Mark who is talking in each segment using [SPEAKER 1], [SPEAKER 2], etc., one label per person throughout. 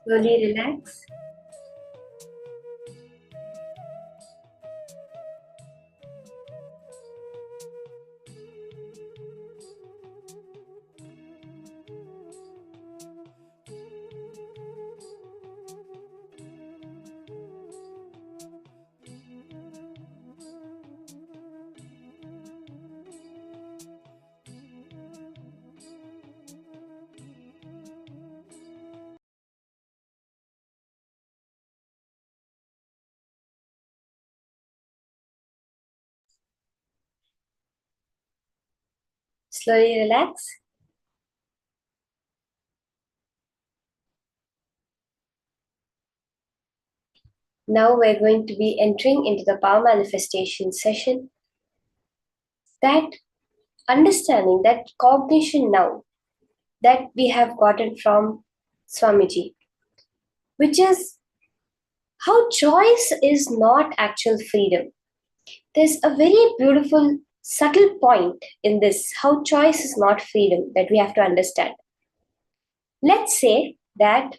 [SPEAKER 1] Slowly relax. Slowly relax. Now we're going to be entering into the power manifestation session. That understanding, that cognition now that we have gotten from Swamiji, which is how choice is not actual freedom. There's a very beautiful, subtle point in this, how choice is not freedom, that we have to understand. Let's say that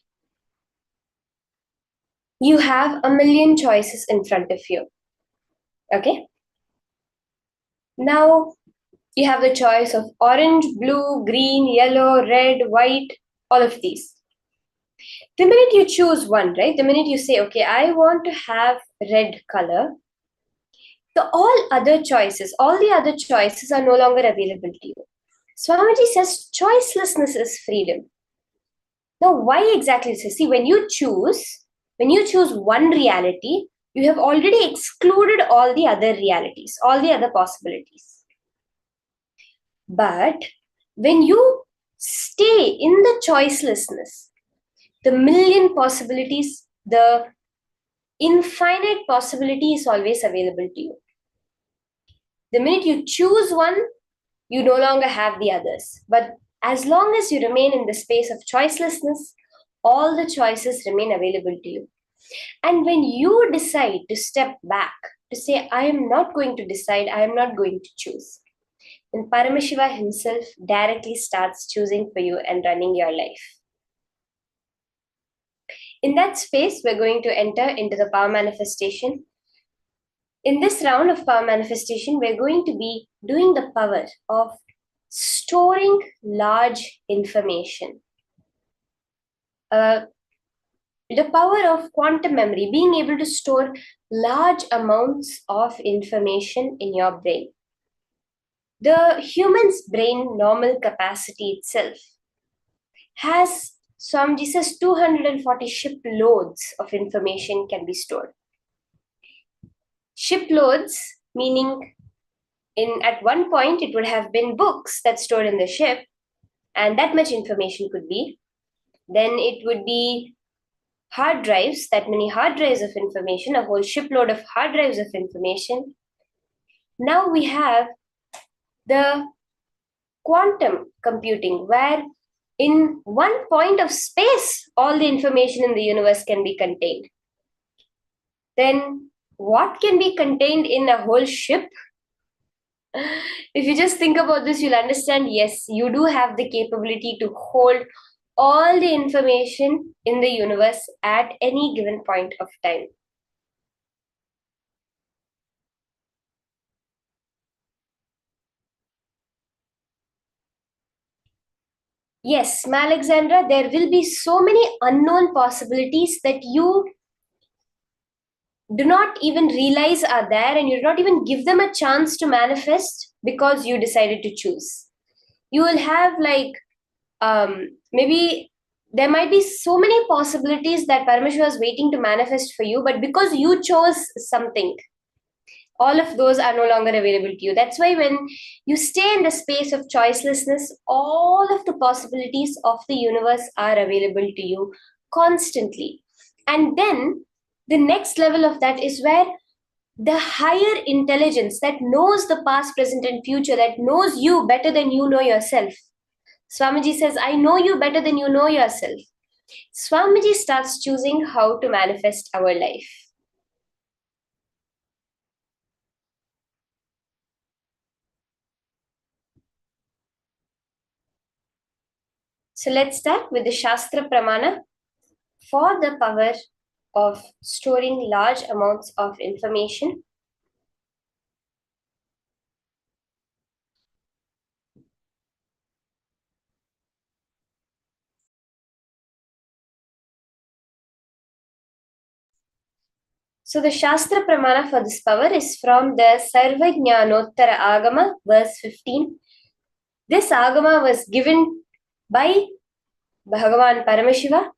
[SPEAKER 1] you have a million choices in front of you. Okay? Now you have the choice of orange, blue, green, yellow, red, white, all of these. The minute you choose one, right? The minute you say, okay, I want to have red color, all the other choices are no longer available to you. Swamiji says choicelessness is freedom. Now, why exactly? See, when you choose one reality, you have already excluded all the other realities, all the other possibilities. But when you stay in the choicelessness, the million possibilities, the infinite possibility is always available to you. The minute you choose one, you no longer have the others. But as long as you remain in the space of choicelessness, all the choices remain available to you. And when you decide to step back, to say, I am not going to decide, I am not going to choose, then Paramashiva himself directly starts choosing for you and running your life. In that space, we're going to enter into the power manifestation. In this round of power manifestation, we're going to be doing the power of storing large information. The power of quantum memory, being able to store large amounts of information in your brain. The human's brain normal capacity itself has, Swamiji says, 240 shiploads of information can be stored. Shiploads, meaning at one point it would have been books that stored in the ship, and that much information could be. Then it would be hard drives, that many hard drives of information, a whole shipload of hard drives of information. Now we have the quantum computing, where in one point of space, all the information in the universe can be contained. Then what can be contained in a whole ship? If you just think about this, you'll understand, yes, you do have the capability to hold all the information in the universe at any given point of time. Yes, Alexandra, there will be so many unknown possibilities that you do not even realize are there, and you do not even give them a chance to manifest because you decided to choose. You will have maybe there might be so many possibilities that Parameshwar is waiting to manifest for you, but because you chose something, all of those are no longer available to you. That's why when you stay in the space of choicelessness, all of the possibilities of the universe are available to you constantly. And then the next level of that is where the higher intelligence that knows the past, present, and future, that knows you better than you know yourself. Swamiji says, I know you better than you know yourself. Swamiji starts choosing how to manifest our life. So let's start with the Shastra Pramana. for the power of storing large amounts of information. So the Shastra Pramana for this power is from the Sarvajnanottara Agama, verse 15. This Agama was given by Bhagavān Paramashiva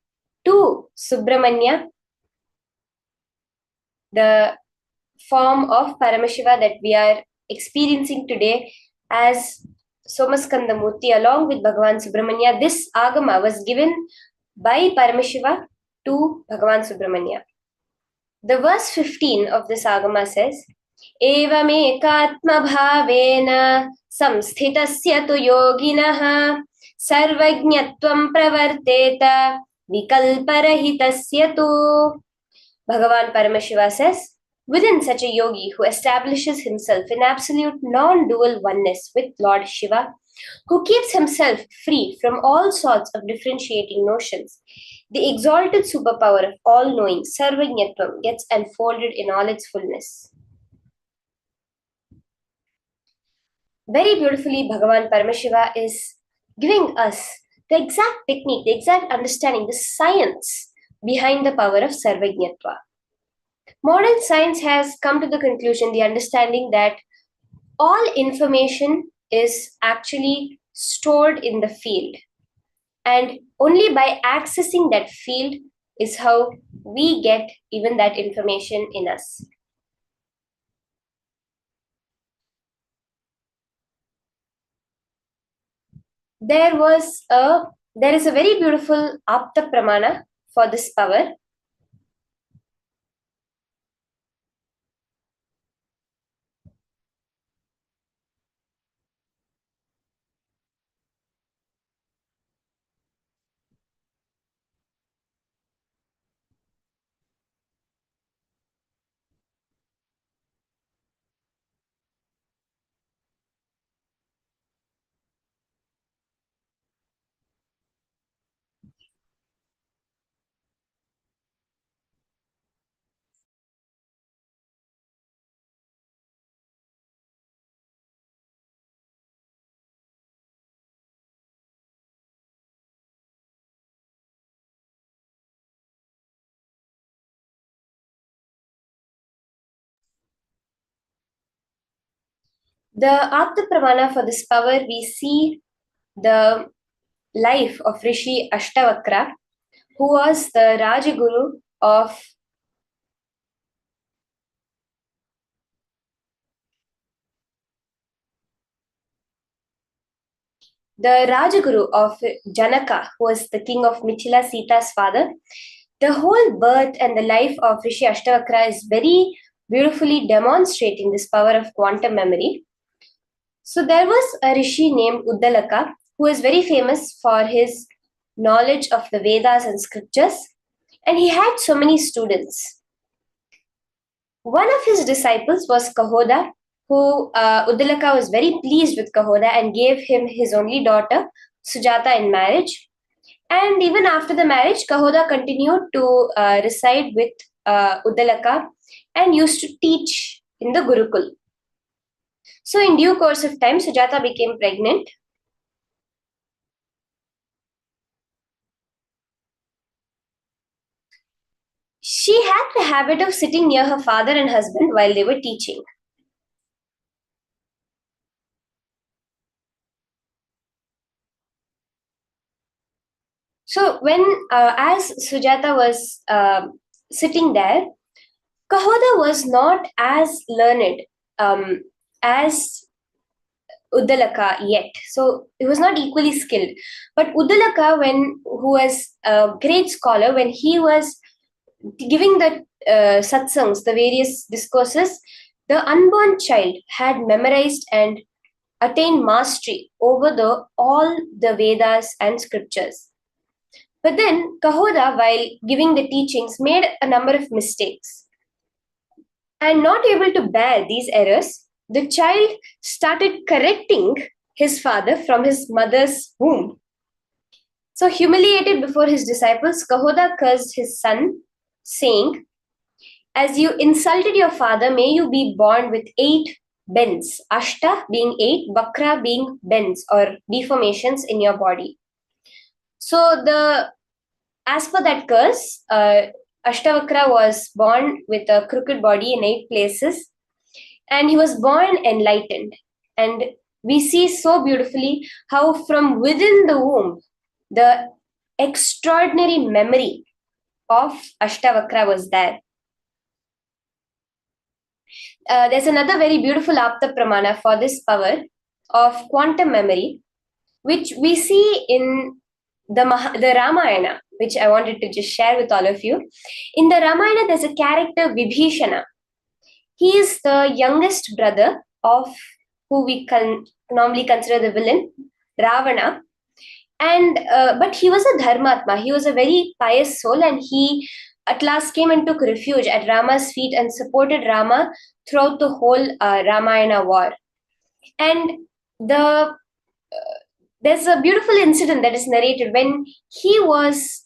[SPEAKER 1] to Subramanya, the form of Paramashiva that we are experiencing today as Somaskanda Murti, along with Bhagavān Subramanya. This Agama was given by Paramashiva to Bhagavān Subramanya. The verse 15 of this Agama says, Evamekatma bhavena samsthitasya tu yoginaha sarvajñatvam pravarteta vikalparahitasya tu. Bhagavan Paramashiva says, within such a yogi who establishes himself in absolute non-dual oneness with Lord Shiva, who keeps himself free from all sorts of differentiating notions, the exalted superpower of all-knowing, Sarvajñatvam, gets unfolded in all its fullness. Very beautifully, Bhagavan Paramashiva is giving us the exact technique, the exact understanding, the science behind the power of Sarvajñatva. Modern science has come to the conclusion, the understanding that all information is actually stored in the field. And only by accessing that field is how we get even that information in us. There is a very beautiful Apta Pramana for this power. The Apta Pramana for this power, we see the life of Rishi Ashtavakra, who was the Rajaguru of Janaka, who was the king of Mithila, Sita's father. The whole birth and the life of Rishi Ashtavakra is very beautifully demonstrating this power of quantum memory. So there was a Rishi named Uddalaka, who is very famous for his knowledge of the Vedas and scriptures, and he had so many students. One of his disciples was Kahoda, who Uddalaka was very pleased with Kahoda and gave him his only daughter, Sujata, in marriage. And even after the marriage, Kahoda continued to reside with Uddalaka and used to teach in the Gurukul. So in due course of time, Sujata became pregnant. She had the habit of sitting near her father and husband while they were teaching. So when, as Sujata was sitting there, Kahoda was not as learned as Uddalaka yet. So he was not equally skilled. But Uddalaka, who was a great scholar, when he was giving the satsangs, the various discourses, the unborn child had memorized and attained mastery over all the Vedas and scriptures. But then Kahoda, while giving the teachings, made a number of mistakes. And not able to bear these errors, the child started correcting his father from his mother's womb. So humiliated before his disciples, Kahoda cursed his son, saying, "As you insulted your father, may you be born with 8 bends, Ashta being 8, Bakra being bends or deformations in your body." So as per that curse, Ashtavakra was born with a crooked body in 8 places, and he was born enlightened. And we see so beautifully how from within the womb, the extraordinary memory of Ashtavakra was there. There's another very beautiful Apta Pramana for this power of quantum memory, which we see in the Ramayana, which I wanted to just share with all of you. In the Ramayana, there's a character Vibhishana. He is the youngest brother of who we normally consider the villain, Ravana. And but he was a dharmatma. He was a very pious soul, and he at last came and took refuge at Rama's feet and supported Rama throughout the whole Ramayana war. And there's a beautiful incident that is narrated when he was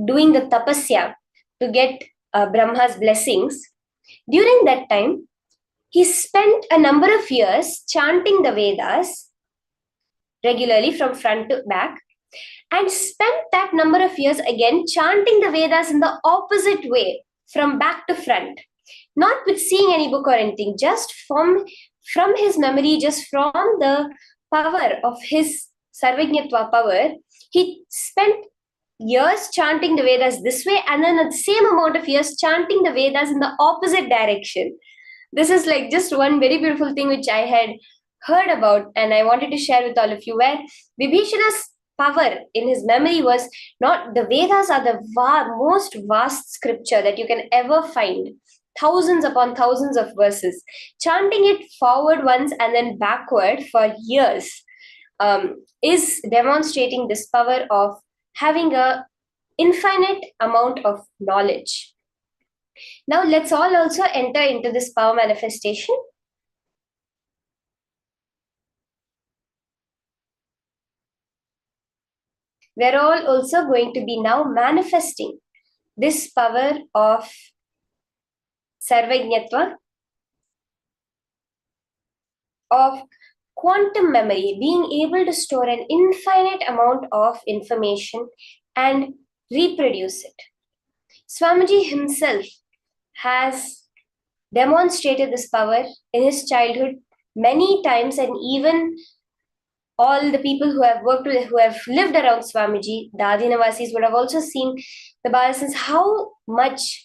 [SPEAKER 1] doing the tapasya to get Brahma's blessings. During that time, he spent a number of years chanting the Vedas regularly from front to back, and spent that number of years again chanting the Vedas in the opposite way from back to front, not with seeing any book or anything, just from his memory, just from the power of his Sarvajñatva power. He spent years chanting the Vedas this way, and then the same amount of years chanting the Vedas in the opposite direction. This is like just one very beautiful thing which I had heard about, and I wanted to share with all of you, where Vibhishana's power in his memory was not the Vedas are the most vast scripture that you can ever find, thousands upon thousands of verses. Chanting it forward once and then backward for years is demonstrating this power of having a infinite amount of knowledge. Now let's all also enter into this power manifestation. We're all also going to be now manifesting this power of Sarvajñatva, of quantum memory, being able to store an infinite amount of information and reproduce it. Swamiji himself has demonstrated this power in his childhood many times, and even all the people who have worked with, who have lived around Swamiji, the Adinavasis, would have also seen the Balasans, how much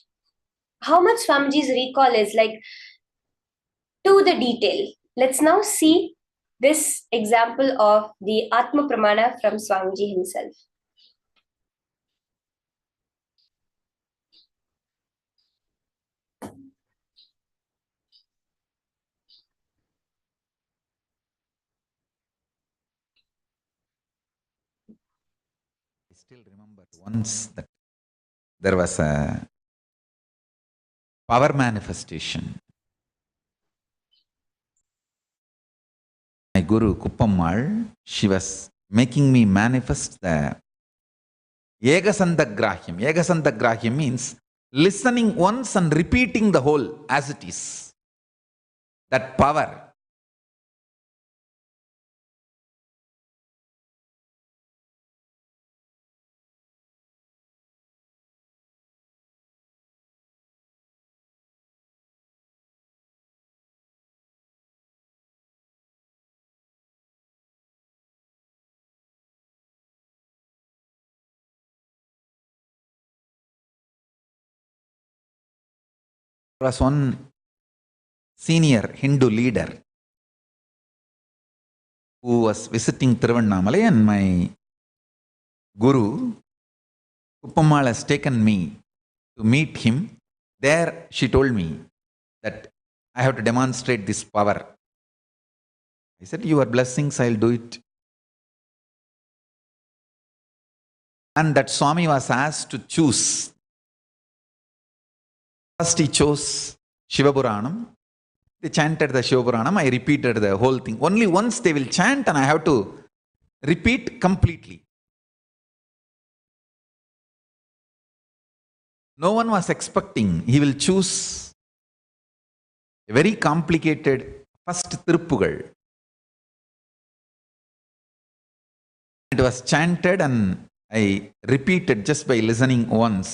[SPEAKER 1] Swamiji's recall is like to the detail. Let's now see this example of the Atma Pramana from Swamiji himself.
[SPEAKER 2] I still remember once that there was a power manifestation. My Guru Kuppammal, she was making me manifest the Yegasandagrahyam. Yegasandagrahyam means listening once and repeating the whole as it is. That power. There was one senior Hindu leader who was visiting Tiruvannamalai, and my Guru Kuppammal has taken me to meet him. There she told me that I have to demonstrate this power. I said, your blessings, I'll do it. And that Swami was asked to choose. First he chose Shiva Puranam. They chanted the Shiva Puranam. I repeated the whole thing. Only once they will chant and I have to repeat completely. no one was expecting he will choose a very complicated first Tiruppugal. It was chanted and I repeated just by listening once.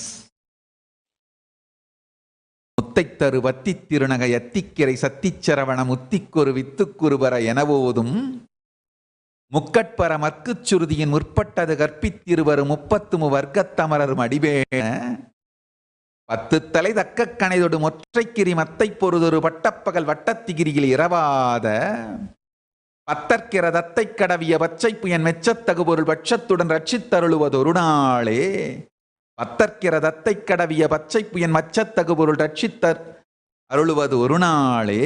[SPEAKER 2] முத்தைத்தரு வத்தித் திருநகை அத்திக்கிரை சத்திச்சரவண முத்திக்கொரு வித்துக்குருவர எனவோதும் முக்கட்பர மற்குச் சுருதியின் முற்பட்டது கற்பித்திருவரு 30 வர்க்கத்தமரர் அடிவேண 10 தலை தக்க கணைதொடு மொற்றைக்கிரி மத்தை பொருதொரு பட்டப்பகல் வட்டத்திகிரியில் இரவாத பத்தற்கிற தத்தை கடவிய பச்சை புயன் மெச்சத்தகு பொருள் பட்சத்துடன் ரட்சித்தருளுவதொரு நாளே. பத்தற்கிற தத்தை கடவிய பச்சை புயன் மச்சத்தகு பொருள் ரட்சித்தர் அருளுவது ஒரு நாளே.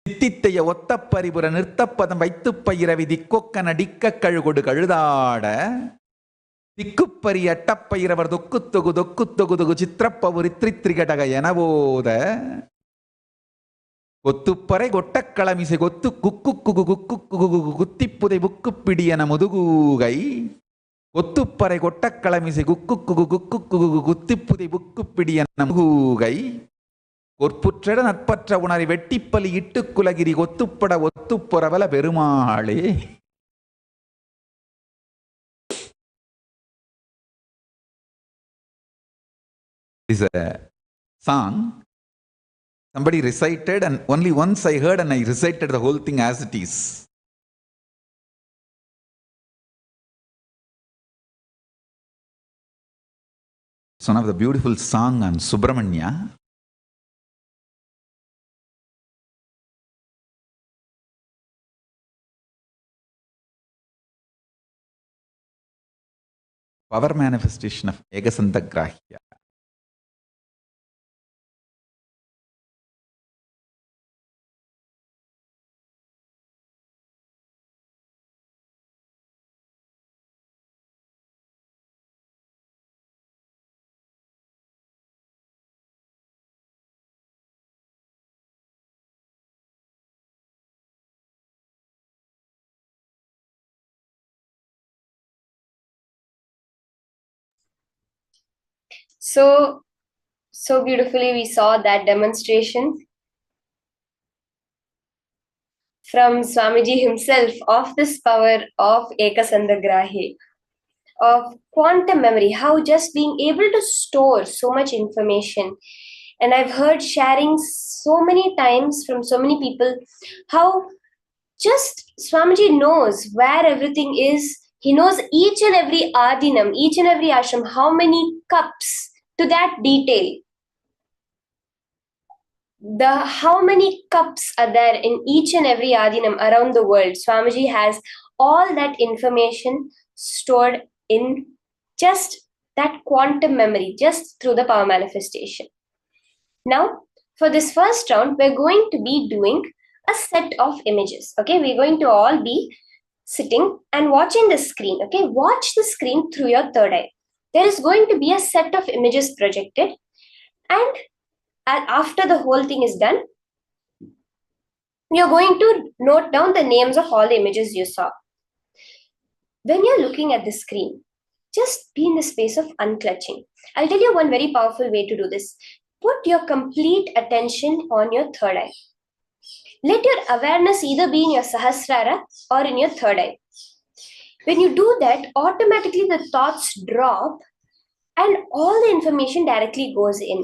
[SPEAKER 2] தித்தித்தைய ஒத்த பரிபுர நிறுத்தப்பதம் வைத்து பயிரவி திக்கொக்க நடிக்க கழுகொடு கழுதாட திக்குப்பரி அட்டப்பயிரவர் தொக்குத்தொகு தொக்குத்தொகுதொகு சித்திரப்பவுரி திரித்திரிகடக எனவோத கொத்துப்பறை கொட்டக்களமிசை கொத்து குக்கு குகு குக்கு குகு குத்திப்புதை புக்குப்பிடி என முதுகூகை கொத்துப்பறை கொட்டக்களமிசை குக்கு குகு குக்கு குகு குத்திப்புதை புக்குப்பிடி என முதுகூகை கொற்புற்ற நட்பற்ற உணரை வெட்டிப்பலி இட்டு குலகிரி ஒத்துப்பட ஒத்துப்புறவல பெருமாளே. Is a song somebody recited, and only once I heard and I recited the whole thing as it is. It's one of the beautiful song on Subramanya. Power manifestation of Ekasantagrahya.
[SPEAKER 1] So beautifully we saw that demonstration from Swamiji himself of this power of Ekasantagrahi, of quantum memory, how just being able to store so much information. And I've heard sharing so many times from so many people how just Swamiji knows where everything is. He knows each and every adinam, each and every ashram, how many cups, to that detail. How many cups are there in each and every adinam around the world. Swamiji has all that information stored in just that quantum memory, just through the power manifestation. Now, for this first round, we're going to be doing a set of images. Okay, we're going to all be sitting and watching the screen. Okay, watch the screen through your third eye. There is going to be a set of images projected, and after the whole thing is done, you're going to note down the names of all the images you saw. When you're looking at the screen, just be in the space of unclutching. I'll tell you one very powerful way to do this. Put your complete attention on your third eye. Let your awareness either be in your Sahasrara or in your third eye. When you do that, automatically the thoughts drop and all the information directly goes in.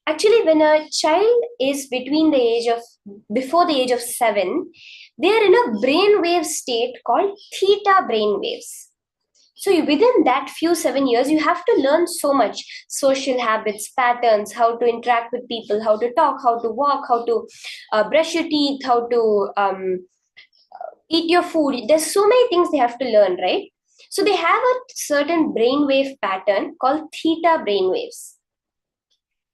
[SPEAKER 1] Actually, when a child is before the age of 7, they are in a brainwave state called theta brainwaves. So within that few 7 years, you have to learn so much: social habits, patterns, how to interact with people, how to talk, how to walk, how to brush your teeth, how to eat your food. There's so many things they have to learn, right? So they have a certain brainwave pattern called theta brainwaves.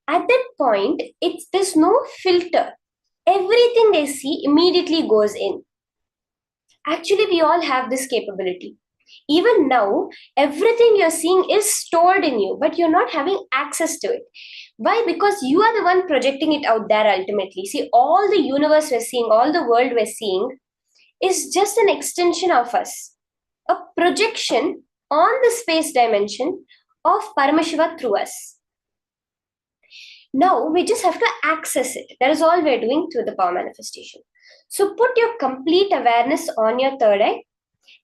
[SPEAKER 1] At that point, there's no filter. Everything they see immediately goes in. Actually, we all have this capability. Even now, everything you're seeing is stored in you, but you're not having access to it. Why? Because you are the one projecting it out there ultimately. See, all the universe we're seeing, all the world we're seeing is just an extension of us. A projection on the space dimension of Paramashiva through us. Now we just have to access it. That is all we're doing through the power manifestation. So put your complete awareness on your third eye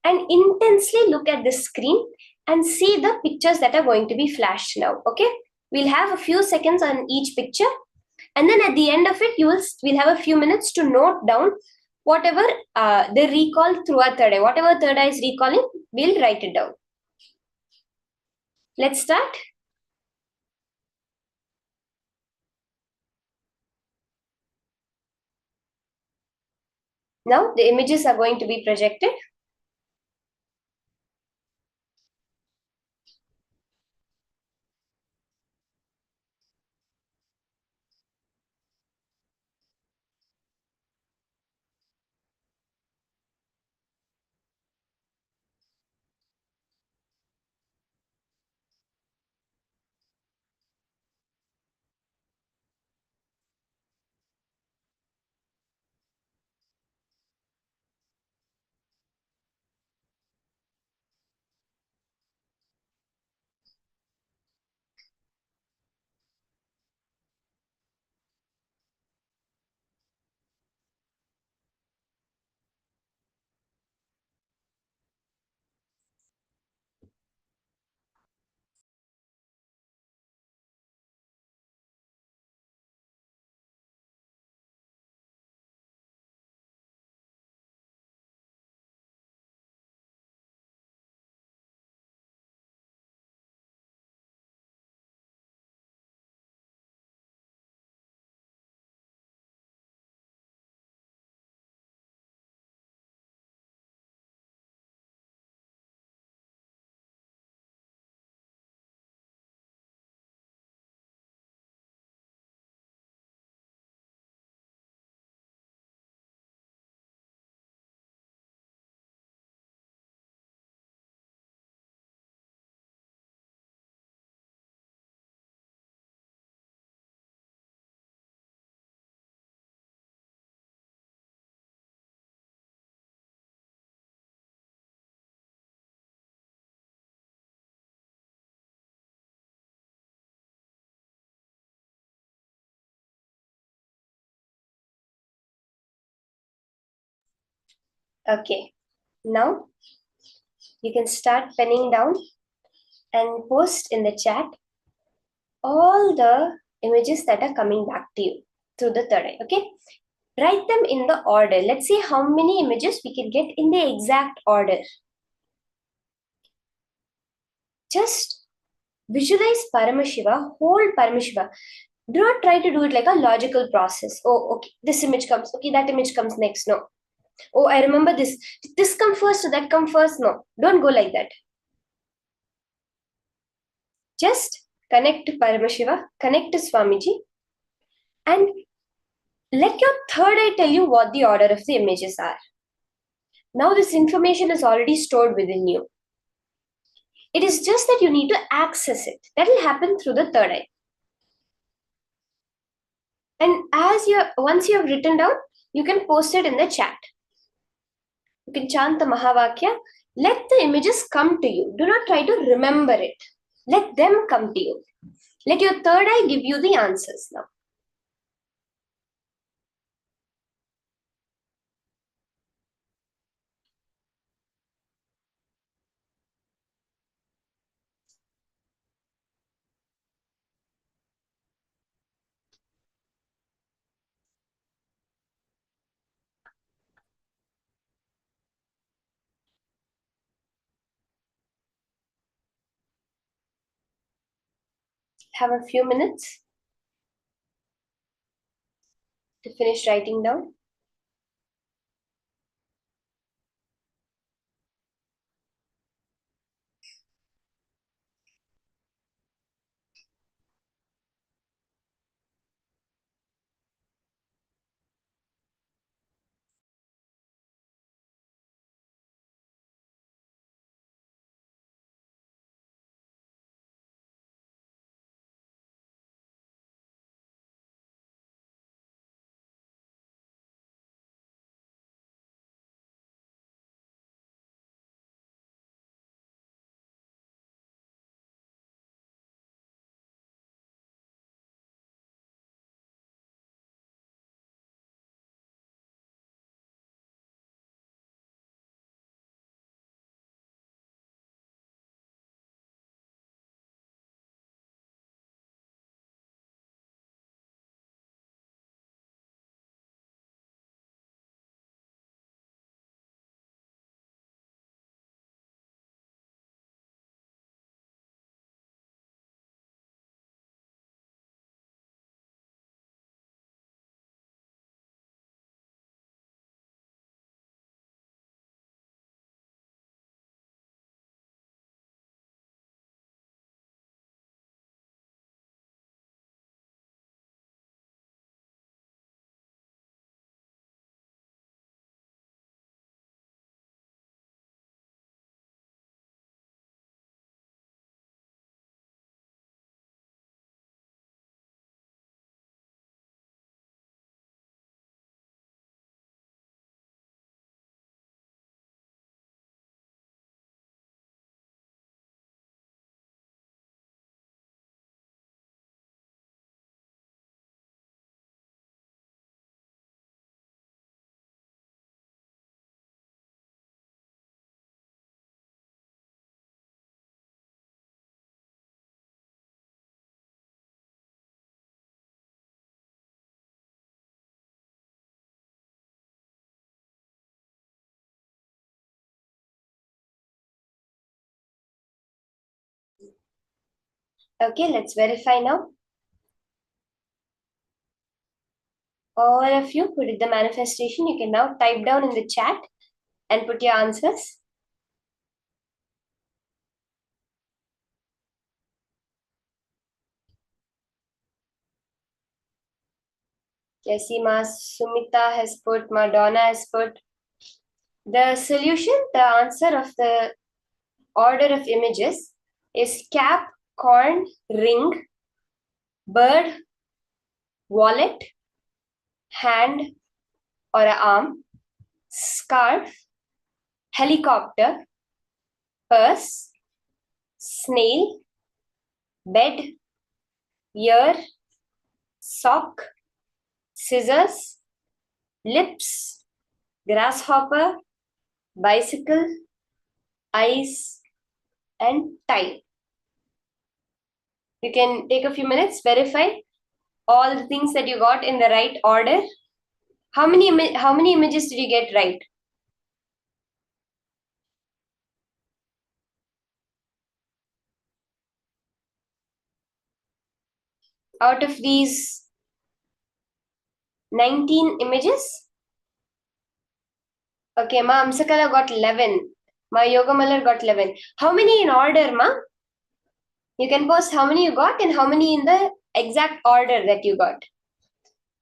[SPEAKER 1] and intensely look at the screen and see the pictures that are going to be flashed now. Okay, we'll have a few seconds on each picture, and then at the end of it we'll have a few minutes to note down whatever the recall through our third eye. Whatever third eye is recalling, we'll write it down. Let's start. Now the images are going to be projected. Okay, now you can start penning down and post in the chat all the images that are coming back to you through the third eye. Okay, write them in the order. Let's see how many images we can get in the exact order. Just visualize Paramashiva, hold Paramashiva. Do not try to do it like a logical process. Oh, okay, this image comes. Okay, that image comes next. No. Oh, I remember this. This come first, so that come first. No, don't go like that. Just connect to Paramashiva, connect to Swamiji, and let your third eye tell you what the order of the images are. Now, this information is already stored within you. It is just that you need to access it. That will happen through the third eye. And once you have written down, you can post it in the chat. You can chant the Mahavakya. Let the images come to you. Do not try to remember it. Let them come to you. Let your third eye give you the answers now. Have a few minutes to finish writing down. Okay, let's verify now. All of you put the manifestation. You can now type down in the chat and put your answers. Jessima, Sumita has put, Madonna has put. The solution, the answer of the order of images is cap, corn, ring, bird, wallet, hand or an arm, scarf, helicopter, purse, snail, bed, ear, sock, scissors, lips, grasshopper, bicycle, eyes, and tie. You can take a few minutes, verify all the things that you got in the right order. How many images did you get right? Out of these 19 images? Okay, Ma Amsakala got 11. Ma Yogamallar got 11. How many in order, Ma? You can post how many you got and how many in the exact order that you got.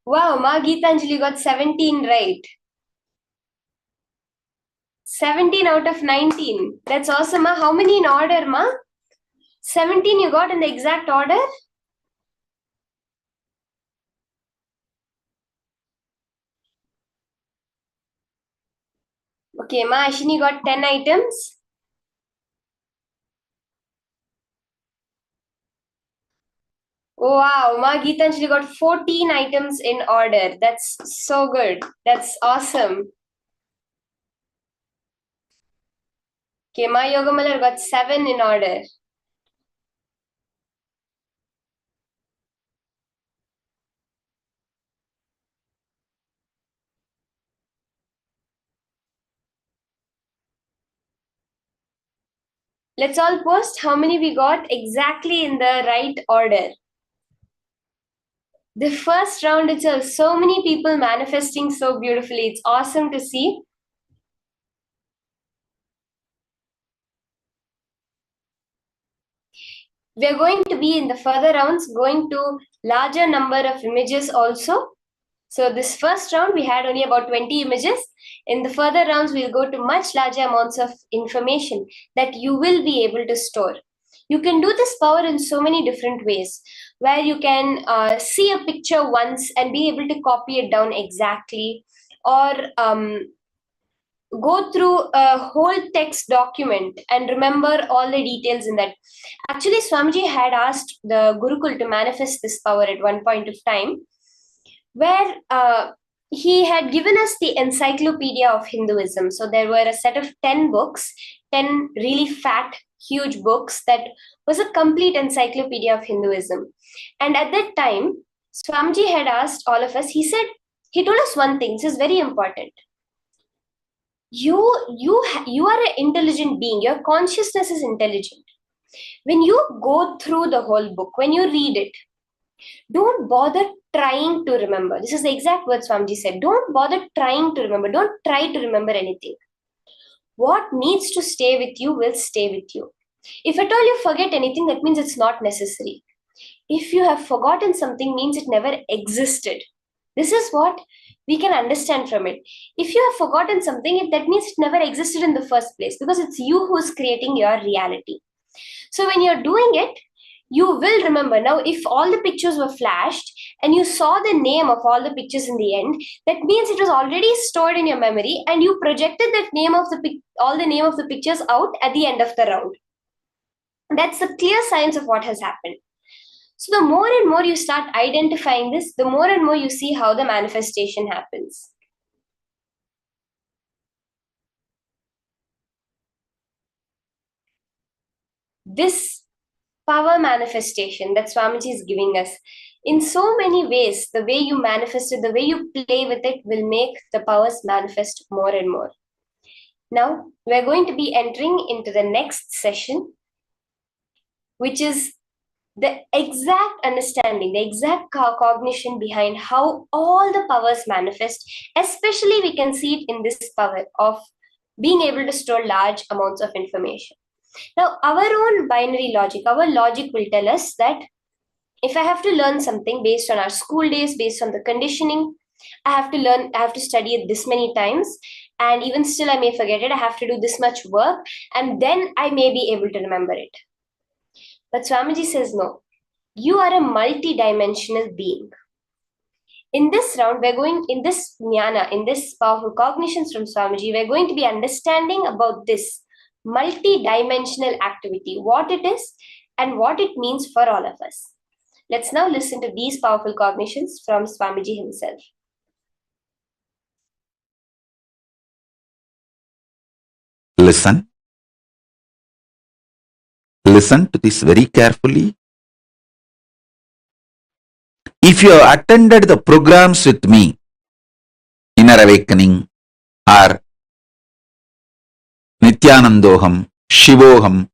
[SPEAKER 1] Wow, Ma Geetanjali got 17 right. 17 out of 19. That's awesome, Ma. How many in order, Ma? 17 you got in the exact order? Okay, Ma Ashini got 10 items. Wow, Ma Geetanjali got 14 items in order. That's so good. That's awesome. Okay, Ma Yogamallar got 7 in order. Let's all post how many we got exactly in the right order. The first round itself, so many people manifesting so beautifully. It's awesome to see. We are going to be in the further rounds going to larger number of images also. So this first round, we had only about 20 images. In the further rounds, we'll go to much larger amounts of information that you will be able to store. You can do this power in so many different ways, where you can see a picture once and be able to copy it down exactly, or go through a whole text document and remember all the details in that. Actually, Swamiji had asked the Gurukul to manifest this power at one point of time, where he had given us the encyclopedia of Hinduism. So there were a set of 10 books, 10 really fat, huge books that was a complete encyclopedia of Hinduism. And at that time, Swamiji had asked all of us, he told us one thing, this is very important. You are an intelligent being. Your consciousness is intelligent. When you go through the whole book, when you read it, don't bother trying to remember. This is the exact words Swamiji said. Don't bother trying to remember. Don't try to remember anything. What needs to stay with you will stay with you. If at all you forget anything, that means it's not necessary. If you have forgotten something, means it never existed. This is what we can understand from it. If you have forgotten something, that means it never existed in the first place, because it's you who's creating your reality. So when you're doing it, you will remember. Now, if all the pictures were flashed and you saw the name of all the pictures in the end, that means it was already stored in your memory and you projected that name of all the name of the pictures out at the end of the round. That's the clear signs of what has happened. So the more and more you start identifying this, the more and more you see how the manifestation happens. This power manifestation that Swamiji is giving us, in so many ways, the way you manifest it, the way you play with it will make the powers manifest more and more. Now, we're going to be entering into the next session, which is the exact understanding, the exact cognition behind how all the powers manifest, especially we can see it in this power of being able to store large amounts of information. Now, our own binary logic, our logic will tell us that if I have to learn something based on our school days, based on the conditioning, I have to study it this many times, and even still I may forget it. I have to do this much work, and then I may be able to remember it. But Swamiji says, no, you are a multi-dimensional being. In this round, we're going, in this jnana, in this powerful cognitions from Swamiji, we're going to be understanding about this multi-dimensional activity, what it is and what it means for all of us. Let's now listen to these powerful cognitions from Swamiji himself.
[SPEAKER 2] Listen. Listen to this very carefully. If you have attended the programs with me, Inner Awakening or Nityanandoham, Shivoham,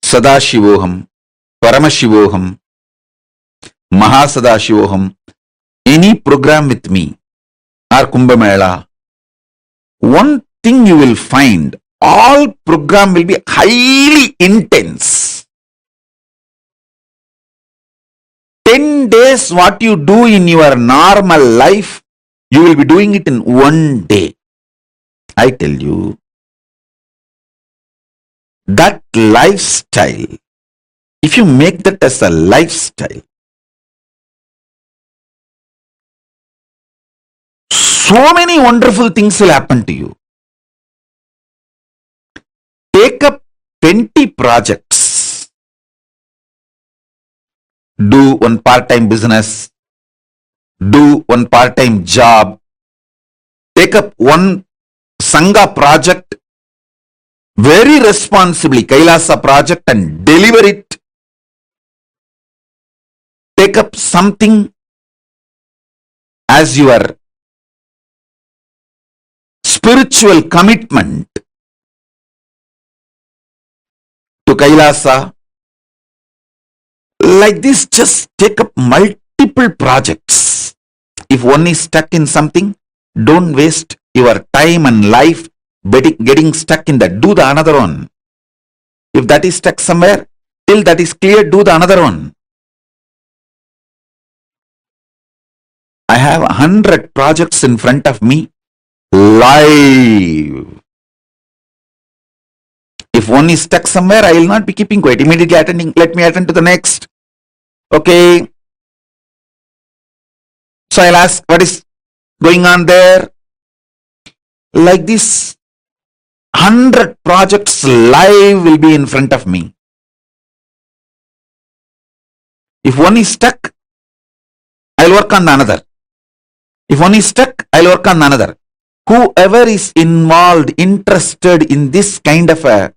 [SPEAKER 2] Sadashivoham, Paramashivoham, Mahasadashivoham, any program with me or Kumbh Mela, one thing you will find, all program will be highly intense. 10 days what you do in your normal life, you will be doing it in one day. I tell you, that lifestyle, if you make that as a lifestyle, so many wonderful things will happen to you. Take up 20 projects. Do one part-time business. Do one part-time job. Take up one Sangha project very responsibly, Kailasa project, and deliver it. Take up something as your spiritual commitment to Kailasa. Like this, just take up multiple projects. If one is stuck in something, don't waste your time and life getting stuck in that. Do the another one. If that is stuck somewhere, till that is clear, do the another one. I have 100 projects in front of me, live. If one is stuck somewhere, I will not be keeping quiet. Immediately attending, let me attend to the next. Okay. So I'll ask, what is going on there? Like this, 100 projects live will be in front of me. If one is stuck, I'll work on another. If one is stuck, I'll work on another. Whoever is involved, interested in this kind of a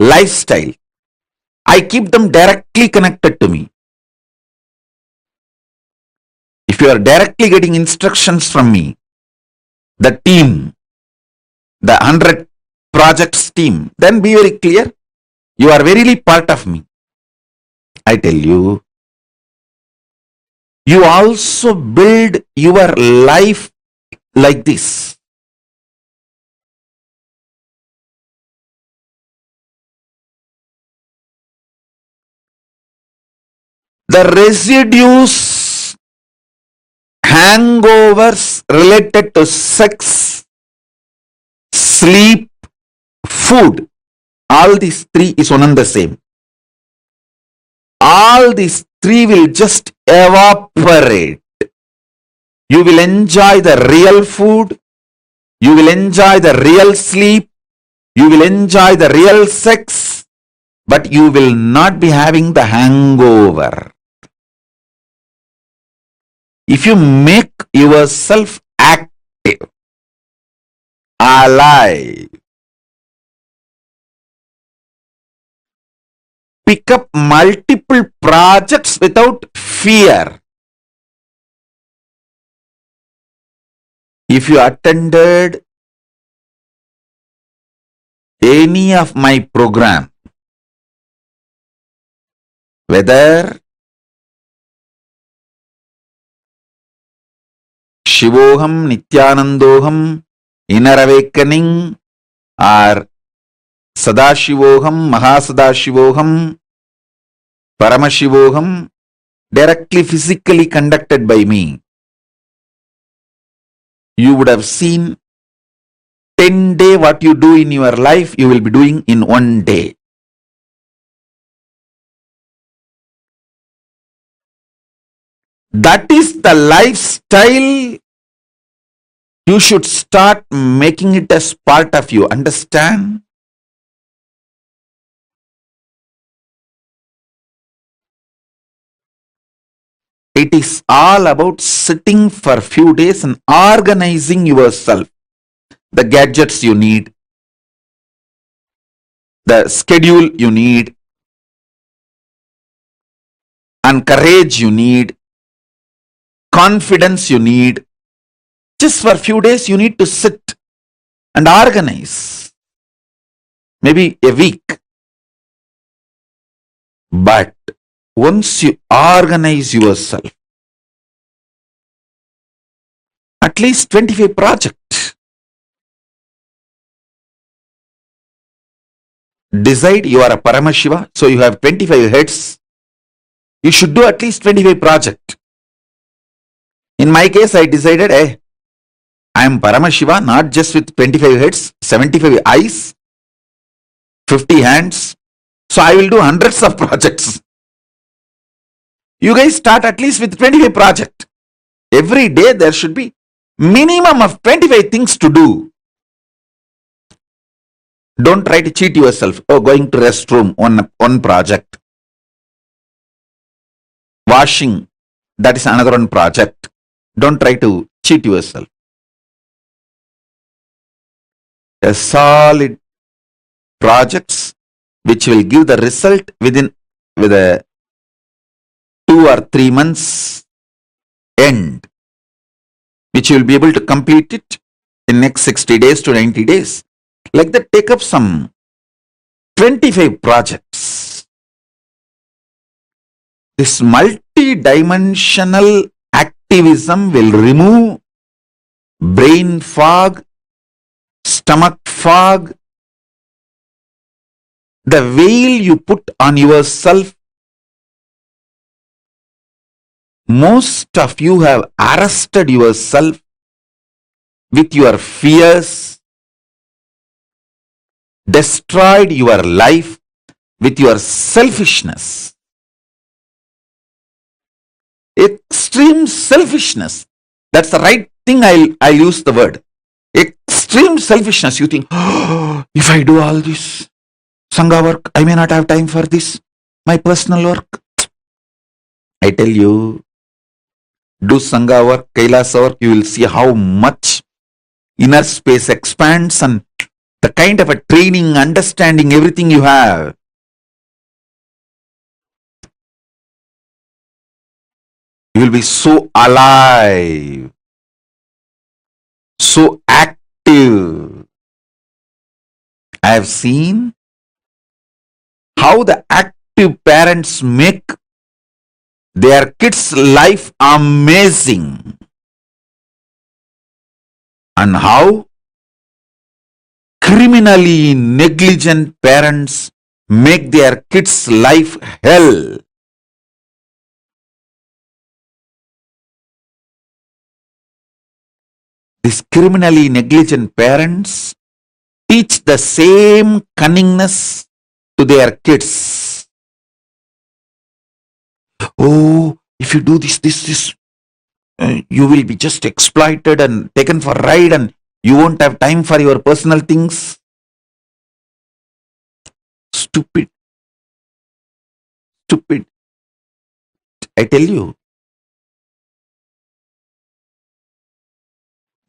[SPEAKER 2] lifestyle, I keep them directly connected to me. If you are directly getting instructions from me, the team, the 100 projects team, then be very clear. You are verily part of me. I tell you, you also build your life like this. The residues, hangovers related to sex, sleep, food, all these three is one and the same. All these three will just evaporate. You will enjoy the real food, you will enjoy the real sleep, you will enjoy the real sex, but you will not be having the hangover. If you make yourself active, alive, pick up multiple projects without fear. If you attended any of my program whether Shivoham, Nityanandoham, inner awakening, or Sadashivoham, Mahasadashivoham, Paramashivoham, directly physically conducted by me, you would have seen 10 days what you do in your life, you will be doing in 1 day. That is the lifestyle. You should start making it as part of you. Understand? It is all about sitting for a few days and organizing yourself. The gadgets you need, the schedule you need, and courage you need, confidence you need. Just for a few days, you need to sit and organize. Maybe a week. But once you organize yourself, at least 25 projects. Decide you are a Paramashiva, so you have 25 heads. You should do at least 25 projects. In my case, I decided, I am Paramashiva, not just with 25 heads, 75 eyes, 50 hands. So I will do hundreds of projects. You guys start at least with 25 projects. Every day there should be minimum of 25 things to do. Don't try to cheat yourself. Oh, going to restroom, one project. Washing, that is another one project. Don't try to cheat yourself. A solid projects which will give the result with a 2 or 3 months end, which you will be able to complete it in next 60 days to 90 days. Like that, take up some 25 projects. This multi-dimensional activism will remove brain fog, stomach fog, the veil you put on yourself. Most of you have arrested yourself with your fears, destroyed your life with your selfishness. Extreme selfishness. That's the right thing. I'll use the word. Extreme selfishness. You think, oh, if I do all this Sangha work, I may not have time for this, my personal work. I tell you, do Sangha work, Kailasa work, you will see how much inner space expands and the kind of a training, understanding, everything you have. You will be so alive, so active. I have seen how the active parents make their kids' life amazing, and how criminally negligent parents make their kids' life hell. These criminally negligent parents teach the same cunningness to their kids. Oh, if you do this, you will be just exploited and taken for a ride and you won't have time for your personal things. Stupid. Stupid. I tell you,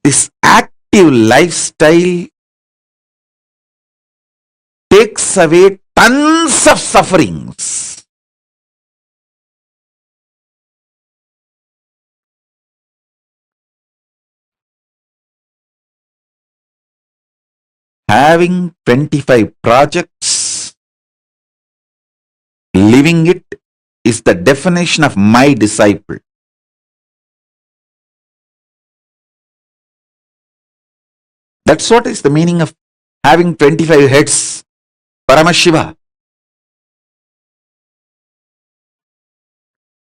[SPEAKER 2] this active lifestyle takes away tons of sufferings. Having 25 projects, living it is the definition of my disciple. That's what is the meaning of having 25 heads. Paramashiva.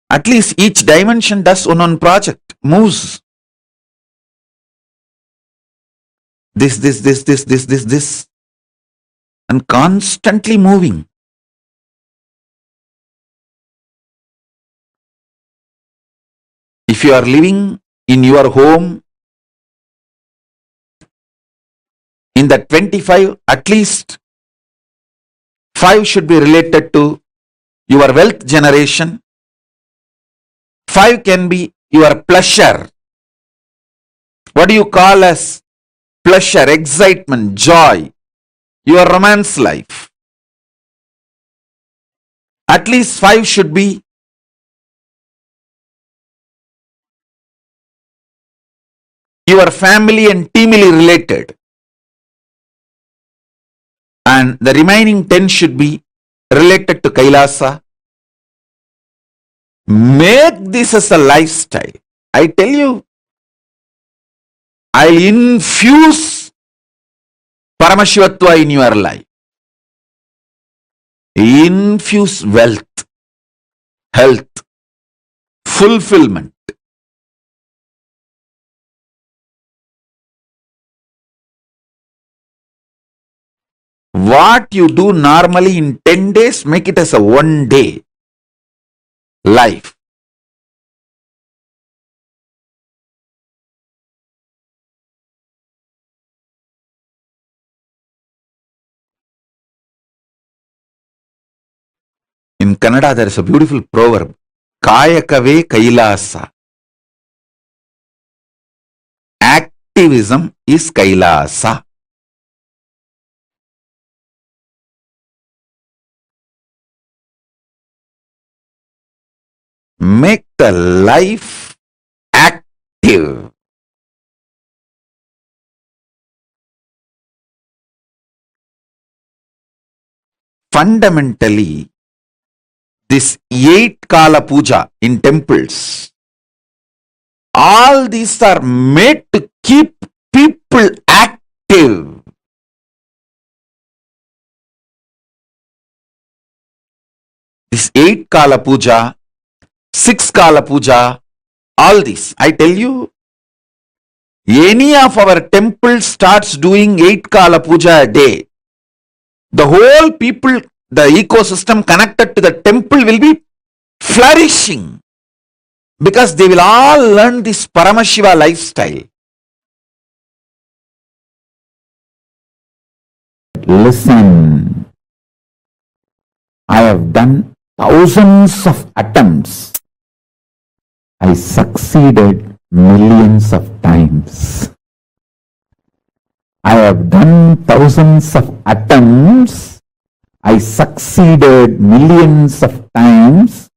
[SPEAKER 2] At least each dimension does one project, moves. This, and constantly moving. If you are living in your home, in the 25, at least 5 should be related to your wealth generation. 5 can be your pleasure. What do you call as pleasure, excitement, joy? Your romance life. At least 5 should be your family and teamily related. And the remaining 10 should be related to Kailasa. Make this as a lifestyle. I tell you, I'll infuse Paramashivatva in your life. Infuse wealth, health, fulfillment. What you do normally in 10 days, make it as a 1 day life. In Kannada, there is a beautiful proverb. Kayakave Kailasa. Activism is Kailasa. Make the life active. Fundamentally, this 8 Kala Puja in temples, all these are made to keep people active. This 8 Kala Puja, 6 Kala Puja, all this, I tell you, any of our temples starts doing 8 Kala Puja a day, the whole people, the ecosystem connected to the temple will be flourishing because they will all learn this Paramashiva lifestyle. Listen, I have done thousands of attempts. I succeeded millions of times. I have done thousands of attempts. I succeeded millions of times.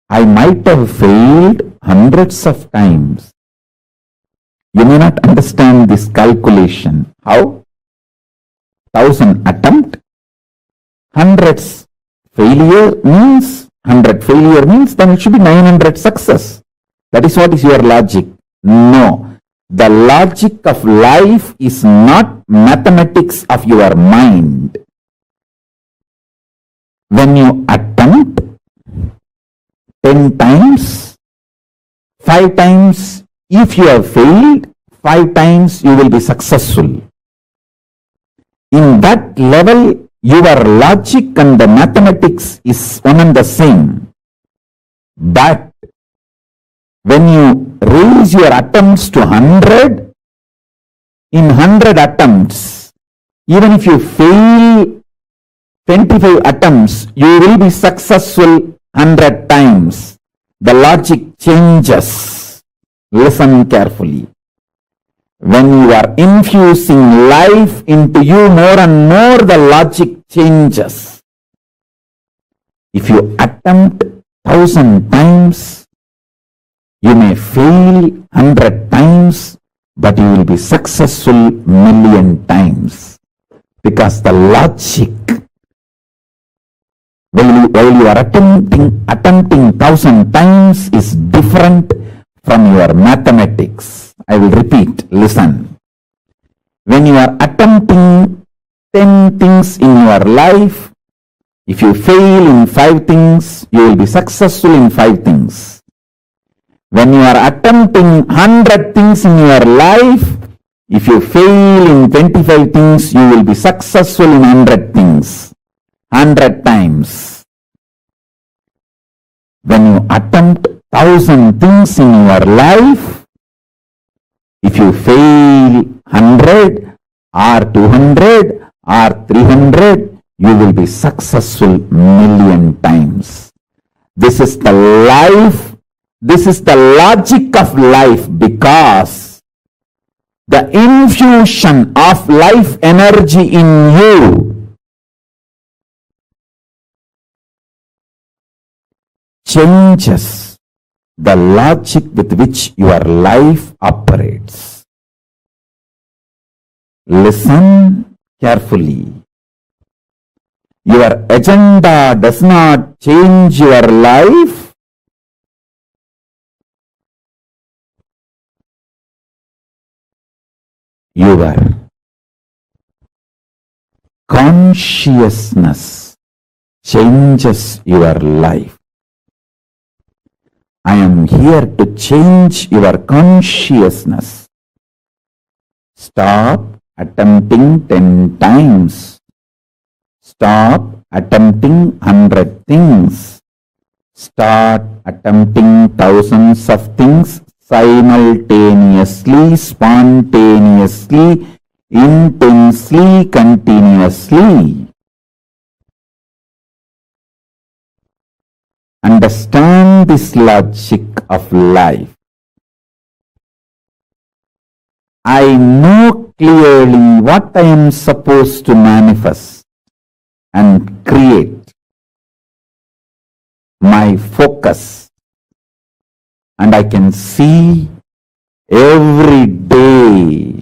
[SPEAKER 2] I might have failed hundreds of times. You may not understand this calculation. How? 1,000 attempt, hundreds failure means, 100 failure means, then it should be 900 success. That is what is your logic. No. The logic of life is not mathematics of your mind. When you attempt 10 times, 5 times, if you have failed, 5 times you will be successful. In that level, your logic and the mathematics is one and the same. But when you raise your attempts to 100, in 100 attempts, even if you fail 25 attempts, you will be successful 100 times. The logic changes. Listen carefully. When you are infusing life into you more and more, the logic changes. If you attempt 1,000 times, you may fail 100 times, but you will be successful million times. Because the logic while you are attempting 1,000 times is different from your mathematics. I will repeat, listen. When you are attempting 10 things in your life, if you fail in 5 things, you will be successful in 5 things. When you are attempting 100 things in your life, if you fail in 25 things, you will be successful in 100 things. 100 times. When you attempt 1,000 things in your life, if you fail 100 or 200 or 300, you will be successful million times. This is the life, this is the logic of life, because the infusion of life energy in you changes the logic with which your life operates. Listen carefully. Your agenda does not change your life. Your consciousness changes your life. I am here to change your consciousness. Stop attempting 10 times. Stop attempting 100 things. Start attempting thousands of things simultaneously, spontaneously, intensely, continuously. Understand this logic of life. I know clearly what I am supposed to manifest and create. My focus, and I can see every day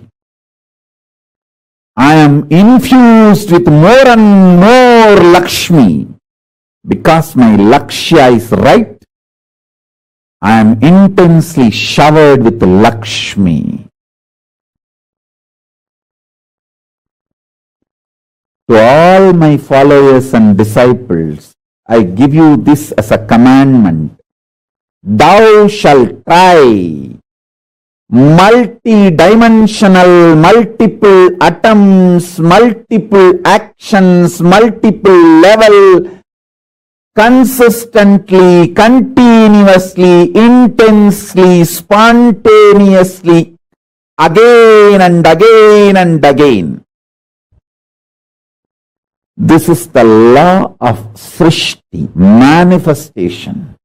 [SPEAKER 2] I am infused with more and more Lakshmi. Because my Lakshya is right, I am intensely showered with Lakshmi. To all my followers and disciples, I give you this as a commandment. Thou shalt try multi-dimensional, multiple atoms, multiple actions, multiple level, consistently, continuously, intensely, spontaneously, again and again and again. This is the law of Srishti, manifestation.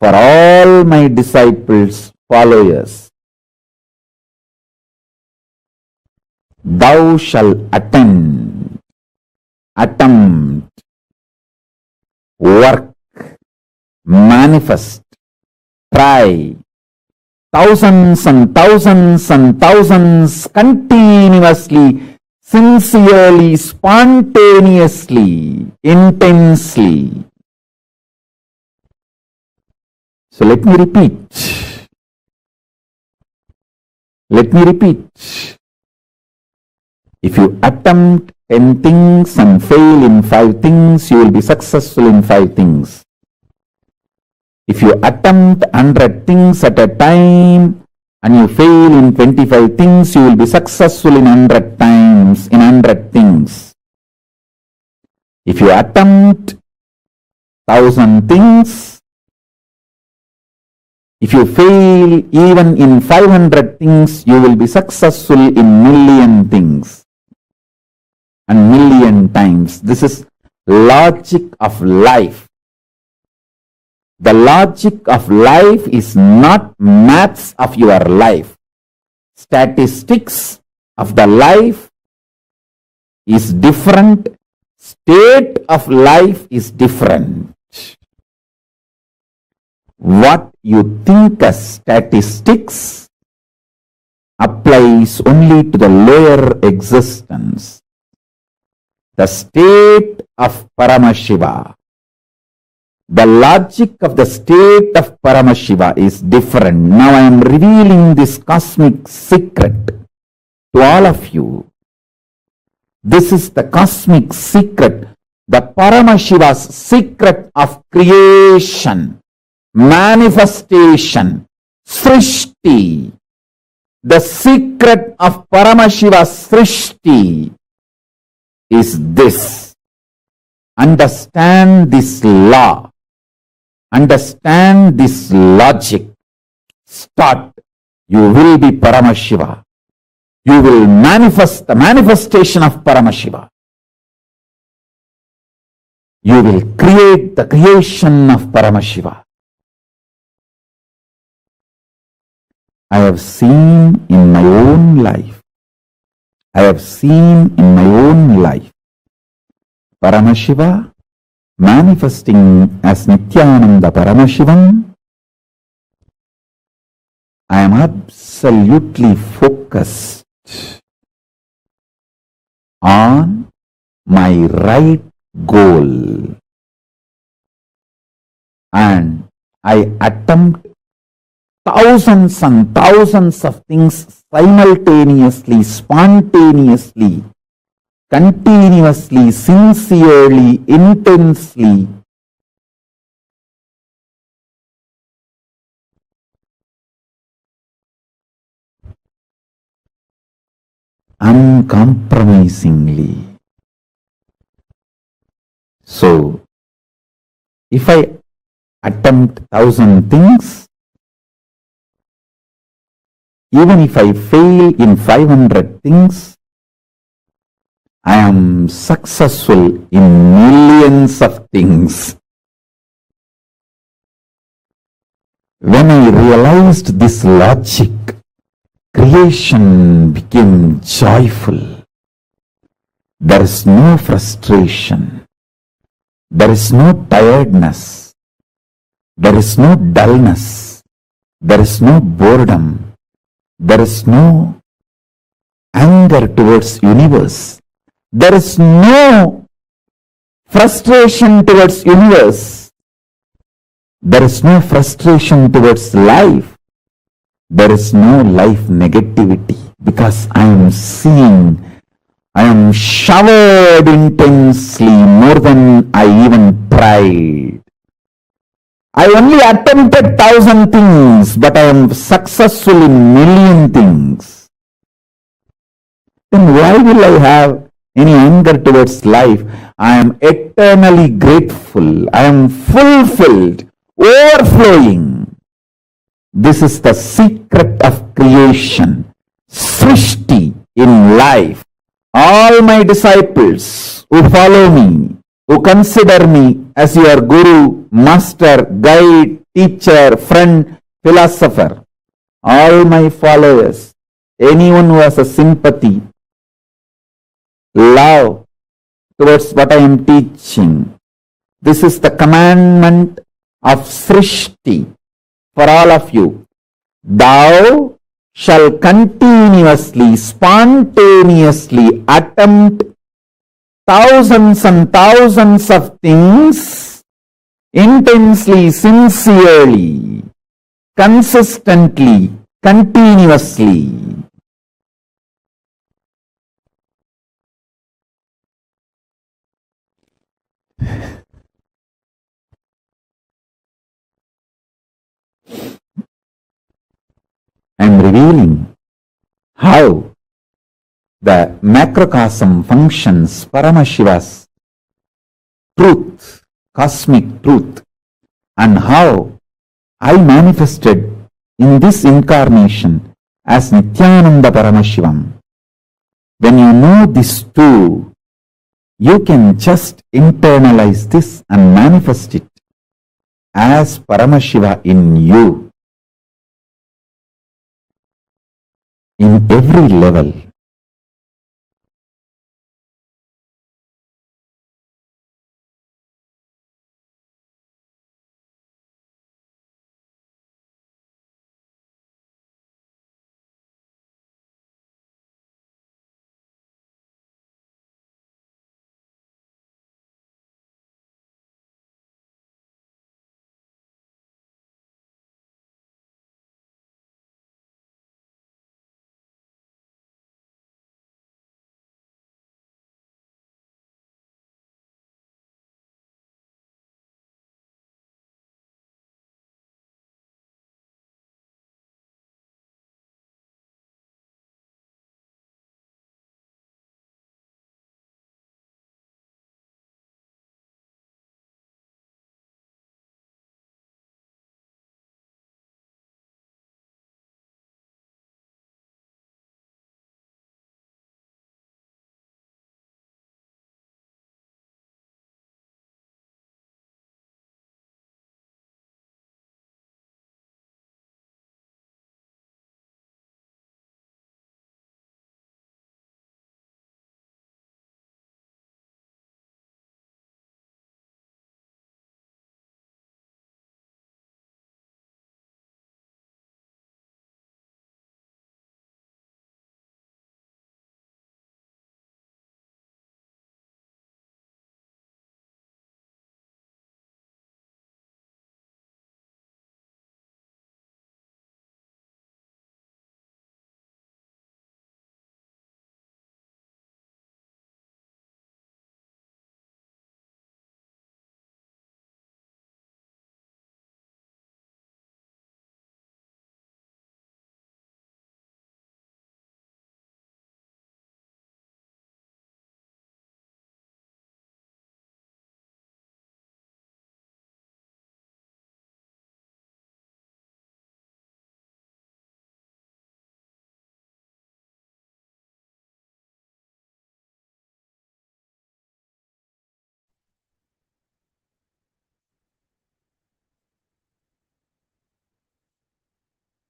[SPEAKER 2] For all my disciples, followers, thou shalt attempt, work, manifest, try, thousands and thousands and thousands continuously, sincerely, spontaneously, intensely. So let me repeat. If you attempt 10 things and fail in 5 things, you will be successful in 5 things. If you attempt 100 things at a time and you fail in 25 things, you will be successful in 100 times, in 100 things. If you attempt 1,000 things, if you fail even in 500 things, you will be successful in million things. And million times. This is logic of life. The logic of life is not maths of your life. Statistics of the life is different. State of life is different. What you think as statistics applies only to the lower existence.
[SPEAKER 3] the state of Paramashiva. The logic of the state of Paramashiva is different. Now I am revealing this cosmic secret to all of you. This is the cosmic secret, the Paramashiva's secret of creation, manifestation, Srishti. The secret of Paramashiva's Srishti is this. Understand this law. Understand this logic. Start. You will be Paramashiva. You will manifest the manifestation of Paramashiva. You will create the creation of Paramashiva. I have seen in my own life. I have seen in my own life Paramashiva manifesting as Nityananda Paramashivam. I am absolutely focused on my right goal, and I attempt thousands and thousands of things simultaneously, spontaneously, continuously, sincerely, intensely. Uncompromisingly. So, if I attempt 1,000 things, even if I fail in 500 things, I am successful in millions of things. When I realized this logic, creation became joyful. There is no frustration. There is no tiredness. There is no dullness. There is no boredom. There is no anger towards universe. There is no frustration towards universe. There is no frustration towards life. There is no life negativity, because I am seeing, I am showered intensely more than I even tried. I only attempted 1,000 things, but I am successful in million things. Then why will I have any anger towards life? I am eternally grateful. I am fulfilled, overflowing. This is the secret of creation, Srishti in life. All my disciples who follow me, who consider me as your guru, master, guide, teacher, friend, philosopher, all my followers, anyone who has a sympathy, love towards what I am teaching, this is the commandment of Srishti for all of you. Thou shall continuously, spontaneously attempt thousands and thousands of things, intensely, sincerely, consistently, continuously. I am revealing how the macrocosm functions, Paramashiva's truth, cosmic truth, and how I manifested in this incarnation as Nityananda Paramashivam. When you know this too, you can just internalize this and manifest it as Paramashiva in you, in every level.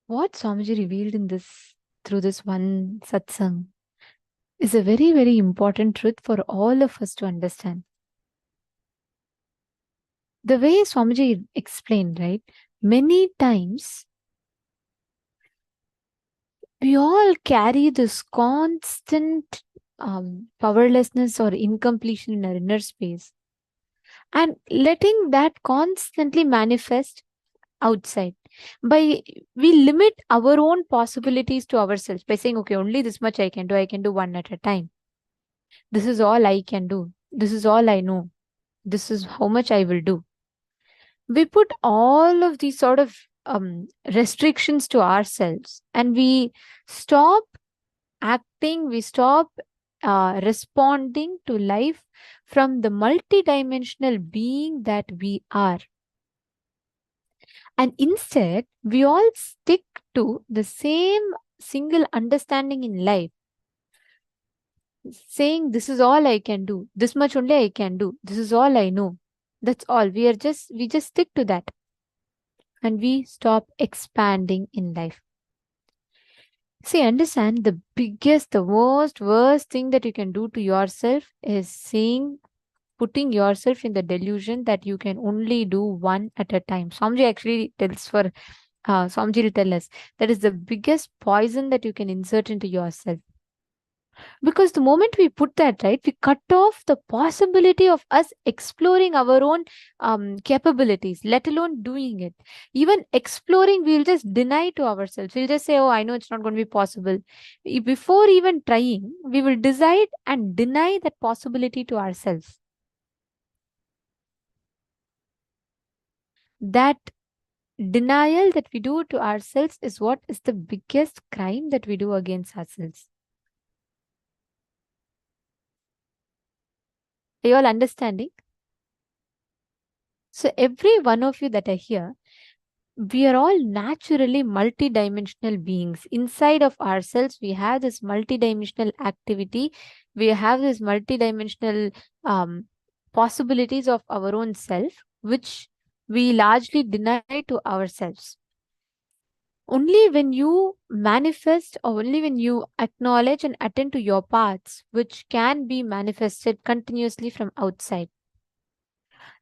[SPEAKER 4] what Swamiji revealed in this, through this one satsang, is a very, very important truth for all of us to understand. The way Swamiji explained, right? Many times we all carry this constant powerlessness or incompletion in our inner space, and letting that constantly manifest outside. We limit our own possibilities to ourselves by saying, okay, only this much I can do one at a time. This is all I can do. This is all I know. This is how much I will do. We put all of these sort of restrictions to ourselves, and we stop acting, we stop responding to life from the multidimensional being that we are. And instead, we all stick to the same single understanding in life, saying, this is all I can do, this much only I can do, this is all I know. That's all. We just stick to that. And we stop expanding in life. See, understand, the biggest, the most worst thing that you can do to yourself is putting yourself in the delusion that you can only do one at a time. Swamiji actually tells for, Swamiji will tell us, that is the biggest poison that you can insert into yourself. Because the moment we put that, right, we cut off the possibility of us exploring our own capabilities, let alone doing it. Even exploring, we'll just deny to ourselves. We'll just say, oh, I know it's not going to be possible. Before even trying, we will decide and deny that possibility to ourselves. That denial that we do to ourselves is what is the biggest crime that we do against ourselves. Are you all understanding? So every one of you that are here, we are all naturally multidimensional beings. Inside of ourselves, we have this multidimensional activity. We have this multidimensional possibilities of our own self, which we largely deny to ourselves. Only when you manifest, or only when you acknowledge and attend to your paths, which can be manifested continuously from outside,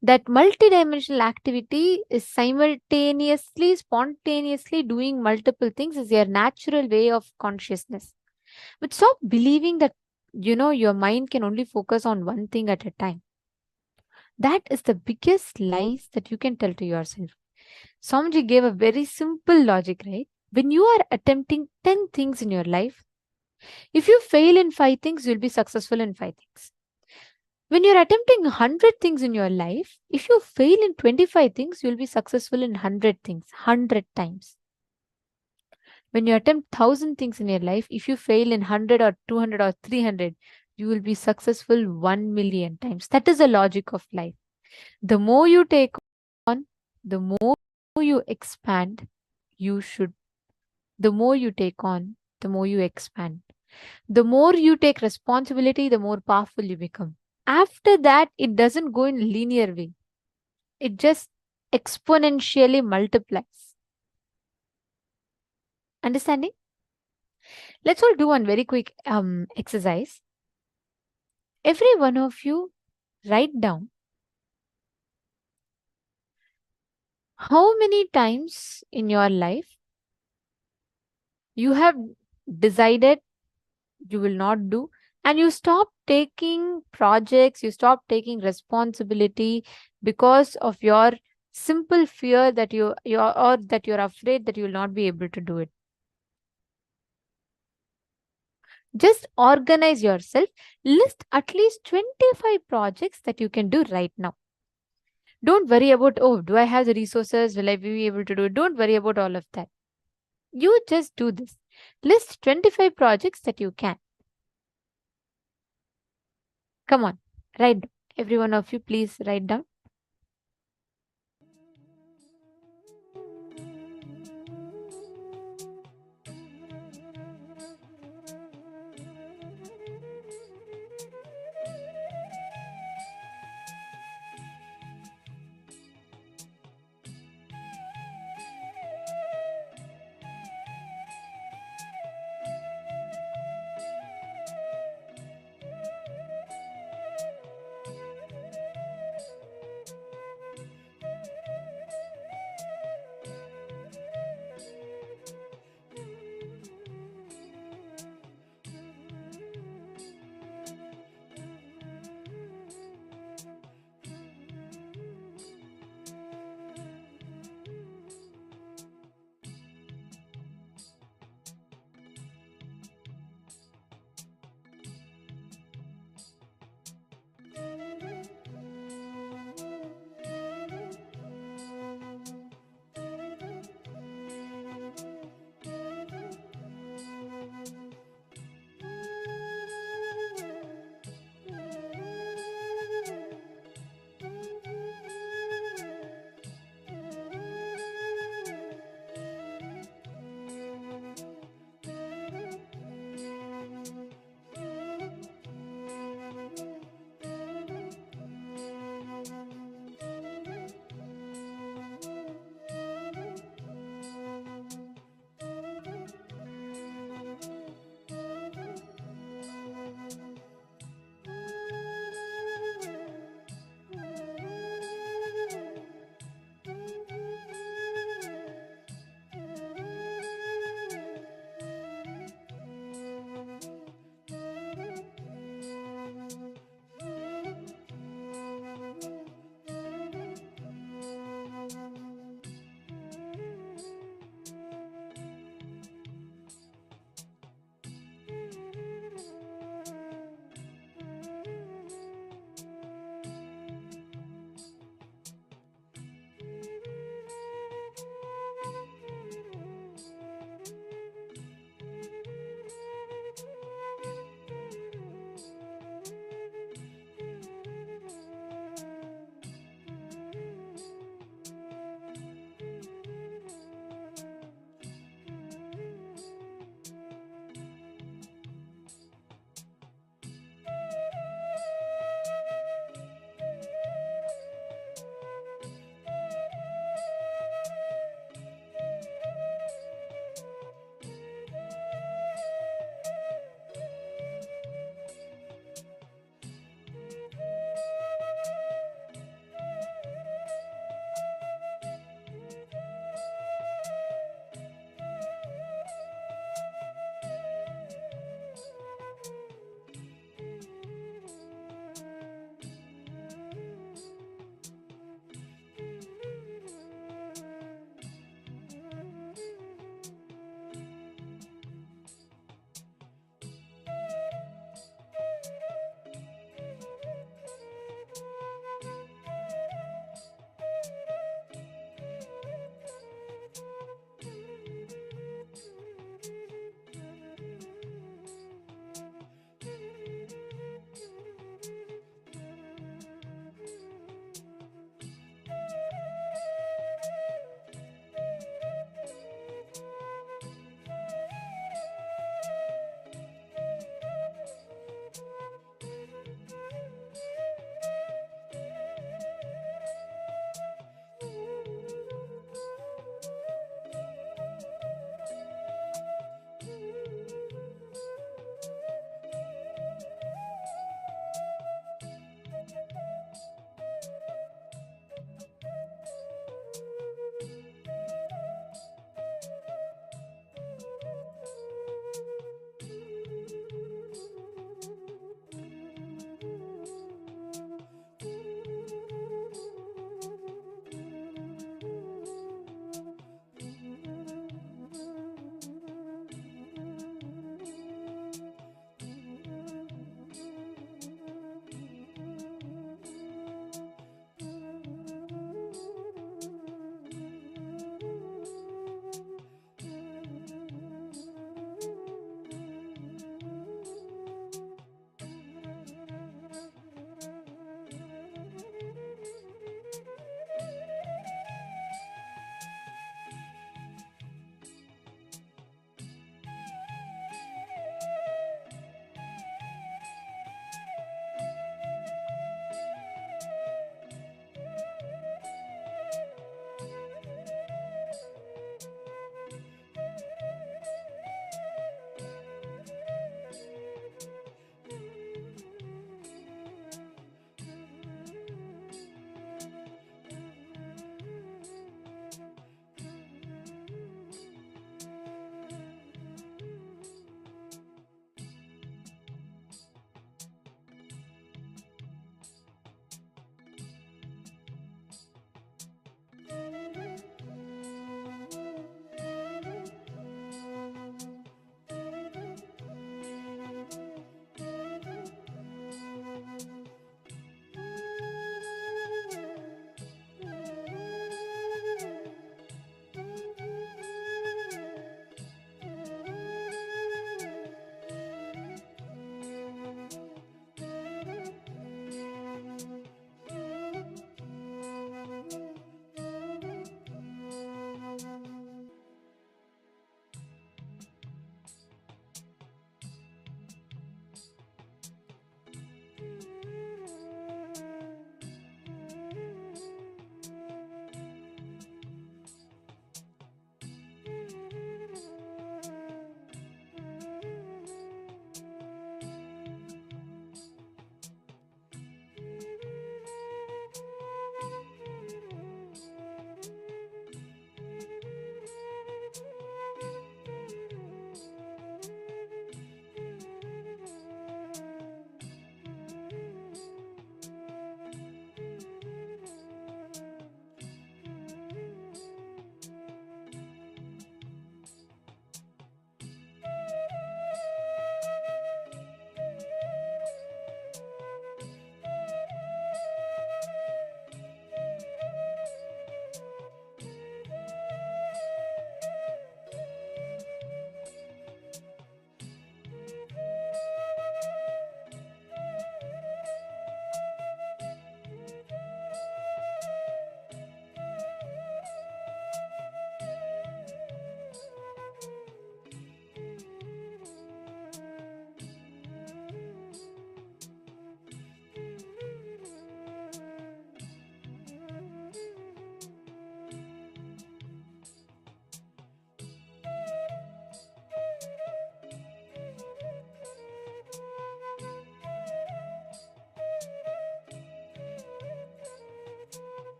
[SPEAKER 4] that multidimensional activity is simultaneously, spontaneously doing multiple things, is your natural way of consciousness. But stop believing that, your mind can only focus on one thing at a time. That is the biggest lies that you can tell to yourself. Swamiji gave a very simple logic, right? When you are attempting 10 things in your life, if you fail in 5 things, you'll be successful in 5 things. When you're attempting 100 things in your life, if you fail in 25 things, you'll be successful in 100 things, 100 times. When you attempt 1,000 things in your life, if you fail in 100 or 200 or 300, you will be successful 1,000,000 times. That is the logic of life. The more you take on, the more you expand, the more you take on, the more you expand. The more you take responsibility, the more powerful you become. After that, it doesn't go in a linear way. It just exponentially multiplies. Understanding? Let's all do one very quick exercise. Every one of you write down how many times in your life you have decided you will not do, and you stop taking projects, you stop taking responsibility because of your simple fear that you're afraid that you will not be able to do it. Just organize yourself. List at least 25 projects that you can do right now. Don't worry about, oh, do I have the resources? Will I be able to do it? Don't worry about all of that. You just do this. List 25 projects that you can. Come on, write down. Every one of you, please write down.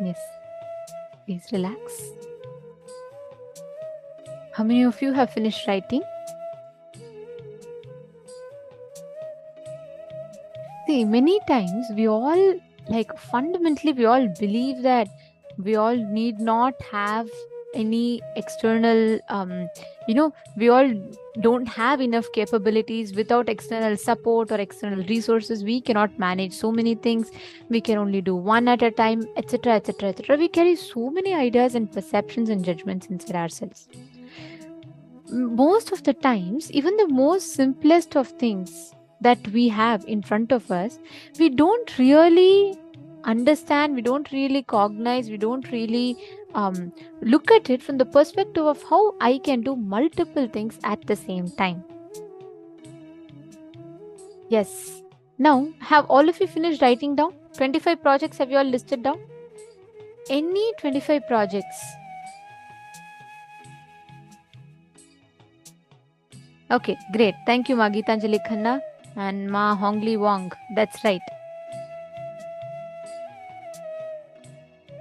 [SPEAKER 4] Yes. Please relax. How many of you have finished writing? See, many times we all, fundamentally, we all believe that we all need not have any external, we all don't have enough capabilities. Without external support or external resources, we cannot manage so many things. We can only do one at a time, etc., etc., etc. We carry so many ideas and perceptions and judgments inside ourselves. Most of the times, even the most simplest of things that we have in front of us, we don't really understand, we don't really cognize, we don't really look at it from the perspective of how I can do multiple things at the same time. Yes. Now, have all of you finished writing down? 25 projects have you all listed down? Any 25 projects? Okay, great. Thank you, Ma Geetanjali Khanna and Ma Hongli Wong. That's right.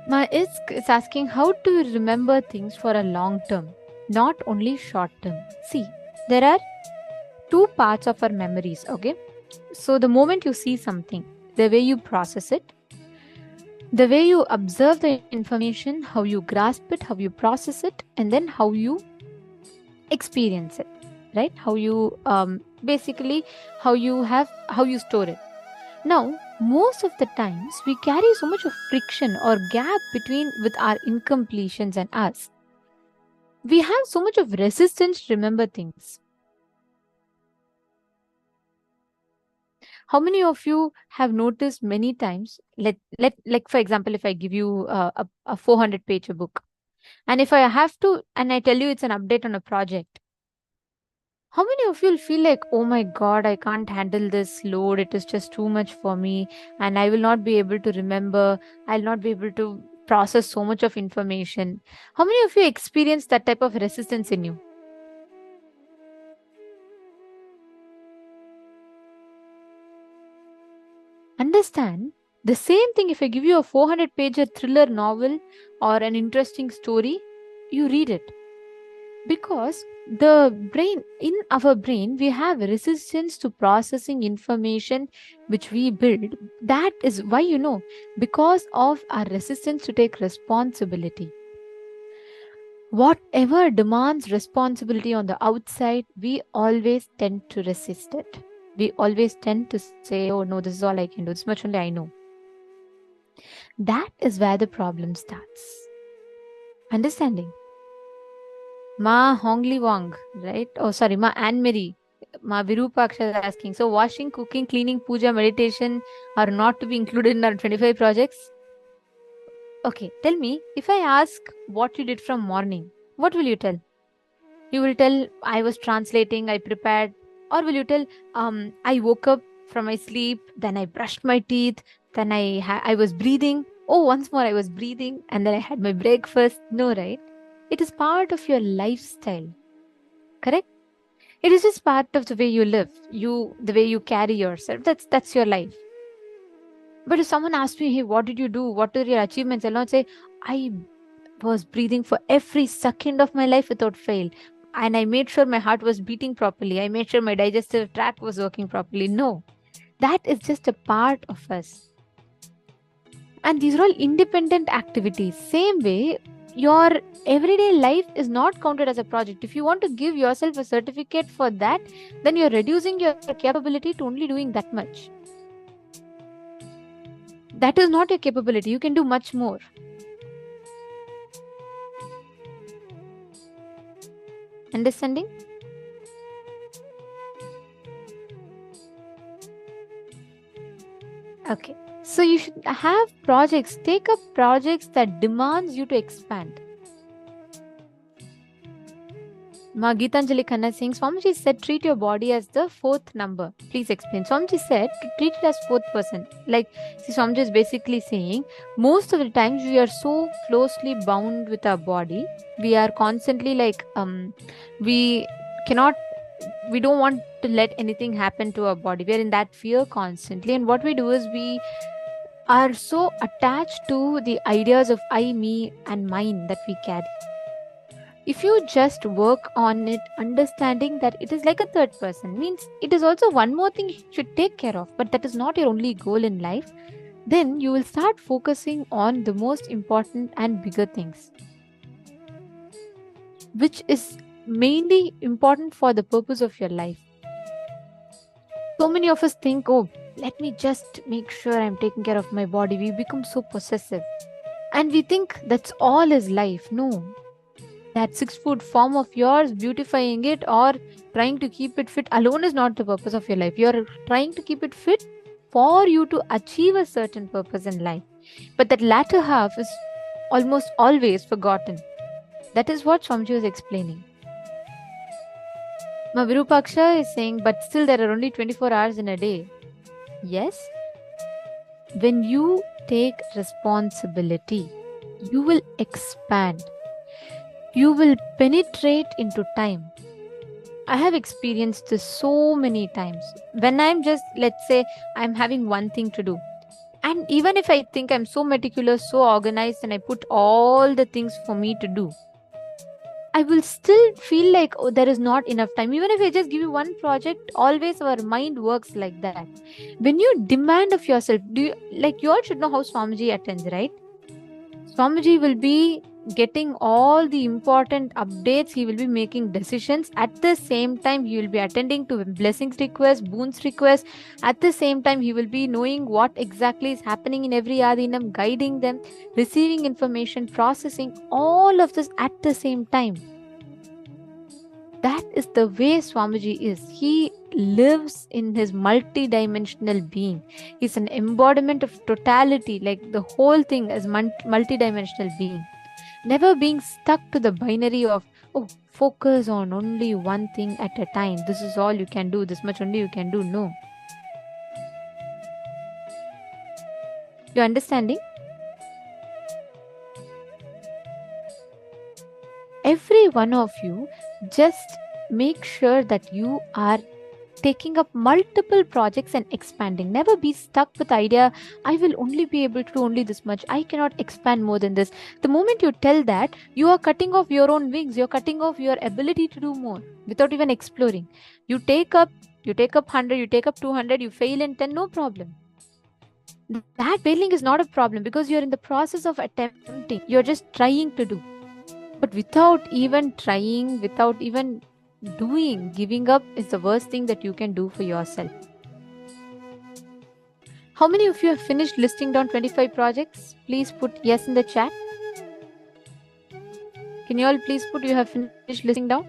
[SPEAKER 4] Ma is asking how to remember things for a long term, not only short term. See, there are two parts of our memories, okay? So the moment you see something, the way you process it, the way you observe the information, how you grasp it, how you process it, and then how you experience it, right? How you basically how you store it. Now, most of the times we carry so much of friction or gap between with our incompletions and us. We have so much of resistance to remember things. How many of you have noticed many times, like for example, if I give you a 400-page book, and if I have to, and I tell you it's an update on a project, how many of you will feel like, oh my God, I can't handle this load. It is just too much for me. And I will not be able to remember. I'll not be able to process so much of information. How many of you experience that type of resistance in you? Understand, the same thing if I give you a 400-page thriller novel or an interesting story, you read it. Because in our brain, we have resistance to processing information which we build. That is why, because of our resistance to take responsibility. Whatever demands responsibility on the outside, we always tend to resist it. We always tend to say, oh no, this is all I can do. This much only I know. That is where the problem starts. Understanding? Ma Hongli Wong, right? Oh, sorry, Ma Anne Marie. Ma Virupaksha is asking. So, washing, cooking, cleaning, puja, meditation are not to be included in our 25 projects? Okay, tell me, if I ask what you did from morning, what will you tell? You will tell, I was translating, I prepared. Or will you tell, I woke up from my sleep, then I brushed my teeth, then I was breathing. Oh, once more I was breathing, and then I had my breakfast. No, right? It is part of your lifestyle. Correct? It is just part of the way you live, the way you carry yourself. That's your life. But if someone asks me, hey, what did you do? What are your achievements? I'll not say, I was breathing for every second of my life without fail. And I made sure my heart was beating properly. I made sure my digestive tract was working properly. No, that is just a part of us. And these are all independent activities. Same way, your everyday life is not counted as a project. If you want to give yourself a certificate for that, then you're reducing your capability to only doing that much. That is not your capability. You can do much more. Understanding? Okay. So you should have projects. Take up projects that demands you to expand. Ma Geetanjali Khanna is saying, Swamiji said treat your body as the fourth number. Please explain. Swamiji said to treat it as fourth person. Like, see, Swamiji is basically saying, most of the times we are so closely bound with our body. We are constantly we don't want to let anything happen to our body. We are in that fear constantly. And what we do is we are so attached to the ideas of I, me, and mine that we carry. If you just work on it, understanding that it is like a third person, means it is also one more thing you should take care of, but that is not your only goal in life, then you will start focusing on the most important and bigger things, which is mainly important for the purpose of your life. So many of us think, oh, let me just make sure I'm taking care of my body. We become so possessive. And we think that's all is life. No. That 6 foot form of yours, beautifying it or trying to keep it fit alone is not the purpose of your life. You're trying to keep it fit for you to achieve a certain purpose in life. But that latter half is almost always forgotten. That is what Swamiji is explaining. Now, Virupaksha is saying, but still there are only 24 hours in a day. Yes, when you take responsibility, you will expand. You will penetrate into time. I have experienced this so many times. When I'm just, let's say, I'm having one thing to do. And even if I think I'm so meticulous, so organized, and I put all the things for me to do, I will still feel like, oh, there is not enough time. Even if I just give you one project, always our mind works like that. When you demand of yourself, you all should know how Swamiji attends, right? Swamiji will be getting all the important updates. He will be making decisions. At the same time, he will be attending to blessings requests, boons requests. At the same time, he will be knowing what exactly is happening in every adinam, guiding them, receiving information, processing all of this at the same time. That is the way Swamiji is. He lives in his multi-dimensional being. He's an embodiment of totality, like the whole thing as multi-dimensional being. Never being stuck to the binary of, oh, focus on only one thing at a time. This is all you can do. This much only you can do. No. You understanding? Every one of you, just make sure that you are taking up multiple projects and expanding. Never be stuck with the idea, I will only be able to do only this much. I cannot expand more than this. The moment you tell that, you are cutting off your own wings. You're cutting off your ability to do more without even exploring. You take up 100, you take up 200, you fail in 10, no problem. That failing is not a problem because you're in the process of attempting. You're just trying to do. But without even trying, without even doing, giving up is the worst thing that you can do for yourself. How many of you have finished listing down 25 projects? Please put yes in the chat. Can you all please put you have finished listing down?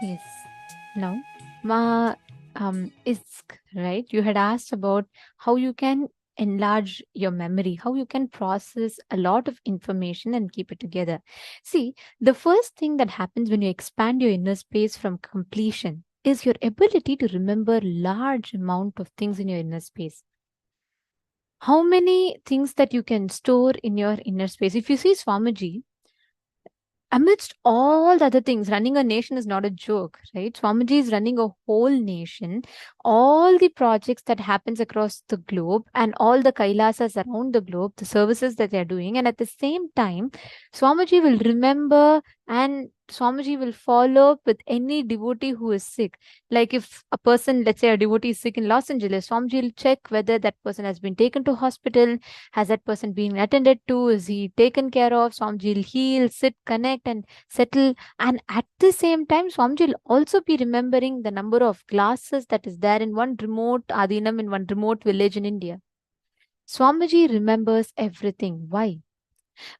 [SPEAKER 4] Yes. Now, it's right. You had asked about how you can enlarge your memory, how you can process a lot of information and keep it together. See, the first thing that happens when you expand your inner space from completion is your ability to remember large amount of things in your inner space. How many things that you can store in your inner space? If you see Swamiji, amidst all the other things, running a nation is not a joke, right? Swamiji is running a whole nation, all the projects that happens across the globe and all the Kailasas around the globe, the services that they're doing. And at the same time, Swamiji will remember and Swamiji will follow up with any devotee who is sick. Like if a person, let's say a devotee is sick in Los Angeles, Swamiji will check whether that person has been taken to hospital. Has that person been attended to? Is he taken care of? Swamiji will heal, sit, connect, and settle. And at the same time, Swamiji will also be remembering the number of glasses that is there in one remote Adinam in one remote village in India. Swamiji remembers everything. Why?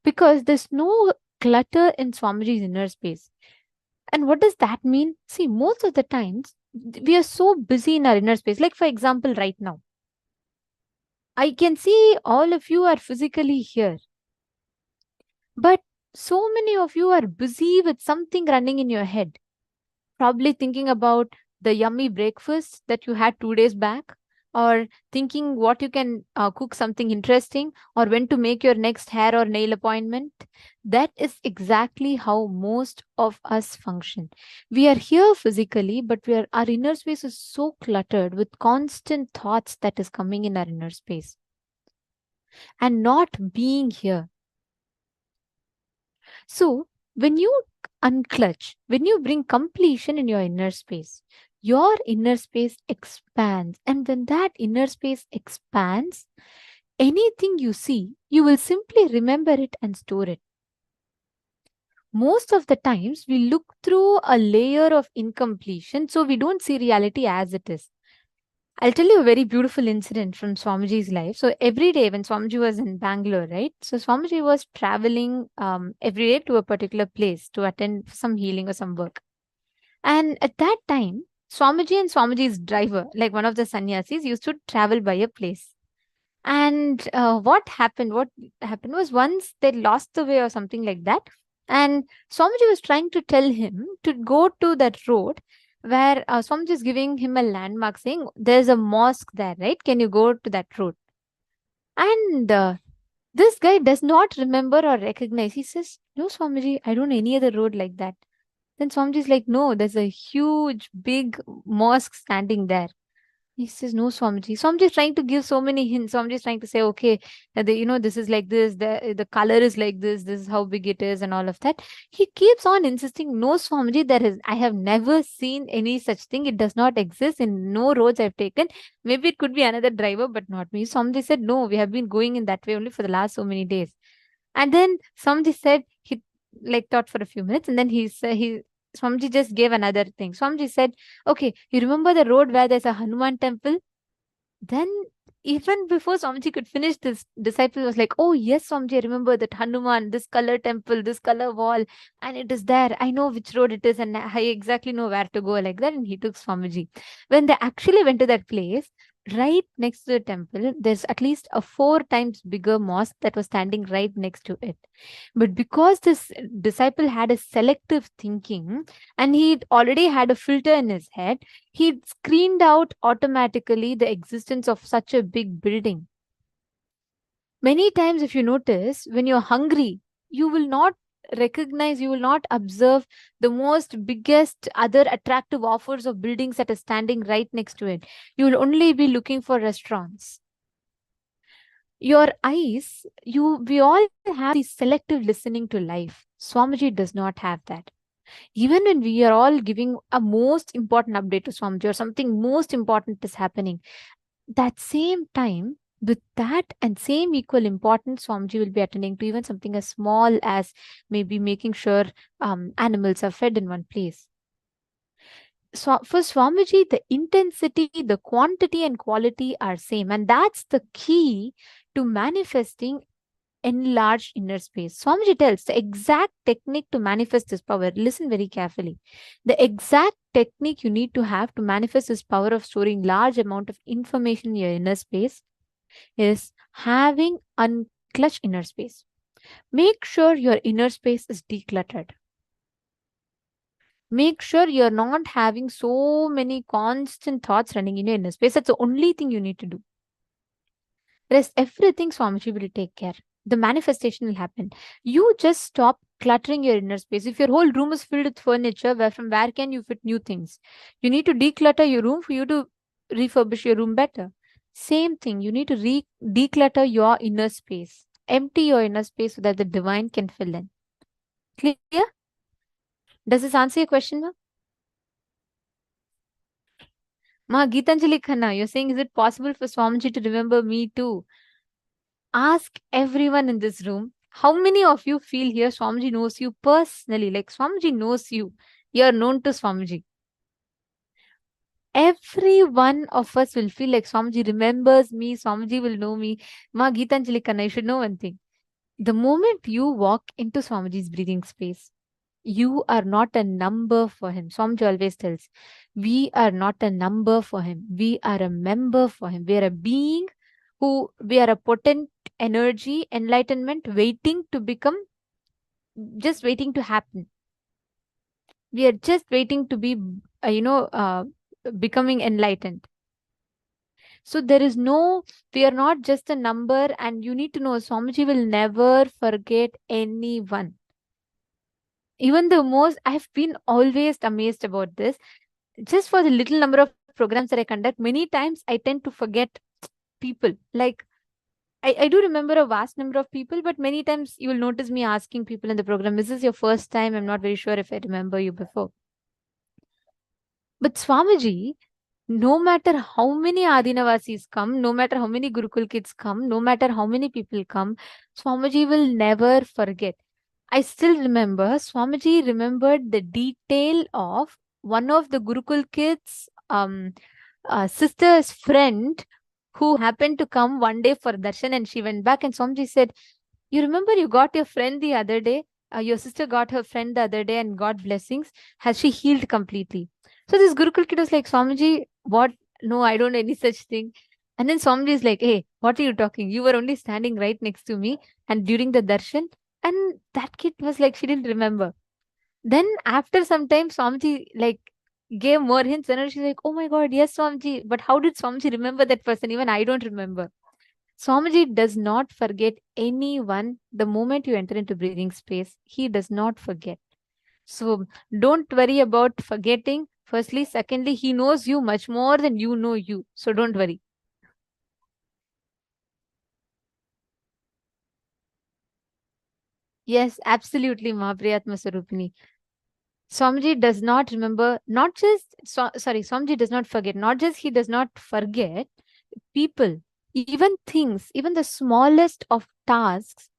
[SPEAKER 4] Because there's no clutter in Swamiji's inner space. And what does that mean? See, most of the times we are so busy in our inner space. Like, for example, right now, I can see all of you are physically here. But so many of you are busy with something running in your head, probably thinking about the yummy breakfast that you had 2 days back, or thinking what you can cook something interesting, or when to make your next hair or nail appointment. That is exactly how most of us function. We are here physically, but our inner space is so cluttered with constant thoughts that is coming in our inner space and not being here. So, when you unclutch, when you bring completion in your inner space expands. And when that inner space expands, anything you see, you will simply remember it and store it. Most of the times, we look through a layer of incompletion, so we don't see reality as it is. I'll tell you a very beautiful incident from Swamiji's life. So every day when Swamiji was in Bangalore, right? So Swamiji was traveling every day to a particular place to attend some healing or some work. And at that time, Swamiji and Swamiji's driver, like one of the sannyasis, used to travel by a place. And what happened was once they lost the way or something like that. And Swamiji was trying to tell him to go to that road where Swamiji is giving him a landmark saying, there's a mosque there, right? Can you go to that road? And this guy does not remember or recognize. He says, no, Swamiji, I don't know any other road like that. Then Swamiji is like, no, there's a huge, big mosque standing there. He says, no, Swamiji. Swamiji is trying to give so many hints. Swamiji is trying to say, okay, this is like this, the color is like this is how big it is, and all of that. He keeps on insisting, no, Swamiji, I have never seen any such thing. It does not exist in no roads I've taken. Maybe it could be another driver, but not me. Swamiji said, no, we have been going in that way only for the last so many days. And then Swamiji said, he like thought for a few minutes, and then Swamiji just gave another thing. Swamiji said, okay, you remember the road where there's a Hanuman temple? Then, even before Swamiji could finish, this disciple was like, oh, yes, Swamiji, I remember that Hanuman, this color temple, this color wall, and it is there. I know which road it is, and I exactly know where to go, like that. And he took Swamiji. When they actually went to that place, right next to the temple, there's at least a 4 times bigger mosque that was standing right next to it. But because this disciple had a selective thinking and he already had a filter in his head, he screened out automatically the existence of such a big building. Many times, if you notice, when you're hungry, you will not recognize, you will not observe the most biggest other attractive offers of buildings that are standing right next to it. You will only be looking for restaurants. Your eyes, we all have the selective listening to life. Swamiji does not have that. Even when we are all giving a most important update to Swamiji or something most important is happening, that same time, with that and same equal importance, Swamiji will be attending to even something as small as maybe making sure animals are fed in one place. So for Swamiji, the intensity, the quantity and quality are same. And that's the key to manifesting enlarged inner space. Swamiji tells the exact technique to manifest this power. Listen very carefully. The exact technique you need to have to manifest this power of storing large amount of information in your inner space is having unclutched inner space. Make sure your inner space is decluttered. Make sure you're not having so many constant thoughts running in your inner space. That's the only thing you need to do. Rest everything Swamiji will take care. The manifestation will happen. You just stop cluttering your inner space. If your whole room is filled with furniture, from where can you fit new things? You need to declutter your room for you to refurbish your room better. Same thing. You need to declutter your inner space. Empty your inner space so that the divine can fill in. Clear? Does this answer your question, Ma? Ma, Geetanjali Khanna, you're saying, is it possible for Swamiji to remember me too? Ask everyone in this room, how many of you feel here Swamiji knows you personally? Like Swamiji knows you. You're known to Swamiji. Every one of us will feel like Swamiji remembers me. Swamiji will know me. Ma, Geetanjali Khanna, you should know one thing. The moment you walk into Swamiji's breathing space, you are not a number for him. Swamiji always tells, we are not a number for him. We are a member for him. We are a being we are a potent energy, enlightenment, waiting to become, just waiting to happen. We are just waiting to be, becoming enlightened. So we are not just a number, and you need to know Swamiji will never forget anyone. Even I've been always amazed about this. Just for the little number of programs that I conduct, many times I tend to forget people. Like, I do remember a vast number of people, but many times you will notice me asking people in the program, is this your first time? I'm not very sure if I remember you before. But Swamiji, no matter how many Adinavasis come, no matter how many Gurukul kids come, no matter how many people come, Swamiji will never forget. I still remember Swamiji remembered the detail of one of the Gurukul kids' sister's friend who happened to come one day for darshan, and she went back, and Swamiji said, you remember you got your friend the other day? Your sister got her friend the other day and got blessings. Has she healed completely? So this Gurukul kid was like, Swamiji, what? No, I don't know any such thing. And then Swamiji is like, hey, what are you talking? You were only standing right next to me and during the darshan. And that kid was like, she didn't remember. Then after some time, Swamiji gave more hints, and she's like, oh my God, yes, Swamiji. But how did Swamiji remember that person? Even I don't remember. Swamiji does not forget anyone. The moment you enter into breathing space, he does not forget. So don't worry about forgetting. Firstly, secondly, he knows you much more than you know you. So don't worry. Yes, absolutely, Mahapriyatma Sarupini. Swamiji does not remember, Swamiji does not forget. Not just he does not forget people, even things, even the smallest of tasks.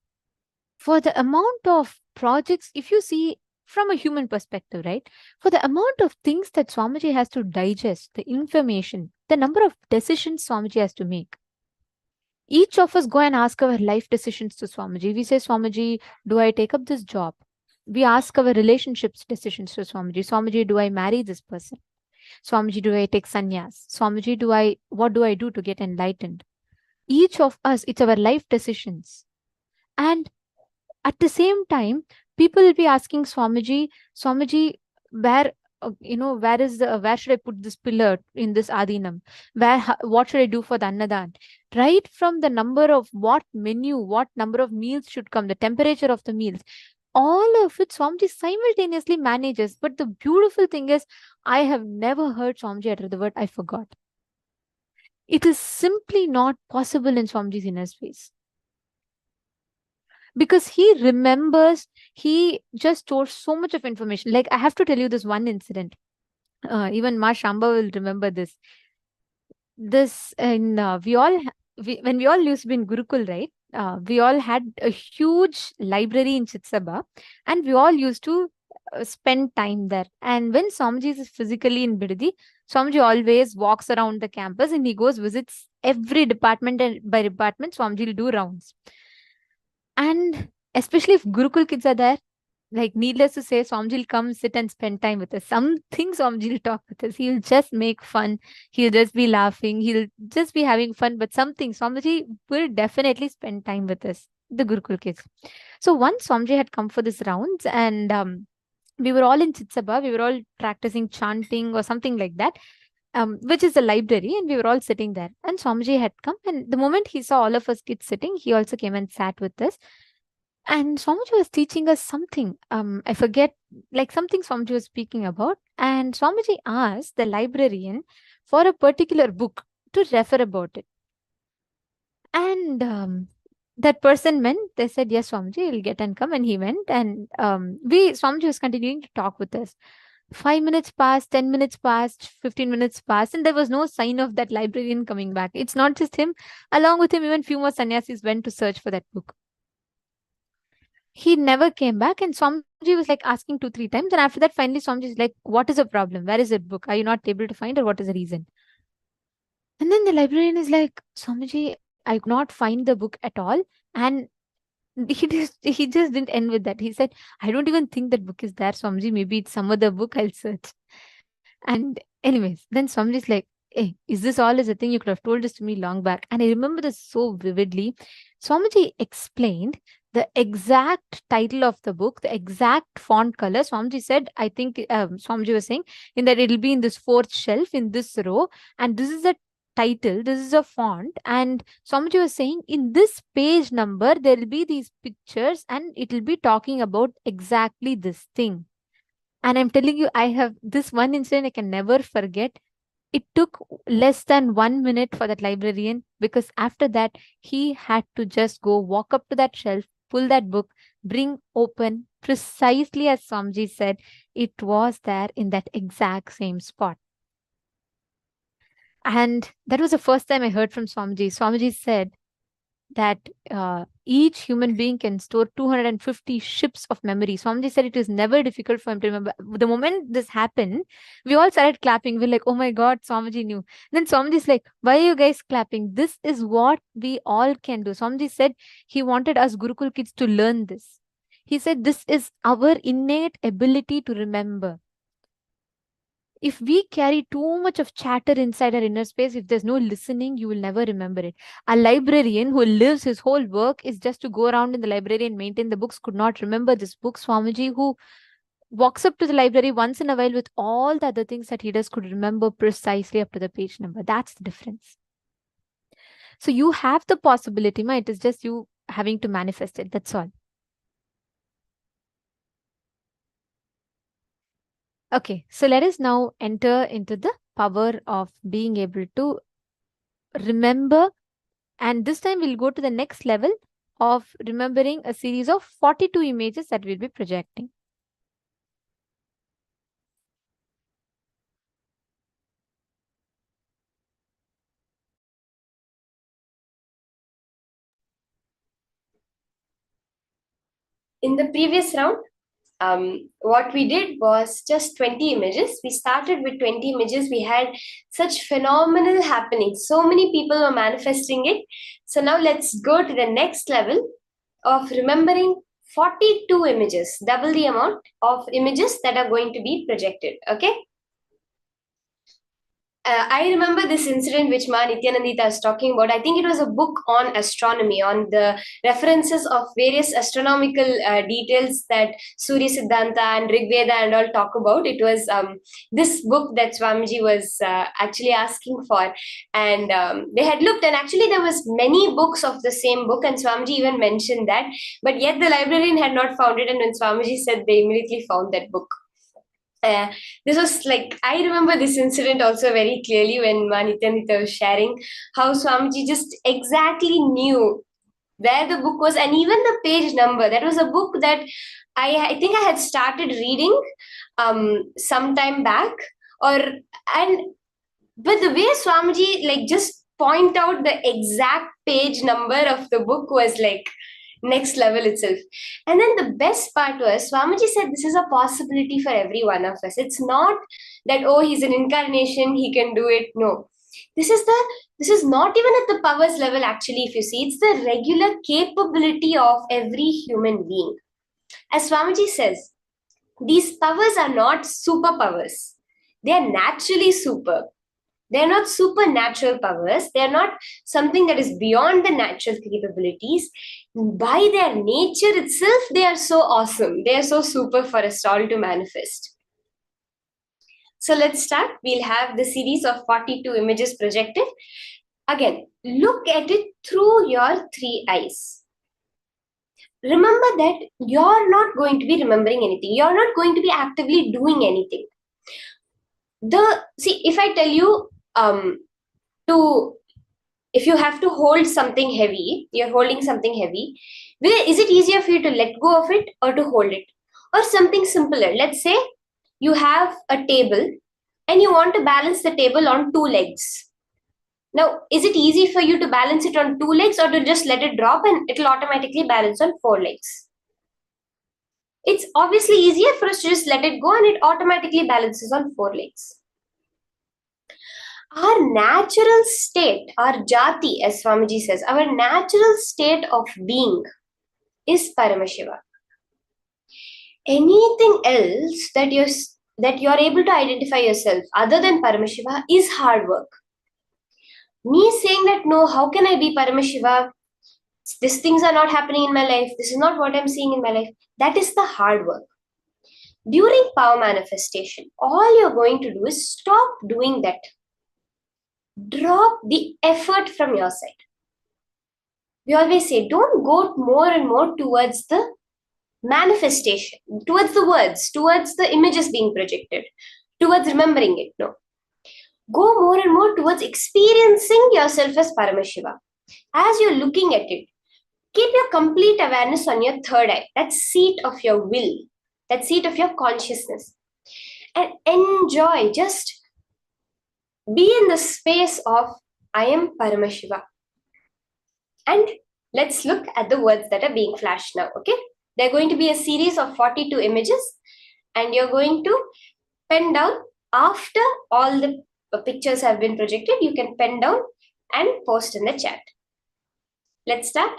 [SPEAKER 4] For the amount of projects, if you see from a human perspective, right? For the amount of things that Swamiji has to digest, the information, the number of decisions Swamiji has to make. Each of us go and ask our life decisions to Swamiji. We say, Swamiji, do I take up this job? We ask our relationships decisions to Swamiji. Swamiji, do I marry this person? Swamiji, do I take sannyas? Swamiji, what do I do to get enlightened? Each of us, it's our life decisions. And at the same time, people will be asking Swamiji, where should I put this pillar in this Adinam? What should I do for the Annadan? Right from the number of what number of meals should come, the temperature of the meals, all of it Swamiji simultaneously manages. But the beautiful thing is, I have never heard Swamiji utter the word, I forgot. It is simply not possible in Swamiji's inner space. Because he remembers, he just stores so much of information. Like, I have to tell you this one incident. Even Ma Shamba will remember this. When we all used to be in Gurukul, right? We all had a huge library in Chitsaba, and we all used to spend time there. And when Swamiji is physically in Bidadi, Swamiji always walks around the campus, and he visits every department, and by department, Swamiji will do rounds. And especially if Gurukul kids are there, like needless to say, Swamiji will come sit and spend time with us. Something Swamiji will talk with us. He'll just make fun. He'll just be laughing. He'll just be having fun. But something Swamiji will definitely spend time with us, the Gurukul kids. So once Swamiji had come for this rounds, and we were all in Chitsabha. We were all practicing chanting or something like that, which is a library, and we were all sitting there. And Swamiji had come, and the moment he saw all of us kids sitting, he also came and sat with us. And Swamiji was teaching us something. I forget, like something Swamiji was speaking about. And Swamiji asked the librarian for a particular book to refer about it. And that person went. They said, "Yes, Swamiji, he'll get and come." And he went. And Swamiji was continuing to talk with us. 5 minutes passed, 10 minutes passed, 15 minutes passed, and there was no sign of that librarian coming back. It's not just him. Along with him, even few more sannyasis went to search for that book. He never came back, and Swamiji was like asking 2-3 times. And after that, finally, Swamiji is like, "What is the problem? Where is that book? Are you not able to find, or what is the reason?" And then the librarian is like, "Swamiji, I could not find the book at all." And he just didn't end with that. He said, "I don't even think that book is there, Swamiji. Maybe it's some other book. I'll search." And anyways, then Swamiji is like, "Hey, is this all is a thing? You could have told this to me long back." And I remember this so vividly. Swamiji explained the exact title of the book, the exact font color. Swamiji said, I think Swamiji was saying in that it'll be in this 4th shelf in this row, and this is the title, this is a font. And Swamiji was saying in this page number there will be these pictures, and it will be talking about exactly this thing. And I'm telling you, I have this one incident I can never forget. It took less than 1 minute for that librarian, because after that, he had to just go walk up to that shelf, pull that book, bring open, precisely as Swamiji said, it was there in that exact same spot. And that was the first time I heard from Swamiji. Swamiji said that each human being can store 250 ships of memory. Swamiji said it is never difficult for him to remember. The moment this happened, we all started clapping. We're like, "Oh my God, Swamiji knew." Then Swamiji's like, "Why are you guys clapping? This is what we all can do." Swamiji said he wanted us Gurukul kids to learn this. He said this is our innate ability to remember. If we carry too much of chatter inside our inner space, if there's no listening, you will never remember it. A librarian who lives his whole work is just to go around in the library and maintain the books could not remember this book. Swamiji, who walks up to the library once in a while with all the other things that he does, could remember precisely up to the page number. That's the difference. So you have the possibility, it is just you having to manifest it. That's all. Okay, so let us now enter into the power of being able to remember. And this time we'll go to the next level of remembering a series of 42 images that we'll be projecting.
[SPEAKER 1] In the previous round, what we did was just 20 images. We started with 20 images. We had such phenomenal happenings. So many people were manifesting it. So now let's go to the next level of remembering 42 images, double the amount of images that are going to be projected. Okay. I remember this incident which Ma Nityanandita is talking about. I think it was a book on astronomy, on the references of various astronomical details that Surya Siddhanta and Rig Veda and all talk about. It was this book that Swamiji was actually asking for. And they had looked, and actually there was many books of the same book, and Swamiji even mentioned that. But yet the librarian had not found it, and when Swamiji said, they immediately found that book. This was like, I remember this incident also very clearly when Nityanita was sharing how Swamiji just exactly knew where the book was, and even the page number. That was a book that I think I had started reading some time back, but the way Swamiji like just point out the exact page number of the book was like next level itself. And then the best part was Swamiji said this is a possibility for every one of us. It's not that, oh, he's an incarnation, he can do it. No. This is not even at the powers level, actually, if you see. It's the regular capability of every human being. As Swamiji says, these powers are not superpowers. They are naturally superb. They're not supernatural powers. They're not something that is beyond the natural capabilities. By their nature itself, they are so awesome. They are so super for us all to manifest. So let's start. We'll have the series of 42 images projected. Again, look at it through your three eyes. Remember that you're not going to be remembering anything. You're not going to be actively doing anything. See, if I tell you to if you have to hold something heavy, you're holding something heavy, is it easier for you to let go of it or to hold it? Or something simpler. Let's say you have a table and you want to balance the table on two legs. Now, is it easy for you to balance it on two legs or to just let it drop and it'll automatically balance on four legs? It's obviously easier for us to just let it go and it automatically balances on four legs. Our natural state, our jati, as Swamiji says, our natural state of being is Paramashiva. Anything else that you're able to identify yourself other than Paramashiva is hard work. Me saying that, no, how can I be Paramashiva? These things are not happening in my life. This is not what I'm seeing in my life. That is the hard work. During power manifestation, all you're going to do is stop doing that. Drop the effort from your side. We always say, don't go more and more towards the manifestation, towards the words, towards the images being projected, towards remembering it. No. Go more and more towards experiencing yourself as Paramashiva. As you're looking at it, keep your complete awareness on your third eye, that seat of your will, that seat of your consciousness. And enjoy, just be in the space of I am Paramashiva. And let's look at the words that are being flashed now, okay? They're going to be a series of 42 images, and you're going to pen down after all the pictures have been projected. You can pen down and post in the chat. Let's start.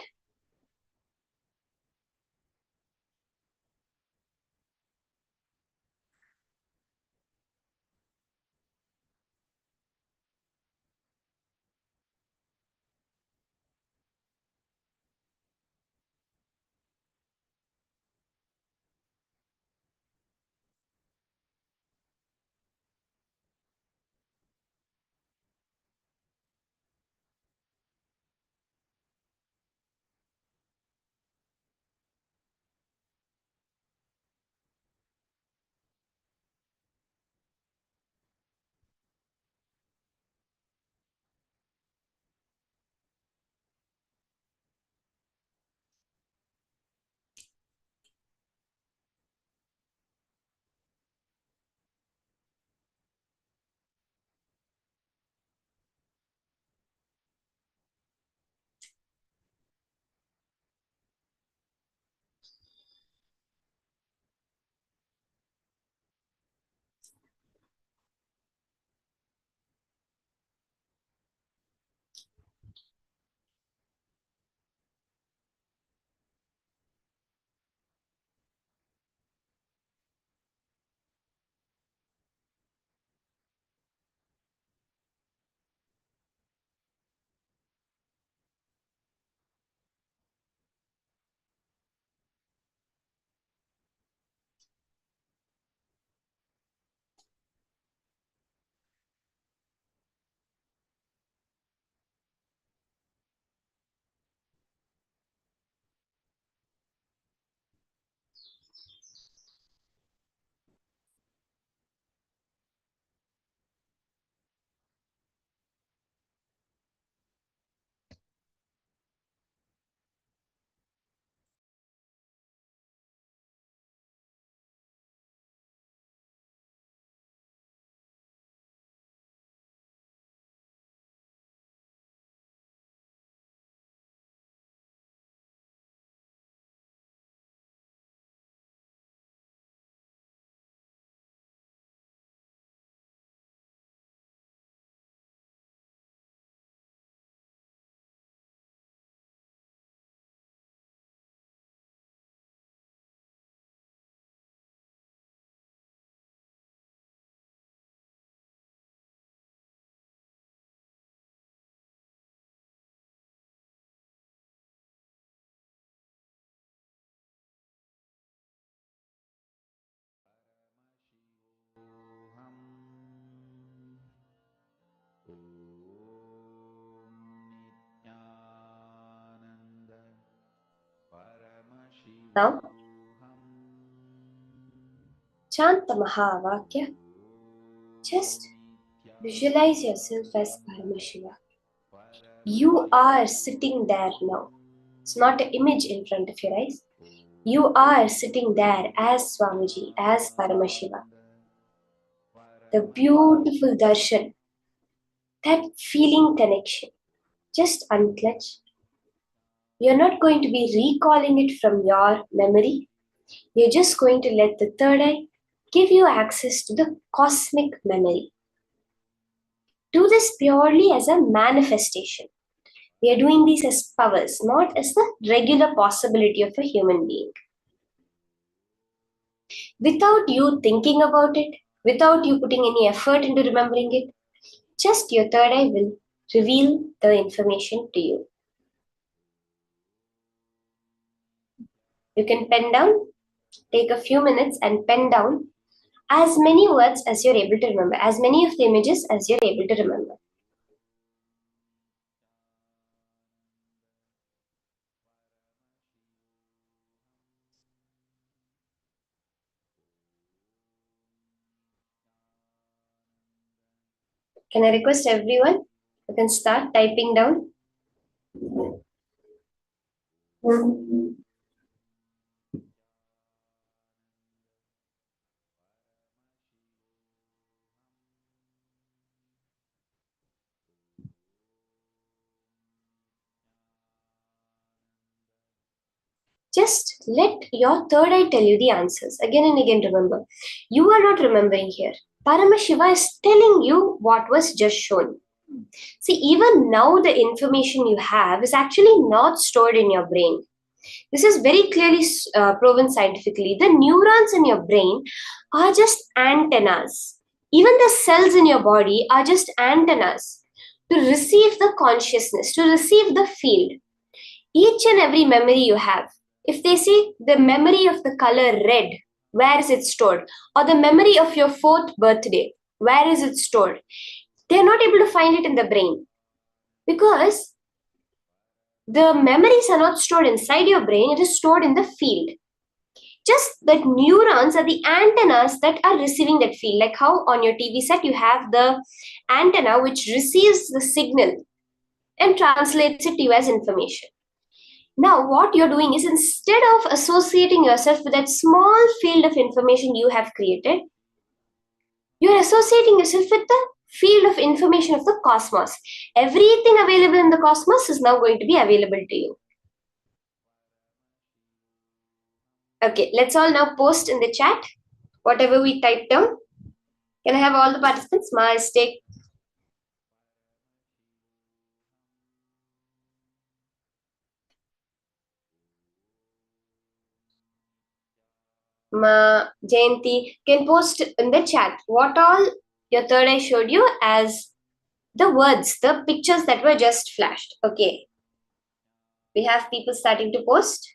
[SPEAKER 1] Now, chant the Mahavakya. Just visualize yourself as Paramashiva. You are sitting there now. It's not an image in front of your eyes. You are sitting there as Swamiji, as Paramashiva. The beautiful darshan, that feeling connection. Just unclench. You're not going to be recalling it from your memory. You're just going to let the third eye give you access to the cosmic memory. Do this purely as a manifestation. We are doing these as powers, not as the regular possibility of a human being. Without you thinking about it, without you putting any effort into remembering it, just your third eye will reveal the information to you. You can pen down, take a few minutes and pen down as many words as you're able to remember, as many of the images as you're able to remember. Can I request everyone who can start typing down? Just let your third eye tell you the answers. Again and again, remember. You are not remembering here. Paramashiva is telling you what was just shown. See, even now the information you have is actually not stored in your brain. This is very clearly proven scientifically. The neurons in your brain are just antennas. Even the cells in your body are just antennas to receive the consciousness, to receive the field. Each and every memory you have, if they say the memory of the color red, where is it stored? Or the memory of your 4th birthday, where is it stored? They're not able to find it in the brain because the memories are not stored inside your brain, it is stored in the field. Just that neurons are the antennas that are receiving that field. Like how on your TV set you have the antenna which receives the signal and translates it to you as information. Now, what you're doing is instead of associating yourself with that small field of information you have created, you're associating yourself with the field of information of the cosmos. Everything available in the cosmos is now going to be available to you. Okay, let's all now post in the chat whatever we typed down. Can I have all the participants? Mistake. Jayanti can post in the chat what all your third eye showed you as the words, the pictures that were just flashed. Okay. We have people starting to post.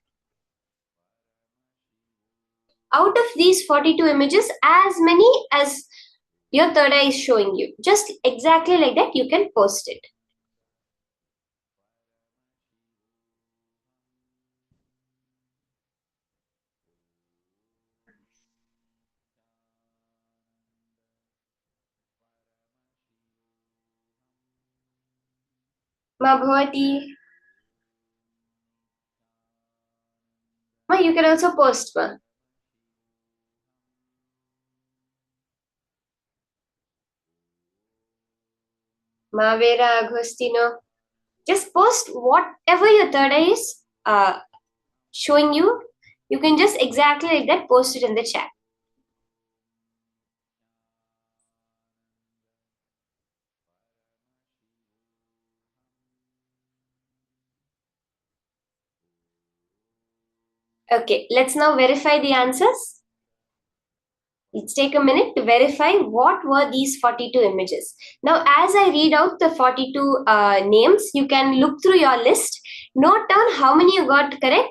[SPEAKER 1] Out of these 42 images, as many as your third eye is showing you, just exactly like that, you can post it. Ma Bhavati. Ma, you can also post, ma. Ma Vera Agostino. Just post whatever your third eye is showing you. You can just exactly like that post it in the chat. Okay, let's now verify the answers. Let's take a minute to verify what were these 42 images. Now, as I read out the 42 names, you can look through your list, note down how many you got correct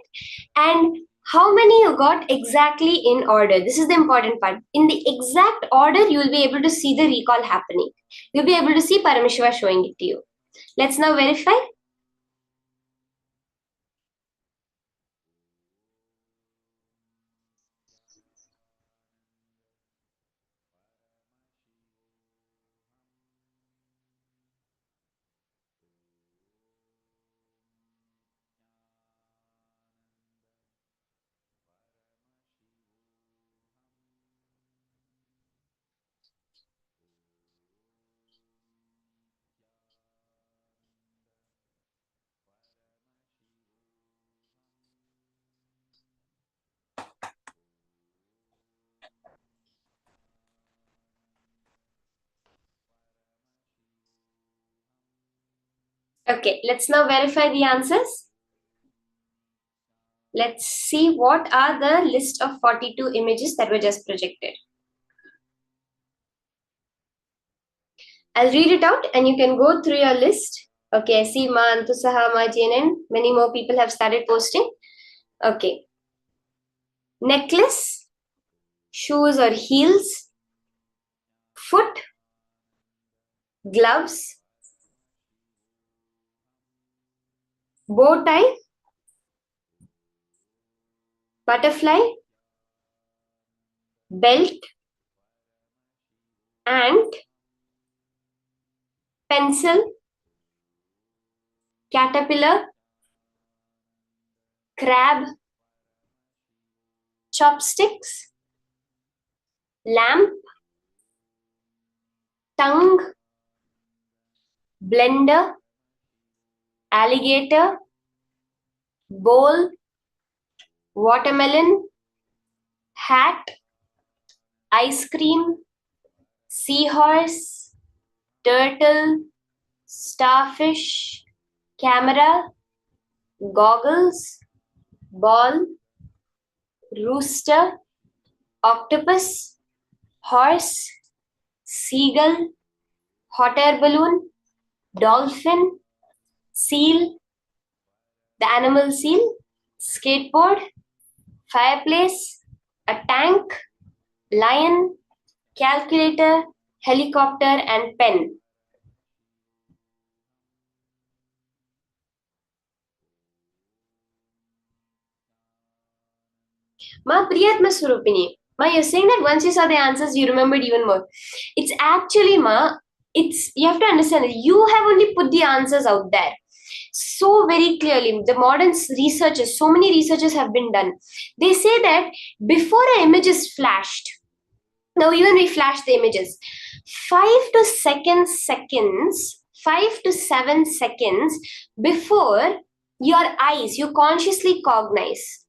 [SPEAKER 1] and how many you got exactly in order. This is the important part. In the exact order, you will be able to see the recall happening. You'll be able to see Paramashiva showing it to you. Let's now verify. Okay, let's now verify the answers. Let's see what are the list of 42 images that were just projected. I'll read it out and you can go through your list. Okay, I see Ma Antusaha, Ma JNN. Many more people have started posting. Okay. Necklace, shoes or heels, foot, gloves, bow tie, butterfly, belt, ant, pencil, caterpillar, crab, chopsticks, lamp, tongue, blender, alligator, bowl, watermelon, hat, ice cream, seahorse, turtle, starfish, camera, goggles, ball, rooster, octopus, horse, seagull, hot air balloon, dolphin, seal, the animal seal, skateboard, fireplace, a tank, lion, calculator, helicopter, and pen. Ma Priyatma Surupini. Ma, you're saying that once you saw the answers, you remembered even more. It's actually, Ma, you have to understand that you have only put the answers out there so very clearly. The modern researchers, so many researchers have been done. They say that before an image is flashed, now even we flash the images, 5 to 7 seconds before your eyes, you consciously cognize.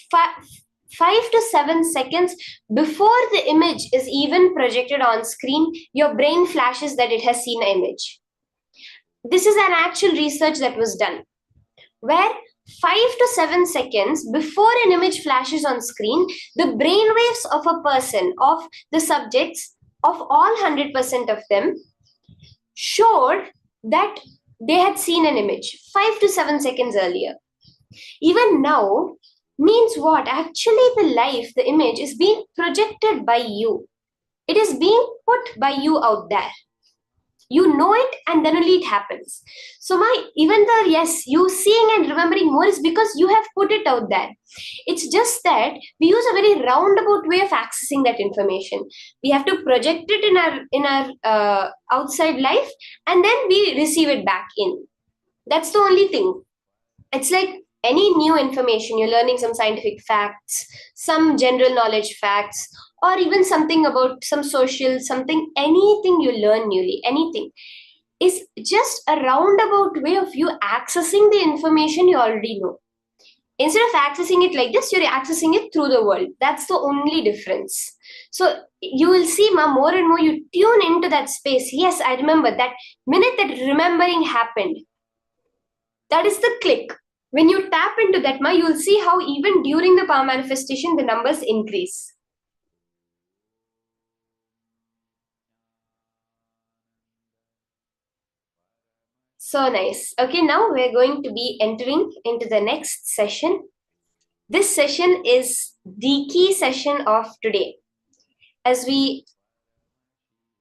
[SPEAKER 1] 5 to 7 seconds before the image is even projected on screen, your brain flashes that it has seen an image. This is an actual research that was done, where 5 to 7 seconds before an image flashes on screen, the brain waves of a person, of the subjects, of all 100% of them, showed that they had seen an image 5 to 7 seconds earlier. Even now, means what? Actually, the image is being projected by you. It is being put by you out there. You know it, and then only it happens. So even though, yes, you seeing and remembering more is because you have put it out there. It's just that we use a very roundabout way of accessing that information. We have to project it in our outside life, and then we receive it back in. That's the only thing. It's like any new information, you're learning some scientific facts, some general knowledge facts, or even something about some social, something, anything you learn newly, anything is just a roundabout way of you accessing the information you already know. Instead of accessing it like this, you're accessing it through the world. That's the only difference. So you will see, more and more you tune into that space. Yes, I remember that minute that remembering happened. That is the click. When you tap into that, you will see how even during the power manifestation, the numbers increase. So nice. Okay, now we're going to be entering into the next session. This session is the key session of today. As we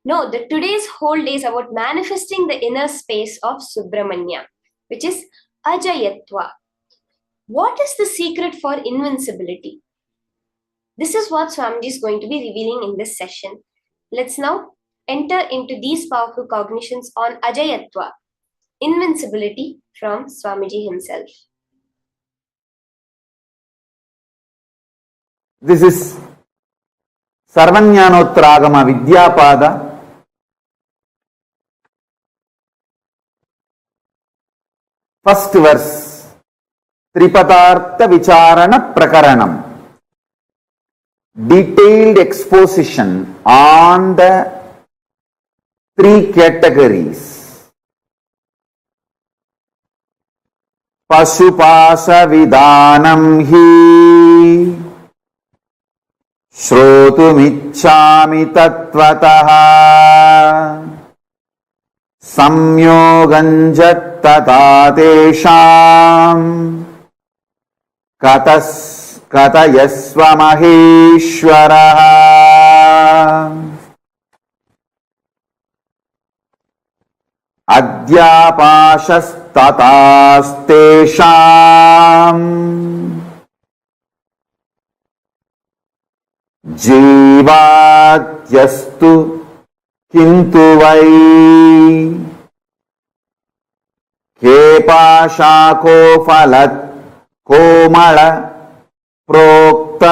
[SPEAKER 1] know, that today's whole day is about manifesting the inner space of Subramanya, which is Ajayatva. What is the secret for invincibility? This is what Swamiji is going to be revealing in this session. Let's now enter into these powerful cognitions on Ajayatva, invincibility, from Swamiji himself.
[SPEAKER 3] This is Sarvanyanotragama Vidyapada, first verse, Tripadartha Vicharana Prakaranam. Detailed exposition on the three categories पशुपाशविदानं हि श्रोतुमिच्छामि तत्त्वतः संयोगं च तथा तेषां कथयस्व महेश्वरः। अद्यापाशस्ततास्तेषाम् जीवाद्यस्तु किन्तु वै केपाशाको फलत् कोमल प्रोक्त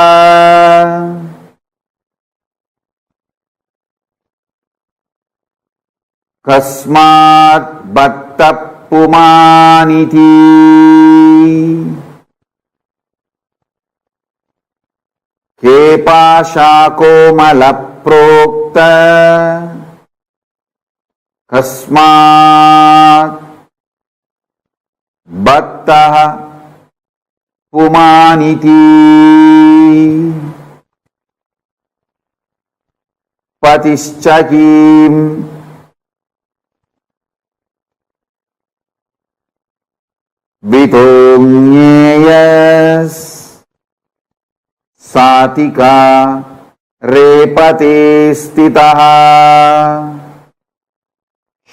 [SPEAKER 3] कस्मात् बद्धः पुमानिति। केपाशाकोमल प्रोक्त कस्मात् बद्धः पुमानिति। पतिश्च किम् वितोऽन्येयस् सातिका रेपते स्थितः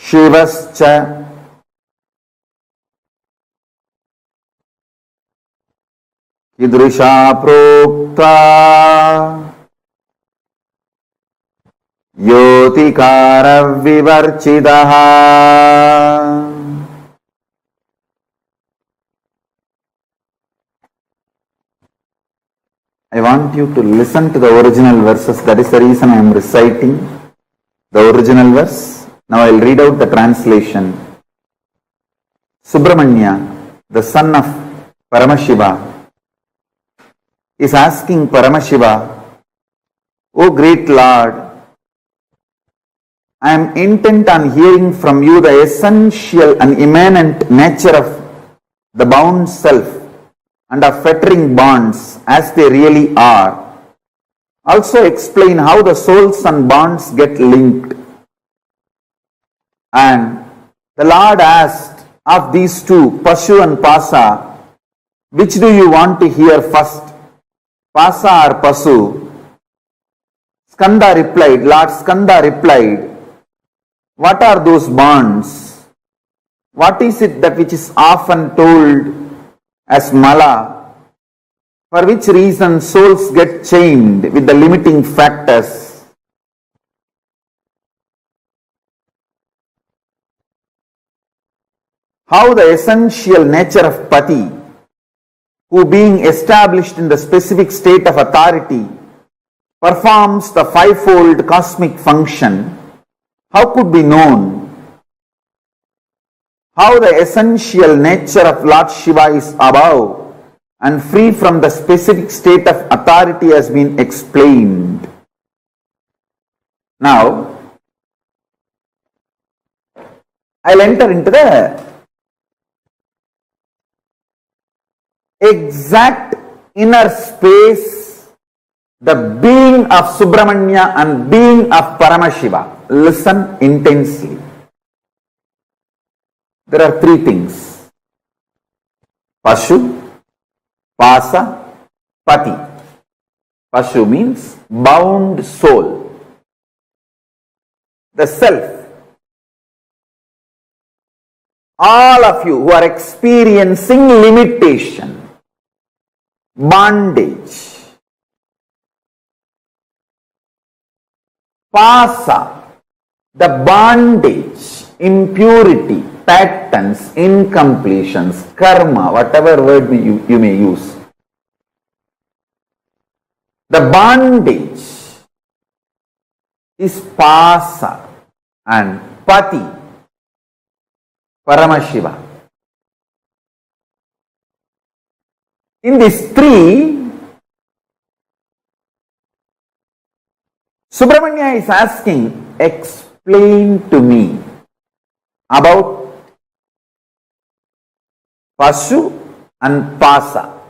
[SPEAKER 3] शिवश्च कीदृशा प्रोक्ता योतिकारविवर्जितः। I want you to listen to the original verses. That is the reason I am reciting the original verse. Now I will read out the translation. Subramanya, the son of Paramashiva, is asking Paramashiva, O great Lord, I am intent on hearing from you the essential and immanent nature of the bound self and of fettering bonds as they really are. Also explain how the souls and bonds get linked. And the Lord asked of these two, Pashu and Pasa, which do you want to hear first, Pasa or Pasu? Lord Skanda replied, what are those bonds? What is it that which is often told as Mala, for which reason souls get chained with the limiting factors? How the essential nature of Pati, who being established in the specific state of authority, performs the fivefold cosmic function, how could be known? How the essential nature of Lord Shiva is above and free from the specific state of authority has been explained. Now, I'll enter into the exact inner space, the being of Subramanya and being of Paramashiva. Listen intensely. There are three things: Pashu, Pasa, Pati. Pashu means bound soul, the self. All of you who are experiencing limitation, bondage. Pasa, the bondage, impurity, patterns, incompletions, karma, whatever word you may use. The bondage is Pasa and Pati, Paramashiva. In these three, Subramanya is asking, explain to me about Pasu and Pasa.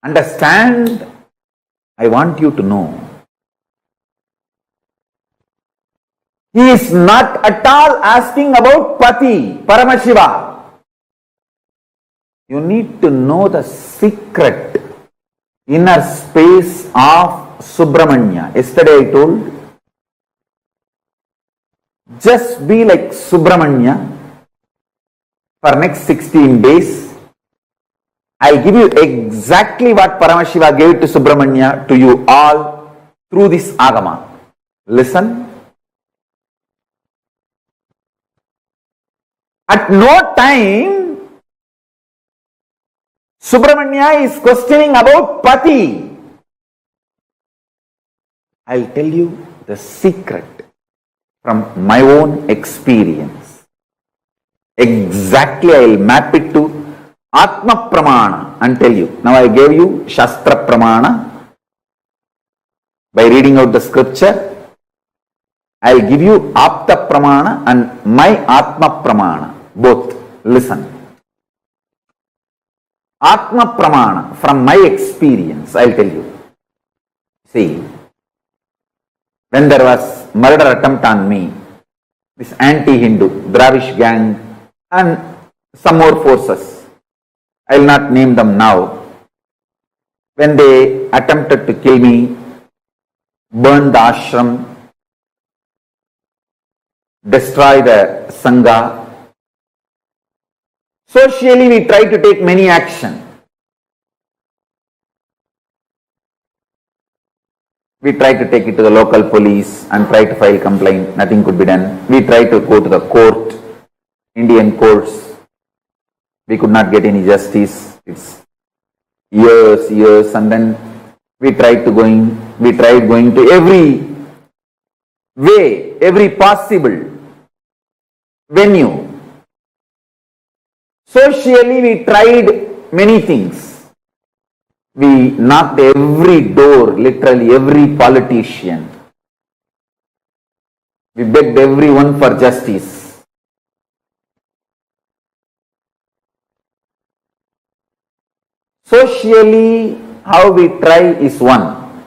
[SPEAKER 3] Understand? I want you to know. He is not at all asking about Pati, Paramashiva. You need to know the secret inner space of Subramanya. Yesterday I told, just be like Subramanya for next 16 days. I'll give you exactly what Paramashiva gave to Subramanya to you all through this Agama. Listen. At no time Subramanya is questioning about Pati. I'll tell you the secret from my own experience. Exactly, I will map it to Atma Pramana and tell you. Now I gave you Shastra Pramana by reading out the scripture. I will give you Apta Pramana and my Atma Pramana. Both. Listen. Atma Pramana, from my experience, I will tell you. See, when there was murder attempt on me, this anti-Hindu, Dravish gang and some more forces, I will not name them now, when they attempted to kill me, burn the ashram, destroy the Sangha, socially we try to take many action. We try to take it to the local police and try to file complaint. Nothing could be done. We try to go to the court, Indian courts. We could not get any justice. It's years, and then we tried going to every way, every possible venue. Socially we tried many things. We knocked every door, literally every politician. We begged everyone for justice. Socially, how we try is one.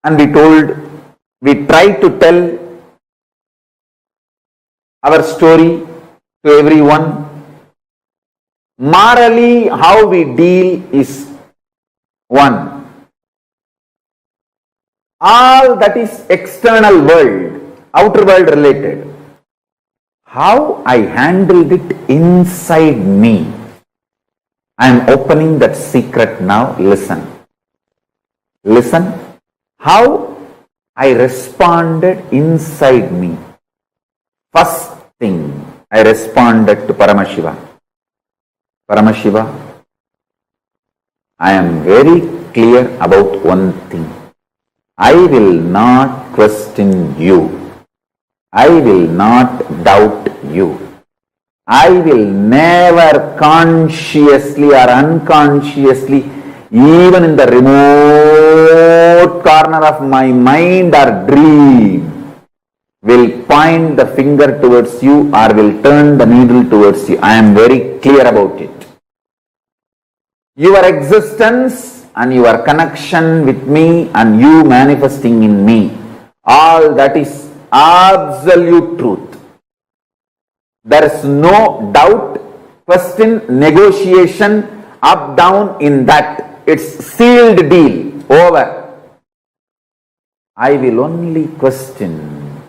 [SPEAKER 3] And we tried to tell our story to everyone. Morally, how we deal is one. All that is external world, outer world related. How I handled it inside me. I am opening that secret now. Listen. Listen. How I responded inside me. First thing, I responded to Paramashiva. Paramashiva, I am very clear about one thing. I will not question you. I will not doubt you. I will never consciously or unconsciously, even in the remote corner of my mind or dream, will point the finger towards you or will turn the needle towards you. I am very clear about it. Your existence and your connection with me and you manifesting in me, all that is absolute truth. There is no doubt, question, negotiation, up, down in that. It's sealed deal. Over. I will only question,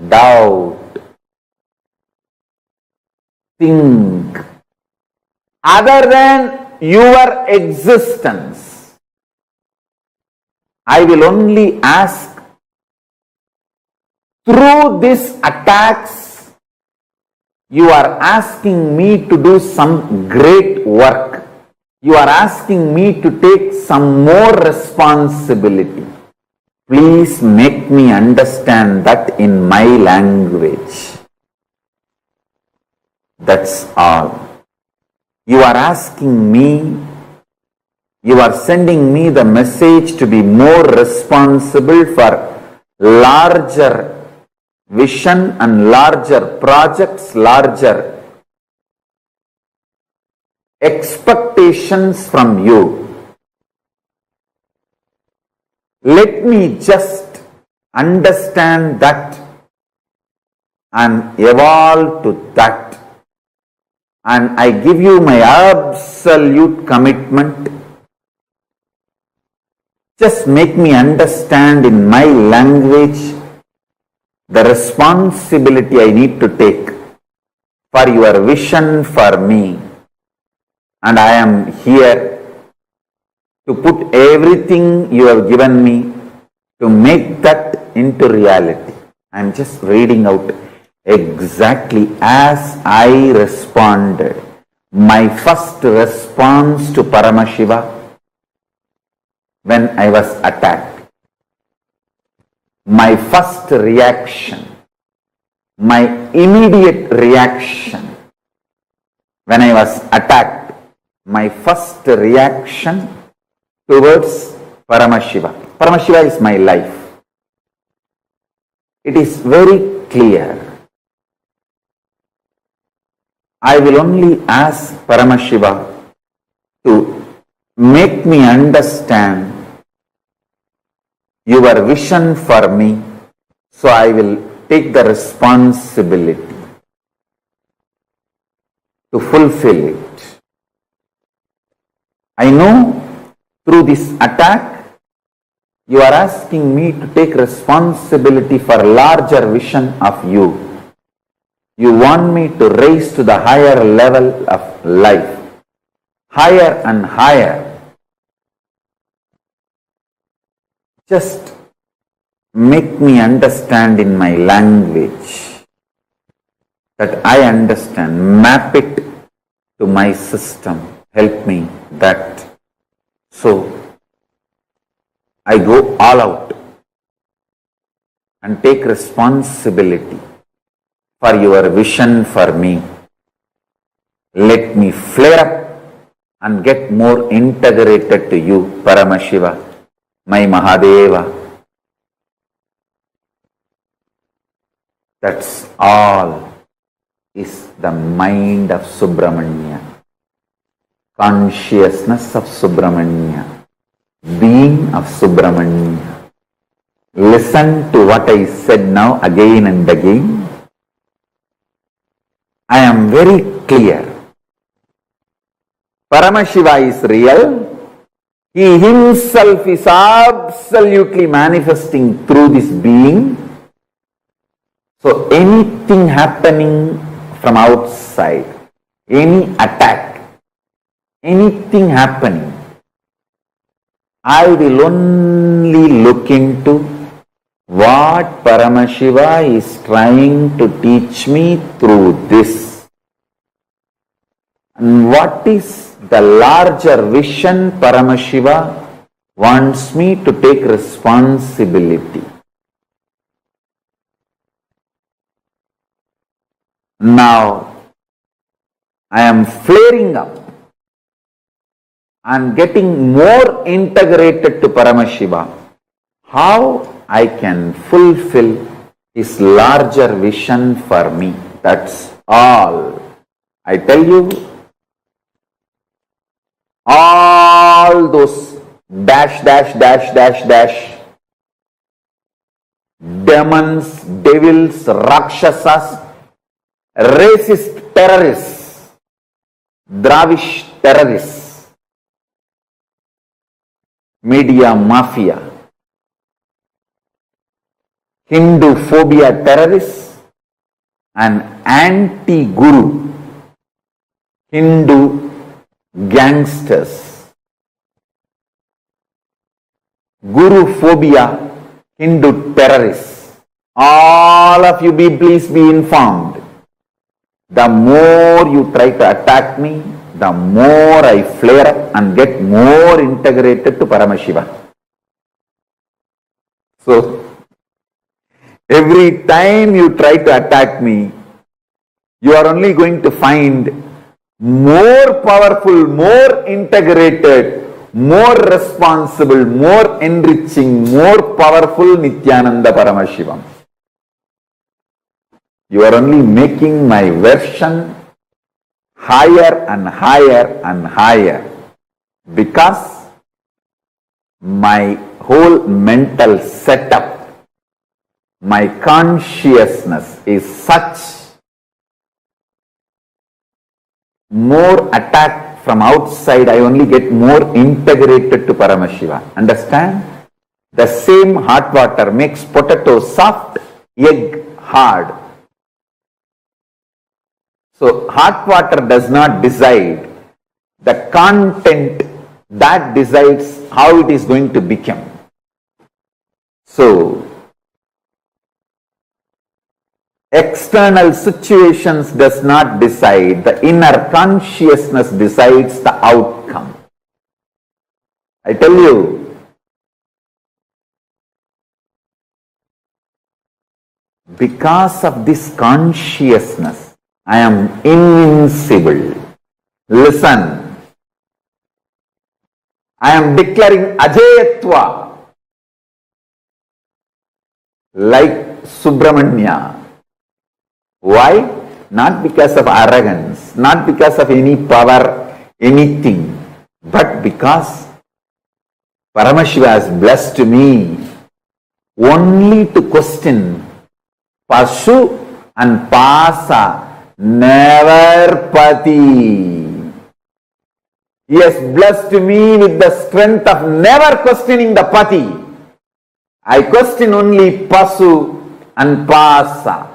[SPEAKER 3] doubt, think, other than your existence. I will only ask, through these attacks, you are asking me to do some great work. You are asking me to take some more responsibility. Please make me understand that in my language. That's all. You are asking me, you are sending me the message to be more responsible for larger vision and larger projects, larger expectations from you. Let me just understand that and evolve to that. And I give you my absolute commitment. Just make me understand in my language the responsibility I need to take for your vision for me. And I am here to put everything you have given me to make that into reality. I am just reading out exactly as I responded. My first response to Paramashiva when I was attacked. My first reaction, my immediate reaction when I was attacked, my first reaction towards Paramashiva. Paramashiva is my life. It is very clear. I will only ask Paramashiva to make me understand your vision for me, so I will take the responsibility to fulfill it. I know through this attack, you are asking me to take responsibility for larger vision of you. You want me to raise to the higher level of life, higher and higher. Just make me understand in my language that I understand. Map it to my system. Help me that. So I go all out and take responsibility for your vision for me. Let me flare up and get more integrated to you, Paramashiva, my Mahadeva. That's all is the mind of Subramanya, consciousness of Subramanya, being of Subramanya. Listen to what I said now again and again. I am very clear. Paramashiva is real. He himself is absolutely manifesting through this being. So anything happening from outside, any attack, anything happening, I will only look into what Paramashiva is trying to teach me through this. And what is the larger vision Paramashiva wants me to take responsibility. Now, I am flaring up and getting more integrated to Paramashiva. How I can fulfill his larger vision for me. That's all. I tell you, all those dash, demons, devils, rakshasas, racist terrorists, Dravish terrorists, media mafia, Hindu phobia terrorists, and anti-guru Hindu gangsters. Guru phobia Hindu terrorists. All of you please be informed. The more you try to attack me, the more I flare up and get more integrated to Paramashiva. So, every time you try to attack me, you are only going to find more powerful, more integrated, more responsible, more enriching, more powerful Nityananda Paramashivam. You are only making my version higher and higher and higher, because my whole mental setup, my consciousness is such, more attack from outside, I only get more integrated to Paramashiva. Understand? The same hot water makes potato soft, egg hard. So hot water does not decide the content, that decides how it is going to become. So external situations does not decide, the inner consciousness decides the outcome. I tell you, because of this consciousness, I am invincible. Listen, I am declaring Ajayatva like Subramanya. Why? Not because of arrogance, not because of any power, anything, but because Paramashiva has blessed me only to question Pashu and Pasa, never Pati. He has blessed me with the strength of never questioning the Pati. I question only Pasu and Pasa.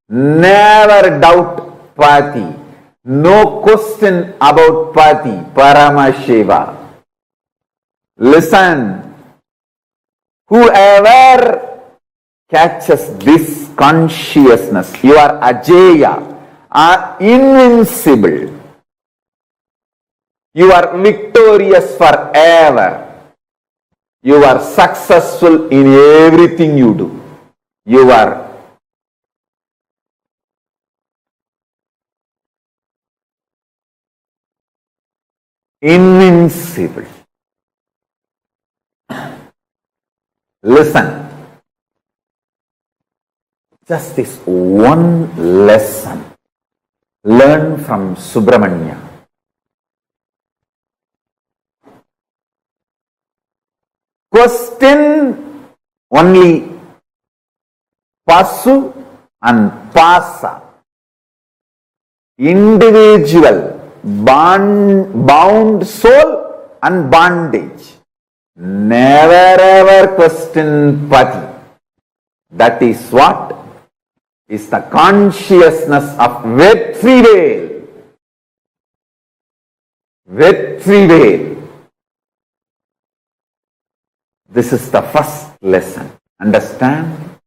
[SPEAKER 3] Never doubt Pati. No question about Pati, Paramashiva. Listen, whoever catches this consciousness, you are Ajaya, are invincible. You are victorious forever. You are successful in everything you do. You are invincible. Listen, just this one lesson, learn from Subramanya. Question only Pasu and Pasa, individual, bound soul and bondage. Never ever question Pati. That is what is the consciousness of Westheimer. Westheimer. This is the first lesson. Understand?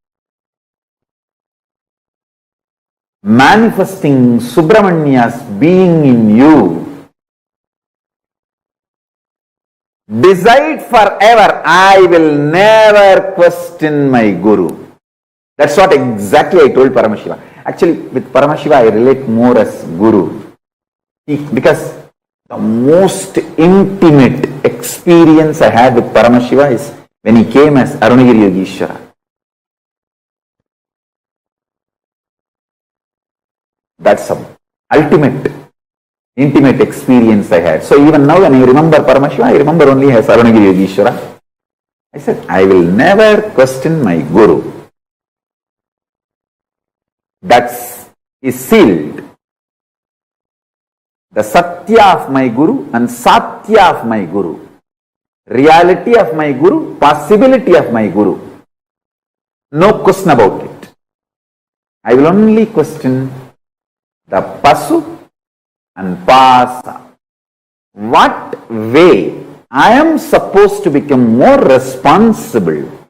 [SPEAKER 3] Manifesting Subramanya's being in you. Decide forever, I will never question my Guru. That's what exactly I told Paramashiva. Actually, with Paramashiva, I relate more as Guru. Because the most intimate experience I had with Paramashiva is when he came as Arunagiri Yogeshwara. That's the ultimate, intimate experience I had. So even now when I remember Paramashiva, I remember only as Arunagiri Yogeshwara. I said, I will never question my Guru. That is sealed. The Satya of my Guru and Satya of my Guru. Reality of my Guru, possibility of my Guru. No question about it. I will only question the Pasu and Pasa. What way I am supposed to become more responsible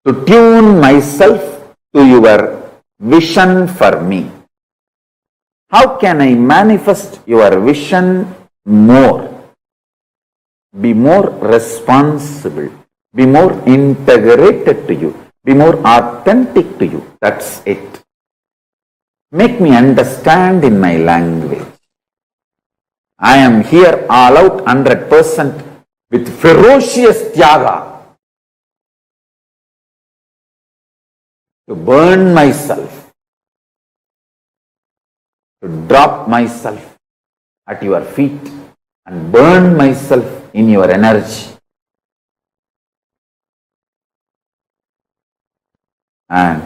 [SPEAKER 3] to tune myself to your vision for me? How can I manifest your vision more? Be more responsible, be more integrated to you, be more authentic to you. That's it. Make me understand in my language. I am here all out 100% with ferocious tyaga to burn myself, to drop myself at your feet and burn myself in your energy. And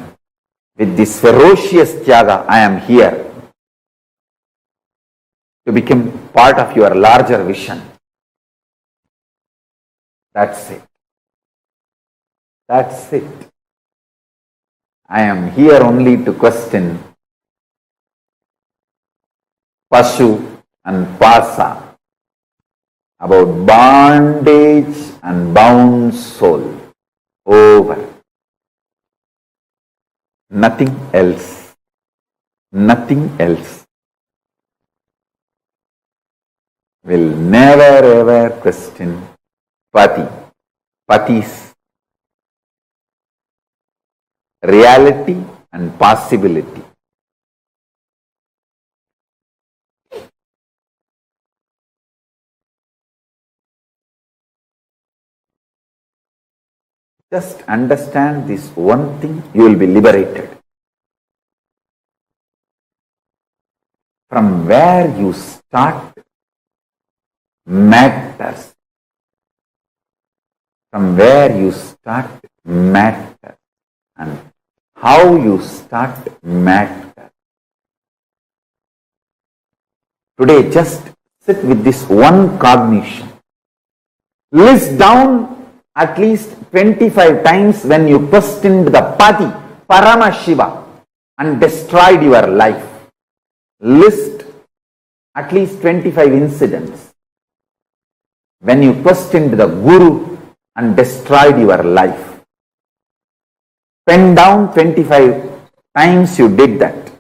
[SPEAKER 3] with this ferocious tyaga, I am here to become part of your larger vision. That's it. That's it. I am here only to question Pashu and Pasa about bondage and bound soul. Over. Nothing else. Nothing else. Will never ever question Pati's reality and possibility. Just understand this one thing, you will be liberated. From where you start matters. From where you start matters. And how you start matters. Today, just sit with this one cognition. List down at least 25 times when you questioned the Pati, Paramashiva, and destroyed your life. List at least 25 incidents when you questioned the Guru and destroyed your life. Pen down 25 times you did that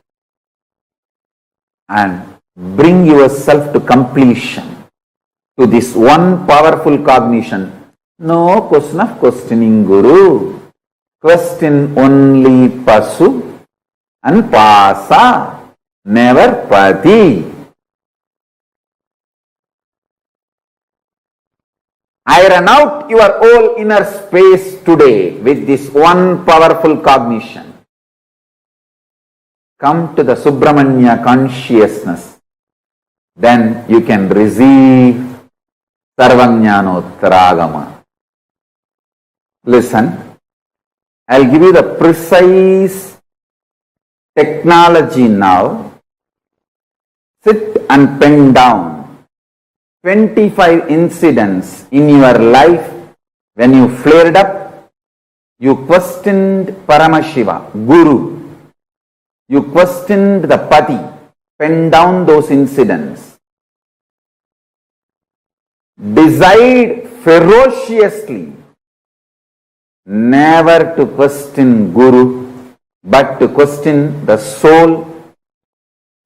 [SPEAKER 3] and bring yourself to completion, to this one powerful cognition. No question of questioning Guru. Question only Pasu and Pasa, never Pati. Iron out your whole inner space today with this one powerful cognition. Come to the Subramanya consciousness. Then you can receive Sarvajnanottaragama. Listen, I'll give you the precise technology now. Sit and pen down 25 incidents in your life when you flared up, you questioned Paramashiva, Guru, you questioned the Pati. Pen down those incidents. Decide ferociously never to question Guru, but to question the soul,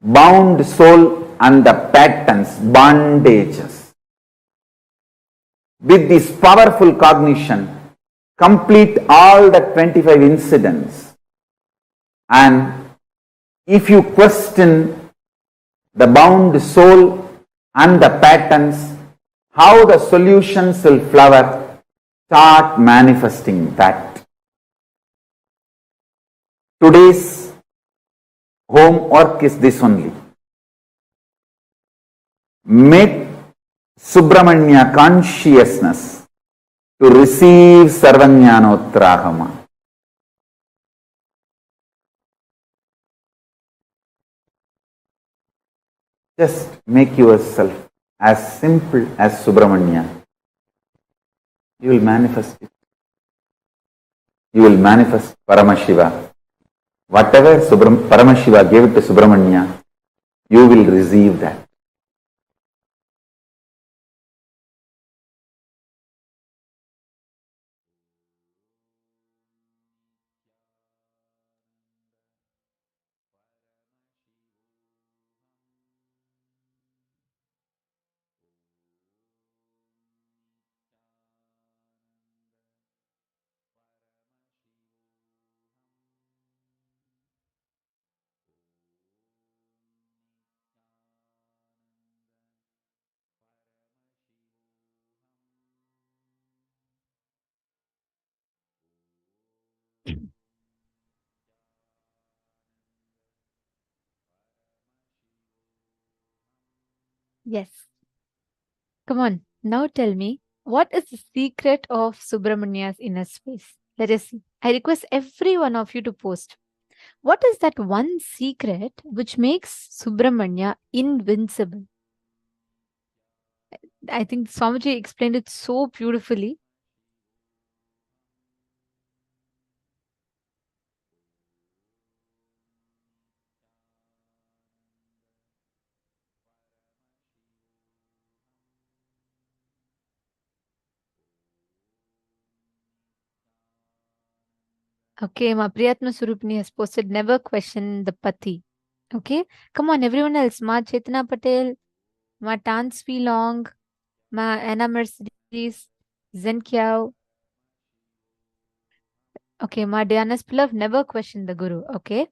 [SPEAKER 3] bound soul, and the patterns, bondages. With this powerful cognition, complete all the 25 incidents. And if you question the bound soul and the patterns, how the solutions will flower, start manifesting that. Today's homework is this only. Make Subramanya consciousness to receive Sarvajnanottaragama. Just make yourself as simple as Subramanya. You will manifest it. You will manifest Paramashiva. Whatever Paramashiva gave it to Subramanya, you will receive that.
[SPEAKER 4] Yes. Come on. Now tell me, what is the secret of Subramania's inner space? Let us see. I request every one of you to post. What is that one secret which makes Subramanya invincible? I think Swamiji explained it so beautifully. Okay, Ma Priyatma Surupini has posted, never question the Pati. Okay, come on, everyone else. Ma Chetna Patel, Ma Tansvi Long, Ma Anna Mercedes, Zen Kiao. Okay, Ma Diana Spilav, never question the Guru. Okay.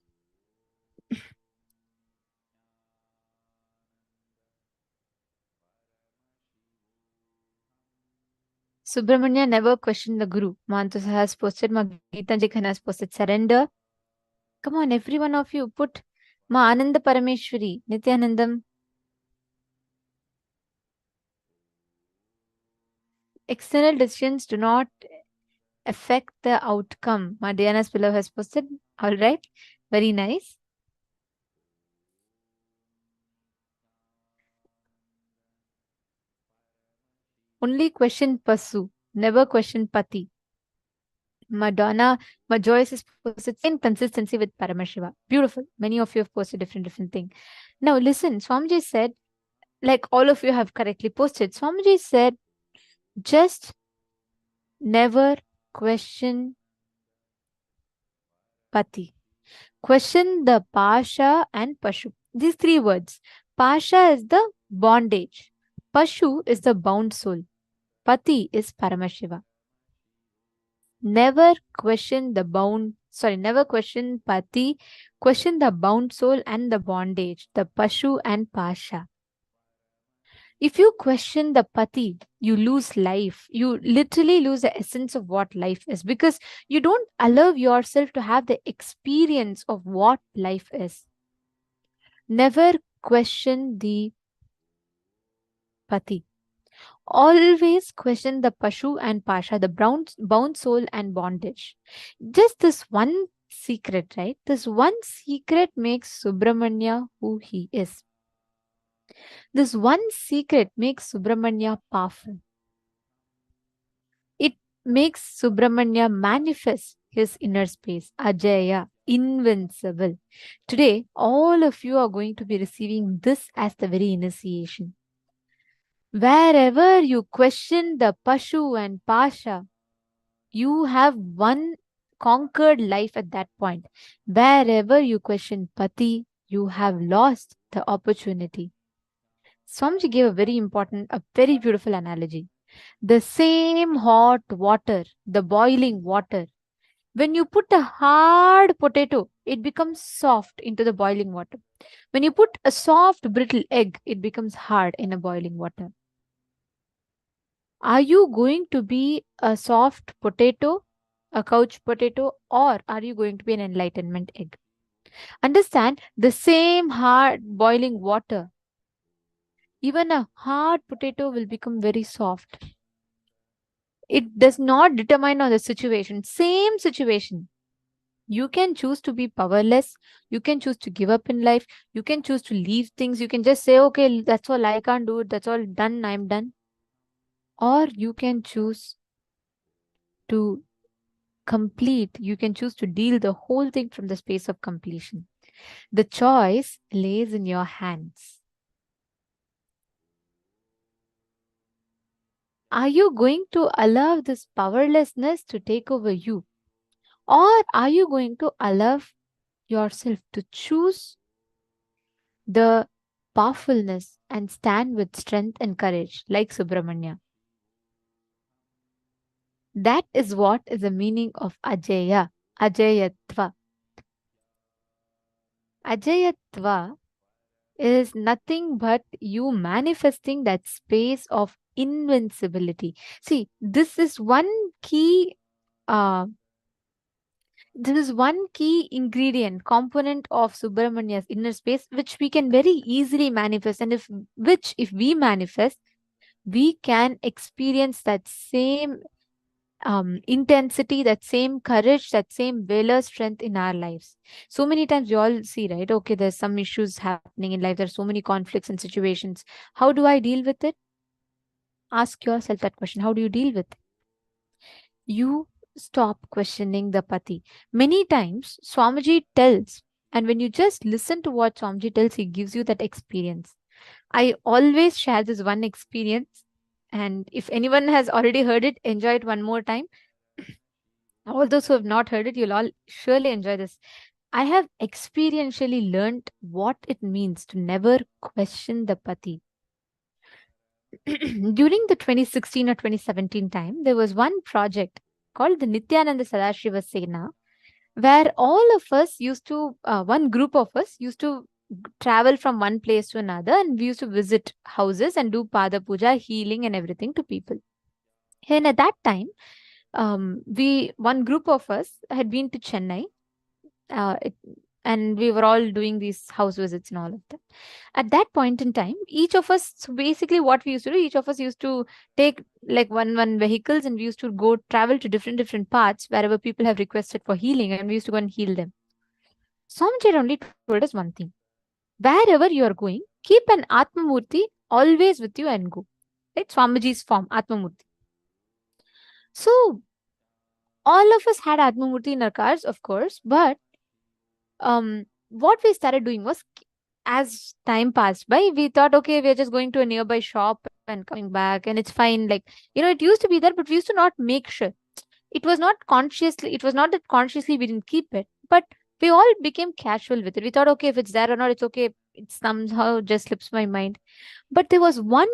[SPEAKER 4] Subramanya never questioned the Guru. Mantus has posted, Ma Geeta Jikhan has posted, surrender. Come on, every one of you, put Ma Ananda Parameshwari, Nityanandam. External decisions do not affect the outcome. Ma Diana Spilav has posted. All right. Very nice. Only question Pasu, never question Pati. Madonna, my Joyce is posted in consistency with Paramashiva. Beautiful. Many of you have posted different thing. Now listen, Swamiji said, like all of you have correctly posted, Swamiji said, just never question Pati. Question the Pasha and Pashu. These three words. Pasha is the bondage. Pashu is the bound soul. Pati is Paramashiva. Never question the never question Pati, question the bound soul and the bondage, the Pashu and Pasha. If you question the Pati, you lose life. You literally lose the essence of what life is because you don't allow yourself to have the experience of what life is. Never question the Pati. Always question the Pashu and Pasha, the bound soul and bondage. Just this one secret, right? This one secret makes Subramanya who he is. This one secret makes Subramanya powerful. It makes Subramanya manifest his inner space, Ajaya, invincible. Today, all of you are going to be receiving this as the very initiation. Wherever you question the Pashu and Pasha, you have one conquered life at that point. Wherever you question Pati, you have lost the opportunity. Swamiji gave a very beautiful analogy. The same hot water, the boiling water, when you put a hard potato, it becomes soft into the boiling water. When you put a soft, brittle egg, it becomes hard in a boiling water. Are you going to be a soft potato, a couch potato, or are you going to be an enlightenment egg? Understand, the same hard boiling water, even a hard potato will become very soft. It does not determine on the situation. Same situation. You can choose to be powerless. You can choose to give up in life. You can choose to leave things. You can just say, okay, that's all, I can't do it. That's all done. I'm done. Or you can choose to complete. You can choose to deal the whole thing from the space of completion. The choice lays in your hands. Are you going to allow this powerlessness to take over you? Or are you going to allow yourself to choose the powerfulness and stand with strength and courage like Subramanya? That is what is the meaning of Ajaya, Ajayatva. Ajayatva is nothing but you manifesting that space of invincibility. See, this is one key This is one key ingredient, component of Subramania's inner space, which we can very easily manifest. And if we manifest, we can experience that same intensity, that same courage, that same valor strength in our lives. So many times we all see, right? Okay, there's some issues happening in life. There's so many conflicts and situations. How do I deal with it? Ask yourself that question. How do you deal with it? You stop questioning the pati. Many times Swamiji tells, and when you just listen to what Swamiji tells, he gives you that experience. I always share this one experience, and if anyone has already heard it, enjoy it one more time. All those who have not heard it, you'll all surely enjoy this. I have experientially learned what it means to never question the pati. During the 2016 or 2017 time, there was one project called the Nityananda Sadashiva Sena, where all of us used to, one group of us used to travel from one place to another, and we used to visit houses and do Pada Puja, healing and everything to people. And at that time, one group of us had been to Chennai, and we were all doing these house visits and all of that. At that point in time, each of us, so basically what we used to do, each of us used to take like one vehicles, and we used to go travel to different parts wherever people have requested for healing, and we used to go and heal them. Swamiji only told us one thing: wherever you are going, keep an Atma Murti always with you and go. Right? Swamiji's form, Atma Murti. So all of us had Atma Murti in our cars, of course, but what we started doing was, as time passed by, we thought, okay, we're just going to a nearby shop and coming back, and it's fine. Like, it used to be there, but we used to not make sure. It was not that consciously we didn't keep it, but we all became casual with it. We thought, okay, if it's there or not, it's okay. It somehow just slips my mind. But there was one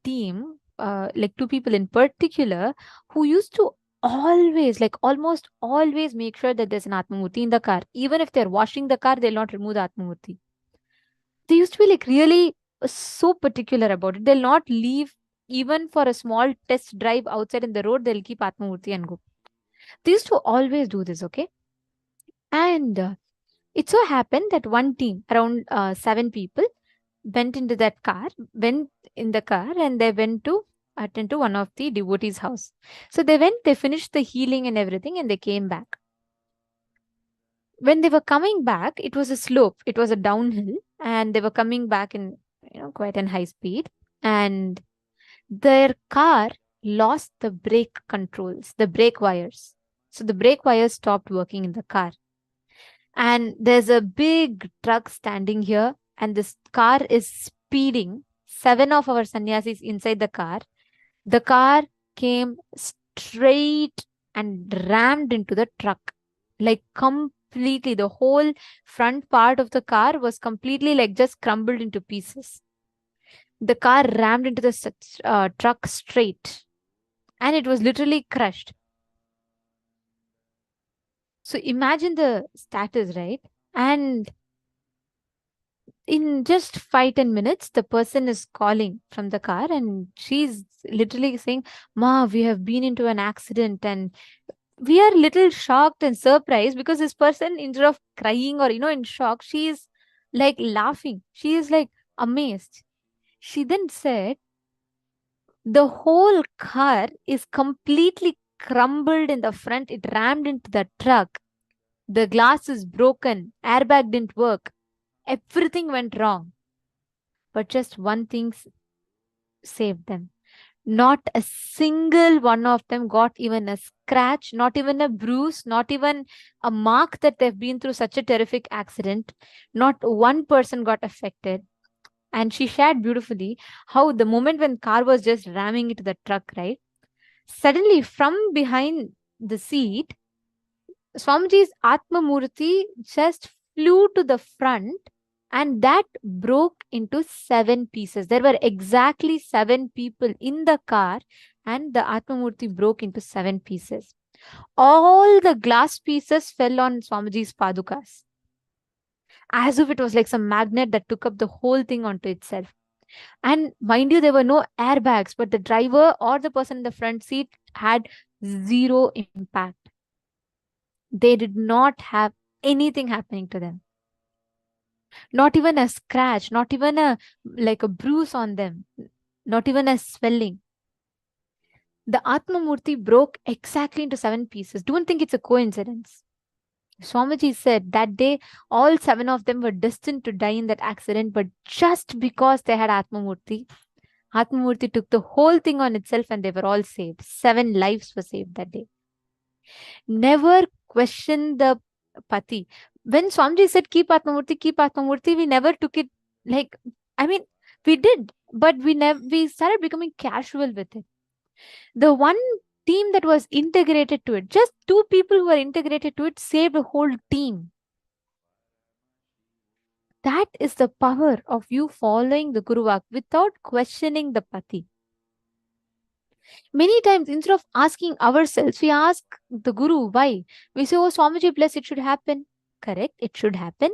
[SPEAKER 4] team, like two people in particular, who used to always, like almost always, make sure that there's an Atmamurti in the car. Even if they're washing the car, they'll not remove the Atmamurti. They used to be like really so particular about it. They'll not leave even for a small test drive outside in the road. They'll keep Atmamurti and go. They used to always do this, okay? And it so happened that one team, around 7 people, went in the car, and they went to attend to one of the devotees' house. So they finished the healing and everything, and they came back. When they were coming back, it was a slope, it was a downhill, and they were coming back in quite an high speed, and their car lost the brake controls, the brake wires. So the brake wires stopped working in the car. And there's a big truck standing here, and this car is speeding. 7 of our sannyasis inside the car. The car came straight and rammed into the truck. Like completely, the whole front part of the car was completely like just crumbled into pieces. The car rammed into the truck straight, and it was literally crushed. So imagine the status, right? And in just 5-10 minutes, the person is calling from the car, and she's literally saying, "Ma, we have been into an accident." And we are little shocked and surprised, because this person, instead of crying or in shock, she is like laughing. She is like amazed. She then said, the whole car is completely crumbled in the front. It rammed into the truck. The glass is broken. Airbag didn't work. Everything went wrong. But just one thing saved them. Not a single one of them got even a scratch, not even a bruise, not even a mark that they've been through such a terrific accident. Not one person got affected. And she shared beautifully how the moment when car was just ramming into the truck, right? Suddenly from behind the seat, Swamiji's Atma Murti just flew to the front, and that broke into 7 pieces. There were exactly 7 people in the car, and the Atma Murti broke into 7 pieces. All the glass pieces fell on Swamiji's padukas, as if it was like some magnet that took up the whole thing onto itself. And mind you, there were no airbags, but the driver or the person in the front seat had zero impact. They did not have anything happening to them. Not even a scratch, not even a bruise on them, not even a swelling. The Atma Murti broke exactly into 7 pieces. Don't think it's a coincidence. Swamiji said that day all 7 of them were destined to die in that accident, but just because they had Atma Murti took the whole thing on itself and they were all saved. 7 lives were saved that day. Never question the Pati. When Swamiji said, keep Atma Murti, we never took it like, we did, but we started becoming casual with it. The one team that was integrated to it, just 2 people who were integrated to it, saved a whole team. That is the power of you following the Guru Vak without questioning the Pati. Many times, instead of asking ourselves, we ask the Guru why. We say, oh, Swamiji bless, it should happen. Correct, it should happen.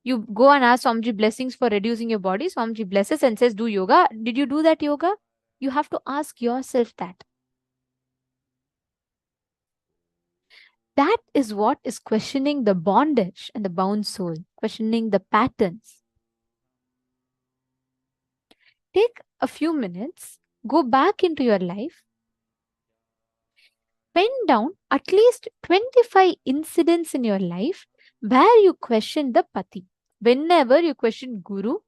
[SPEAKER 4] You go and ask Swamiji blessings for reducing your body. Swamiji blesses and says, do yoga. Did you do that yoga? You have to ask yourself that. That is what is questioning the bondage and the bound soul, questioning the patterns. Take a few minutes, go back into your life, pen down at least 25 incidents in your life where you question the Pati. Whenever you question Guru,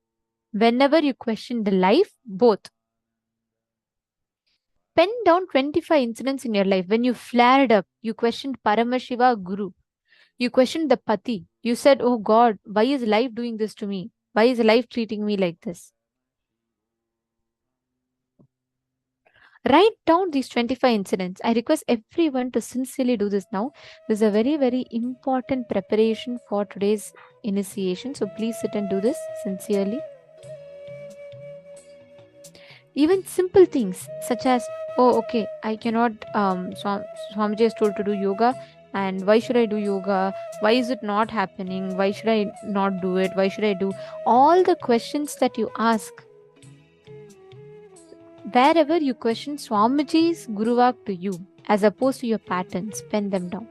[SPEAKER 4] whenever you question the life, both. Pen down 25 incidents in your life when you flared up, you questioned Paramashiva Guru. You questioned the Pati. You said, oh God, why is life doing this to me? Why is life treating me like this? Write down these 25 incidents. I request everyone to sincerely do this now. This is a very, very important preparation for today's initiation. So please sit and do this sincerely. Even simple things such as, oh, okay, I cannot, Swamiji is told to do yoga. And why should I do yoga? Why is it not happening? Why should I not do it? Why should I do? All the questions that you ask. Wherever you question Swamiji's Guru Vak to you, as opposed to your patterns, pen them down.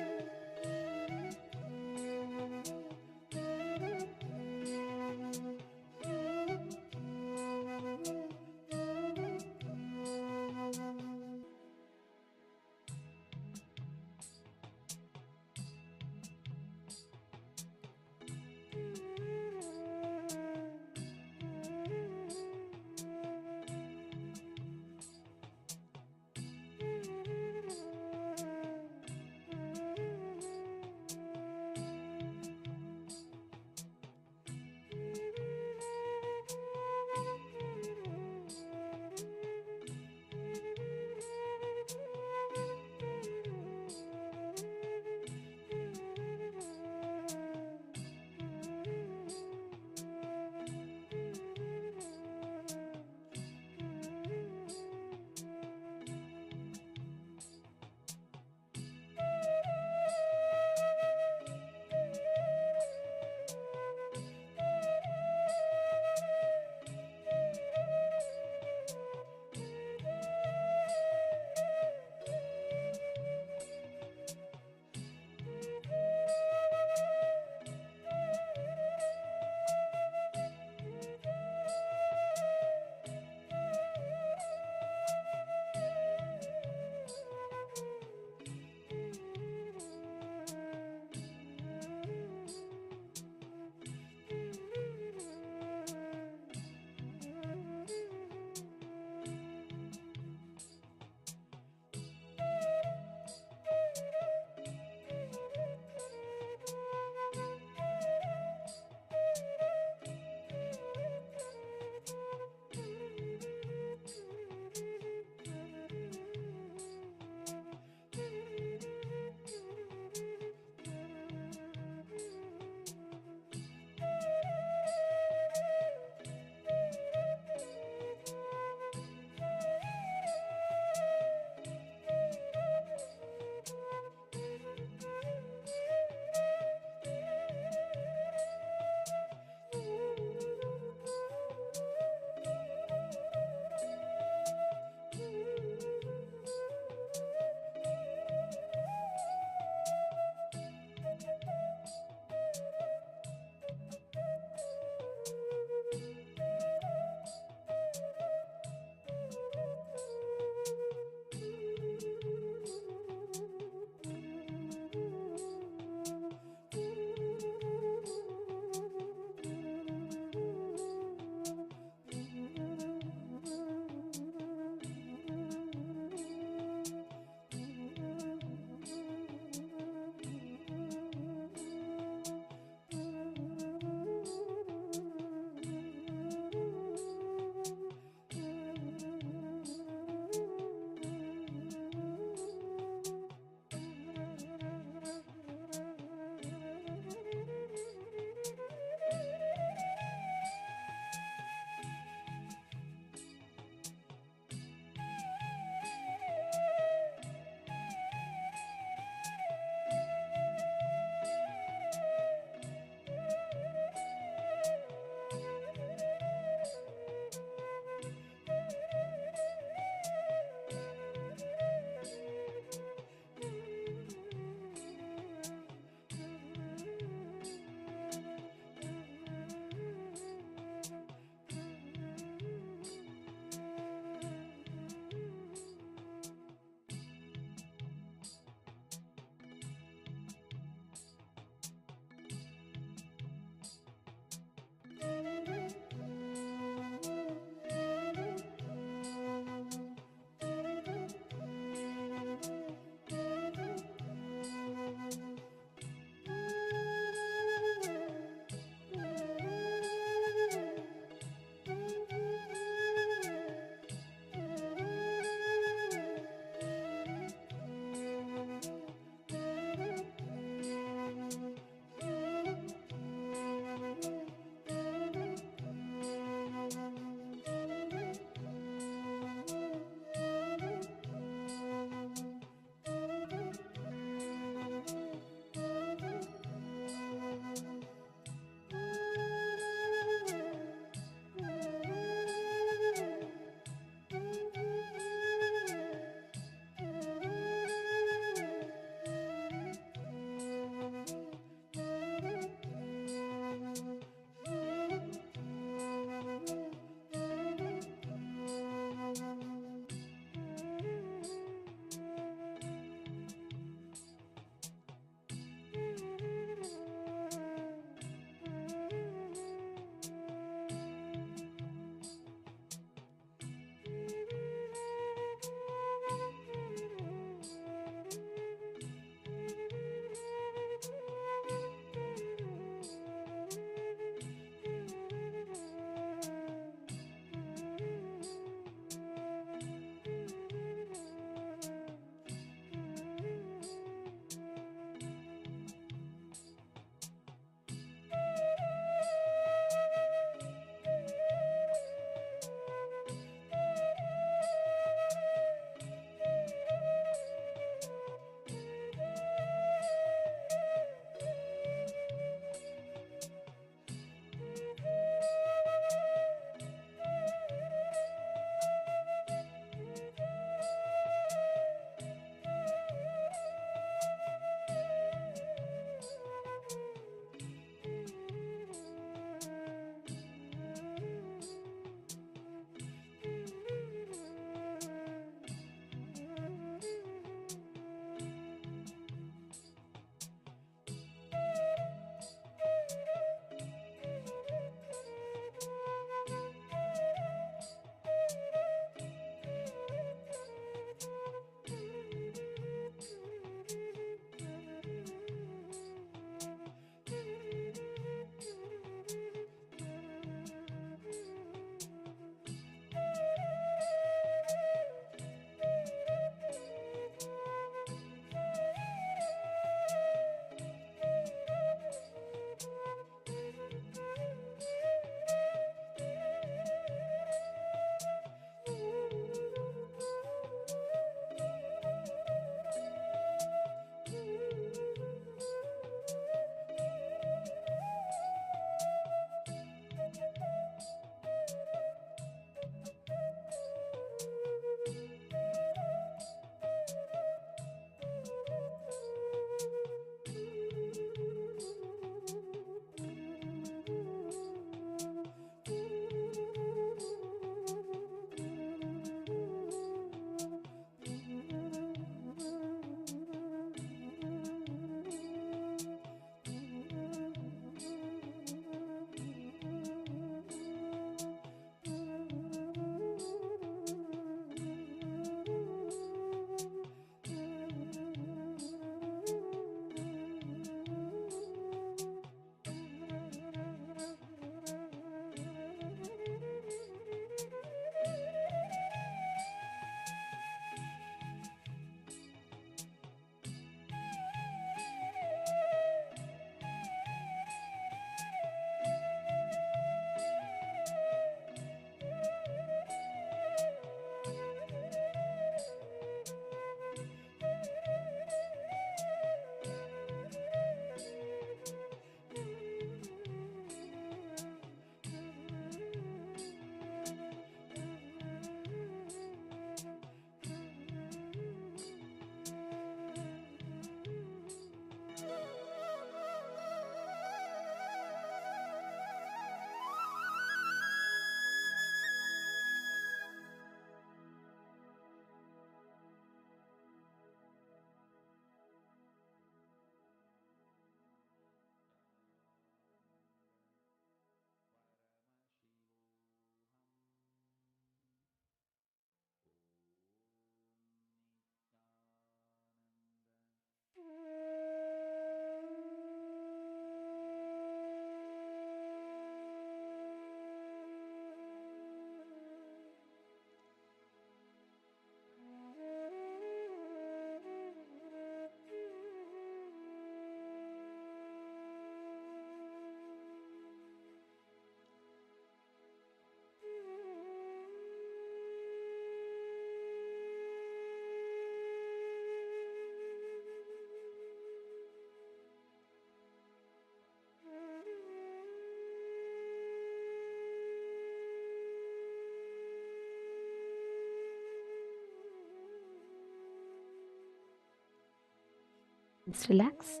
[SPEAKER 4] Just relax.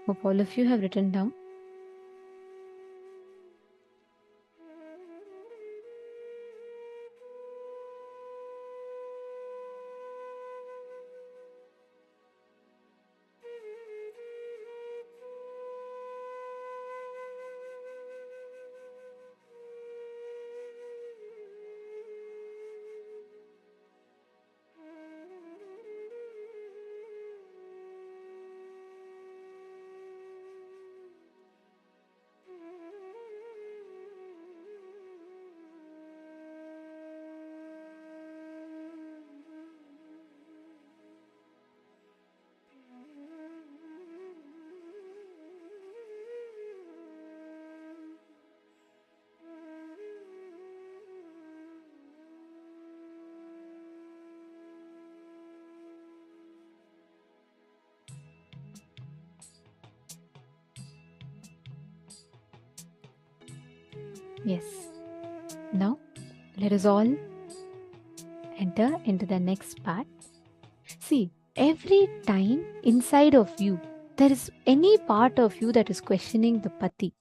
[SPEAKER 4] Hope all of you have written down. Yes. Now, let us all enter into the next part. See, every time inside of you, there is any part of you that is questioning the pati.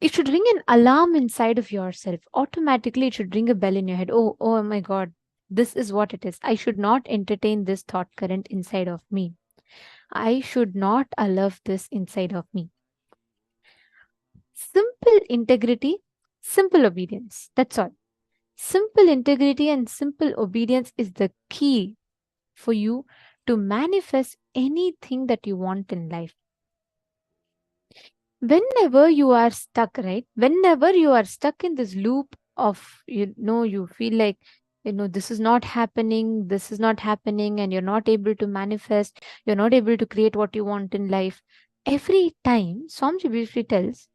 [SPEAKER 4] It should ring an alarm inside of yourself. Automatically, it should ring a bell in your head. Oh my God, this is what it is. I should not entertain this thought current inside of me. I should not allow this inside of me. Simple integrity, simple obedience. That's all. Simple integrity and simple obedience is the key for you to manifest anything that you want in life. Whenever you are stuck, right? Whenever you are stuck in this loop of, you feel like, this is not happening, and you're not able to manifest, you're not able to create what you want in life. Every time, Swamiji briefly tells,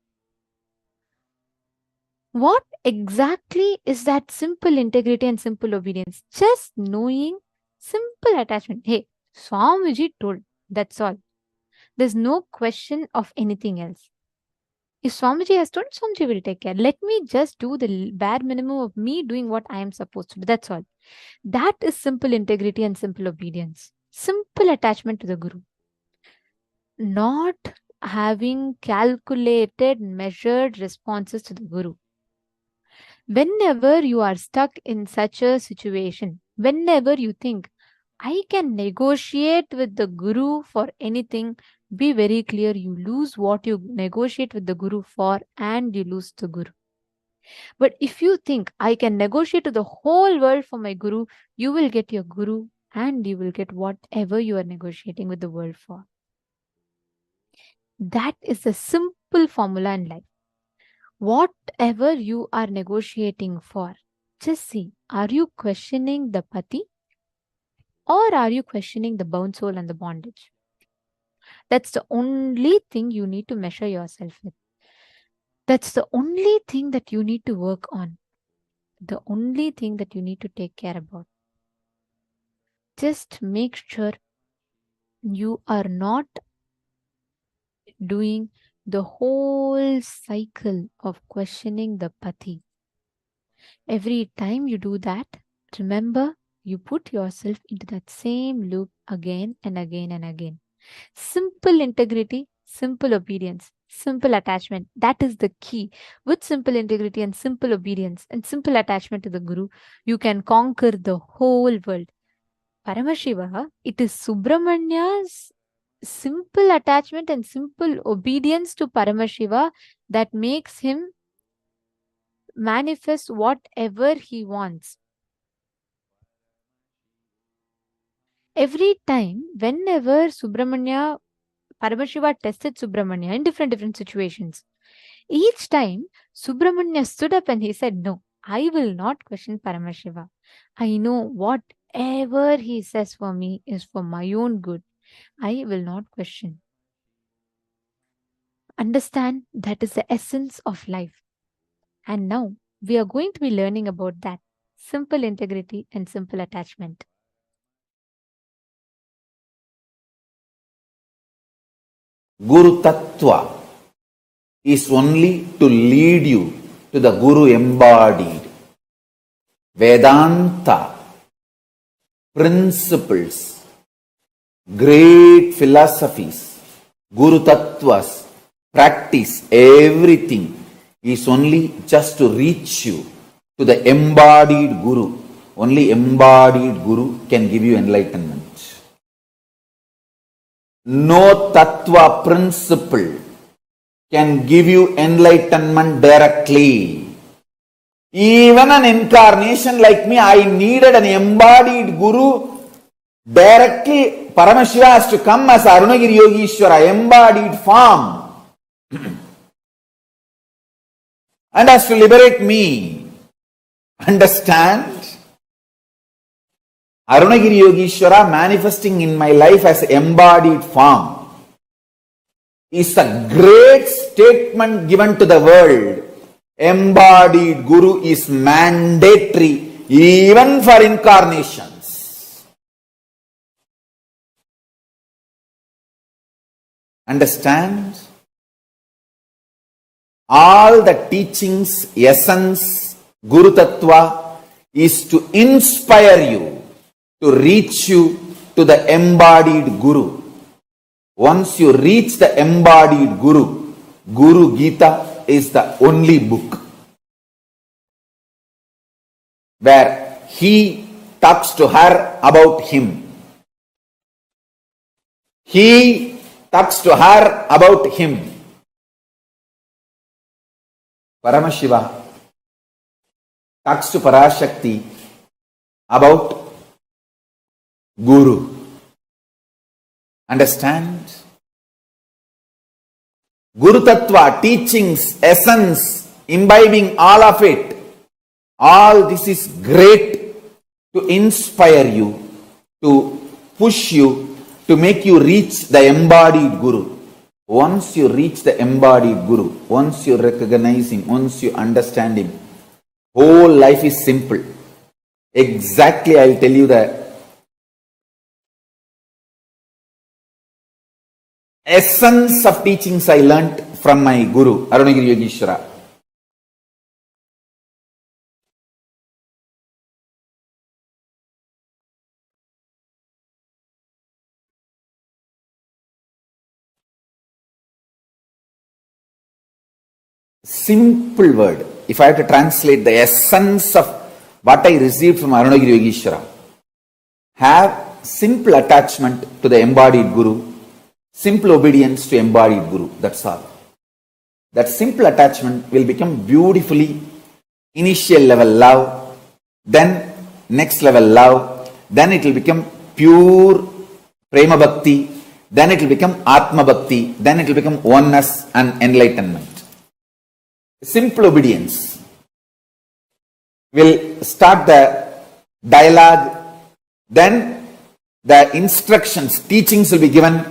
[SPEAKER 4] what exactly is that simple integrity and simple obedience? Just knowing simple attachment. Hey, Swamiji told, that's all. There's no question of anything else. If Swamiji has told, Swamiji will take care. Let me just do the bare minimum of me doing what I am supposed to do. That's all. That is simple integrity and simple obedience. Simple attachment to the Guru. Not having calculated, measured responses to the Guru. Whenever you are stuck in such a situation, whenever you think, I can negotiate with the Guru for anything, be very clear, you lose what you negotiate with the Guru for and you lose the Guru. But if you think, I can negotiate to the whole world for my Guru, you will get your Guru and you will get whatever you are negotiating with the world for. That is the simple formula in life. Whatever you are negotiating for, just see, are you questioning the pati or are you questioning the bound soul and the bondage? That's the only thing you need to measure yourself with. That's the only thing that you need to work on. The only thing that you need to take care about. Just make sure you are not doing the whole cycle of questioning the pati. Every time you do that, remember, you put yourself into that same loop again and again and again. Simple integrity, simple obedience, simple attachment. That is the key. With simple integrity and simple obedience and simple attachment to the Guru, you can conquer the whole world. Paramashiva, it is Subramanya's simple attachment and simple obedience to Paramashiva that makes him manifest whatever he wants. Every time, whenever Paramashiva tested Subramanya in different situations, each time Subramanya stood up and he said, no, I will not question Paramashiva. I know whatever he says for me is for my own good. I will not question. Understand that is the essence of life. And now we are going to be learning about that. Simple integrity and simple attachment.
[SPEAKER 3] Guru Tattva is only to lead you to the Guru embodied. Vedanta principles great philosophies, Guru Tattvas, practice, everything is only just to reach you to the embodied Guru. Only embodied Guru can give you enlightenment. No Tattva principle can give you enlightenment directly. Even an incarnation like me, I needed an embodied Guru. Directly, Paramashiva has to come as Arunagiri Yogishwara, embodied form, and has to liberate me. Understand? Arunagiri Yogishwara manifesting in my life as embodied form is a great statement given to the world. Embodied Guru is mandatory even for incarnations. Understand? All the teachings, essence, Guru Tattva is to inspire you, to reach you to the embodied Guru. Once you reach the embodied Guru, Guru Gita is the only book where he talks to her about him. He talks to her about him. Paramashiva talks to Parashakti about Guru. Understand? Guru Tattva, teachings, essence, imbibing all of it. All this is great to inspire you, to push you, to make you reach the embodied Guru. Once you reach the embodied Guru, once you recognize him, once you understand him, whole life is simple. Exactly, I'll tell you the essence of teachings I learnt from my Guru, Arunagiri Yogishwara. Simple word. If I have to translate the essence of what I received from Arunagiri Yogishwara, have simple attachment to the embodied Guru, simple obedience to embodied Guru. That's all. That simple attachment will become beautifully initial level love, then next level love, then it will become pure prema bhakti, then it will become atma bhakti, then it will become oneness and enlightenment. Simple obedience will start the dialogue, then the instructions, teachings will be given,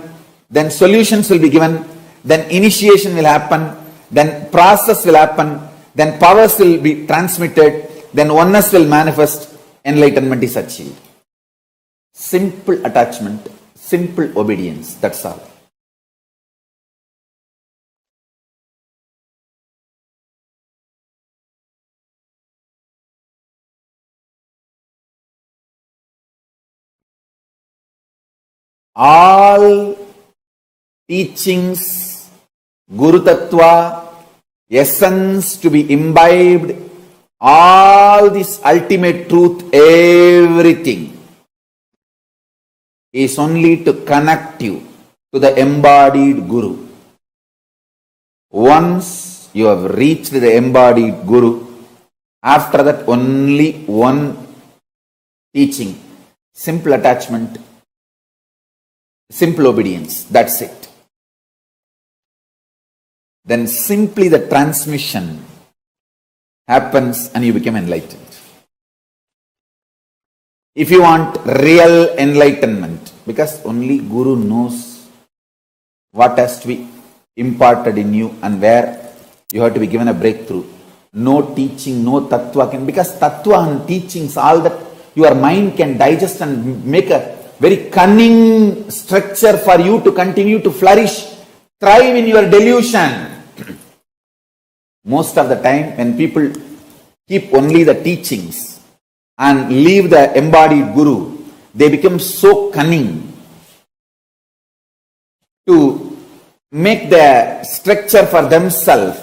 [SPEAKER 3] then solutions will be given, then initiation will happen, then process will happen, then powers will be transmitted, then oneness will manifest, enlightenment is achieved. Simple attachment, simple obedience, that's all. All teachings, Guru Tattva, essence to be imbibed, all this ultimate truth, everything is only to connect you to the embodied Guru. Once you have reached the embodied Guru, after that only one teaching, simple attachment, simple obedience, that's it. Then simply the transmission happens and you become enlightened. If you want real enlightenment, because only Guru knows what has to be imparted in you and where you have to be given a breakthrough. No teaching, no tattva can, because tattva and teachings, all that your mind can digest and make a very cunning structure for you to continue to flourish, thrive in your delusion. Most of the time when people keep only the teachings and leave the embodied Guru, they become so cunning. to make the structure for themselves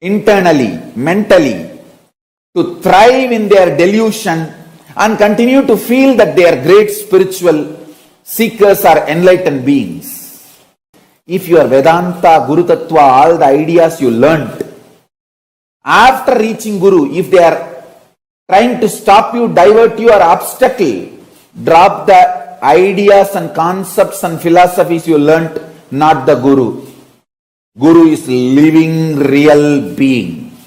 [SPEAKER 3] internally, mentally, to thrive in their delusion and continue to feel that they are great spiritual seekers or enlightened beings. If your Vedanta, Guru Tattva, all the ideas you learnt, after reaching Guru, if they are trying to stop you, divert you or obstacle, drop the ideas and concepts and philosophies you learnt, not the Guru. Guru is living real being.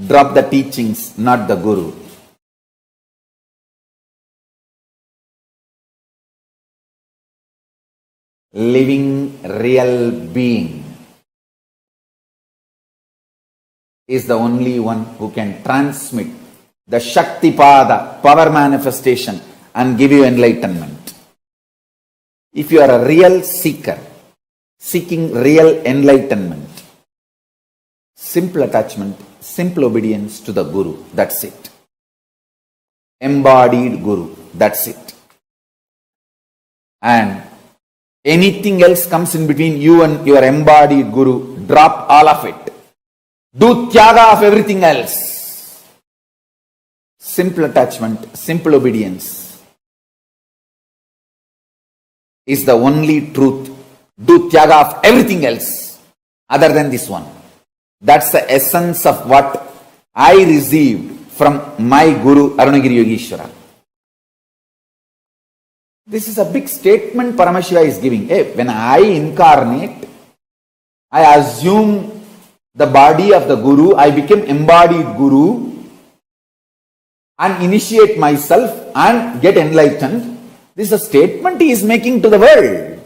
[SPEAKER 3] Drop the teachings, not the Guru. Living real being is the only one who can transmit the Shakti Pada, power manifestation, and give you enlightenment. If you are a real seeker, seeking real enlightenment, simple attachment, simple obedience to the Guru, that's it. Embodied Guru, that's it. And anything else comes in between you and your embodied Guru, drop all of it. Do tyaga of everything else. Simple attachment, simple obedience is the only truth. Do tyaga of everything else other than this one. That's the essence of what I received from my Guru Arunagiri Yogeshwara. This is a big statement Paramashiva is giving. Hey, when I incarnate, I assume the body of the Guru, I become embodied Guru and initiate myself and get enlightened. This is a statement he is making to the world.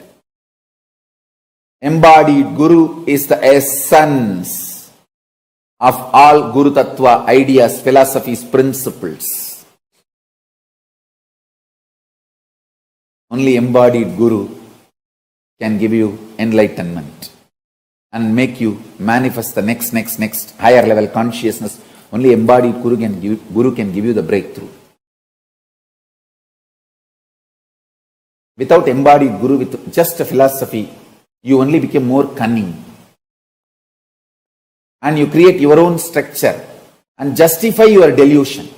[SPEAKER 3] Embodied Guru is the essence of all Guru Tattva ideas, philosophies, principles. Only embodied Guru can give you enlightenment and make you manifest the next higher level consciousness. Only embodied Guru can give you the breakthrough. Without embodied Guru, with just a philosophy, you only become more cunning. And you create your own structure and justify your delusion.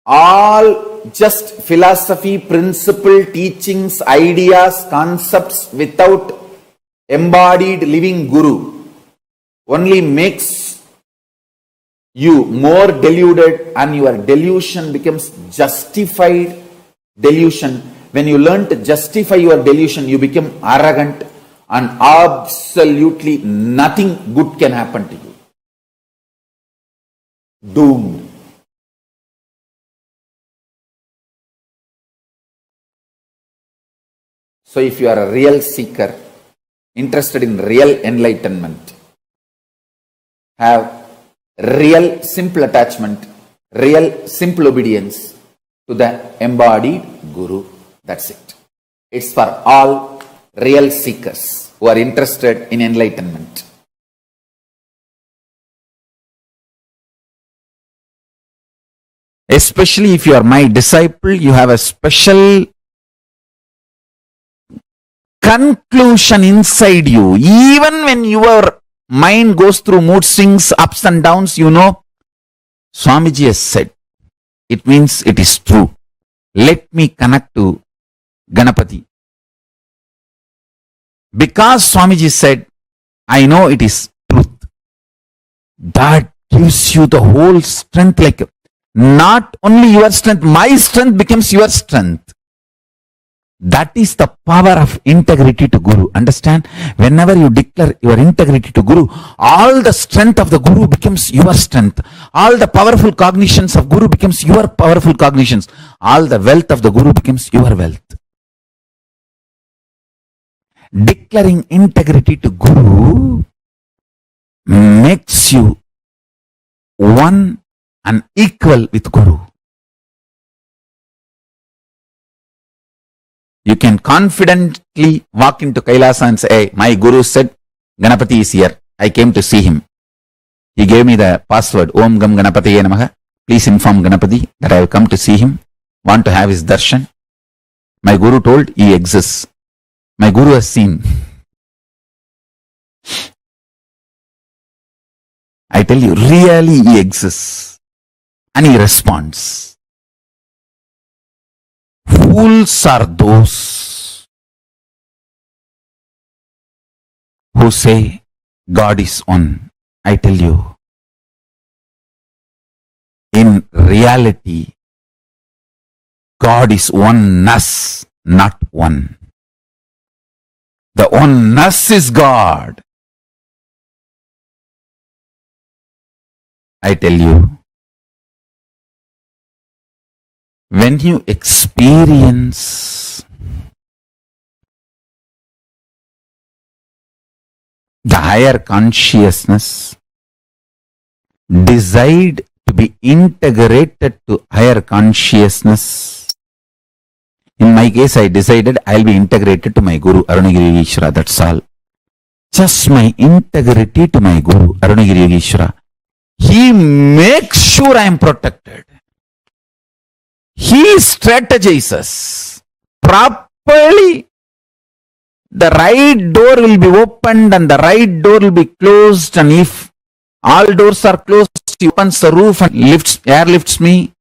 [SPEAKER 3] All just philosophy, principle, teachings, ideas, concepts without embodied living Guru only makes you more deluded and your delusion becomes justified delusion. When you learn to justify your delusion, you become arrogant and absolutely nothing good can happen to you. Doomed. So if you are a real seeker, interested in real enlightenment, have real simple attachment, real simple obedience to the embodied Guru, that's it. It's for all real seekers who are interested in enlightenment. Especially if you are my disciple, you have a special conclusion inside you. Even when your mind goes through mood swings, ups and downs, you know, Swamiji has said, it means it is true. Let me connect to Ganapati. Because Swamiji said, I know it is truth. That gives you the whole strength, like not only your strength, my strength becomes your strength. That is the power of integrity to Guru. Understand? Whenever you declare your integrity to Guru, all the strength of the Guru becomes your strength. All the powerful cognitions of Guru becomes your powerful cognitions. All the wealth of the Guru becomes your wealth. Declaring integrity to Guru makes you one and equal with Guru. You can confidently walk into Kailasa and say, hey, my Guru said, Ganapati is here. I came to see him. He gave me the password, Om Gam Ganapatiye Namaha. Please inform Ganapati that I have come to see him. Want to have his darshan? My Guru told he exists. My Guru has seen. I tell you, really he exists. And he responds. Fools are those who say God is one. I tell you, in reality, God is oneness, not one. The oneness is God. I tell you, when you experience the higher consciousness, decide to be integrated to higher consciousness. In my case, I decided I'll be integrated to my Guru, Arunagiri Yogeshwara, that's all. Just my integrity to my Guru, Arunagiri Yogeshwara. He makes sure I am protected. He strategizes properly. The right door will be opened and the right door will be closed, and if all doors are closed, he opens the roof and airlifts me.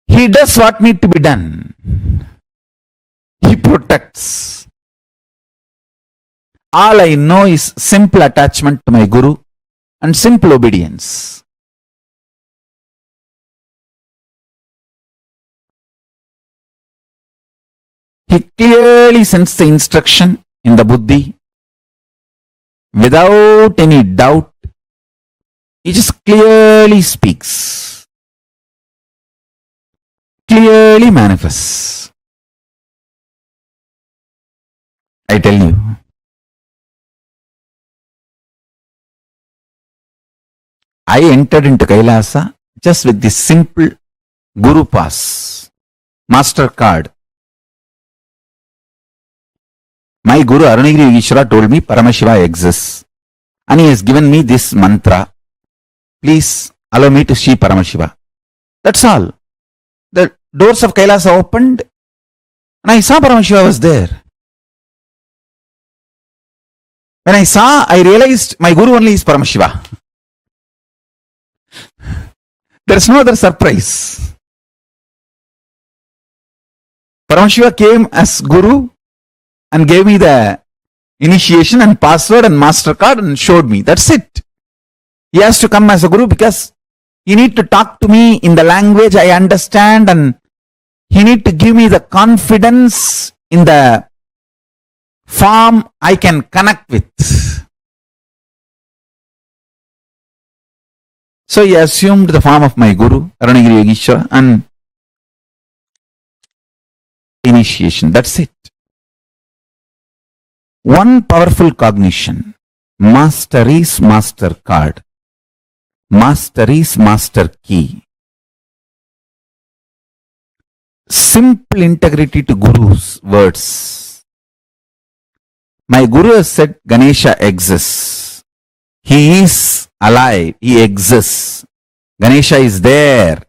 [SPEAKER 3] He does what needs to be done. He protects. All I know is simple attachment to my Guru and simple obedience. He clearly sends the instruction in the buddhi without any doubt. He just clearly speaks, clearly manifests. I tell you, I entered into Kailasa just with this simple Guru Pass, Master Card. My Guru Arunagiri Yogeshwara told me Paramashiva exists, and he has given me this mantra. Please allow me to see Paramashiva. That's all. The doors of Kailasa opened and I saw Paramashiva was there. When I saw, I realized my Guru only is Paramashiva. There is no other surprise. Paramashiva came as Guru and gave me the initiation and password and master card and showed me. That's it. He has to come as a Guru because he need to talk to me in the language I understand, and he need to give me the confidence in the form I can connect with. So he assumed the form of my Guru, Arunagiri Yogeshwara, and initiation. That's it. One powerful cognition. Master is master card. Master is master key. Simple integrity to Guru's words. My Guru has said Ganesha exists. He is alive. He exists. Ganesha is there.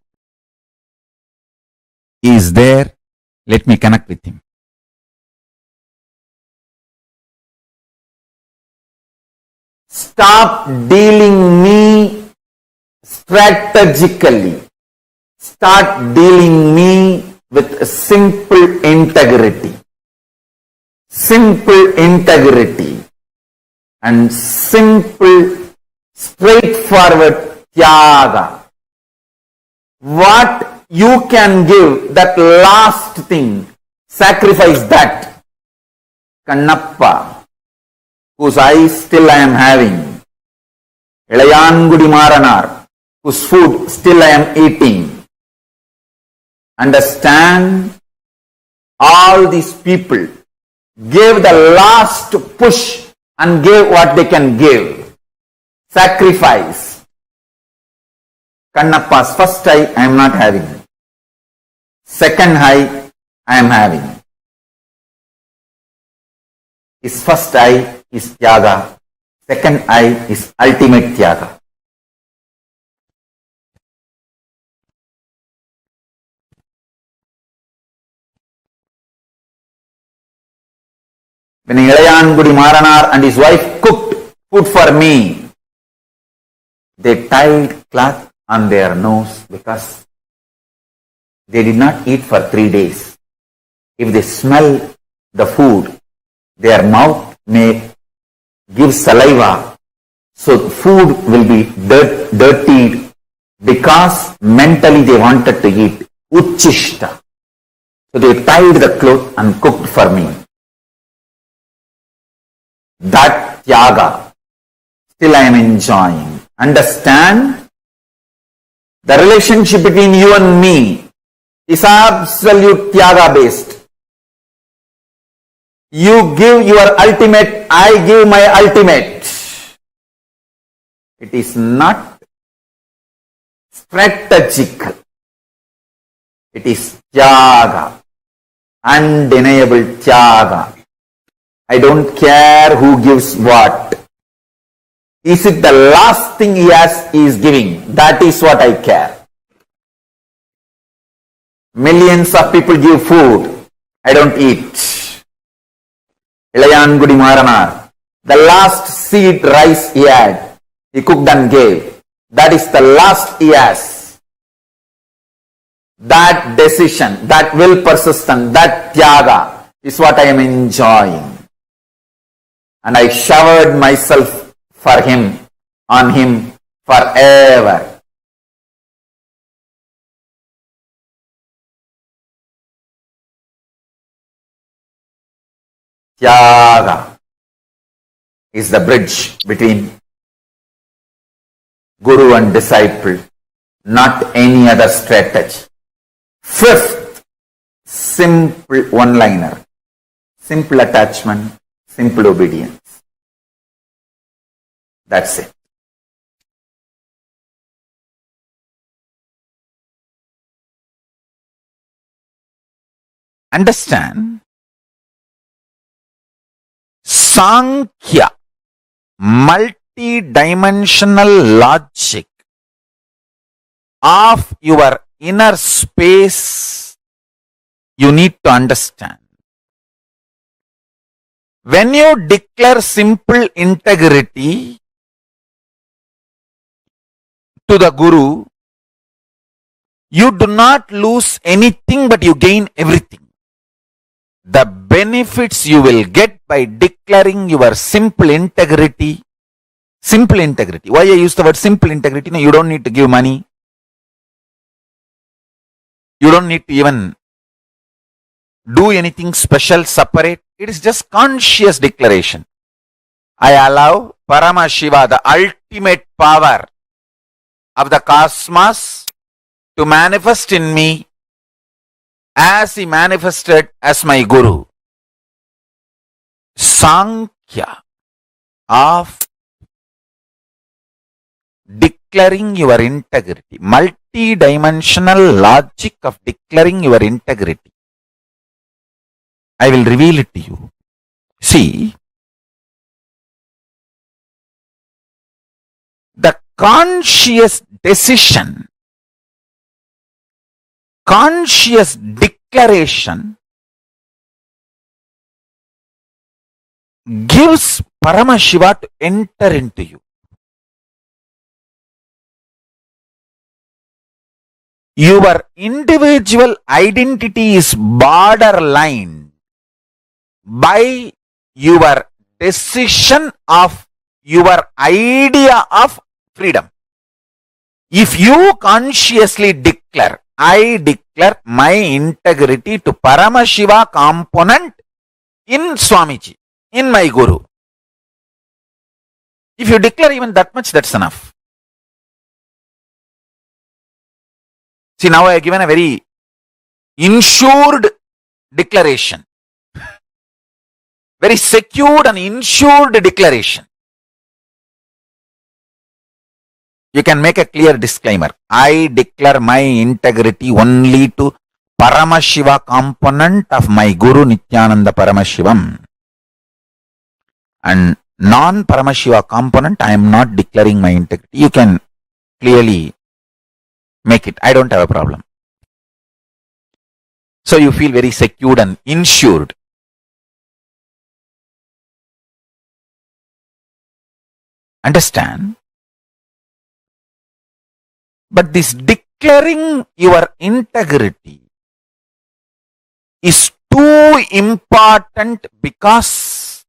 [SPEAKER 3] He is there. Let me connect with him. Stop dealing me strategically. Start dealing me with simple integrity. Simple integrity and simple straightforward tyaga. What you can give, that last thing, sacrifice that. Kannappa, whose eyes still I am having. Ilayangudi Maranar, whose food still I am eating. Understand, all these people gave the last push and gave what they can give. Sacrifice. Kannappa's first eye I am not having. Second eye I am having. His first eye is Tyaga. Second eye is ultimate Tyaga. When Ilayangudi Maranar and his wife cooked food for me, they tied cloth on their nose because they did not eat for 3 days. If they smell the food, their mouth may give saliva, so food will be dirtied because mentally they wanted to eat. Uchishta. So they tied the cloth and cooked for me. That tyaga, still I am enjoying. Understand? The relationship between you and me is absolute tyaga based. You give your ultimate, I give my ultimate. It is not strategical. It is tyaga, undeniable tyaga. I don't care who gives what. Is it the last thing he is giving? That is what I care. Millions of people give food. I don't eat. Ilayangudi Maranar, the last seed rice he had, he cooked and gave. That is the last he has. That decision, that will persistent, that tyaga is what I am enjoying. And I showered myself for him, on him forever. Tyaga is the bridge between Guru and disciple, not any other strategy. Fifth, simple one-liner, simple attachment, simple obedience. That's it.
[SPEAKER 2] Understand? Sankhya, multi-dimensional logic of your inner space, you need to understand. When you declare simple integrity to the Guru, you do not lose anything but you gain everything. The benefits you will get by declaring your simple integrity. Simple integrity. Why I use the word simple integrity? No, you don't need to give money. You don't need to even do anything special, separate. It is just conscious declaration. I allow Parama Shiva, the ultimate power of the cosmos, to manifest in me as he manifested as my Guru. Sankhya of declaring your integrity, multi-dimensional logic of declaring your integrity. I will reveal it to you. See, the conscious decision, conscious declaration gives Paramashiva to enter into you. Your individual identity is borderline by your decision of your idea of freedom. If you consciously declare, I declare my integrity to Paramashiva component in Swamiji, in my Guru. If you declare even that much, that's enough. See, now I have given a very insured declaration. Very secured and insured declaration. You can make a clear disclaimer. I declare my integrity only to Paramashiva component of my Guru Nityananda Paramashivam. And non-Paramashiva component, I am not declaring my integrity. You can clearly make it. I don't have a problem. So you feel very secured and insured.
[SPEAKER 3] Understand? But this declaring your integrity is too important because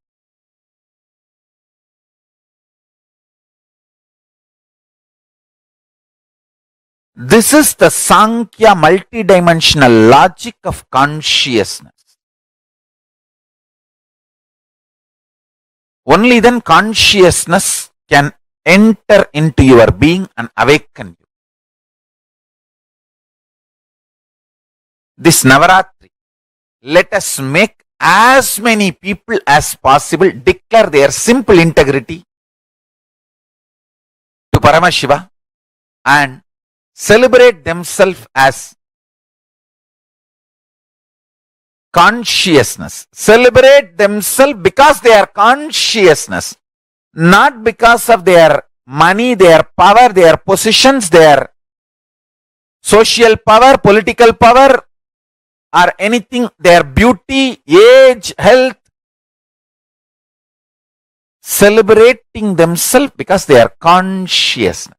[SPEAKER 3] this is the Sankhya multidimensional logic of consciousness. Only then consciousness can enter into your being and awaken you. This Navaratri, let us make as many people as possible declare their simple integrity to Paramashiva and celebrate themselves as consciousness. Celebrate themselves because they are consciousness, not because of their money, their power, their positions, their social power, political power, or anything, their beauty, age, health. Celebrating themselves because they are consciousness.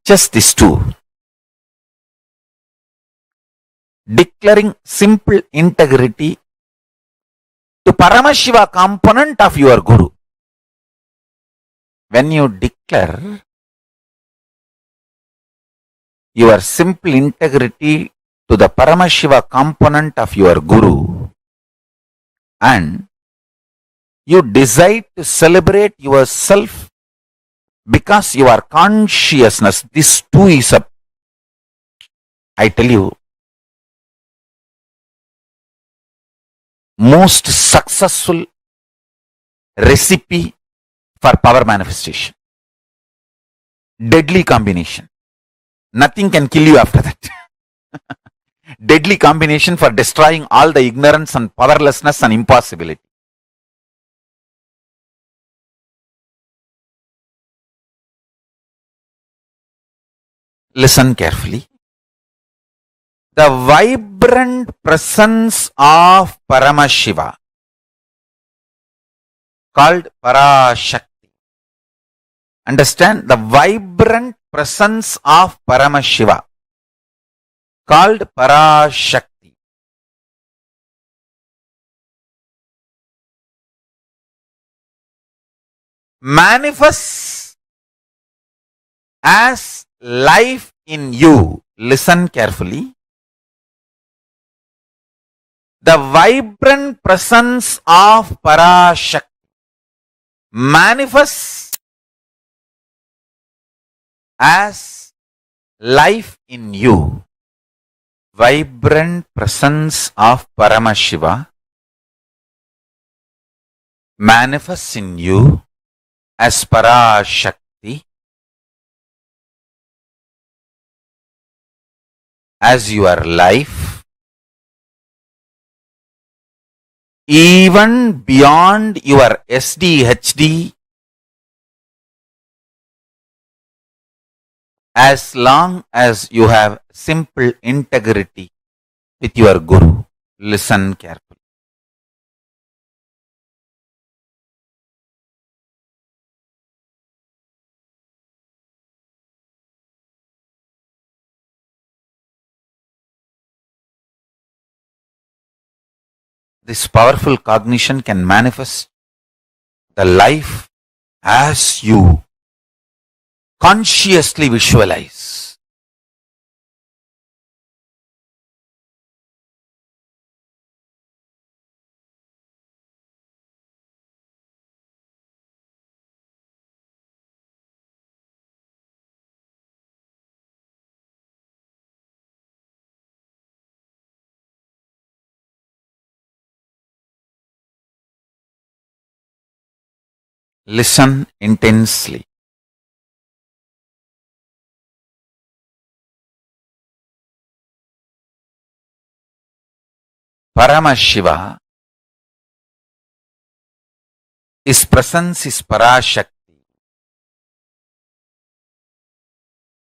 [SPEAKER 3] Just these two. Declaring simple integrity to Paramashiva component of your Guru. When you declare your simple integrity to the Paramashiva component of your Guru and you decide to celebrate yourself because you are consciousness, this too is a, I tell you, most successful recipe for power manifestation. Deadly combination. Nothing can kill you after that. Deadly combination for destroying all the ignorance and powerlessness and impossibility. Listen carefully. The vibrant presence of Paramashiva called Parashakti. Understand? The vibrant presence of Paramashiva called Parashakti manifests as life in you. Listen carefully. The vibrant presence of Parashakti manifests as life in you. Vibrant presence of Paramashiva manifests in you as Parashakti, as your life, even beyond your SDHD, as long as you have simple integrity with your Guru. Listen carefully. This powerful cognition can manifest the life as you consciously visualize. Listen intensely. Paramashiva, his presence is Parashakti.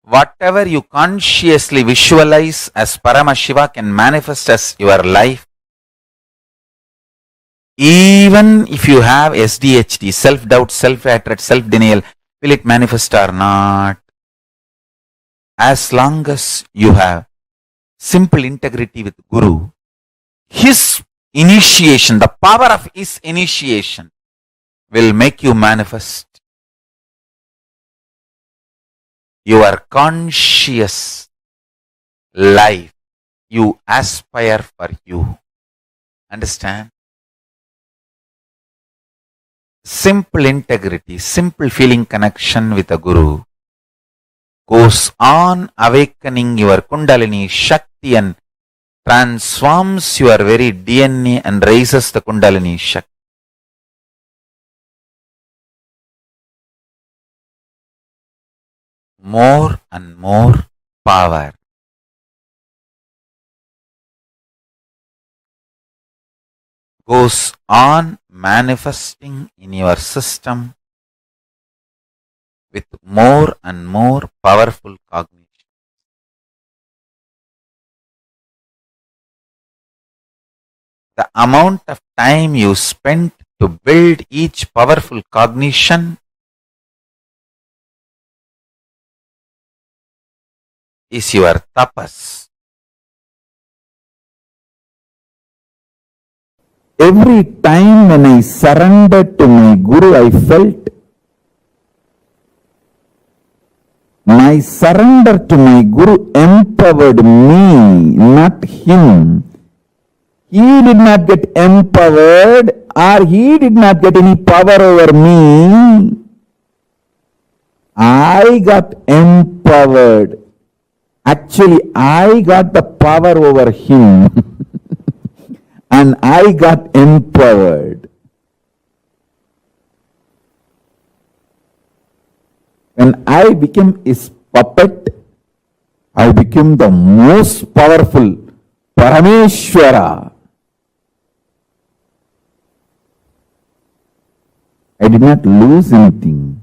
[SPEAKER 2] whatever you consciously visualize as Paramashiva can manifest as your life. Even if you have SDHD, self-doubt, self-hatred, self-denial, will it manifest or not? As long as you have simple integrity with Guru, his initiation, the power of his initiation will make you manifest your conscious life you aspire for you. Understand? Simple integrity, simple feeling connection with a Guru goes on awakening your Kundalini Shakti and transforms your very DNA and raises the Kundalini Shakti. More and more power. Goes on manifesting in your system with more and more powerful cognition. The amount of time you spent to build each powerful cognition is your tapas.
[SPEAKER 3] Every time when I surrendered to my Guru, I felt my surrender to my Guru empowered me, not him. He did not get empowered or he did not get any power over me. I got empowered. Actually, I got the power over him and I got empowered. When I became his puppet, I became the most powerful Parameshwara. I did not lose anything.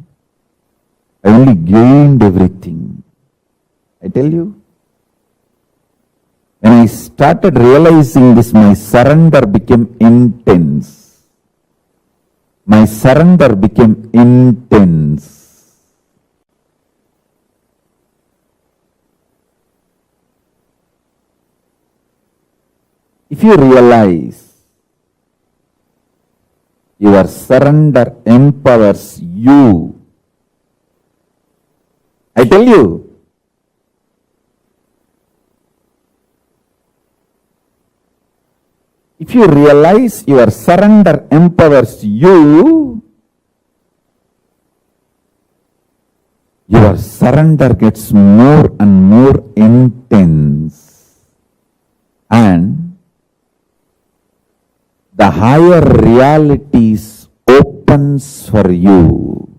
[SPEAKER 3] I only gained everything. I tell you, when I started realizing this, my surrender became intense. My surrender became intense. If you realize your surrender empowers you, I tell you, if you realize your surrender empowers you, your surrender gets more and more intense, and the higher realities opens for you.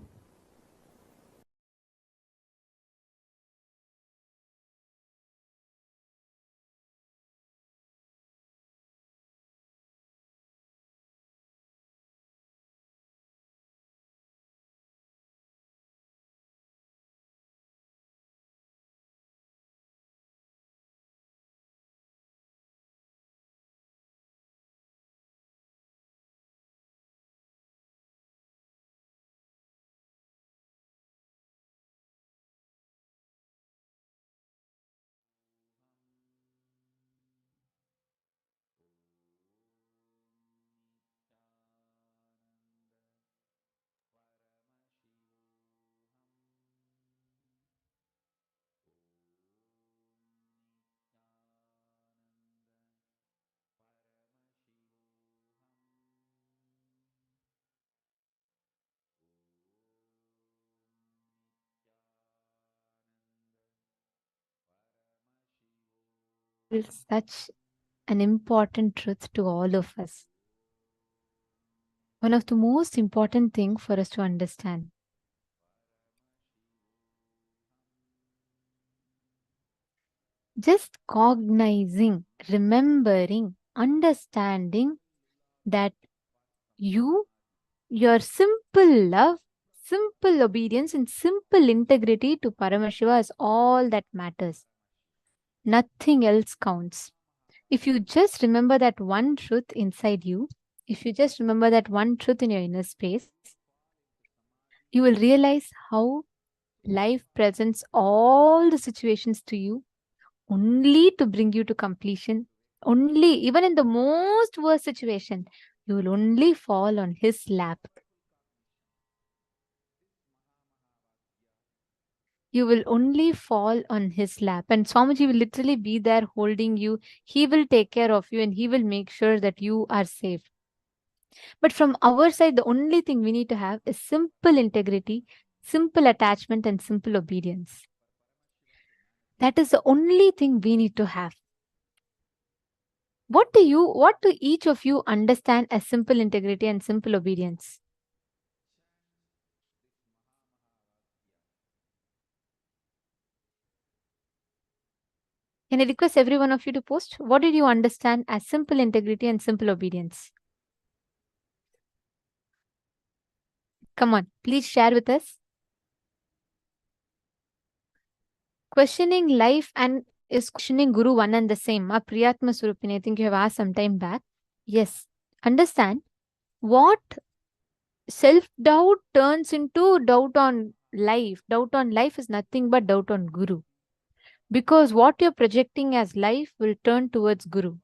[SPEAKER 4] It's such an important truth to all of us. One of the most important things for us to understand. Just cognizing, remembering, understanding that your simple love, simple obedience and simple integrity to Paramashiva is all that matters. Nothing else counts. If you just remember that one truth inside you, if you just remember that one truth in your inner space, you will realize how life presents all the situations to you only to bring you to completion. Only, even in the most worst situation, you will only fall on his lap. You will only fall on his lap. And Swamiji will literally be there holding you. He will take care of you and he will make sure that you are safe. But from our side, the only thing we need to have is simple integrity, simple attachment, and simple obedience. That is the only thing we need to have. What do each of you understand as simple integrity and simple obedience? Can I request every one of you to post? What did you understand as simple integrity and simple obedience? Come on, please share with us. Questioning life and is questioning Guru one and the same? Priyatma Surupini, I think you have asked some time back. Yes. Understand what self-doubt turns into doubt on life. Doubt on life is nothing but doubt on Guru. Because what you're projecting as life will turn towards Guru.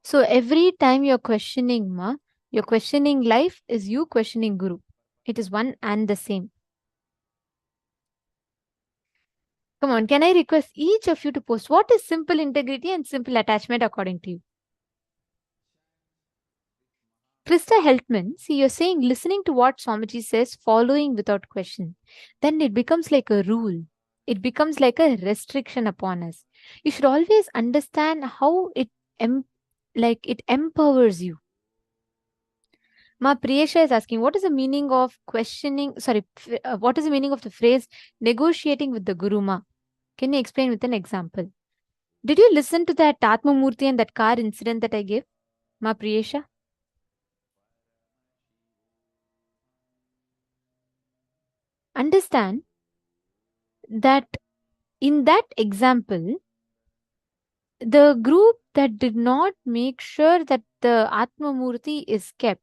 [SPEAKER 4] So every time you're questioning you're questioning life is you questioning Guru. It is one and the same. Come on, can I request each of you to post what is simple integrity and simple attachment according to you? Krista Heltman, see, you're saying listening to what Swamiji says, following without question. Then it becomes like a rule. It becomes like a restriction upon us. You should always understand how it empowers you. Ma Priyesha is asking, what is the meaning of questioning? What is the meaning of the phrase negotiating with the Guru Ma? Can you explain with an example? Did you listen to that Atma Murti and that car incident that I gave? Ma Priyesha? Understand that in that example, the group that did not make sure that the Atma Murti is kept,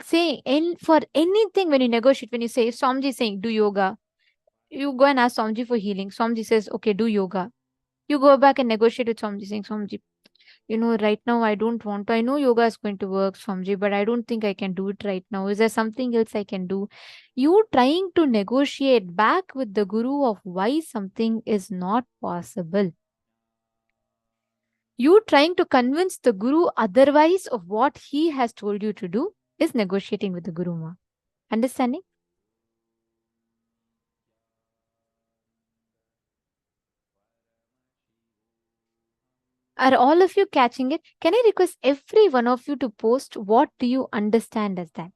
[SPEAKER 4] say, for anything when you negotiate, when you say, Swamiji is saying, do yoga, you go and ask Swamiji for healing. Swamiji says, okay, do yoga. You go back and negotiate with Swamiji saying, Swamiji, right now I don't want to. I know yoga is going to work, Swamiji, but I don't think I can do it right now. Is there something else I can do? You trying to negotiate back with the Guru of why something is not possible. You trying to convince the Guru otherwise of what he has told you to do is negotiating with the Guru Ma. Understanding? Are all of you catching it? Can I request every one of you to post what do you understand as that?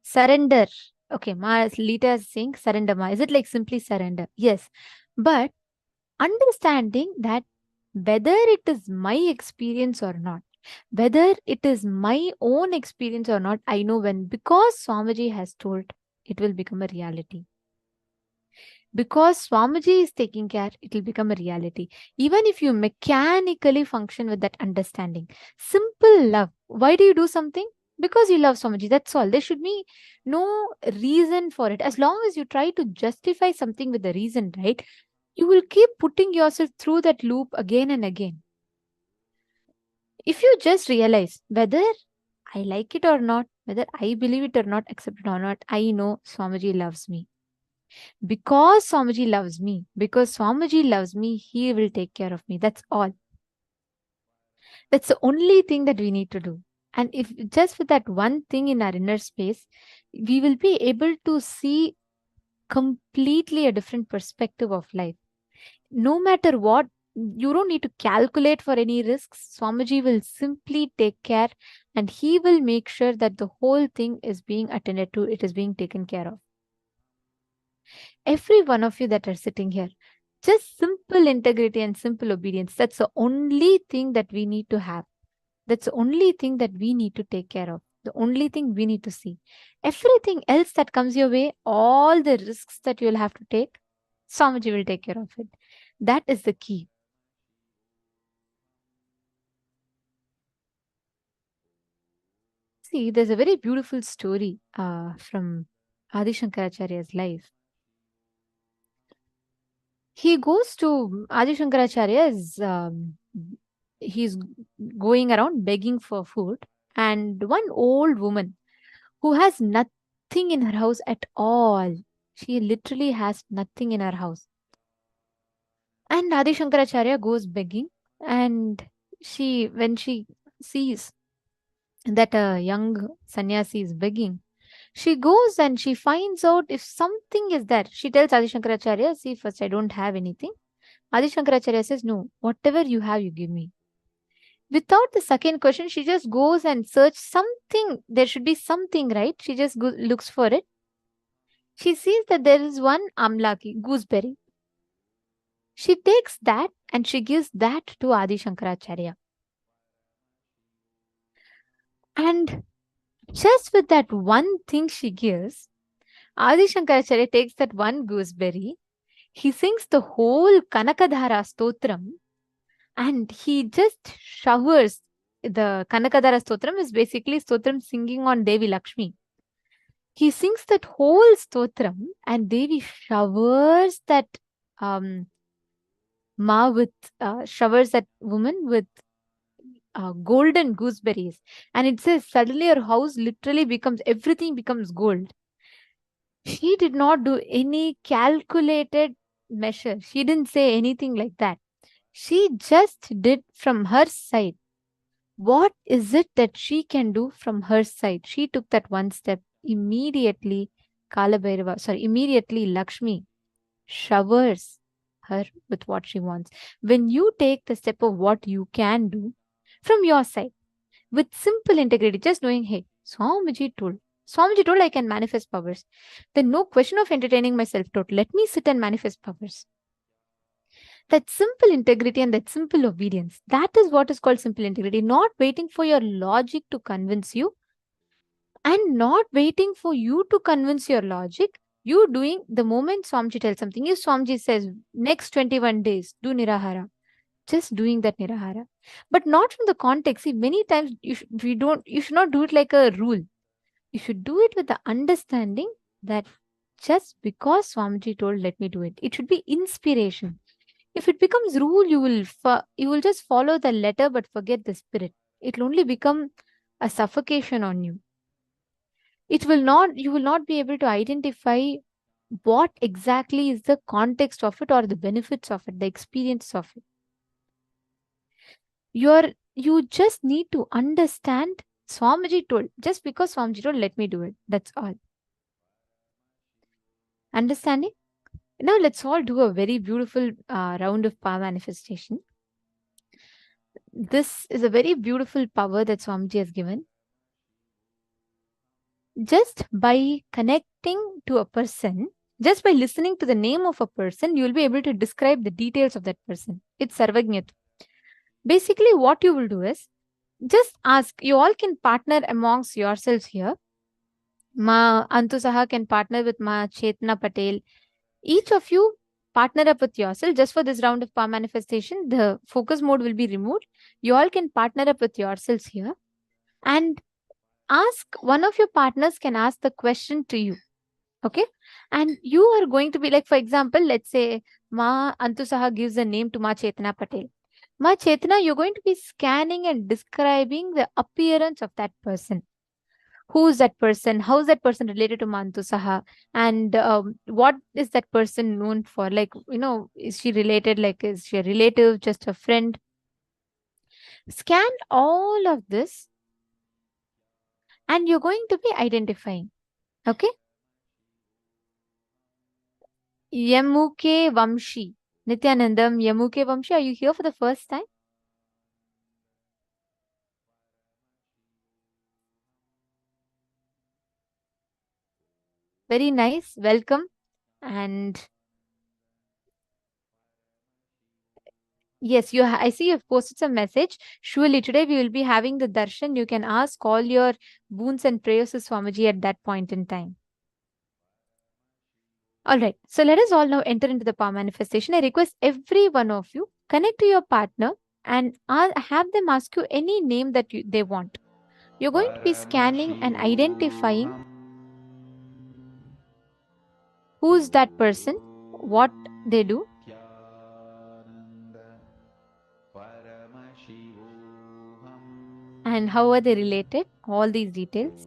[SPEAKER 4] Surrender. Okay, Ma Lita is saying surrender, Ma. Is it like simply surrender? Yes. But understanding that whether it is my experience or not, whether it is my own experience or not, I know when, because Swamiji has told, it will become a reality. Because Swamiji is taking care, it will become a reality. Even if you mechanically function with that understanding. Simple love. Why do you do something? Because you love Swamiji. That's all. There should be no reason for it. As long as you try to justify something with a reason, right? You will keep putting yourself through that loop again and again. If you just realize whether I like it or not, whether I believe it or not, accept it or not, I know Swamiji loves me. Because Swamiji loves me, he will take care of me. That's all. That's the only thing that we need to do. And if just with that one thing in our inner space, we will be able to see completely a different perspective of life. No matter what, you don't need to calculate for any risks. Swamiji will simply take care and he will make sure that the whole thing is being attended to, it is being taken care of. Every one of you that are sitting here, just simple integrity and simple obedience. That's the only thing that we need to have. That's the only thing that we need to take care of. The only thing we need to see. Everything else that comes your way, all the risks that you'll have to take, Swamiji will take care of it. That is the key. See, there's a very beautiful story from Adi Shankaracharya's life. He goes to Adi Shankaracharya's, he's going around begging for food, and one old woman who has nothing in her house at all. She literally has nothing in her house. And Adi Shankaracharya goes begging, and when she sees that a young sannyasi is begging, she goes and she finds out if something is there. She tells Adi Shankaracharya, see, first I don't have anything. Adi Shankaracharya says, no, whatever you have, you give me. Without the second question, she just goes and searches something. There should be something, right? She just looks for it. She sees that there is one amlaki, gooseberry. She takes that and she gives that to Adi Shankaracharya. And just with that one thing she gives, Adi Shankaracharya takes that one gooseberry, he sings the whole Kanakadhara stotram, and he just showers. The Kanakadhara stotram is basically stotram singing on Devi Lakshmi. He sings that whole stotram, and Devi showers that showers that woman with golden gooseberries. And it says suddenly her house literally everything becomes gold. She did not do any calculated measure. She didn't say anything like that. She just did from her side. What is it that she can do from her side? She took that one step. Immediately, immediately Lakshmi showers her with what she wants. When you take the step of what you can do from your side, with simple integrity, just knowing, hey, Swamiji told I can manifest powers. Then no question of entertaining my self-doubt. Let me sit and manifest powers. That simple integrity and that simple obedience, that is what is called simple integrity. Not waiting for your logic to convince you, and not waiting for you to convince your logic. You doing the moment Swamiji tells something. If Swamiji says next 21 days, do Nirahara, just doing that Nirahara. But not from the context. See, many times you should not do it like a rule. You should do it with the understanding that just because Swamiji told, let me do it. It should be inspiration. If it becomes rule, you will just follow the letter but forget the spirit. It will only become a suffocation on you. You will not be able to identify what exactly is the context of it or the benefits of it, the experience of it. You just need to understand Swamiji told. Just because Swamiji told, let me do it. That's all. Understanding? Now let's all do a very beautiful round of power manifestation. This is a very beautiful power that Swamiji has given. Just by connecting to a person, just by listening to the name of a person, you will be able to describe the details of that person. It's Sarvajñatva. Basically, what you will do is, just ask, you all can partner amongst yourselves here. Ma Antu Saha can partner with Ma Chetna Patel. Each of you partner up with yourself. Just for this round of power manifestation, the focus mode will be removed. You all can partner up with yourselves here. And one of your partners can ask the question to you. Okay? And you are going to be like, for example, let's say Ma Antu Saha gives a name to Ma Chetna Patel. Ma Chetna, you're going to be scanning and describing the appearance of that person. Who is that person? How is that person related to Mantu Saha? And what is that person known for? Like, is she related? Like, is she a relative, just a friend? Scan all of this and you're going to be identifying. Okay? Yamuke Vamshi. Nityanandam, Yamuke Vamshi, are you here for the first time? Very nice. Welcome. And Yes, I see you've posted some message. Surely today we will be having the darshan. You can ask all your boons and prayers to Swamiji at that point in time. All right. So let us all now enter into the power manifestation. I request every one of you connect to your partner and have them ask you any name that they want. You're going to be scanning and identifying who's that person, what they do, and how are they related. All these details.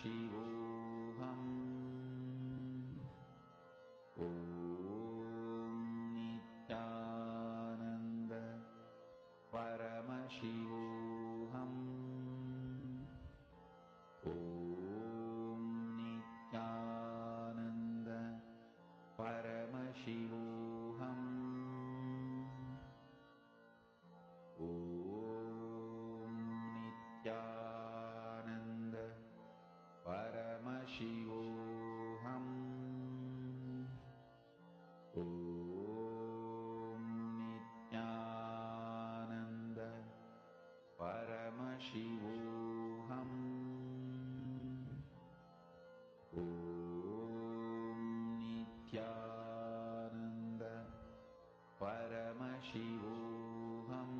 [SPEAKER 3] Shivoham. Om Nityananda Paramashivoham. Om Nityananda Paramashivoham. Om Nityananda Paramashivoham. Om Nityananda Paramashivoham. Om Nityananda Paramashivoham.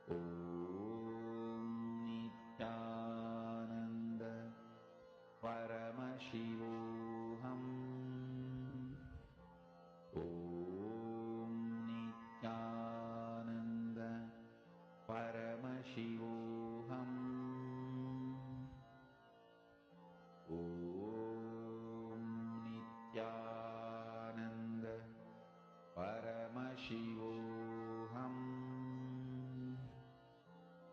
[SPEAKER 3] Om Nityananda Paramashivoham. Om Nityananda Paramashivoham. Om Nityananda Paramashivoham.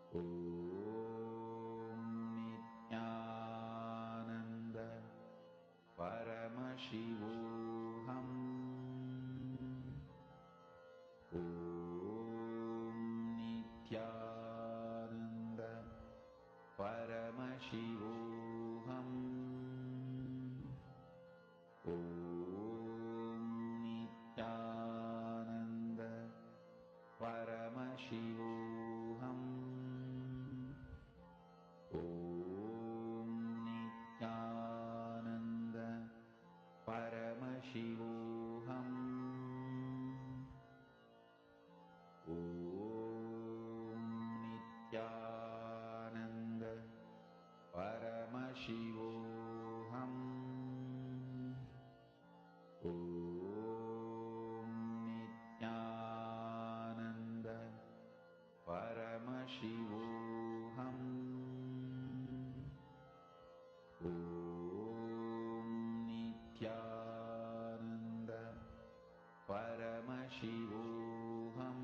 [SPEAKER 3] Om Nityananda Paramashivoham. Om Nityananda Paramashivoham. Om Nityananda Paramashivoham. Om Nityananda Paramashivoham. Om Nityananda Paramashivoham. Om Nityananda Paramashivoham. Om Nityananda Paramashivoham.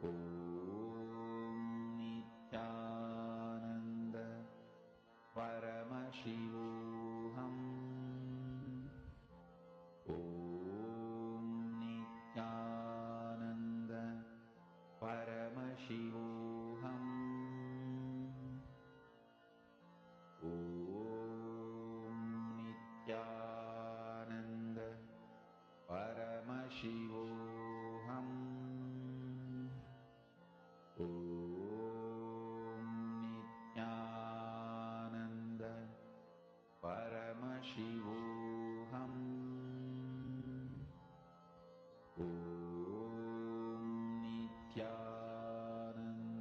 [SPEAKER 3] Om Nityananda Paramashivoham. Om Nityananda Paramashivoham. Om Nityananda Paramashivoham. Om Nityananda Paramashivoham. Om Nityananda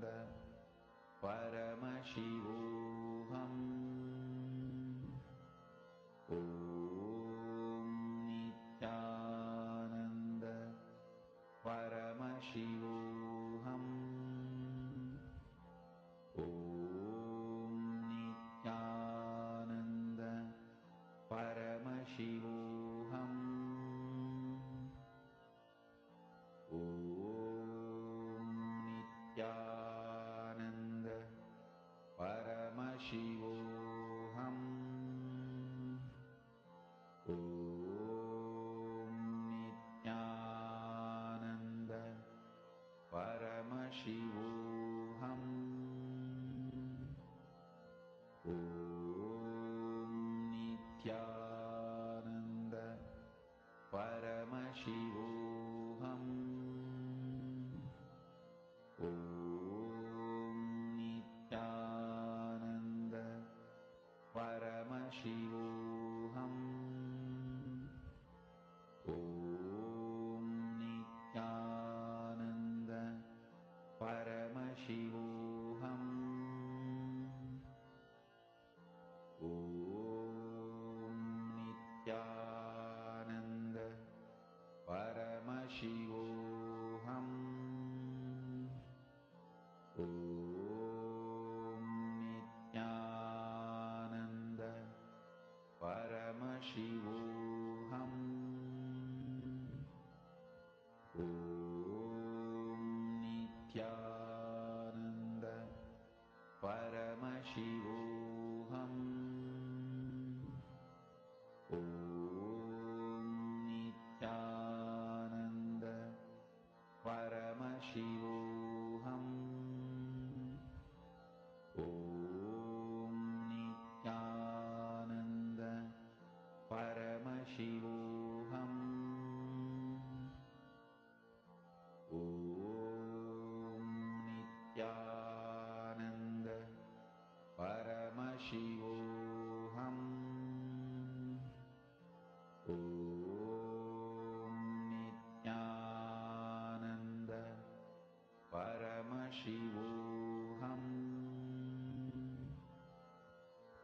[SPEAKER 2] Shivoham.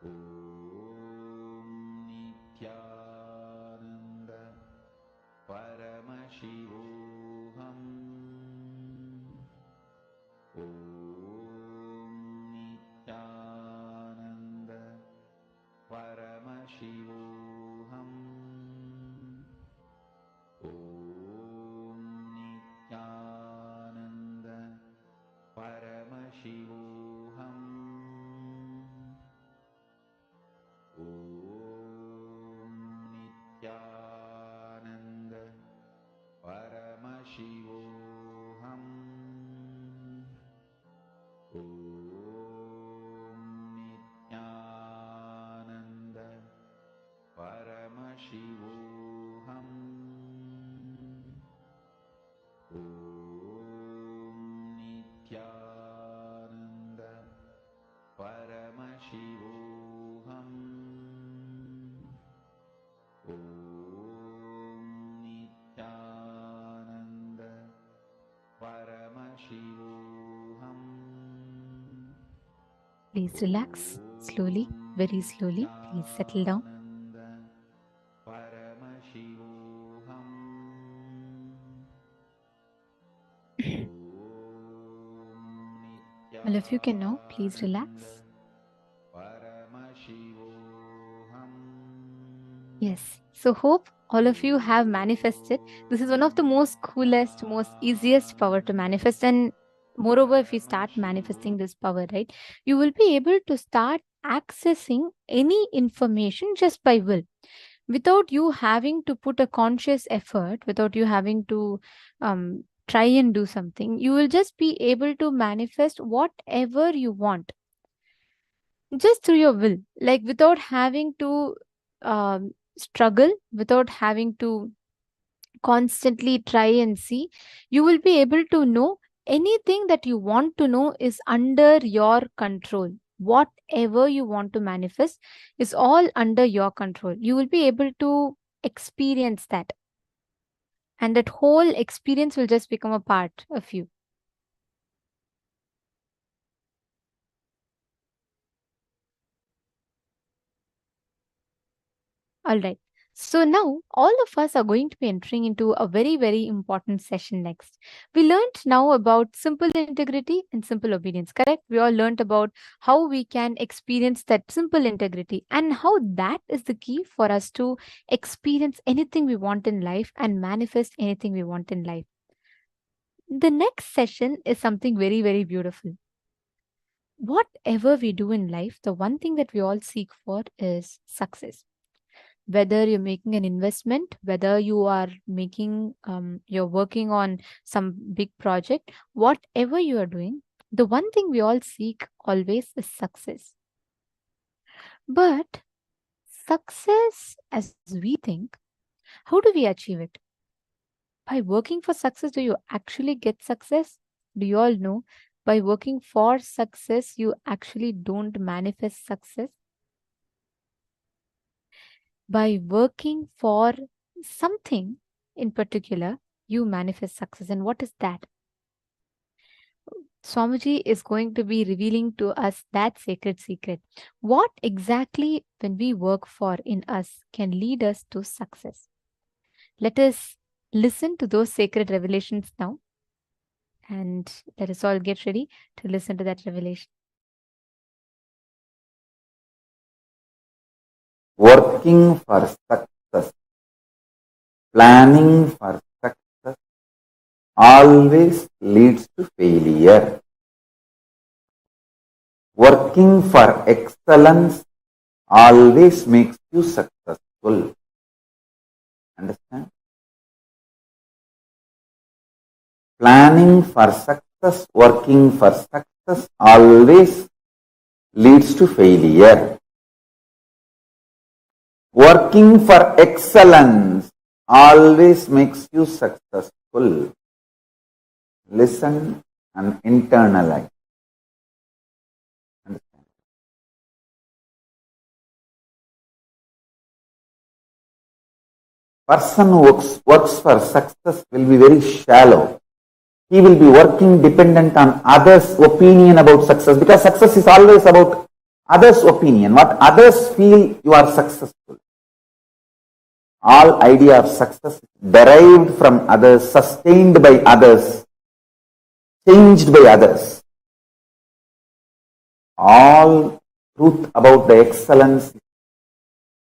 [SPEAKER 2] Om Nityananda Paramashivoham. Om Nityananda Paramashivoham. Om Nityananda Paramashivoham. Om Nityananda Paramashivoham. Om Nityananda Paramashivoham. Om Nityananda Paramashivoham. Om Nityananda Paramashivoham.
[SPEAKER 4] Please relax slowly, very slowly. Please settle down. All of you can now please relax. Yes. So hope all of you have manifested. This is one of the most coolest, most easiest power to manifest. And moreover, if you start manifesting this power, right, you will be able to start accessing any information just by will, without you having to put a conscious effort, without you having to try and do something. You will just be able to manifest whatever you want just through your will, like without having to struggle, without having to constantly try and see. You will be able to know anything that you want to know is under your control. Whatever you want to manifest is all under your control. You will be able to experience that, and that whole experience will just become a part of you. All right. So now all of us are going to be entering into a very, very important session next. We learned now about simple integrity and simple obedience, correct? We all learned about how we can experience that simple integrity and how that is the key for us to experience anything we want in life and manifest anything we want in life. The next session is something very, very beautiful. Whatever we do in life, the one thing that we all seek for is success. Whether you're making an investment, whether you are making, you're working on some big project, whatever you are doing, the one thing we all seek always is success. But success, as we think, how do we achieve it? By working for success, do you actually get success? Do you all know? By working for success, you actually don't manifest success. By working for something in particular, you manifest success. And what is that? Swamiji is going to be revealing to us that sacred secret. What exactly, when we work for in us, can lead us to success? Let us listen to those sacred revelations now. And let us all get ready to listen to that revelation.
[SPEAKER 3] Working for success, planning for success always leads to failure. Working for excellence always makes you successful. Understand? Planning for success, working for success always leads to failure. Working for excellence always makes you successful. Listen and internalize. Understand? Person who works for success will be very shallow. he will be working dependent on others' opinion about success, because success is always about others' opinion, what others feel you are successful. All idea of success derived from others, sustained by others, changed by others. All truth about the excellence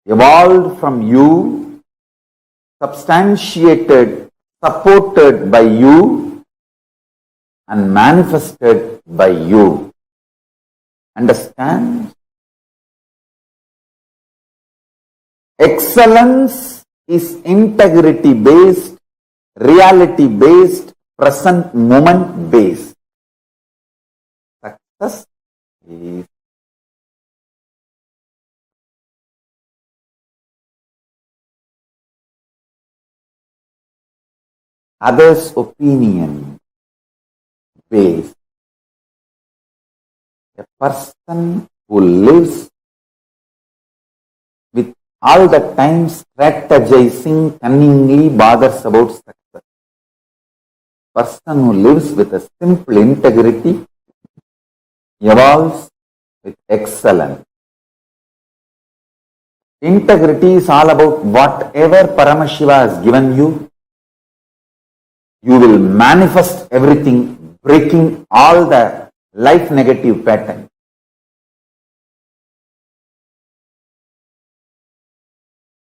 [SPEAKER 3] evolved from you, substantiated, supported by you, and manifested by you. Understand? Excellence is integrity based, reality based, present moment based. Success is others' opinion based. A person who lives with all the time strategizing cunningly bothers about success. Person who lives with a simple integrity evolves with excellence. Integrity is all about whatever Paramashiva has given you, you will manifest everything, breaking all the life negative patterns.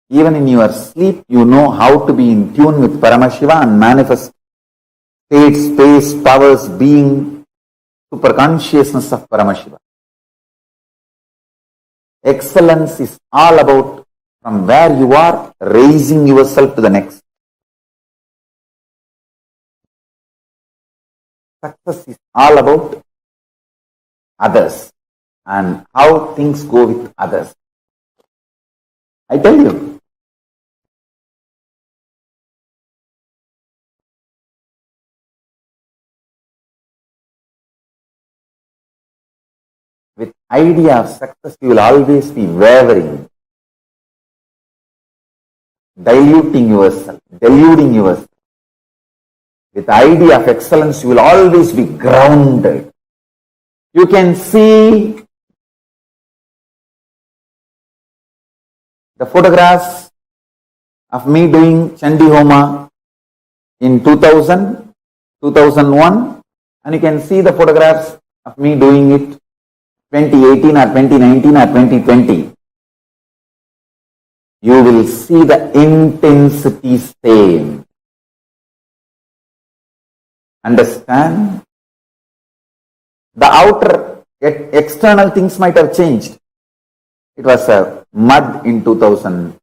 [SPEAKER 3] Even in your sleep, you know how to be in tune with Paramashiva and manifest state, space, powers, being, superconsciousness of Paramashiva. Excellence is all about from where you are, raising yourself to the next. Success is all about others and how things go with others. I tell you, with idea of success, you will always be wavering, diluting yourself, deluding yourself. With idea of excellence, you will always be grounded. You can see the photographs of me doing Chandi Homa in 2000, 2001, and you can see the photographs of me doing it 2018 or 2019 or 2020. You will see the intensity same. Understand? The outer external things might have changed. It was a mud in 2000,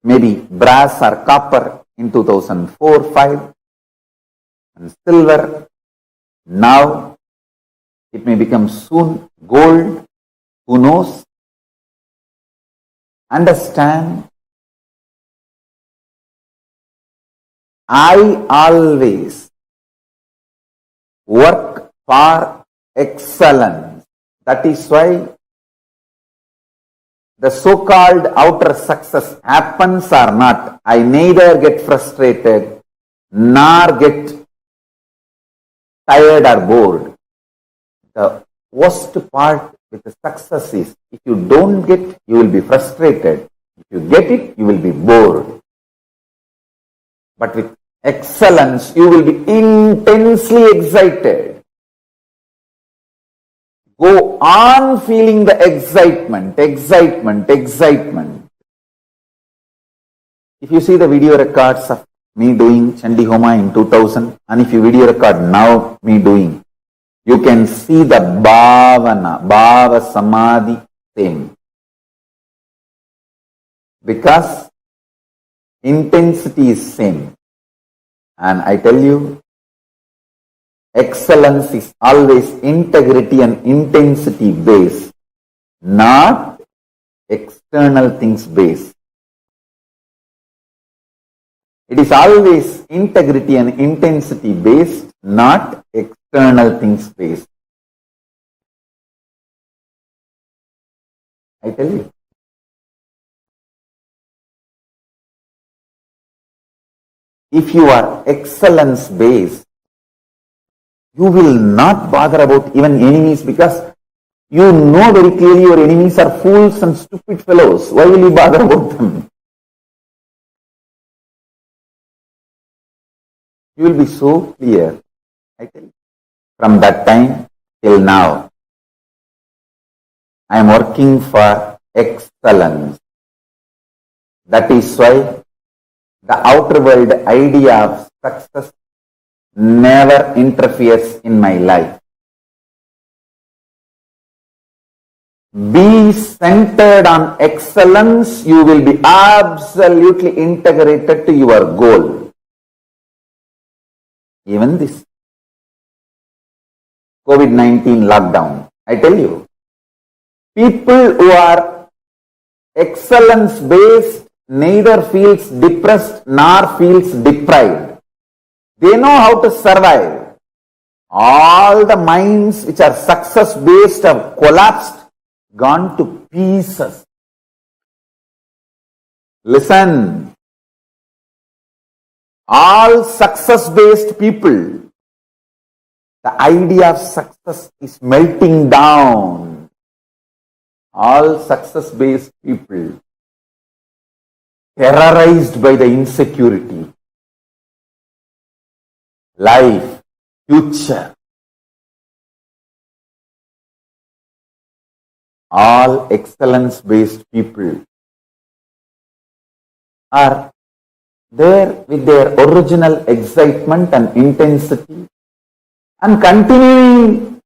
[SPEAKER 3] maybe brass or copper in 2004-5, and silver. Now it may become soon gold. Who knows? Understand? I always work for excellence. That is why the so-called outer success happens or not, I neither get frustrated nor get tired or bored. The worst part with the success is, if you don't get, you will be frustrated. If you get it, you will be bored. But with excellence, you will be intensely excited. Go on feeling the excitement. If you see the video records of me doing Chandi Homa in 2000, and if you video record now me doing, you can see the bhava samadhi same. Because intensity is same. And I tell you, excellence is always integrity and intensity based, not external things based. It is always integrity and intensity based, not external things based. I tell you. if you are excellence based, you will not bother about even enemies, because you know very clearly your enemies are fools and stupid fellows. Why will you bother about them? You will be so clear. I tell you. From that time till now, I am working for excellence. That is why the outer world idea of success never interferes in my life. Be centered on excellence, you will be absolutely integrated to your goal. Even this COVID-19 lockdown, I tell you, people who are excellence based neither feels depressed nor feels deprived. They know how to survive. All the minds which are success based have collapsed, gone to pieces. Listen, all success based people, the idea of success is melting down. All success based people terrorized by the insecurity, life, future. All excellence based people are there with their original excitement and intensity and continuing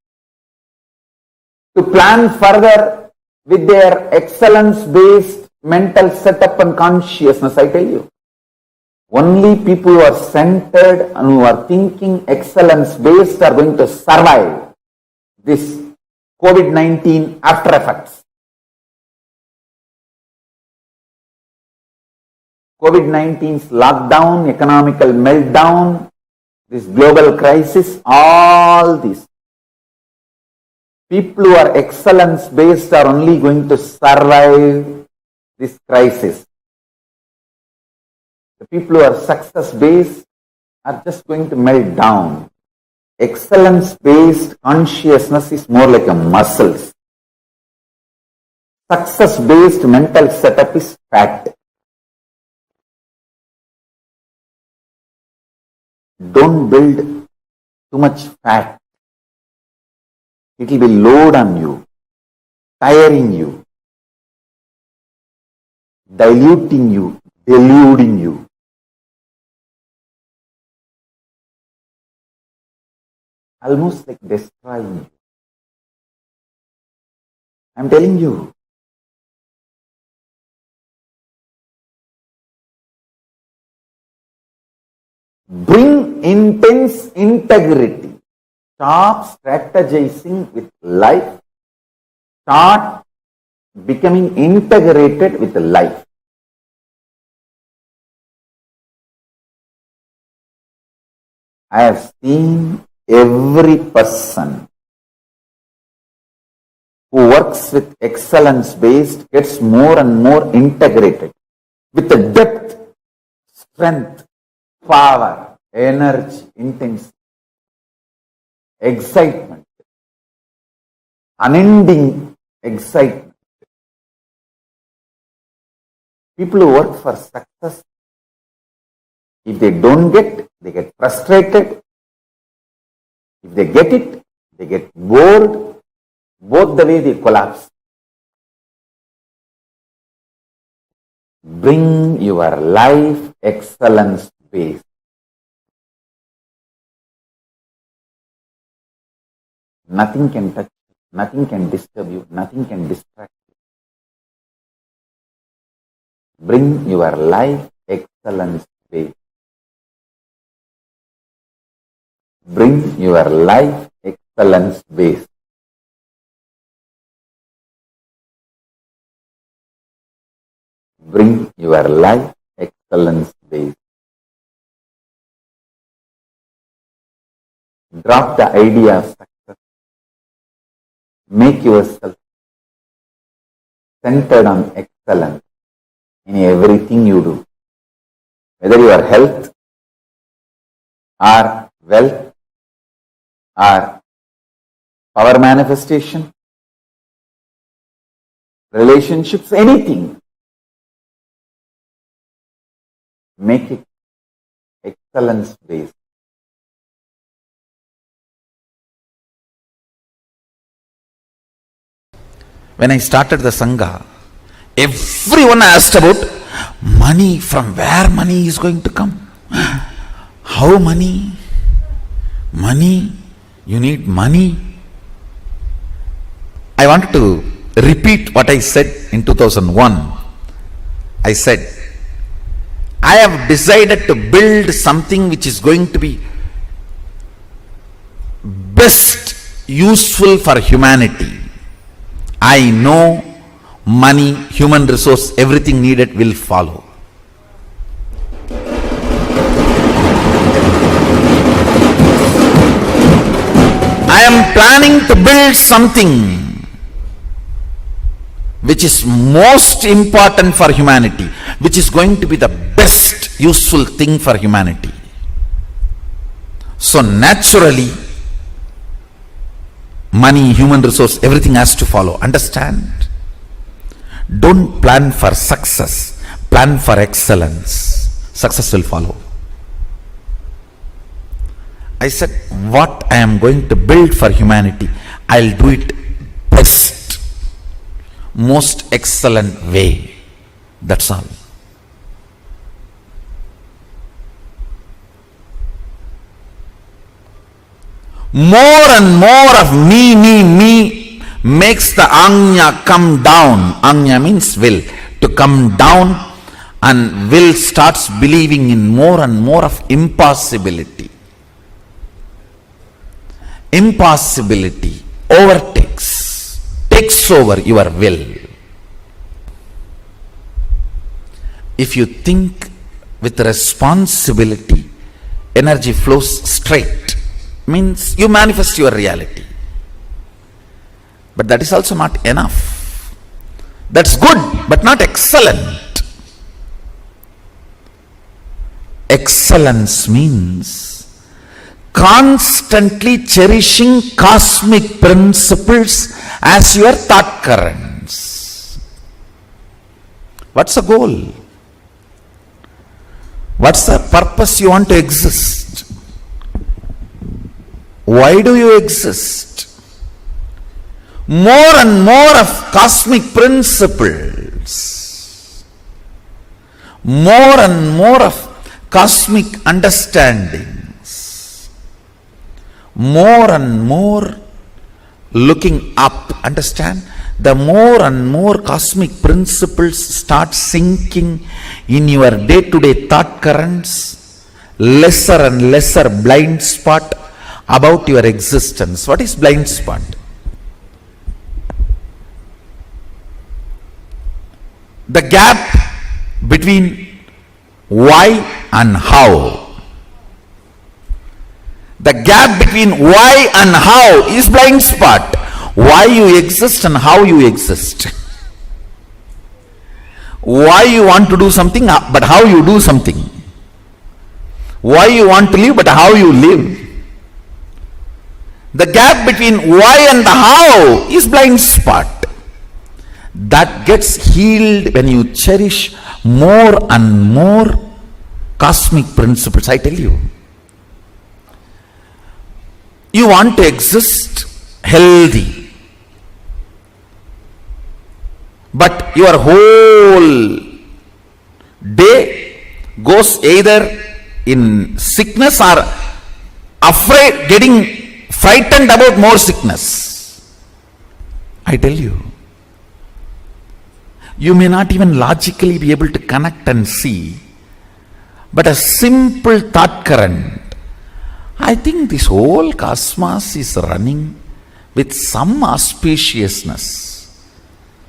[SPEAKER 3] to plan further with their excellence based mental setup and consciousness. I tell you, only people who are centered and who are thinking excellence based are going to survive this COVID-19 after effects. COVID-19's lockdown, economical meltdown, this global crisis, all this. People who are excellence based are only going to survive this crisis. The people who are success based are just going to melt down. Excellence based consciousness is more like a muscles. Success based mental setup is fat. Don't build too much fat. It will be load on you, tiring you, diluting you, deluding you. Almost like destroying you. I'm telling you. Bring intense integrity. Stop strategizing with life. Start becoming integrated with life. I have seen every person who works with excellence based gets more and more integrated with the depth, strength, power, energy, intensity, excitement, unending excitement. People who work for success, if they don't get, they get frustrated. If they get it, they get bored. Both the way they collapse. Bring your life excellence based. Nothing can touch you, nothing can disturb you, nothing can distract you. Bring your life excellence based. Bring your life excellence based. Bring your life excellence based. Drop the idea of success. Make yourself centered on excellence in everything you do. Whether your health, or wealth, or power manifestation, relationships, anything. Make it excellence based.
[SPEAKER 2] When I started the Sangha, everyone asked about money, from where money is going to come. How money? Money? You need money? I wanted to repeat what I said in 2001. I said, I have decided to build something which is going to be best useful for humanity. I know money, human resource, everything needed will follow. I am planning to build something which is most important for humanity, which is going to be the best useful thing for humanity. So naturally, money, human resource, everything has to follow. Understand? Don't plan for success, plan for excellence. Success will follow. I said, what I am going to build for humanity, I'll do it best, most excellent way. That's all. More and more of me makes the Anya come down. Anya means will. To come down, and will starts believing in more and more of impossibility. Impossibility takes over your will. If you think with responsibility, energy flows straight. Means you manifest your reality. But that is also not enough. That's good, but not excellent. Excellence means constantly cherishing cosmic principles as your thought currents. What's the goal? What's the purpose you want to exist? Why do you exist? More and more of cosmic principles, more and more of cosmic understandings, more and more looking up. Understand? The more and more cosmic principles start sinking in your day-to-day thought currents, lesser and lesser blind spot about your existence. What is blind spot? The gap between why and how. The gap between why and how is blind spot. Why you exist and how you exist. Why you want to do something, but how you do something. Why you want to live, but how you live. The gap between why and the how is blind spot. That gets healed when you cherish more and more cosmic principles. I tell you, you want to exist healthy, but your whole day goes either in sickness or afraid, getting frightened about more sickness. I tell you, you may not even logically be able to connect and see, but a simple thought current. I think this whole cosmos is running with some auspiciousness.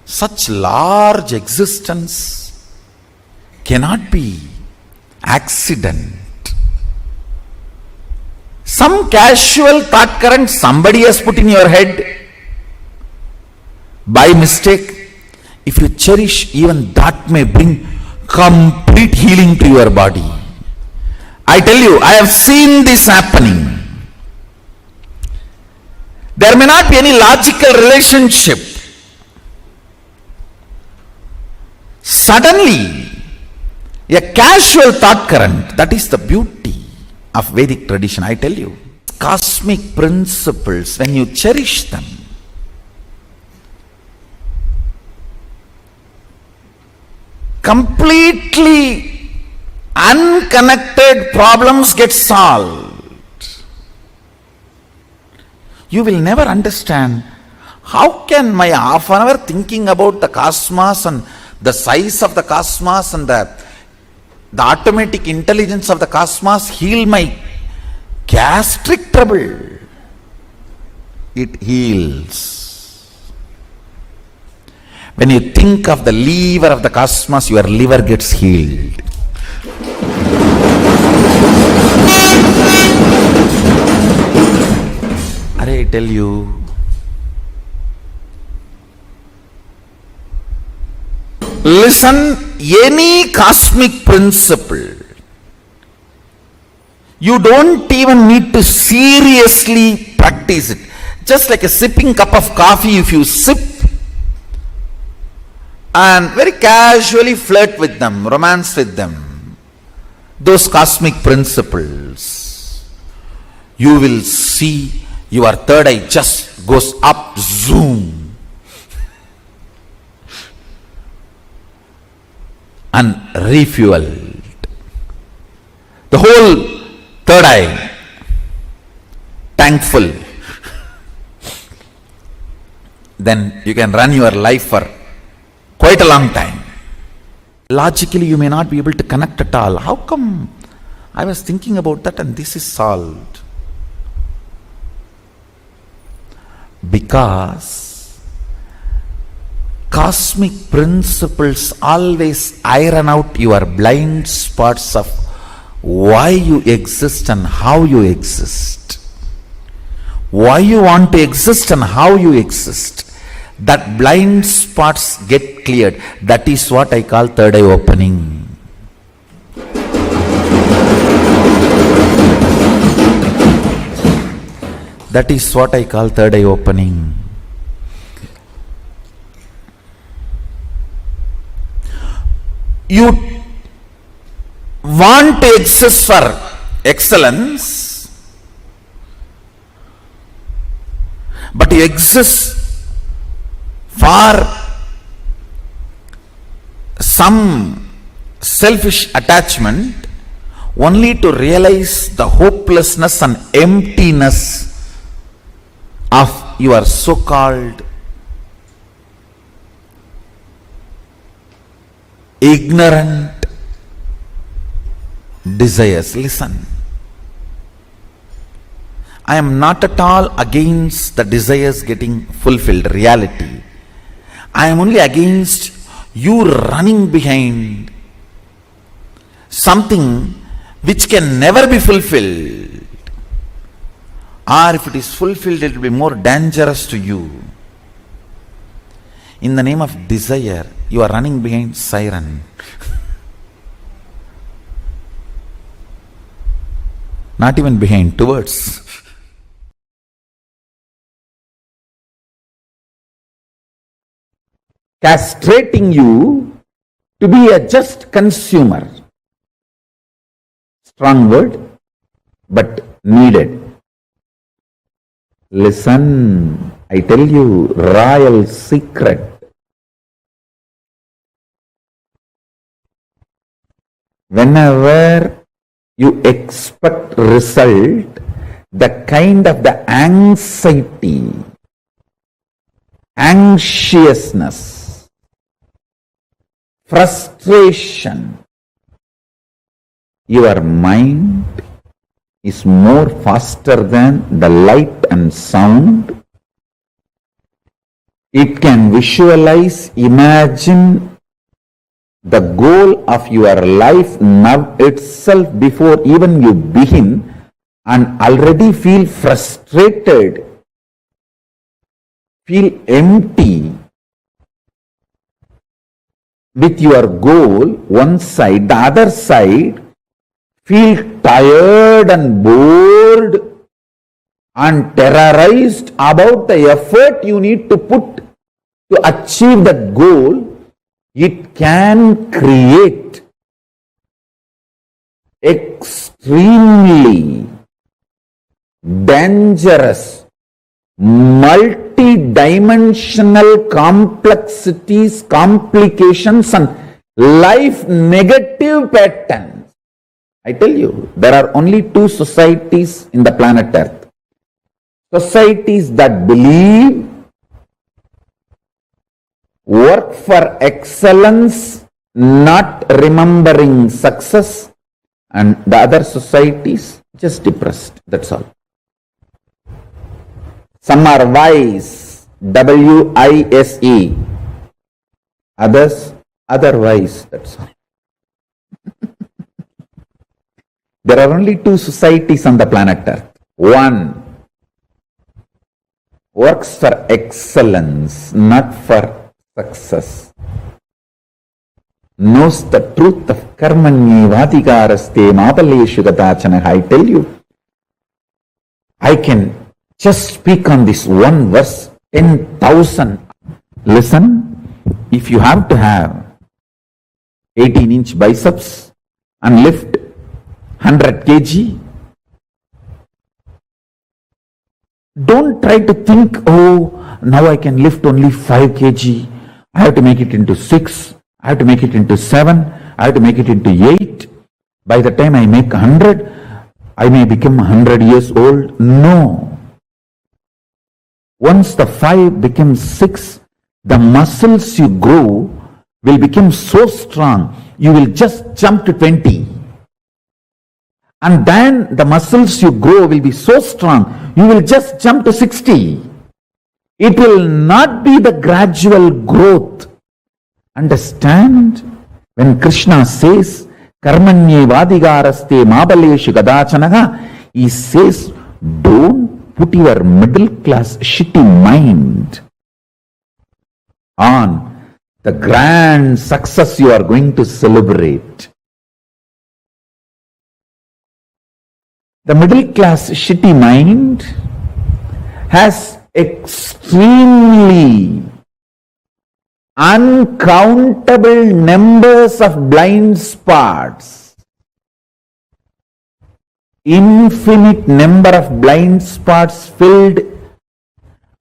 [SPEAKER 2] Such large existence cannot be accident. Some casual thought current somebody has put in your head by mistake. If you cherish, even that may bring complete healing to your body.
[SPEAKER 3] I tell you, I have seen this happening. There may not be any logical relationship. Suddenly, a casual thought current, that is the beauty of Vedic tradition, I tell you. Cosmic principles, when you cherish them, completely unconnected problems get solved. You will never understand how can my half an hour thinking about the cosmos and the size of the cosmos and the automatic intelligence of the cosmos heal my gastric trouble. It heals. When you think of the lever of the cosmos, your liver gets healed. I tell you, listen, any cosmic principle, you don't even need to seriously practice it. Just like a sipping cup of coffee, if you sip and very casually flirt with them, romance with them, those cosmic principles, you will see your third eye just goes up, zoom, and refueled. The whole third eye tank full. Then you can run your life for quite a long time. Logically, you may not be able to connect at all. How come I was thinking about that and this is solved? Because cosmic principles always iron out your blind spots of why you exist and how you exist. Why you want to exist and how you exist. That blind spots get cleared. That is what I call third eye opening. That is what I call third eye opening. You want to exist for excellence, but you exist for some selfish attachment only to realize the hopelessness and emptiness of your so-called ignorant desires. Listen, I am not at all against the desires getting fulfilled, reality. I am only against you running behind something which can never be fulfilled. Or if it is fulfilled, it will be more dangerous to you. In the name of desire, you are running behind siren. Not even behind, towards. Castrating you to be a just consumer. Strong word, but needed. Listen, I tell you, royal secret. Whenever you expect result, the kind of the anxiety, anxiousness, frustration, your mind is more faster than the light and sound. It can visualize, imagine the goal of your life now itself before even you begin, and already feel frustrated, feel empty with your goal, one side. The other side, feel tired and bored and terrorized about the effort you need to put to achieve that goal, it can create extremely dangerous, multi-dimensional complexities, complications and life negative patterns. I tell you, there are only two societies in the planet Earth. Societies that believe, work for excellence, not remembering success, and the other societies just depressed. That's all. Some are wise, W-I-S-E. Others, otherwise. That's all. There are only two societies on the planet Earth. One works for excellence, not for success. Knows the truth of karmanyevadhikaraste mapaleshu gatachana. I tell you, I can just speak on this one verse 10,000. Listen, if you have to have 18-inch biceps and lift 100 kg, don't try to think, oh, now I can lift only 5 kg. I have to make it into 6. I have to make it into 7. I have to make it into 8. By the time I make 100, I may become 100 years old. No. Once the 5 becomes 6, the muscles you grow will become so strong, you will just jump to 20. And then the muscles you grow will be so strong, you will just jump to 60. It will not be the gradual growth. Understand? When Krishna says, Karmanyevadhikaraste mabaleshu gadachanaha, he says, don't put your middle class shitty mind on the grand success you are going to celebrate. The middle class shitty mind has extremely uncountable numbers of blind spots. Infinite number of blind spots filled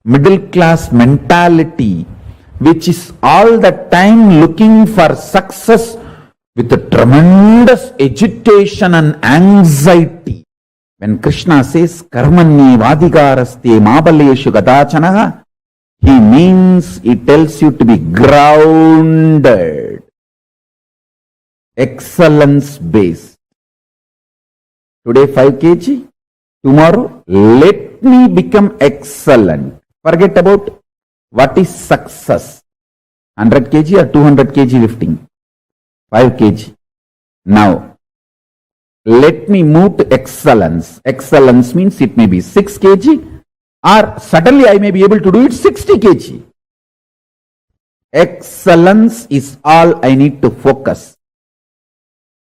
[SPEAKER 3] middle class mentality, which is all the time looking for success with a tremendous agitation and anxiety. When Krishna says, Karmanyevadhikaraste mabaleshu gadachanaha, he means, he tells you to be grounded, excellence based. Today 5 kg, tomorrow let me become excellent. Forget about what is success. 100 kg or 200 kg lifting. 5 kg. Now, let me move to excellence. Excellence means it may be 6 kg or suddenly I may be able to do it 60 kg. Excellence is all I need to focus,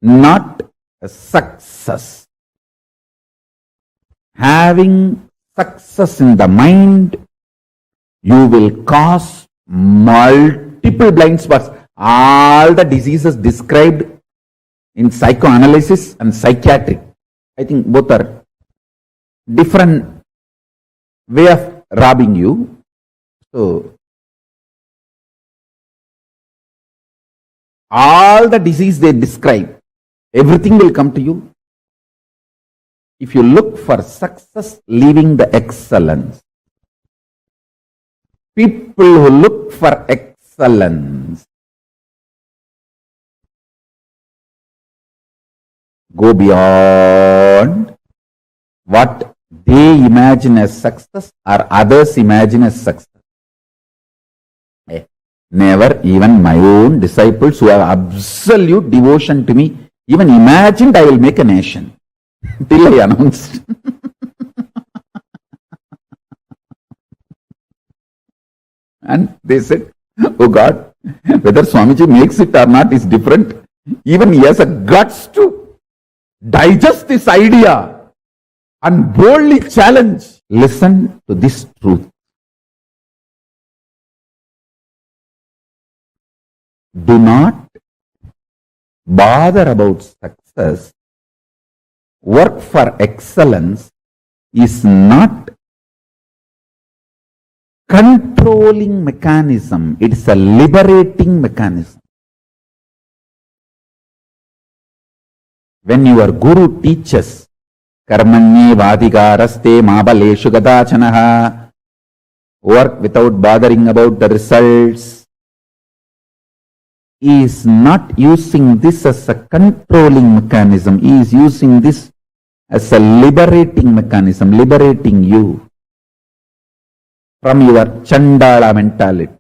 [SPEAKER 3] not success. Having success in the mind, you will cause multiple blind spots. All the diseases described in psychoanalysis and psychiatric, I think both are different way of robbing you. So, all the disease they describe, everything will come to you if you look for success leaving the excellence. People who look for excellence go beyond what they imagine as success or others imagine as success. Never even my own disciples who have absolute devotion to me even imagined I will make a nation till I announced. And they said, oh God, whether Swamiji makes it or not is different. Even he has a guts to digest this idea and boldly challenge. Listen to this truth. Do not bother about success. Work for excellence is not controlling mechanism. It's a liberating mechanism. When your guru teaches karmanye vadhikaraste mabaleshu gadachanaha, work without bothering about the results, he is not using this as a controlling mechanism. He is using this as a liberating mechanism, liberating you from your Chandala mentality.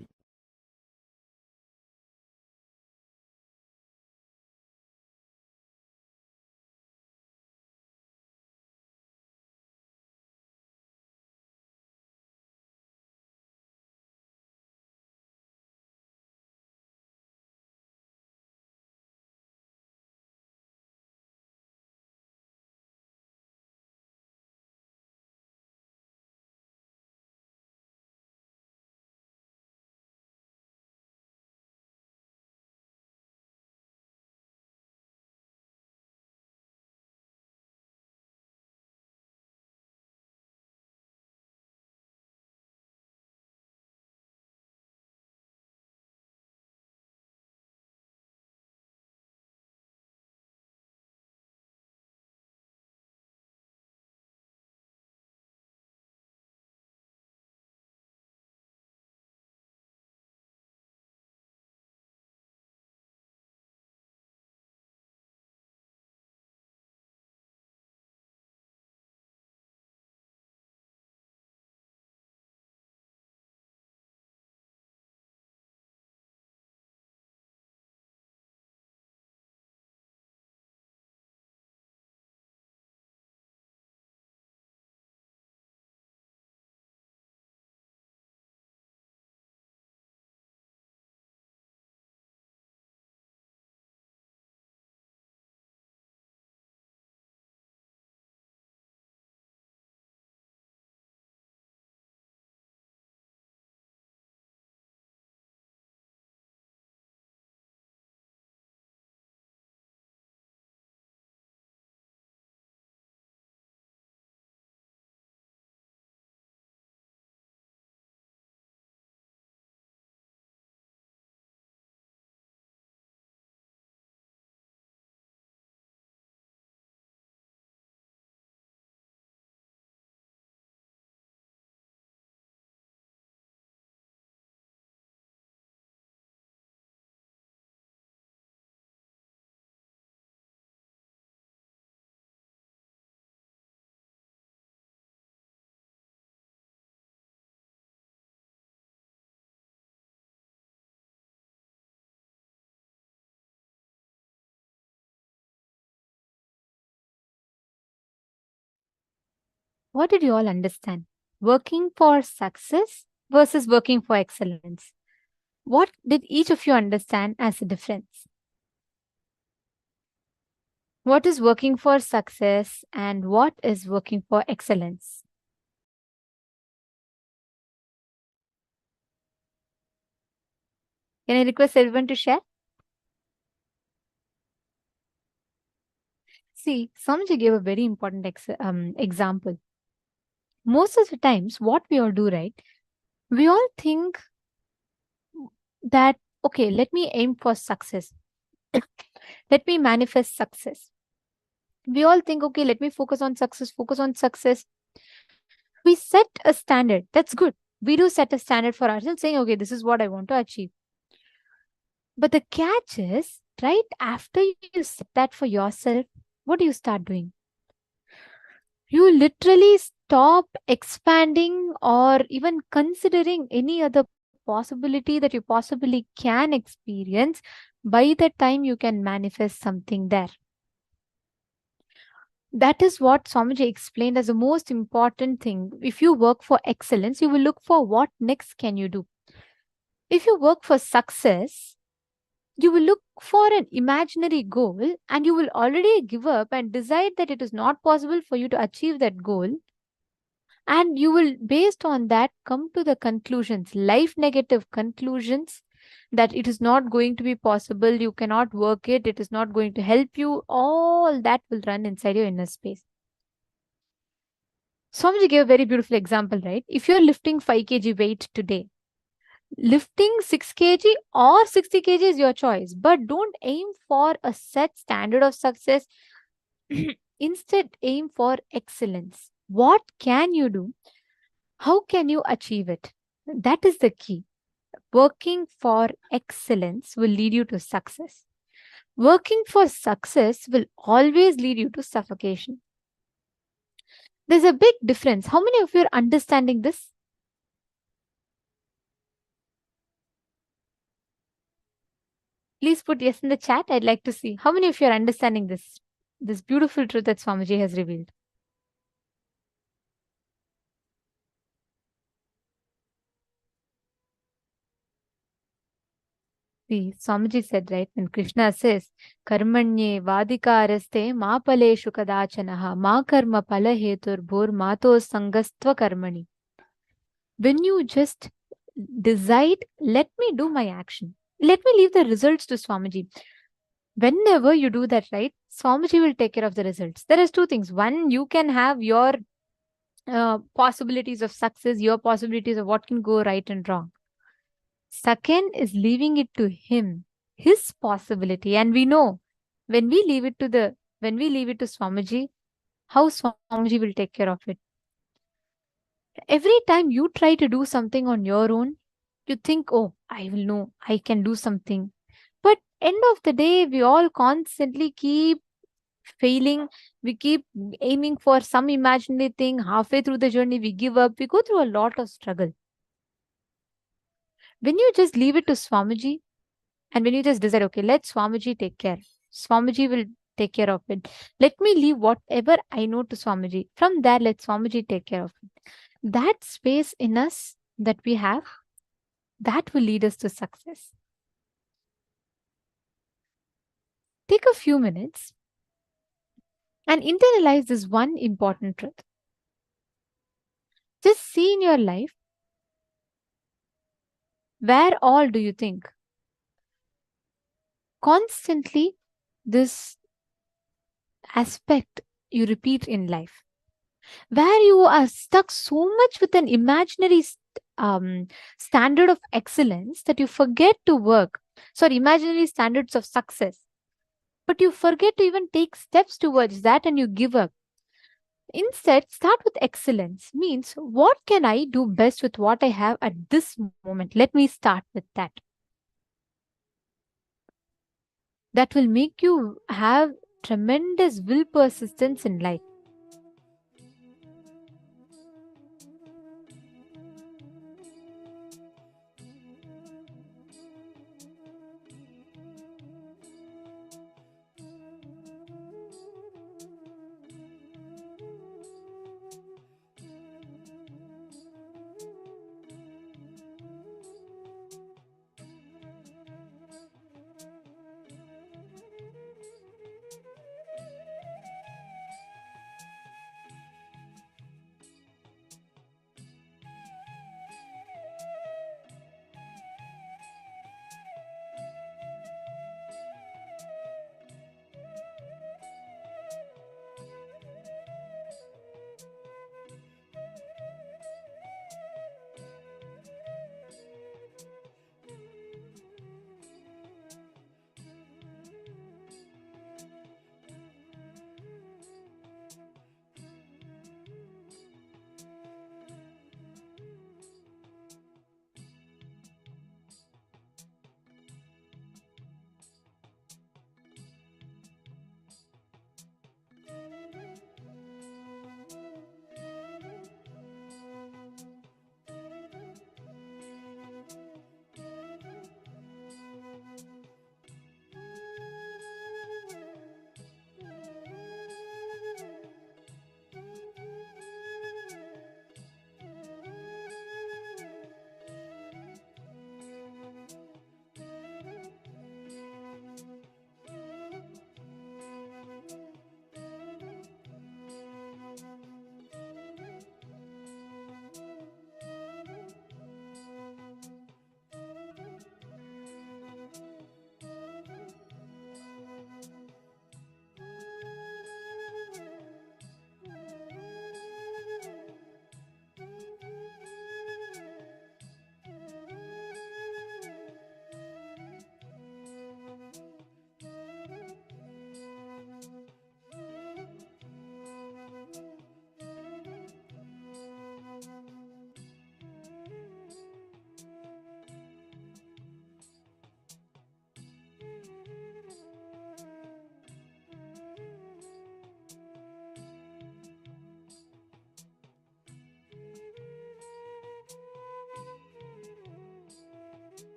[SPEAKER 4] What did you all understand? Working for success versus working for excellence. What did each of you understand as a difference? What is working for success and what is working for excellence? Can I request everyone to share? See, Samji gave a very important example. Most of the times, what we all do, right? We all think that, okay, let me aim for success. Let me manifest success. We all think, okay, let me focus on success, focus on success. We set a standard. That's good. We do set a standard for ourselves, saying, okay, this is what I want to achieve. But the catch is, right after you set that for yourself, what do you start doing? You literally stop expanding or even considering any other possibility that you possibly can experience by the time you can manifest something there. That is what Swamiji explained as the most important thing. If you work for excellence, you will look for what next can you do. If you work for success, You will look for an imaginary goal and you will already give up and decide that it is not possible for you to achieve that goal. And you will, based on that, come to the conclusions, life negative conclusions, that it is not going to be possible, you cannot work it is not going to help you. All that will run inside your inner space. Swamiji gave a very beautiful example, right? If you're lifting 5 kg weight today, lifting 6 kg or 60 kg is your choice, but don't aim for a set standard of success. Instead, aim for excellence. What can you do? How can you achieve it? That is the key. Working for excellence will lead you to success. Working for success will always lead you to suffocation. There's a big difference. How many of you are understanding this? Please put yes in the chat. I'd like to see how many of you are understanding this beautiful truth that Swamiji has revealed. See, Swamiji said, right, when Krishna says, Karmanye vadikaraste ma paleshu kadachanaha ma karma pala hetur bhur mato sangastva karmani. When you just decide, let me do my action, let me leave the results to Swamiji. Whenever you do that, right, Swamiji will take care of the results. There is two things. One, you can have your possibilities of success, your possibilities of what can go right and wrong. Second is leaving it to him, his possibility. And we know when we leave it to Swamiji, how Swamiji will take care of it. Every time you try to do something on your own, you think, oh, I will know, I can do something. But end of the day, we all constantly keep failing. We keep aiming for some imaginary thing. Halfway through the journey, we give up. We go through a lot of struggle. When you just leave it to Swamiji, and when you just decide, okay, let Swamiji take care. Swamiji will take care of it. Let me leave whatever I know to Swamiji. From there, let Swamiji take care of it. That space in us that we have, that will lead us to success. Take a few minutes and internalize this one important truth. Just see in your life, where all do you think constantly this aspect you repeat in life, where you are stuck so much with an imaginary standard of excellence that you forget to work, imaginary standards of success, but you forget to even take steps towards that and you give up. Instead, start with excellence. Means, what can I do best with what I have at this moment? Let me start with that. That will make you have tremendous will persistence in life.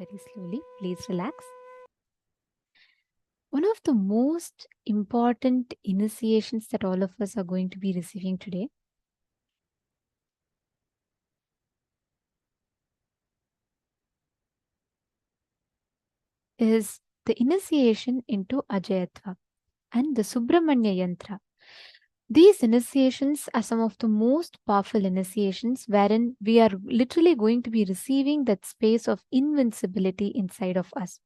[SPEAKER 4] very slowly. Please relax. One of the most important initiations that all of us are going to be receiving today is the initiation into Ajayatva and the Subramanya Yantra. These initiations are some of the most powerful initiations wherein we are literally going to be receiving that space of invincibility inside of us.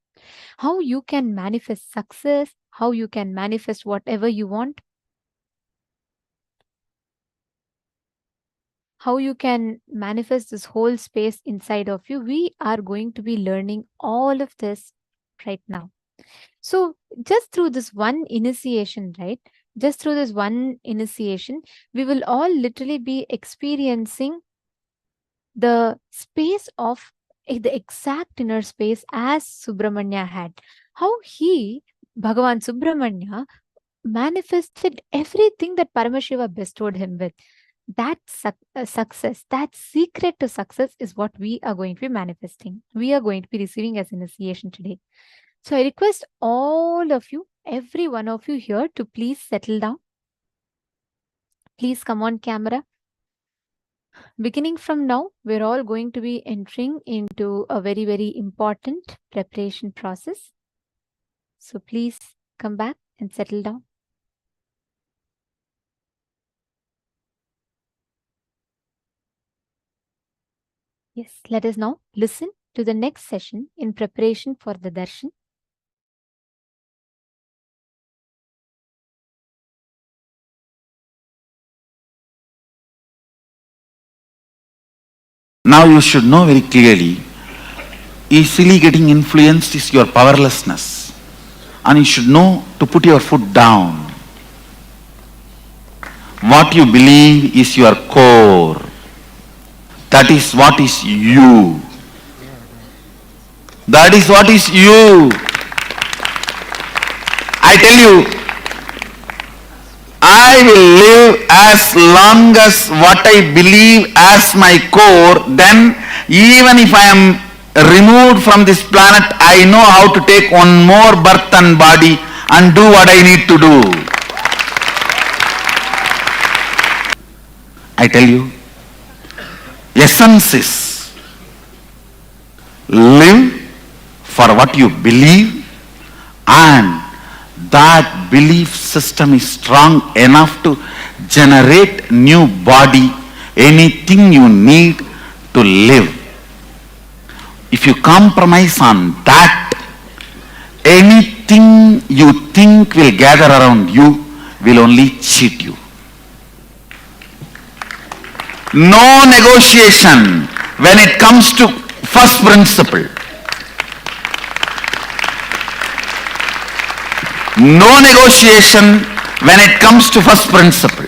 [SPEAKER 4] How you can manifest success, how you can manifest whatever you want, how you can manifest this whole space inside of you. We are going to be learning all of this right now. So just through this one initiation, right? Just through this one initiation, we will all literally be experiencing the space of the exact inner space as Subramanya had. How he, Bhagavān Subramanya, manifested everything that Paramashiva bestowed him with. That success, that secret to success is what we are going to be manifesting. We are going to be receiving as initiation today. So I request all of you, every one of you here, to please settle down. Please come on camera. Beginning from now, we're all going to be entering into a very, very important preparation process. So please come back and settle down. Yes, let us now listen to the next session in preparation for the darshan.
[SPEAKER 3] Now you should know very clearly, easily getting influenced is your powerlessness. And you should know to put your foot down. What you believe is your core. That is what is you. That is what is you. I tell you, I will live as long as what I believe as my core. Then even if I am removed from this planet, I know how to take one more birth and body and do what I need to do. I tell you, essence is live for what you believe, and that belief system is strong enough to generate new body, anything you need to live. If you compromise on that, anything you think will gather around you will only cheat you. No negotiation when it comes to first principle. No negotiation when it comes to first principle.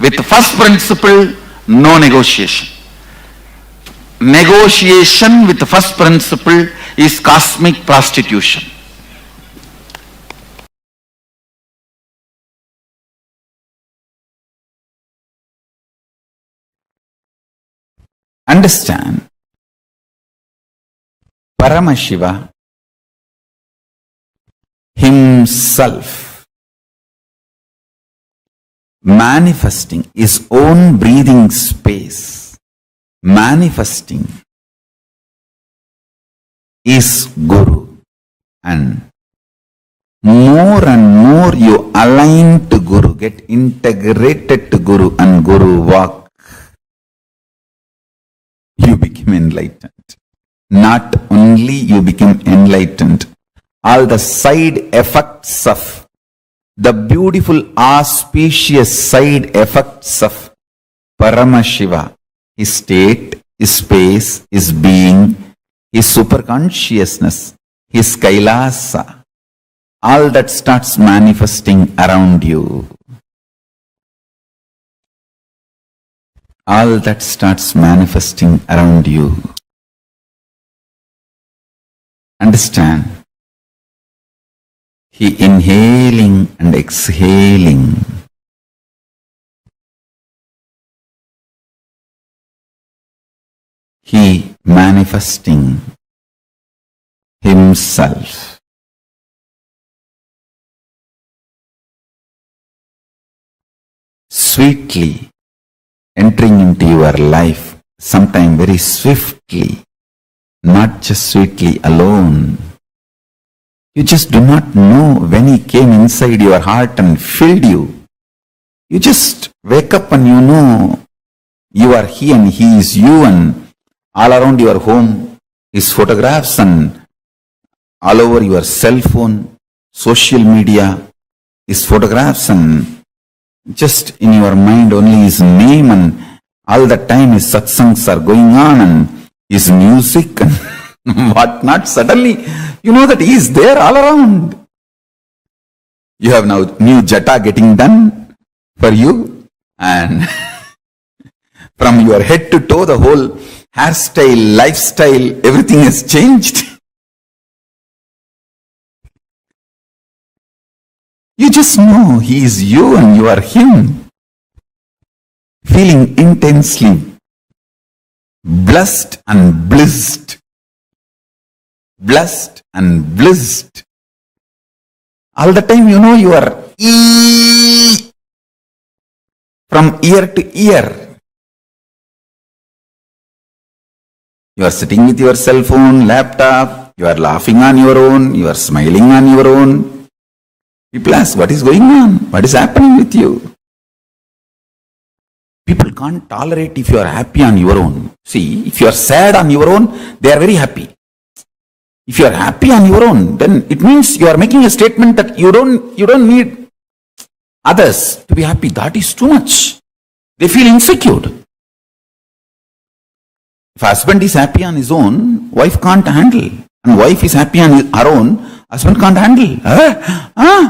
[SPEAKER 3] With first principle, no negotiation. Negotiation with the first principle is cosmic prostitution. Understand, Paramashiva himself manifesting his own breathing space, manifesting is Guru, and more you align to Guru, get integrated to Guru and Guru walk, you become enlightened. Not only you become enlightened, all the side effects of the beautiful auspicious side effects of Paramashiva, his state, his space, his being, his superconsciousness, his Kailasa, all that starts manifesting around you. All that starts manifesting around you. Understand? He inhaling and exhaling. He manifests manifesting himself. Sweetly entering into your life, sometime very swiftly, not just sweetly alone. You just do not know when he came inside your heart and filled you. You just wake up and you know you are he and he is you, and all around your home his photographs, and all over your cell phone, social media, his photographs, and just in your mind only his name, and all the time his satsangs are going on and his music and whatnot. Suddenly you know that he is there all around. You have now new jata getting done for you, and from your head to toe the whole hairstyle, lifestyle, everything has changed. You just know he is you and you are him, feeling intensely blessed and blissed. Blessed and blissed. All the time you know you are from ear to ear. You are sitting with your cell phone, laptop, you are laughing on your own, you are smiling on your own. People ask, what is going on? What is happening with you? People can't tolerate if you are happy on your own. See, if you are sad on your own, they are very happy. If you are happy on your own, then it means you are making a statement that you don't need others to be happy. That is too much. They feel insecure. If husband is happy on his own, wife can't handle. And wife is happy on her own, husband can't handle.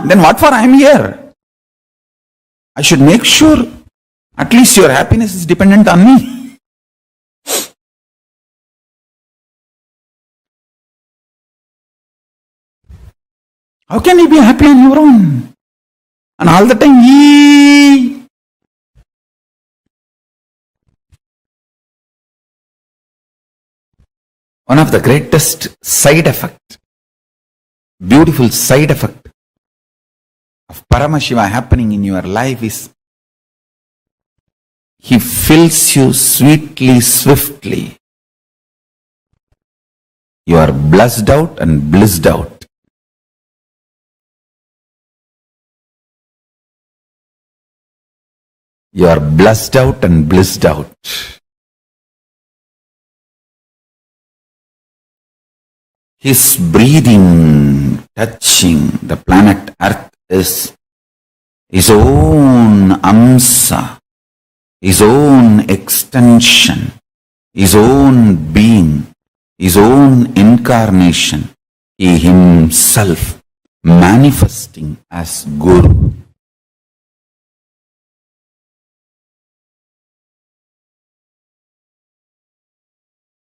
[SPEAKER 3] Then what for I am here? I should make sure at least your happiness is dependent on me. How can you be happy on your own? And all the time, one of the greatest side effect, beautiful side effect of Paramashiva happening in your life is he fills you sweetly, swiftly. You are blessed out and blissed out. You are blessed out and blissed out. His breathing, touching the planet Earth is his own amsa, his own extension, his own being, his own incarnation. He himself manifesting as Guru.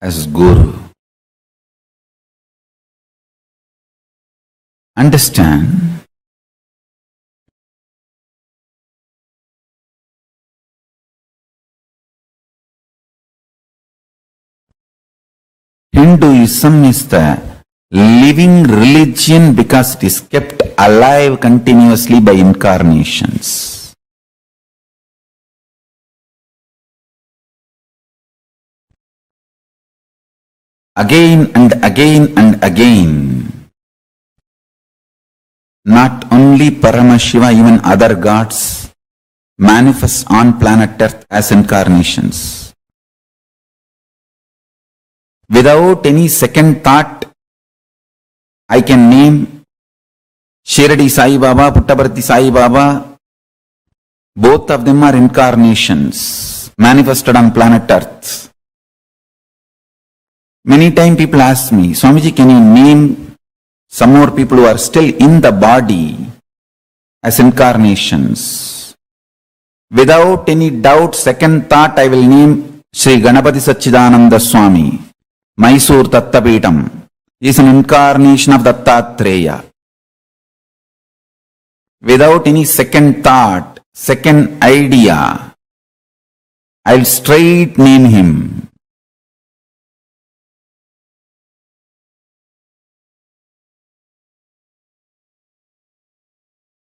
[SPEAKER 3] As Guru. Understand, Hinduism is the living religion because it is kept alive continuously by incarnations. Again and again and again. Not only Paramashiva, even other gods manifest on planet Earth as incarnations. Without any second thought, I can name Shirdi Sai Baba, Puttaparthi Sai Baba. Both of them are incarnations manifested on planet Earth. Many times people ask me, Swamiji, can you name some more people who are still in the body as incarnations? Without any doubt, second thought, I will name Sri Ganapati Satchidananda Swami, Mysore Tattapeetam. He is an incarnation of Dattatreya. Without any second thought, second idea, I will straight name him.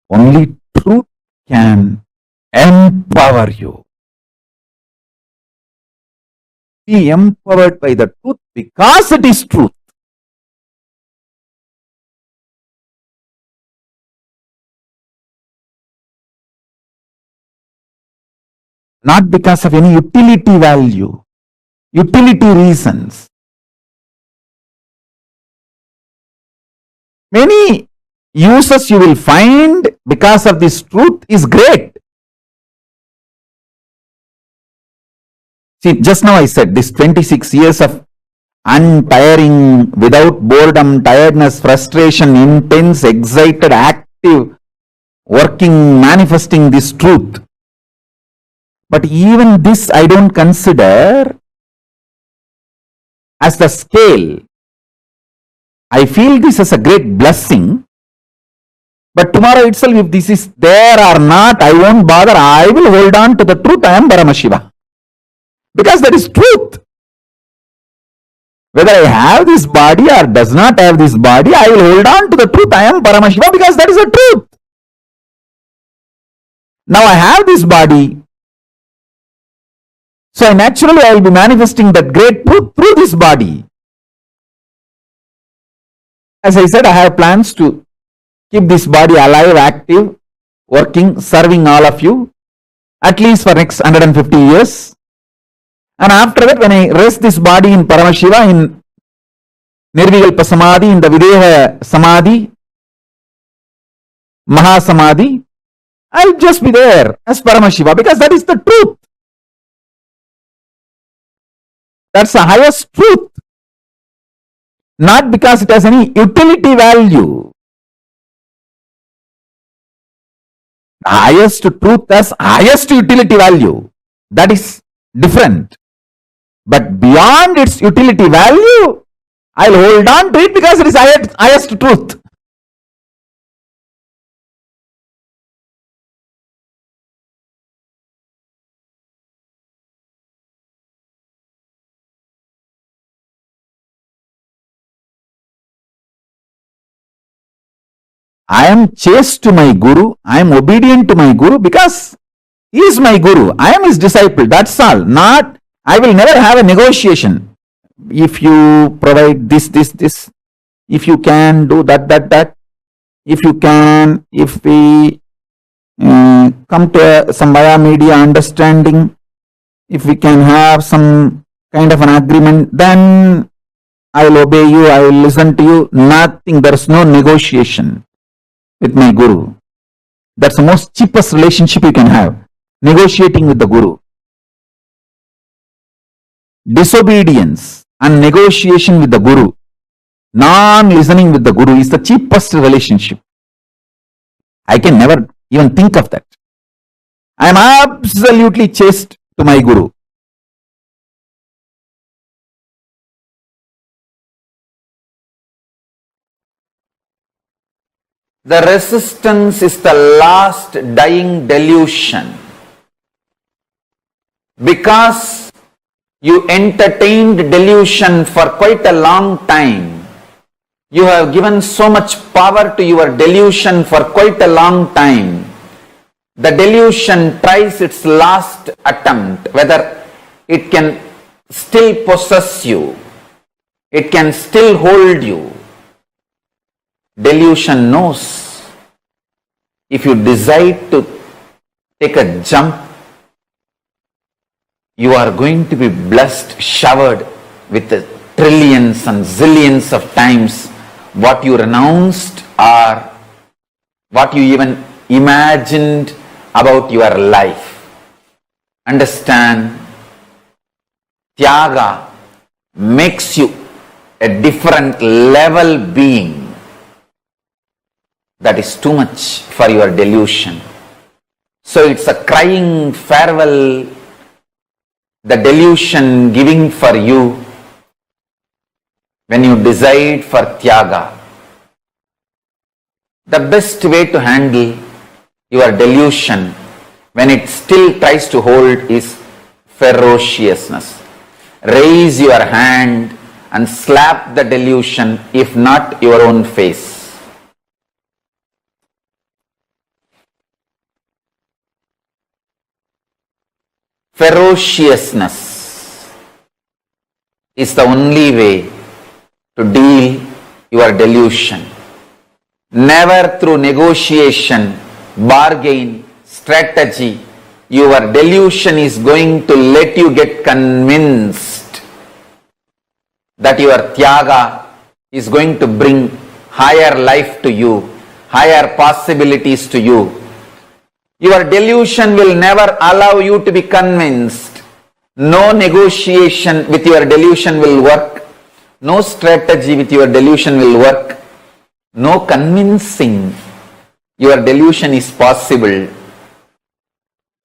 [SPEAKER 3] Only truth can empower you. Be empowered by the truth because it is truth. Not because of any utility value, utility reasons. Many uses you will find because of this truth is great. See, just now I said this 26 years of untiring, without boredom, tiredness, frustration, intense, excited, active, working, manifesting this truth. But even this I don't consider as the scale. I feel this as a great blessing. But tomorrow itself, if this is there or not, I won't bother. I will hold on to the truth. I am Paramashiva. Because that is truth. Whether I have this body or does not have this body, I will hold on to the truth. I am Paramashiva because that is the truth. Now I have this body. So naturally I will be manifesting that great truth through this body. As I said, I have plans to keep this body alive, active, working, serving all of you, at least for next 150 years. And after that, when I rest this body in Paramashiva, in Nirvikalpa Samadhi, in the Videha Samadhi, Mahasamadhi, I will just be there as Paramashiva because that is the truth. That's the highest truth. Not because it has any utility value. The highest truth has highest utility value. That is different. But beyond its utility value, I will hold on to it because it is highest truth. I am chaste to my Guru, I am obedient to my Guru because he is my Guru. I am his disciple, that's all. Not, I will never have a negotiation. If you provide this, if you can do that, if you can, if we come to some via media understanding, if we can have some kind of an agreement, then I will obey you, I will listen to you. Nothing, there is no negotiation with my Guru. That's the most cheapest relationship you can have. Negotiating with the Guru. Disobedience and negotiation with the Guru, non-listening with the Guru is the cheapest relationship. I can never even think of that. I am absolutely chaste to my Guru. The resistance is the last dying delusion. Because you entertained delusion for quite a long time, you have given so much power to your delusion for quite a long time. The delusion tries its last attempt, whether it can still possess you, it can still hold you. Delusion knows if you decide to take a jump, you are going to be blessed, showered with the trillions and zillions of times what you renounced or what you even imagined about your life. Understand, Tyaga makes you a different level being. That is too much for your delusion. So it's a crying farewell, the delusion giving for you when you decide for Tyaga. The best way to handle your delusion when it still tries to hold is ferociousness. Raise your hand and slap the delusion, if not your own face. ferociousness is the only way to deal your delusion. Never through negotiation, bargain, strategy, your delusion is going to let you get convinced that your tyaga is going to bring higher life to you, higher possibilities to you. Your delusion will never allow you to be convinced. No negotiation with your delusion will work. No strategy with your delusion will work. No convincing your delusion is possible.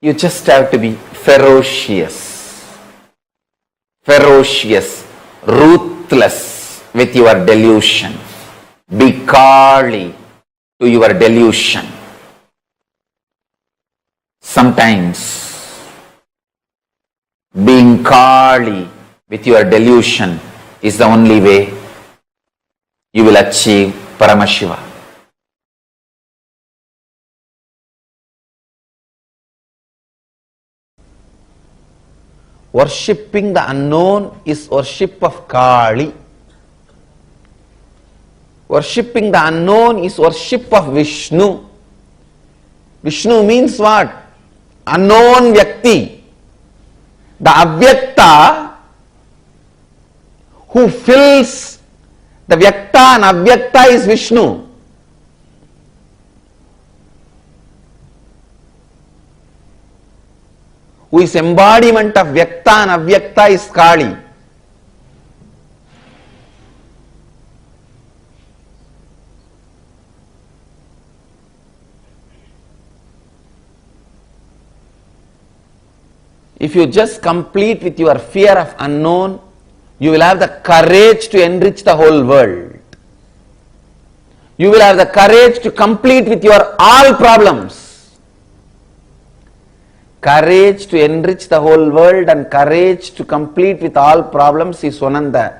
[SPEAKER 3] You just have to be ferocious, ruthless with your delusion. Be Kali to your delusion. Sometimes being Kali with your delusion is the only way you will achieve Paramashiva.
[SPEAKER 5] Worshipping the unknown is worship of Kali. Worshipping the unknown is worship of Vishnu. Vishnu means what? Unknown Vyakti. The Avyakta who fills the Vyakta and Avyakta is Vishnu. Who is embodiment of Vyakta and Avyakta is Kali. If you just complete with your fear of unknown, you will have the courage to enrich the whole world. You will have the courage to complete with your all problems. Courage to enrich the whole world and courage to complete with all problems is one and the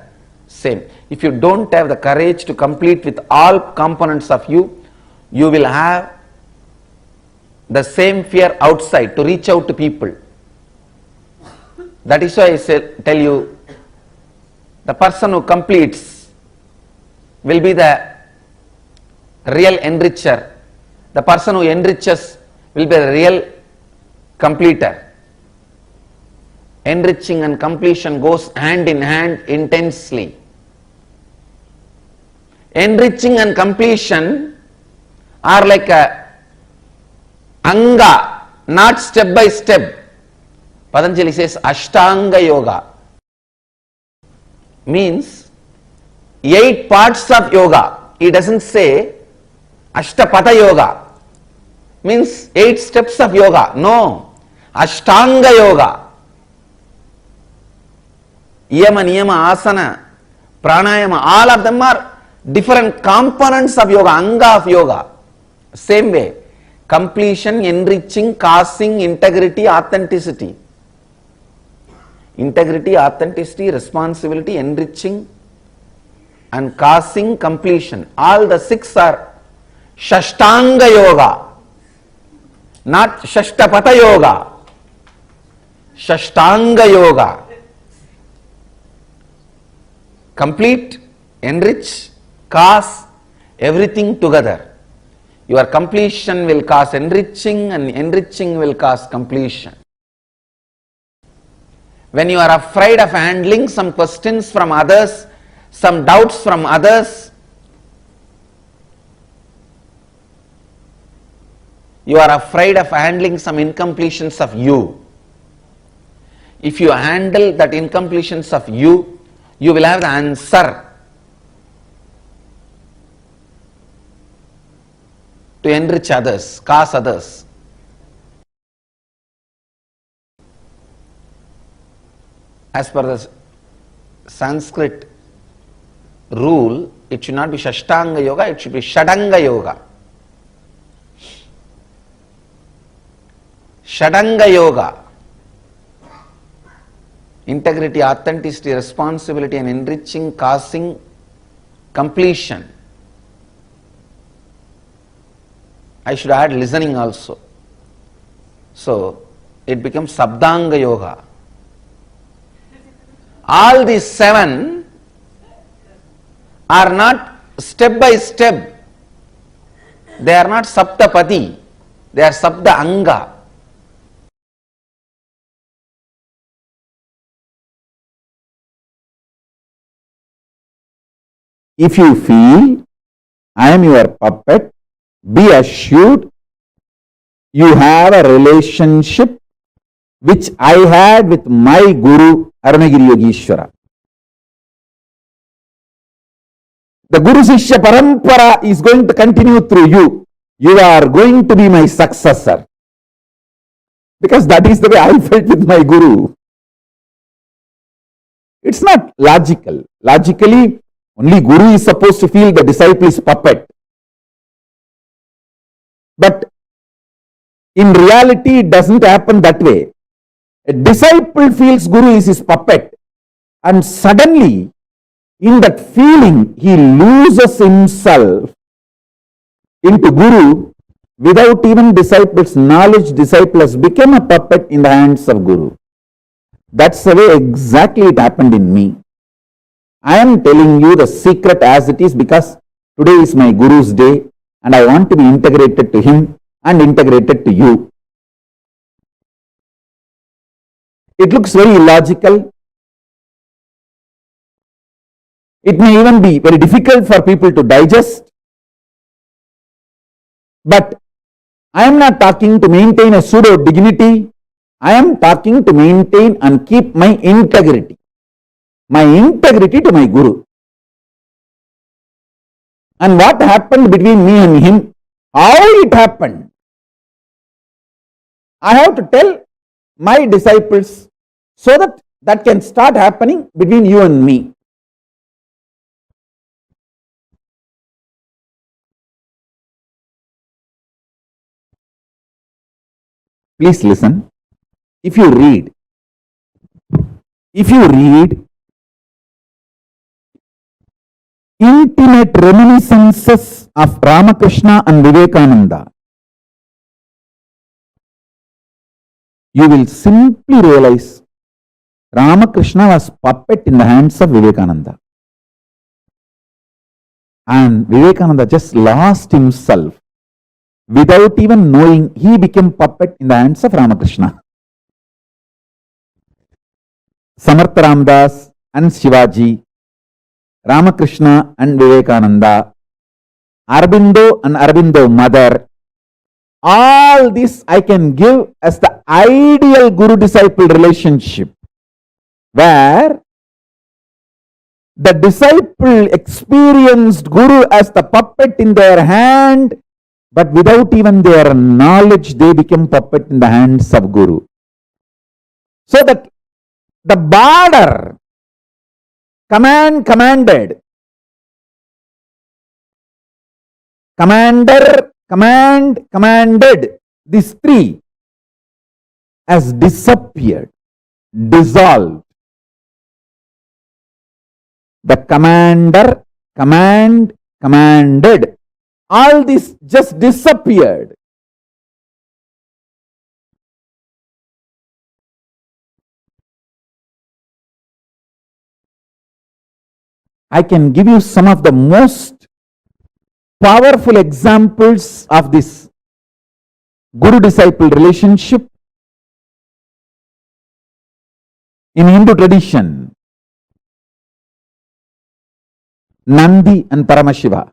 [SPEAKER 5] same. If you don't have the courage to complete with all components of you, you will have the same fear outside to reach out to people. That is why I tell you, the person who completes will be the real enricher. The person who enriches will be the real completer. Enriching and completion goes hand in hand intensely. Enriching and completion are like a anga, not step by step. Patanjali says Ashtanga Yoga means 8 parts of yoga. He doesn't say Ashtapatha Yoga means 8 steps of yoga. No, Ashtanga Yoga. Yama, Niyama, Asana, Pranayama, all of them are different components of yoga, anga of yoga. Same way, completion, enriching, causing, integrity, authenticity. Integrity, authenticity, responsibility, enriching and causing, completion. All the 6 are Shashtanga Yoga, not Shashtapatha Yoga. Shashtanga Yoga. Complete, enrich, cause, everything together. Your completion will cause enriching and enriching will cause completion. When you are afraid of handling some questions from others, some doubts from others, you are afraid of handling some incompletions of you. If you handle that incompletions of you, you will have the answer to enrich others, cause others. As per the Sanskrit rule, it should not be Shashtanga Yoga, it should be Shadanga Yoga. Shadanga Yoga. Integrity, authenticity, responsibility and enriching, causing, completion. I should add listening also. So, it becomes Sabdanga Yoga. All these 7 are not step by step. They are not Saptapati. They are Sabda Anga.
[SPEAKER 3] If you feel I am your puppet, be assured you have a relationship which I had with my Guru Arunagiri Yogeshwara. The Guru Shishya Parampara is going to continue through you. You are going to be my successor. Because that is the way I felt with my Guru. It's not logical. Logically, only Guru is supposed to feel the disciple is puppet. But in reality, it doesn't happen that way. A disciple feels Guru is his puppet, and suddenly, in that feeling, he loses himself into Guru without even disciple's knowledge. Disciple has become a puppet in the hands of Guru. That's the way exactly it happened in me. I am telling you the secret as it is because today is my Guru's day and I want to be integrated to him and integrated to you. It looks very illogical. It may even be very difficult for people to digest. But I am not talking to maintain a pseudo dignity. I am talking to maintain and keep my integrity. My integrity to my Guru. And what happened between me and him? How it happened? I have to tell my disciples so that that can start happening between you and me. Please listen. If you read intimate reminiscences of Ramakrishna and Vivekananda, you will simply realize Ramakrishna was puppet in the hands of Vivekananda. And Vivekananda just lost himself. Without even knowing, he became puppet in the hands of Ramakrishna. Samartha Ramdas and Shivaji, Ramakrishna and Vivekananda, Aurobindo and Aurobindo mother, all this I can give as the ideal Guru-disciple relationship, where the disciple experienced Guru as the puppet in their hand, but without even their knowledge, they became puppet in the hands of Guru. So that the border, commanded, commander, commanded, these three has disappeared, dissolved. The commander, commanded, all this just disappeared. I can give you some of the most powerful examples of this Guru-disciple relationship in Hindu tradition. Nandi and Paramashiva.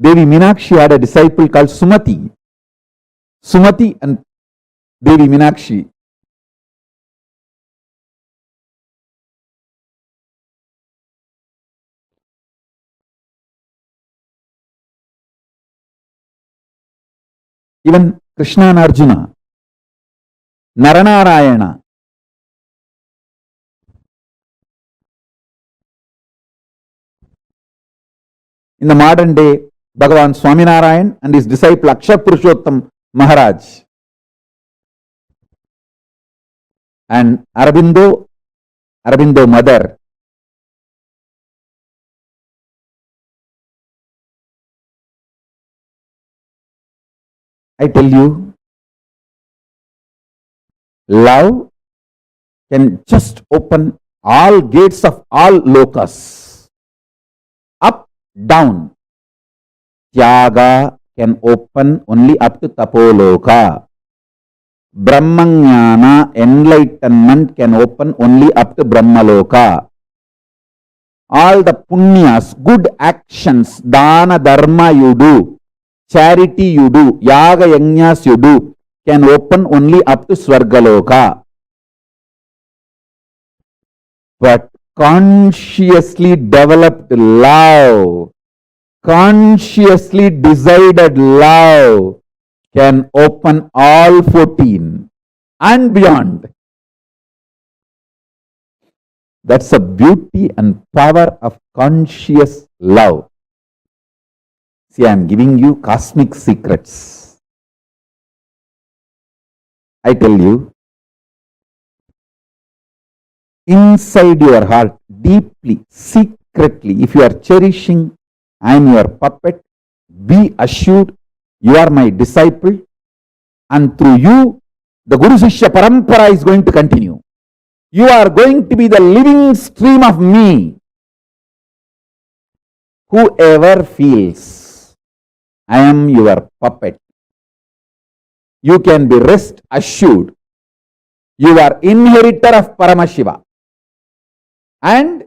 [SPEAKER 3] Devi Meenakshi had a disciple called Sumati. Sumati and Devi Meenakshi. Even Krishna and Arjuna, Naranarayana. In the modern day, Bhagavān Swaminarayan and his disciple Akshar Purushottam Maharaj. And Aurobindo mother. I tell you, love can just open all gates of all lokas. Up, down. Tyaga can open only up to tapoloka. Brahmanyana, enlightenment, can open only up to Brahmaloka. All the punyas, good actions, dana dharma you do, charity you do, yaga yajnas you do, can open only up to Swargaloka. But consciously developed love, consciously decided love, can open all 14 and beyond. That's the beauty and power of conscious love. See, I am giving you cosmic secrets. I tell you, inside your heart, deeply, secretly, if you are cherishing, I am your puppet, be assured you are my disciple, and through you, the Guru Sishya Parampara is going to continue. You are going to be the living stream of me. Whoever feels I am your puppet, you can be rest assured. You are inheritor of Paramashiva. And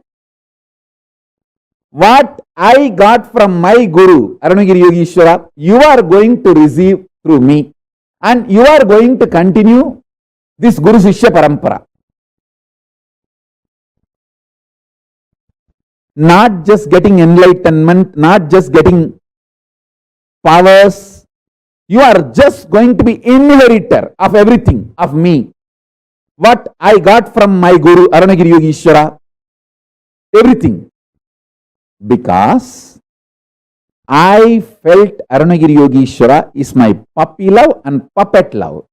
[SPEAKER 3] what I got from my Guru, Arunagiri Yogeshwara, you are going to receive through me. And you are going to continue this Guru Sishya Parampara. Not just getting enlightenment, not just getting powers. You are just going to be inheritor of everything, of me. What I got from my Guru, Arunagiri Yogeshwara, everything. Because I felt Arunagiri Yogeshwara is my puppy love and puppet love.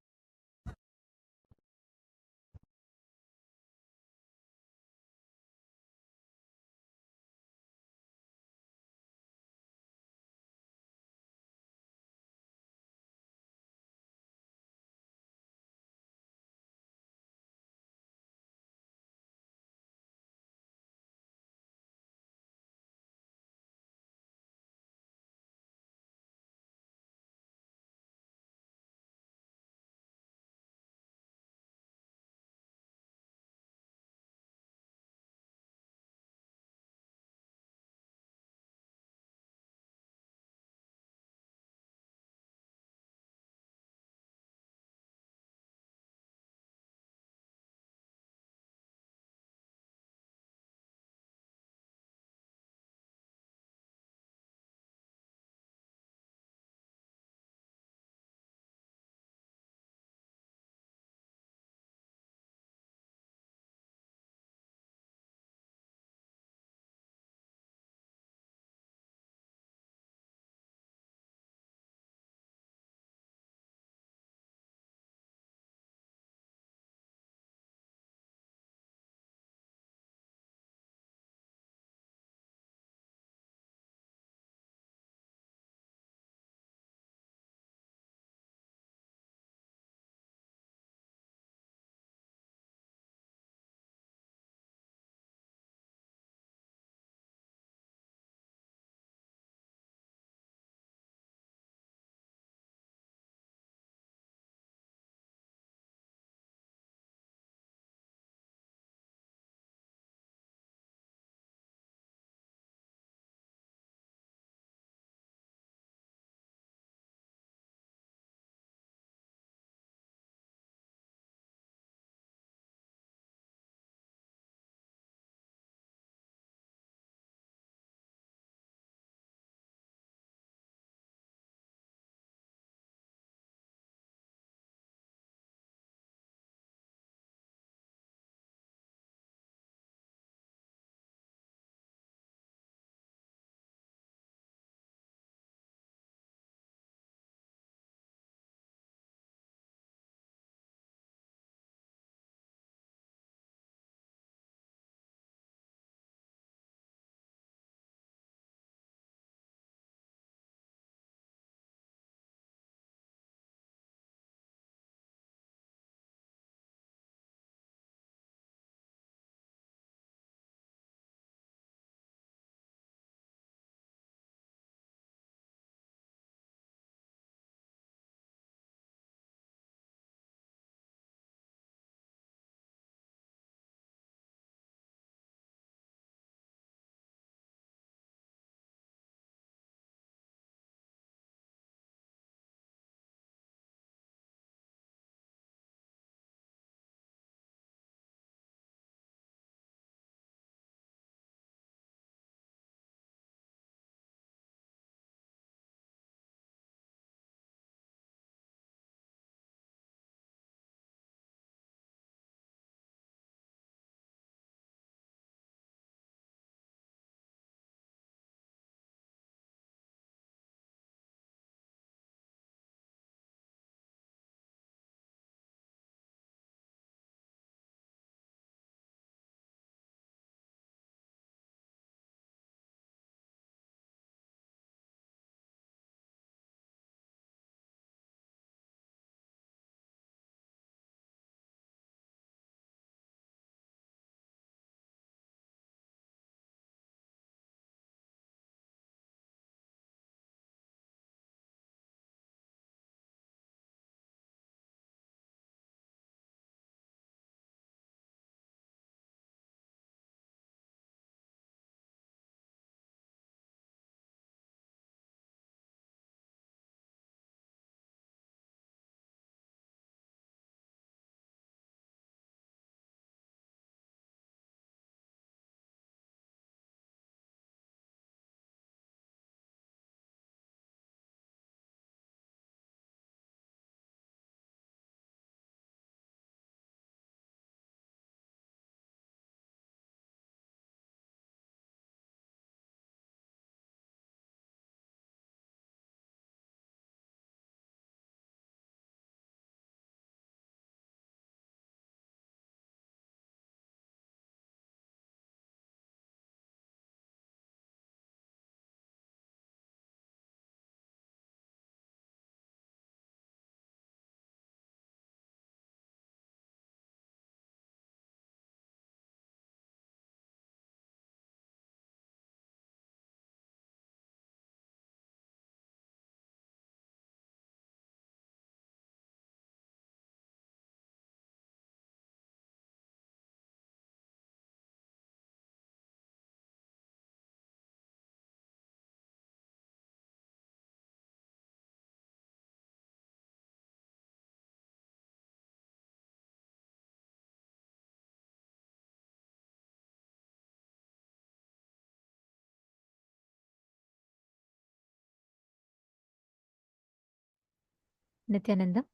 [SPEAKER 4] Nityananda,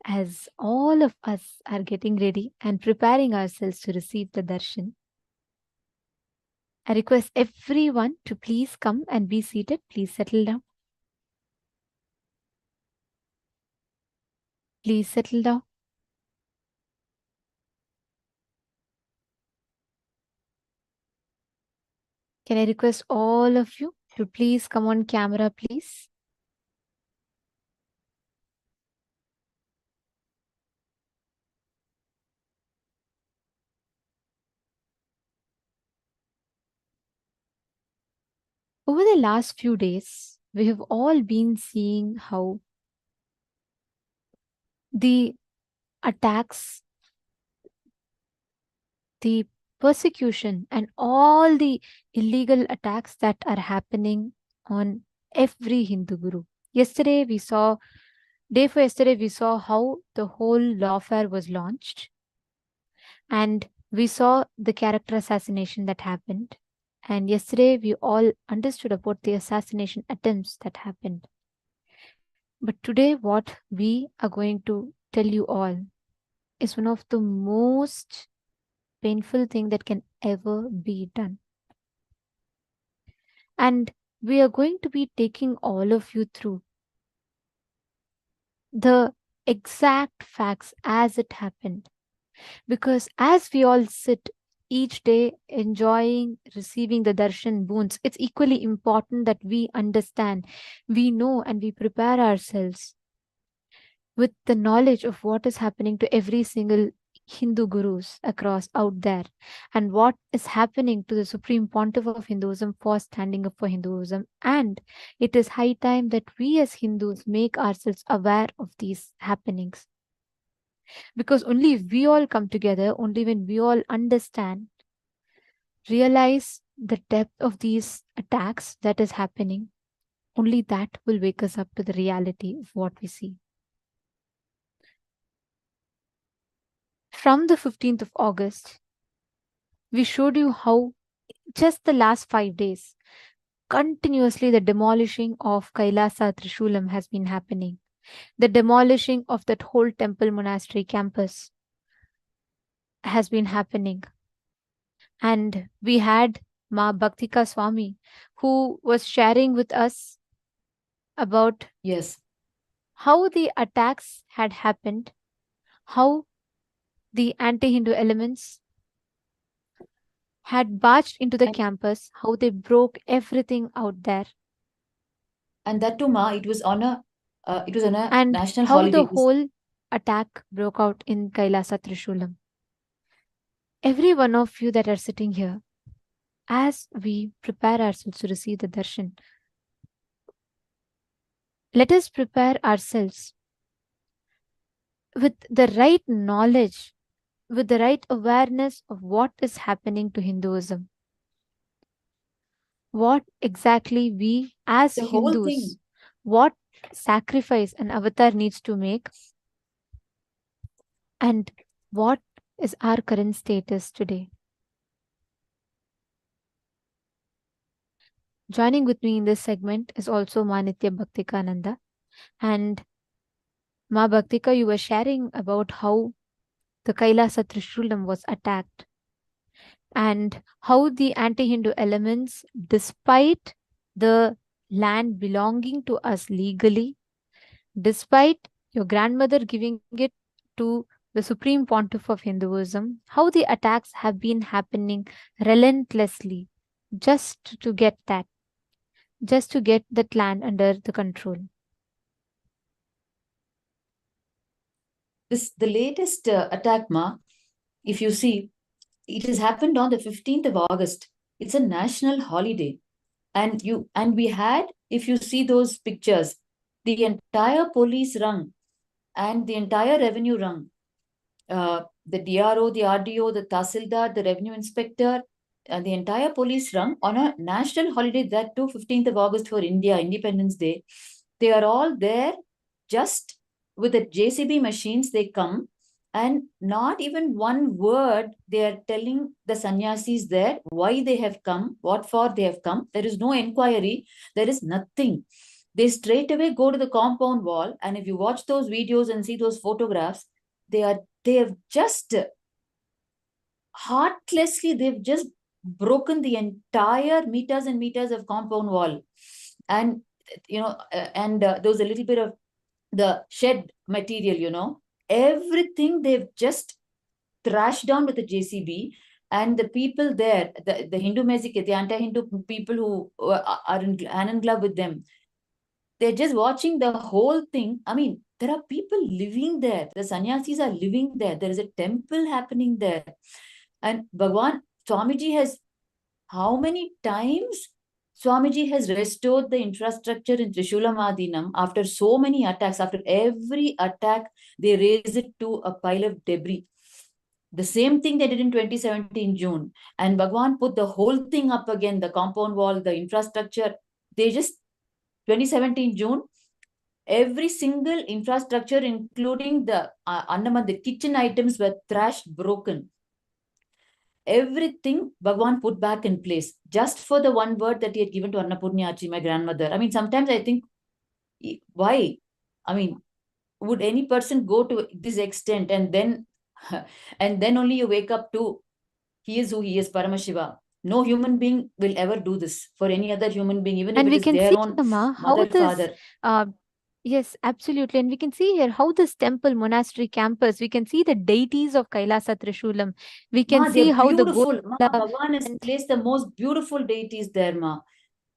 [SPEAKER 4] as all of us are getting ready and preparing ourselves to receive the darshan, I request everyone to please come and be seated. Please settle down. Please settle down. Can I request all of you to please come on camera, please? Over the last few days, we have all been seeing how the attacks, the persecution, and all the illegal attacks that are happening on every Hindu guru. Day before yesterday, we saw how the whole lawfare was launched, and we saw the character assassination that happened. And yesterday, we all understood about the assassination attempts that happened. But today, what we are going to tell you all is one of the most painful thing that can ever be done. And we are going to be taking all of you through the exact facts as it happened. Because as we all sit each day enjoying receiving the darshan boons, it's equally important that we understand, we know, and we prepare ourselves with the knowledge of what is happening to every single Hindu gurus across out there, and what is happening to the Supreme Pontiff of Hinduism for standing up for Hinduism. And it is high time that we as Hindus make ourselves aware of these happenings. Because only if we all come together, only when we all understand, realize the depth of these attacks that is happening, only that will wake us up to the reality of what we see. From the 15th of August, we showed you how just the last 5 days, continuously the demolishing of Kailasa Trishulam has been happening. The demolishing of that whole temple monastery campus has been happening. And we had Ma Bhaktika Swami, who was sharing with us about how the attacks had happened, how the anti-Hindu elements had barged into the campus, how they broke everything out there.
[SPEAKER 6] And that too, Ma, it was on a
[SPEAKER 4] And
[SPEAKER 6] national
[SPEAKER 4] how
[SPEAKER 6] holiday.
[SPEAKER 4] the whole attack broke out in Kailasa Trishulam. Every one of you that are sitting here, as we prepare ourselves to receive the darshan, let us prepare ourselves with the right knowledge, with the right awareness of what is happening to Hinduism. What exactly we as
[SPEAKER 6] The whole
[SPEAKER 4] Hindus,
[SPEAKER 6] thing.
[SPEAKER 4] what sacrifice an avatar needs to make, and what is our current status today. Joining with me in this segment is also Ma Nitya Bhaktikananda. And Ma Bhaktika, you were sharing about how the Kailasa Trishulam was attacked and how the anti-Hindu elements, despite the land belonging to us legally, despite your grandmother giving it to the Supreme Pontiff of Hinduism, how the attacks have been happening relentlessly just to get that land under the control.
[SPEAKER 6] The latest attack, Ma, if you see, it has happened on the 15th of August. It's a national holiday. And we had, if you see those pictures, the entire police rung and the entire revenue rung, the DRO, the RDO, the Tahsildar, the revenue inspector, the entire police rung on a national holiday, that too 15th of August for India, Independence Day. They are all there just with the JCB machines. They come and not even one word they are telling the sannyasis there why they have come, what for they have come. There is no inquiry. There is nothing. They straight away go to the compound wall, and if you watch those videos and see those photographs, they have just heartlessly, they've just broken the entire meters and meters of compound wall. And there was a little bit of the shed material, everything they've just thrashed down with the JCB. And the people there, the Hindu Mezike, the anti-Hindu people who are in hand in glove with them, they're just watching the whole thing. I mean, there are people living there. The sannyasis are living there. There is a temple happening there. And Bhagwan, Swamiji has, how many times Swamiji has restored the infrastructure in Trishulamadinam after so many attacks. After every attack, they raise it to a pile of debris. The same thing they did in 2017 June. And Bhagwan put the whole thing up again, the compound wall, the infrastructure. They just, 2017 June, every single infrastructure, including the the kitchen items, were thrashed, broken. Everything Bhagwan put back in place, just for the one word that he had given to Annapurnyachi, my grandmother. I mean, sometimes I think, why? I mean, would any person go to this extent, and then only you wake up to, he is who he is, Paramashiva. No human being will ever do this for any other human being, even
[SPEAKER 4] And
[SPEAKER 6] if
[SPEAKER 4] we
[SPEAKER 6] it is
[SPEAKER 4] can
[SPEAKER 6] their
[SPEAKER 4] see,
[SPEAKER 6] own
[SPEAKER 4] Amma, how
[SPEAKER 6] mother,
[SPEAKER 4] this,
[SPEAKER 6] father.
[SPEAKER 4] yes, absolutely. And we can see here how this temple monastery campus, we can see the deities of Kailasa Trishulam. We can
[SPEAKER 6] Ma,
[SPEAKER 4] see
[SPEAKER 6] they're
[SPEAKER 4] how the
[SPEAKER 6] beautiful. Ma,
[SPEAKER 4] Gola
[SPEAKER 6] Bhagwan has
[SPEAKER 4] and
[SPEAKER 6] placed the most beautiful deities there, Ma.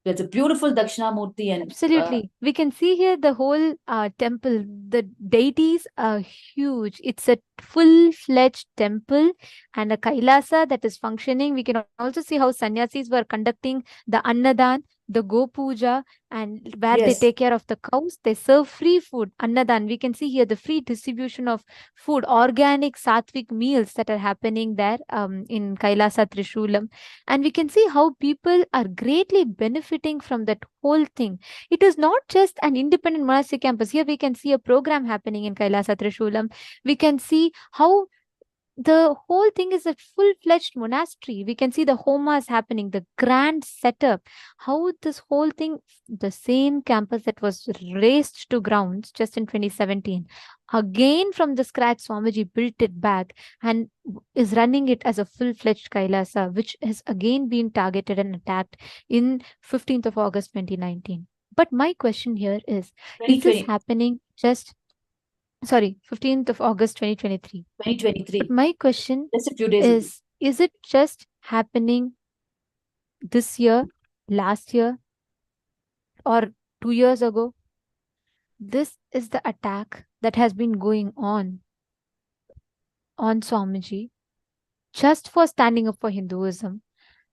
[SPEAKER 6] There's a beautiful Dakshinamurti and
[SPEAKER 4] absolutely. We can see here the whole temple. The deities are huge. It's a full-fledged temple and a Kailasa that is functioning. We can also see how sannyasis were conducting the Annadan, the Go Puja, and where they
[SPEAKER 6] yes,
[SPEAKER 4] take care of the cows. They serve free food, Annadan. We can see here the free distribution of food, organic sattvic meals that are happening there in Kailasa Trishulam. And we can see how people are greatly benefiting from that whole thing. It is not just an independent monastery campus. Here we can see a program happening in Kailasa Trishulam. We can see how the whole thing is a full-fledged monastery. We can see the homas happening, the grand setup, how this whole thing, the same campus that was raised to grounds just in 2017, again from the scratch, Swamiji built it back and is running it as a full-fledged Kailasa, which has again been targeted and attacked in 15th of August 2019. But my question here is this
[SPEAKER 6] 2020,
[SPEAKER 4] happening just, sorry, 15th of August 2023.
[SPEAKER 6] 2023.
[SPEAKER 4] But my question
[SPEAKER 6] Just a few days ago.
[SPEAKER 4] is it just happening this year, last year, or 2 years ago? This is the attack that has been going on Swamiji just for standing up for Hinduism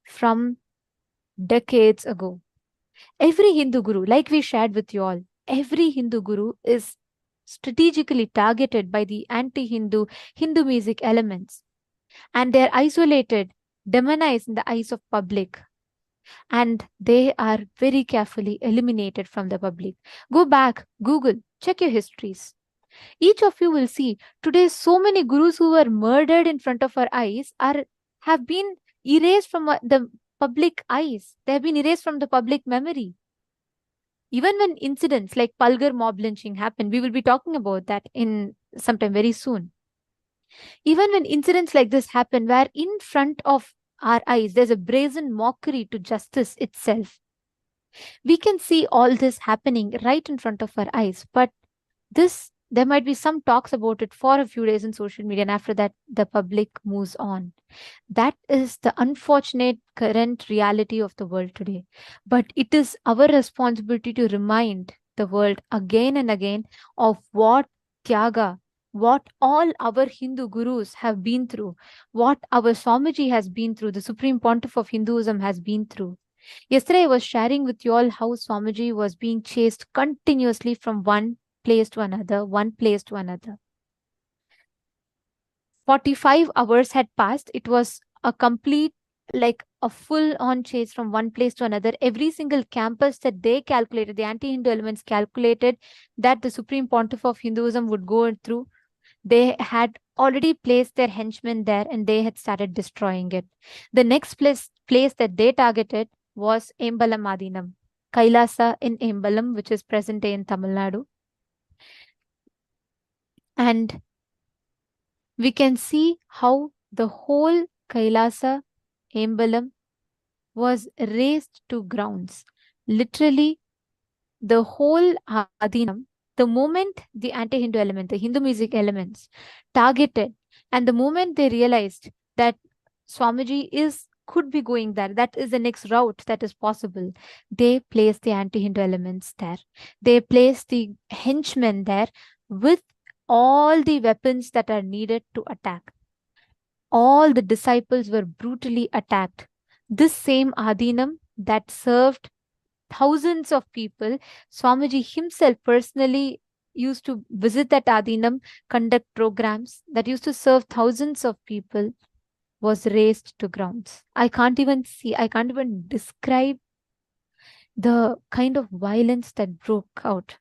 [SPEAKER 4] from decades ago. Every Hindu guru, like we shared with you all, every Hindu guru is strategically targeted by the anti-Hindu, Hindu-music elements. And they're isolated, demonized in the eyes of public. And they are very carefully eliminated from the public. Go back, Google, check your histories. Each of you will see today so many gurus who were murdered in front of our eyes have been erased from the public eyes. They have been erased from the public memory. Even when incidents like Palghar mob lynching happen, we will be talking about that in sometime very soon. Even when incidents like this happen, where in front of our eyes, there's a brazen mockery to justice itself. We can see all this happening right in front of our eyes, but there might be some talks about it for a few days in social media, and after that, the public moves on. That is the unfortunate current reality of the world today. But it is our responsibility to remind the world again and again of what Tyaga, what all our Hindu gurus have been through, what our Swamiji has been through, the Supreme Pontiff of Hinduism has been through. Yesterday, I was sharing with you all how Swamiji was being chased continuously from one place to another, one place to another. 45 hours had passed. It was a complete, like a full-on chase from one place to another. Every single campus that they calculated, the anti-Hindu elements calculated that the Supreme Pontiff of Hinduism would go through, they had already placed their henchmen there and they had started destroying it. The next place that they targeted was Embalamadinam, Kailasa in Embalam, which is present day in Tamil Nadu. And we can see how the whole Kailasa Embalam was razed to grounds. Literally, the whole Adinam, the moment the anti-Hindu element, the Hindu music elements targeted, and the moment they realized that Swamiji could be going there, that is the next route that is possible, they placed the anti-Hindu elements there. They placed the henchmen there with all the weapons that are needed to attack. All the disciples were brutally attacked. This same Adinam that served thousands of people, Swamiji himself personally used to visit that Adinam, conduct programs that used to serve thousands of people, was razed to grounds. I can't even describe the kind of violence that broke out.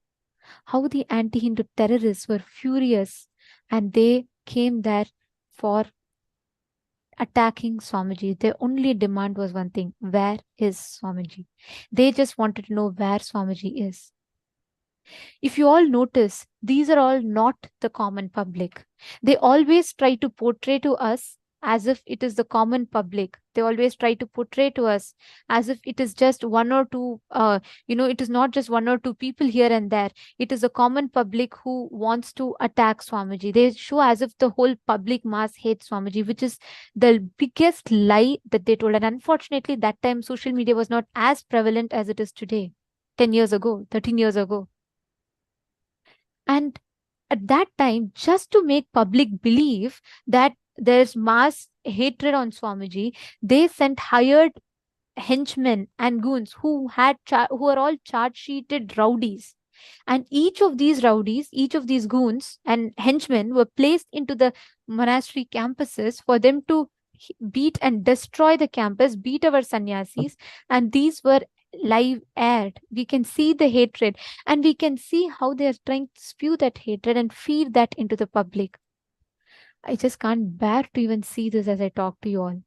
[SPEAKER 4] How the anti-Hindu terrorists were furious and they came there for attacking Swamiji. Their only demand was one thing: where is Swamiji? They just wanted to know where Swamiji is. If you all notice, these are all not the common public. They always try to portray to us as if it is the common public. They always try to portray to us as if it is just one or two, it is not just one or two people here and there. It is the common public who wants to attack Swamiji. They show as if the whole public mass hates Swamiji, which is the biggest lie that they told. And unfortunately, that time social media was not as prevalent as it is today, 10 years ago, 13 years ago. And at that time, just to make public believe that there's mass hatred on Swamiji, they sent hired henchmen and goons who are all charge-sheeted rowdies. And each of these rowdies, each of these goons and henchmen were placed into the monastery campuses for them to beat and destroy the campus, beat our sannyasis. And these were live aired. We can see the hatred and we can see how they are trying to spew that hatred and feed that into the public. I just can't bear to even see this as I talk to you all.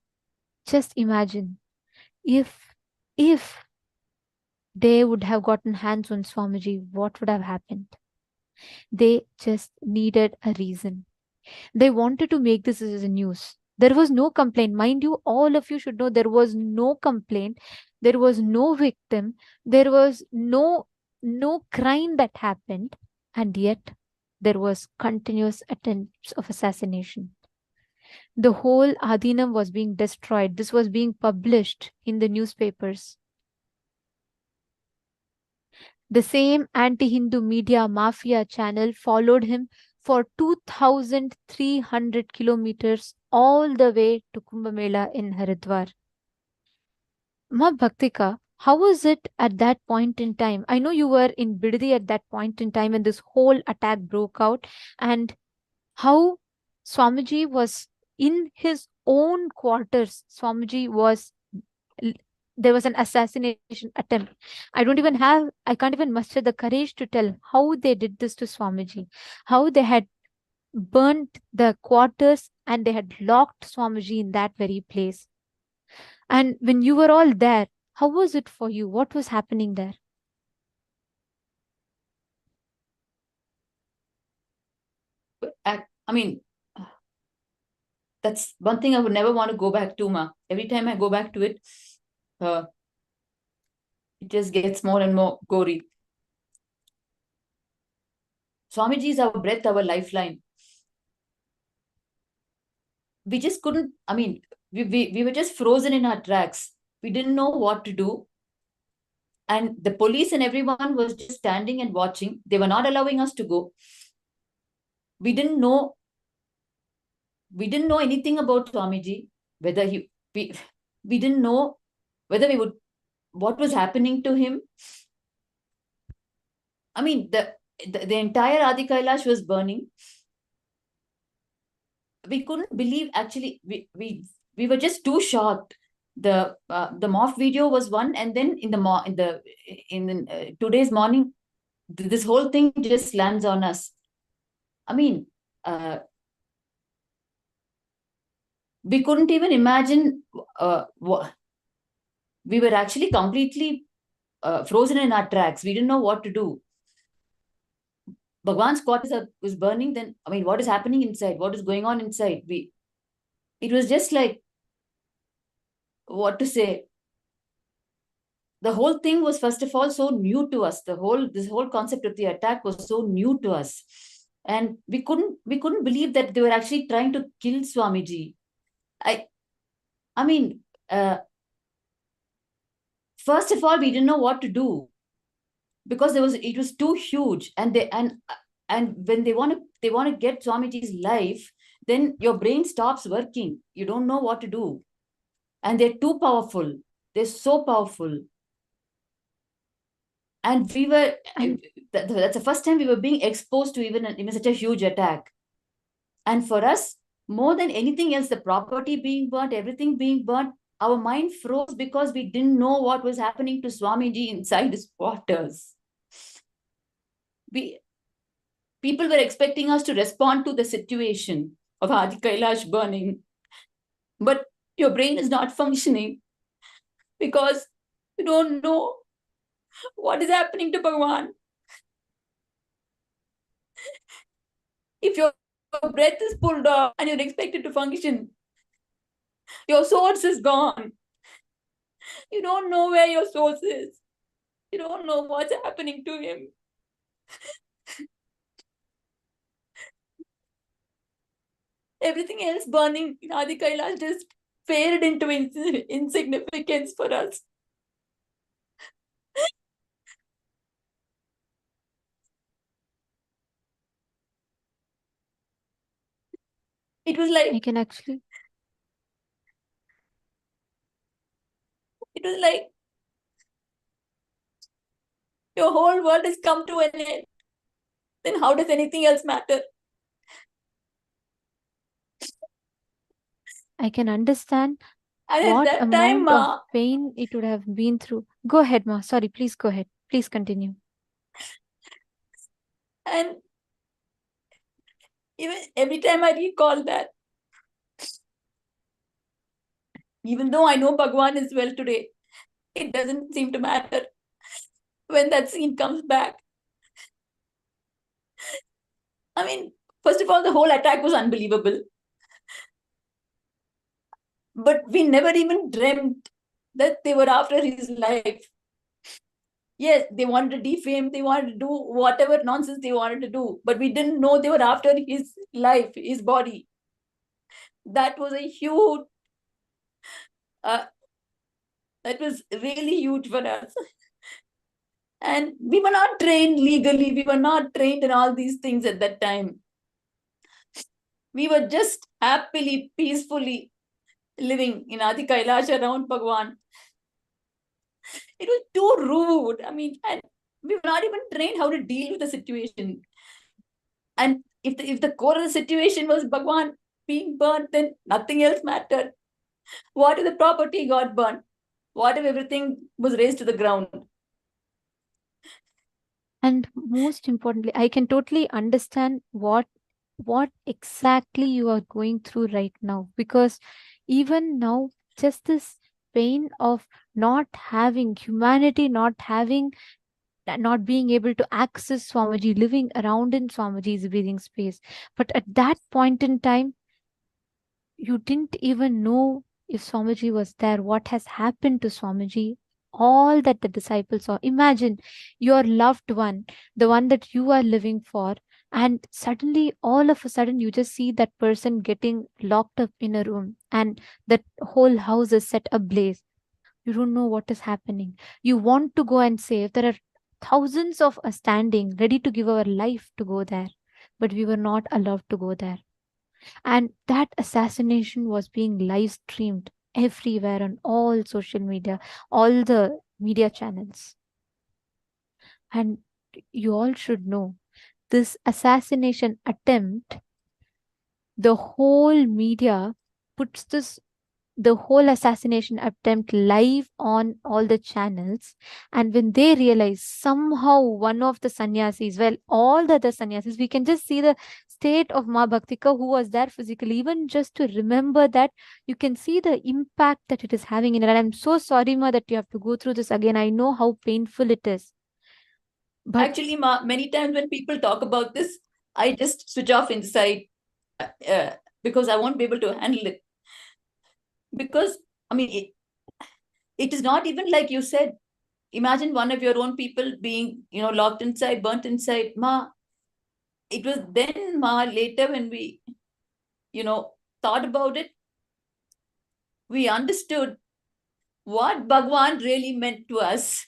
[SPEAKER 4] Just imagine if they would have gotten hands on Swamiji, what would have happened? They just needed a reason. They wanted to make this as a news. There was no complaint. Mind you, all of you should know there was no complaint. There was no victim. There was no crime that happened. And yet, there was continuous attempts of assassination. The whole Adinam was being destroyed. This was being published in the newspapers. The same anti-Hindu media mafia channel followed him for 2,300 kilometers all the way to Kumbh Mela in Haridwar. Ma Bhaktika, how was it at that point in time? I know you were in Bidadi at that point in time when this whole attack broke out, and how Swamiji was in his own quarters. There was an assassination attempt. I can't even muster the courage to tell how they did this to Swamiji, how they had burnt the quarters and they had locked Swamiji in that very place. And when you were all there, how was it for you? What was happening there?
[SPEAKER 6] I mean, that's one thing I would never want to go back to, Ma. Every time I go back to it, it just gets more and more gory. Swamiji is our breath, our lifeline. We just couldn't, we were just frozen in our tracks. We didn't know what to do. And the police and everyone was just standing and watching. They were not allowing us to go. We didn't know anything about Swamiji, we didn't know whether what was happening to him. I mean, the entire Adi Kailash was burning. We couldn't believe, actually, we were just too shocked. The morph video was one, and then in today's morning, this whole thing just lands on us. I mean, we couldn't even imagine. We were actually completely frozen in our tracks. We didn't know what to do. Bhagwan's quarters was burning. Then, I mean, what is happening inside? What is going on inside? It was just like, what to say? The whole thing was, first of all, so new to us. This whole concept of the attack was so new to us. And we couldn't believe that they were actually trying to kill Swamiji. I mean, first of all, we didn't know what to do, because it was too huge. And when they want to get Swamiji's life, then your brain stops working. You don't know what to do. And they're too powerful. They're so powerful. And that's the first time we were being exposed to even such a huge attack. And for us, more than anything else, the property being burnt, everything being burnt, our mind froze because we didn't know what was happening to Swamiji inside his quarters. People were expecting us to respond to the situation of Adi Kailash burning. But your brain is not functioning because you don't know what is happening to Bhagwan. If your breath is pulled off and you're expected to function, your source is gone. You don't know where your source is. You don't know what's happening to him. Everything else burning in Adi Kailash just faded into insignificance for us. It was like,
[SPEAKER 4] I can actually,
[SPEAKER 6] it was like your whole world has come to an end. Then how does anything else matter?
[SPEAKER 4] I can understand
[SPEAKER 6] And at
[SPEAKER 4] what
[SPEAKER 6] that time,
[SPEAKER 4] amount of pain it would have been through. Go ahead, Ma. Sorry, please go ahead. Please continue.
[SPEAKER 6] and even every time I recall that, even though I know Bhagwan is well today, it doesn't seem to matter when that scene comes back. I mean, first of all, the whole attack was unbelievable. But we never even dreamt that they were after his life. Yes, they wanted to defame, they wanted to do whatever nonsense they wanted to do, but we didn't know they were after his life, his body. That was a huge, that was really huge for us. And we were not trained legally, we were not trained in all these things at that time. We were just happily, peacefully living in Adi Kailash around Bhagwan. It was too rude. I mean, and we were not even trained how to deal with the situation. And if the core of the situation was Bhagwan being burnt, then nothing else mattered. What if the property got burnt? What if everything was razed to the ground?
[SPEAKER 4] And most importantly, I can totally understand what exactly you are going through right now, because even now, just this pain of not having humanity, not being able to access Swamiji, living around in Swamiji's breathing space. But at that point in time, you didn't even know if Swamiji was there, what has happened to Swamiji, all that the disciples saw. Imagine your loved one, the one that you are living for, and suddenly, all of a sudden, you just see that person getting locked up in a room, and that whole house is set ablaze. You don't know what is happening. You want to go and save. There are thousands of us standing, ready to give our life to go there, but we were not allowed to go there. And that assassination was being live streamed everywhere on all social media, all the media channels. And you all should know this assassination attempt, the whole media puts this the whole assassination attempt live on all the channels. And when they realize somehow one of the sannyasis, well, all the other sannyasis, we can just see the state of Ma Bhaktika who was there physically, even just to remember that, you can see the impact that it is having in it. And I'm so sorry, Ma, that you have to go through this again. I know how painful it is. But
[SPEAKER 6] actually, Ma, many times when people talk about this, I just switch off inside because I won't be able to handle it. Because, I mean, it is not even like you said, imagine one of your own people being, locked inside, burnt inside. Ma, it was then, Ma, later when we, thought about it, we understood what Bhagwan really meant to us.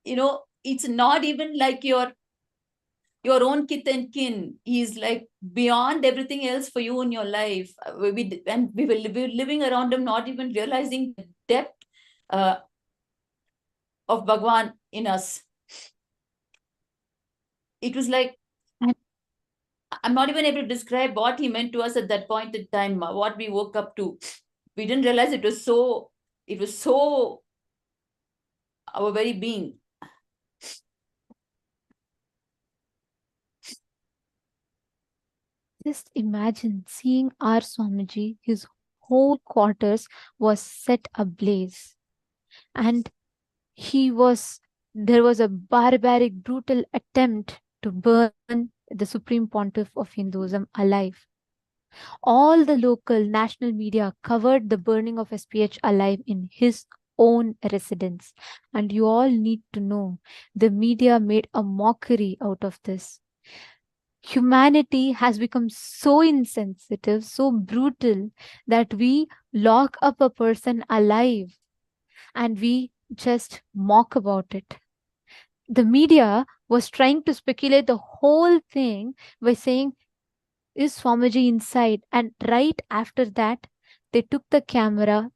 [SPEAKER 6] It's not even like your own kith and kin. He's like beyond everything else for you in your life. And we were living around him, not even realizing the depth of Bhagwan in us. It was like, I'm not even able to describe what he meant to us at that point in time, what we woke up to. We didn't realize it was so our very being.
[SPEAKER 4] just imagine seeing our Swamiji, his whole quarters was set ablaze. And there was a barbaric, brutal attempt to burn the Supreme Pontiff of Hinduism alive. All the local national media covered the burning of SPH alive in his own residence. And you all need to know, the media made a mockery out of this. Humanity has become so insensitive, so brutal, that we lock up a person alive and we just mock about it. The media was trying to speculate the whole thing by saying, is Swamiji inside? And right after that, they took the camera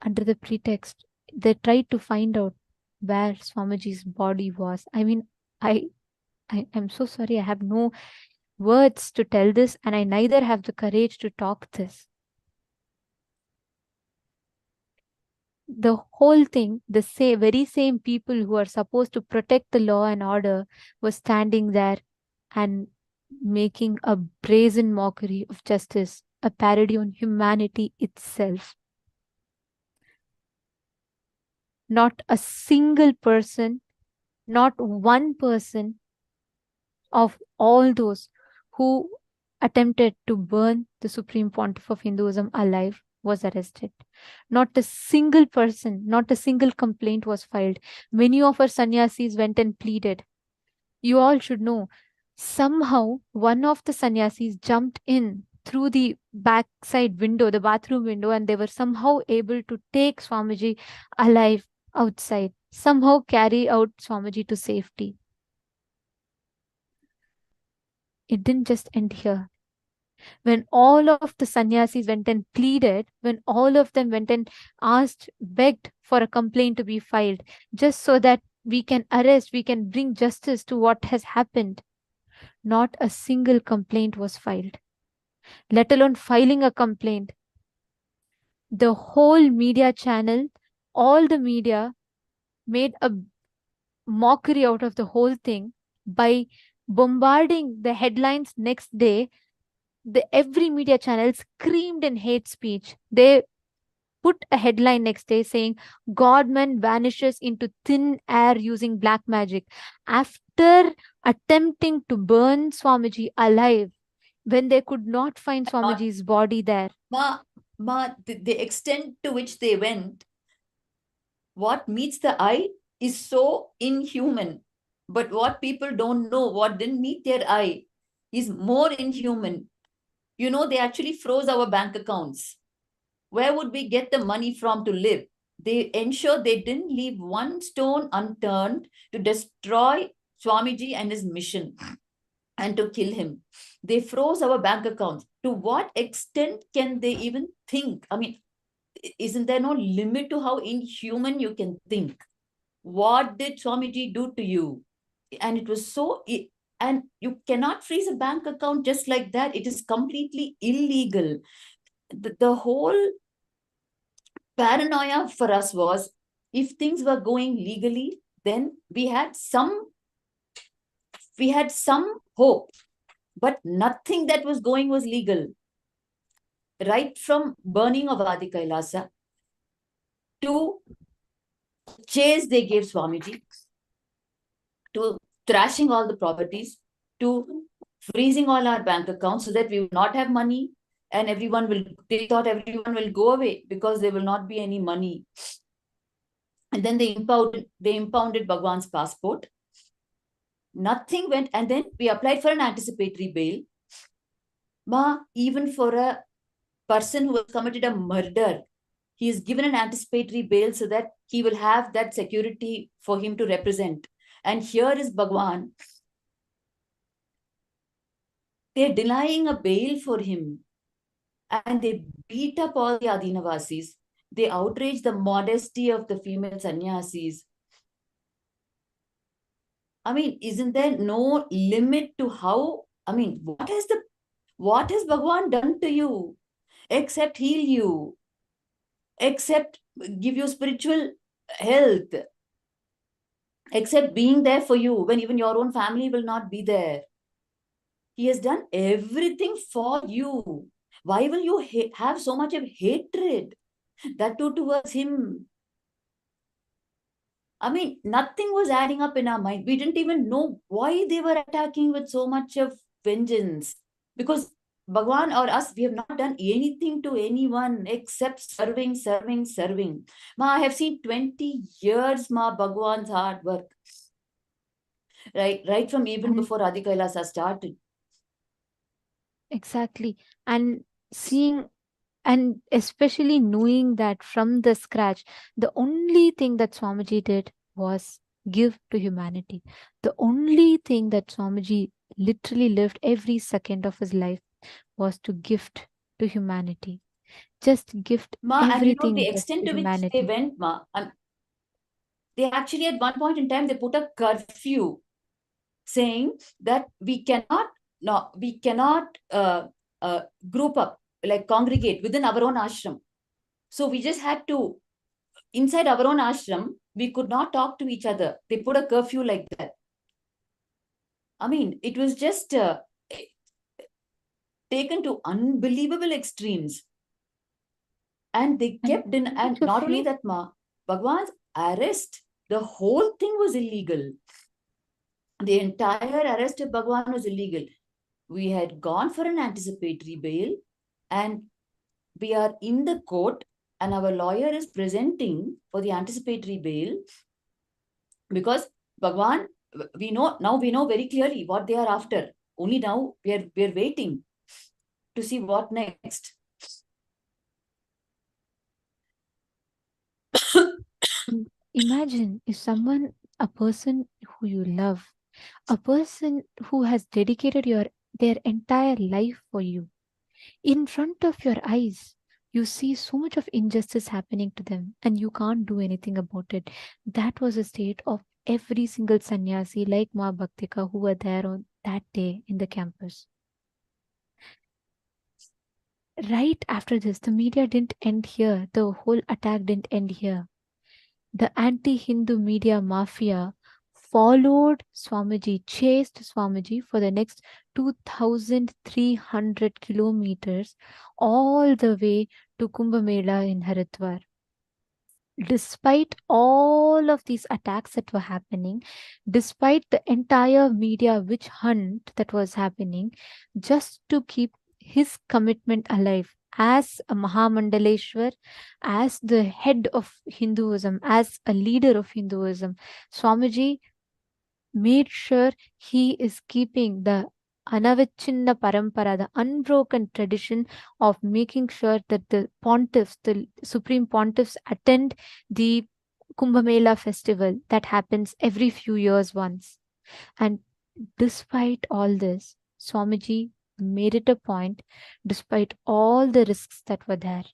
[SPEAKER 4] under the pretext. They tried to find out where Swamiji's body was. I mean, I'm so sorry. I have no words to tell this, and I neither have the courage to talk this. The whole thing, the very same people who are supposed to protect the law and order was standing there and making a brazen mockery of justice, a parody on humanity itself. Not a single person, not one person of all those who attempted to burn the Supreme Pontiff of Hinduism alive was arrested. Not a single person, not a single complaint was filed. Many of our sannyasis went and pleaded. You all should know, somehow one of the sannyasis jumped in through the backside window, the bathroom window, and they were somehow able to take Swamiji alive outside, somehow carry out Swamiji to safety. It didn't just end here. When all of the sannyasis went and pleaded, when all of them went and begged for a complaint to be filed, just so that we can arrest, we can bring justice to what has happened, not a single complaint was filed, let alone filing a complaint. The whole media channel, all the media made a mockery out of the whole thing by bombarding the headlines next day. Every media channel screamed in hate speech. They put a headline next day saying, "Godman vanishes into thin air using black magic." After attempting to burn Swamiji alive, when they could not find Swamiji's body there.
[SPEAKER 6] Ma, the extent to which they went, what meets the eye is so inhuman. But what people don't know, what didn't meet their eye, is more inhuman. They actually froze our bank accounts. Where would we get the money from to live? They ensured they didn't leave one stone unturned to destroy Swamiji and his mission and to kill him. They froze our bank accounts. To what extent can they even think? I mean, isn't there no limit to how inhuman you can think? What did Swamiji do to you? And it was so, and you cannot freeze a bank account just like that. It is completely illegal. The whole paranoia for us was, if things were going legally, then we had some hope, but nothing that was going was legal. Right from burning of Adi Kailasa to chase they gave Swamiji, to thrashing all the properties, to freezing all our bank accounts so that we will not have money, and they thought everyone will go away because there will not be any money. And then they impounded Bhagwan's passport. Nothing went, and then we applied for an anticipatory bail. Ma, even for a person who has committed a murder, he is given an anticipatory bail so that he will have that security for him to represent. And here is Bhagwan. They're denying a bail for him. And they beat up all the Adinavasis. They outrage the modesty of the female sannyasis. I mean, isn't there no limit to how, I mean, what has Bhagwan done to you except heal you, except give you spiritual health, except being there for you when even your own family will not be there? He has done everything for you. Why will you have so much of hatred, that too towards him? I mean, nothing was adding up in our mind. We didn't even know why they were attacking with so much of vengeance. Because Bhagwan or us, we have not done anything to anyone except serving. Ma, I have seen 20 years, Ma, Bhagwan's hard work. Right from even before Adi Kailasa started.
[SPEAKER 4] Exactly. And seeing, and especially knowing that from the scratch, the only thing that Swamiji did was give to humanity. The only thing that Swamiji literally lived every second of his life was to gift to humanity. Just gift
[SPEAKER 6] Ma,
[SPEAKER 4] everything
[SPEAKER 6] and the
[SPEAKER 4] just
[SPEAKER 6] extent
[SPEAKER 4] to
[SPEAKER 6] to which
[SPEAKER 4] humanity.
[SPEAKER 6] they went, Ma, they actually at one point in time, they put a curfew saying that we cannot group up, like congregate within our own ashram. So we just had to, inside our own ashram, we could not talk to each other. They put a curfew like that. I mean, it was just taken to unbelievable extremes. And they kept in, and not only that, Ma, Bhagwan's arrest, the whole thing was illegal. The entire arrest of Bhagwan was illegal. We had gone for an anticipatory bail, and we are in the court, and our lawyer is presenting for the anticipatory bail because Bhagwan, we know very clearly what they are after. Only now we are waiting to see what next.
[SPEAKER 4] Imagine if someone, a person who you love, a person who has dedicated their entire life for you, in front of your eyes, you see so much of injustice happening to them and you can't do anything about it. That was the state of every single sannyasi like Ma Bhaktika who were there on that day in the campus. Right after this, the media didn't end here. The whole attack didn't end here. The anti-Hindu media mafia followed Swamiji, chased Swamiji for the next 2,300 kilometers all the way to Kumbh Mela in Haridwar. Despite all of these attacks that were happening, despite the entire media witch hunt that was happening, just to keep his commitment alive as a Mahamandaleshwar, as the head of Hinduism, as a leader of Hinduism, Swamiji made sure he is keeping the Anavichinna Parampara, the unbroken tradition of making sure that the pontiffs, the supreme pontiffs, attend the Kumbh Mela festival that happens every few years once. And despite all this, Swamiji made it a point, despite all the risks that were there,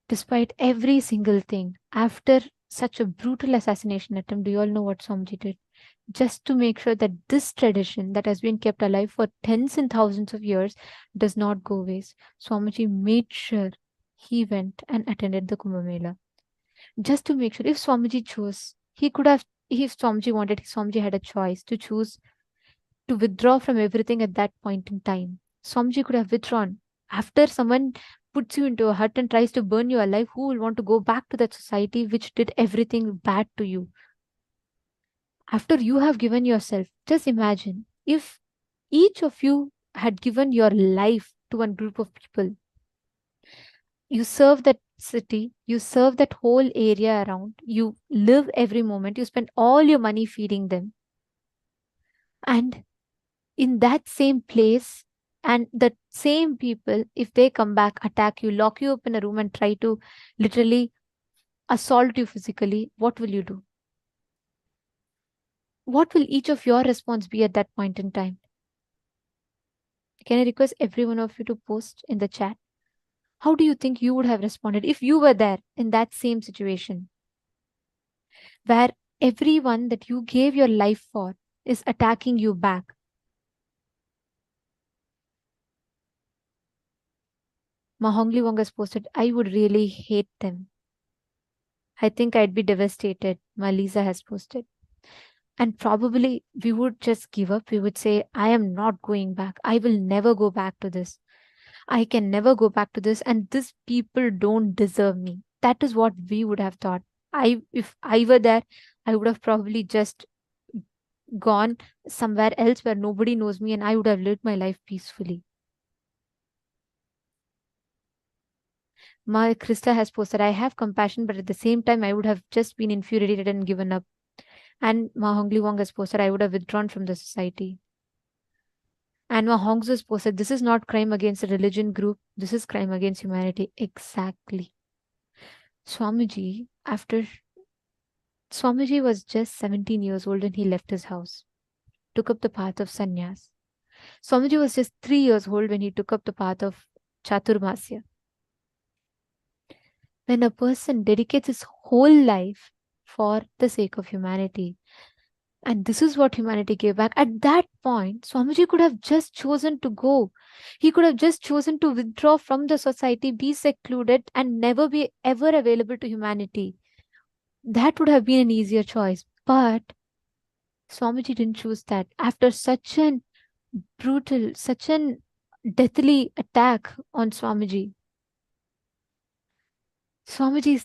[SPEAKER 4] despite every single thing, after such a brutal assassination attempt, do you all know what Swamiji did? Just to make sure that this tradition that has been kept alive for tens and thousands of years does not go waste. Swamiji made sure he went and attended the Kumbh Mela. Just to make sure, if Swamiji chose, he could have, if Swamiji wanted, Swamiji had a choice to choose to withdraw from everything at that point in time. Swamiji could have withdrawn. After someone puts you into a hut and tries to burn you alive, who will want to go back to that society which did everything bad to you? After you have given yourself, just imagine if each of you had given your life to one group of people. You serve that city, you serve that whole area around, you live every moment, you spend all your money feeding them. And in that same place, and the same people, if they come back, attack you, lock you up in a room and try to literally assault you physically, what will you do? What will each of your response be at that point in time? Can I request every one of you to post in the chat? How do you think you would have responded if you were there in that same situation, where everyone that you gave your life for is attacking you back? Mahongli Wong has posted, I would really hate them. I think I'd be devastated. Malisa has posted. And probably we would just give up. We would say, I am not going back. I will never go back to this. I can never go back to this. And these people don't deserve me. That is what we would have thought. If I were there, I would have probably just gone somewhere else where nobody knows me and I would have lived my life peacefully. Krista has posted, I have compassion, but at the same time, I would have just been infuriated and given up. And Mahongli Wong has posted, I would have withdrawn from the society. And Mahongzu has posted, this is not crime against a religion group. This is crime against humanity. Exactly. Swamiji was just 17 years old when he left his house, took up the path of sannyas. Swamiji was just 3 years old when he took up the path of Chaturmasya. When a person dedicates his whole life for the sake of humanity, and this is what humanity gave back, at that point, Swamiji could have just chosen to go. He could have just chosen to withdraw from the society, be secluded, and never be ever available to humanity. That would have been an easier choice. But Swamiji didn't choose that. After such an brutal, such an deathly attack on Swamiji's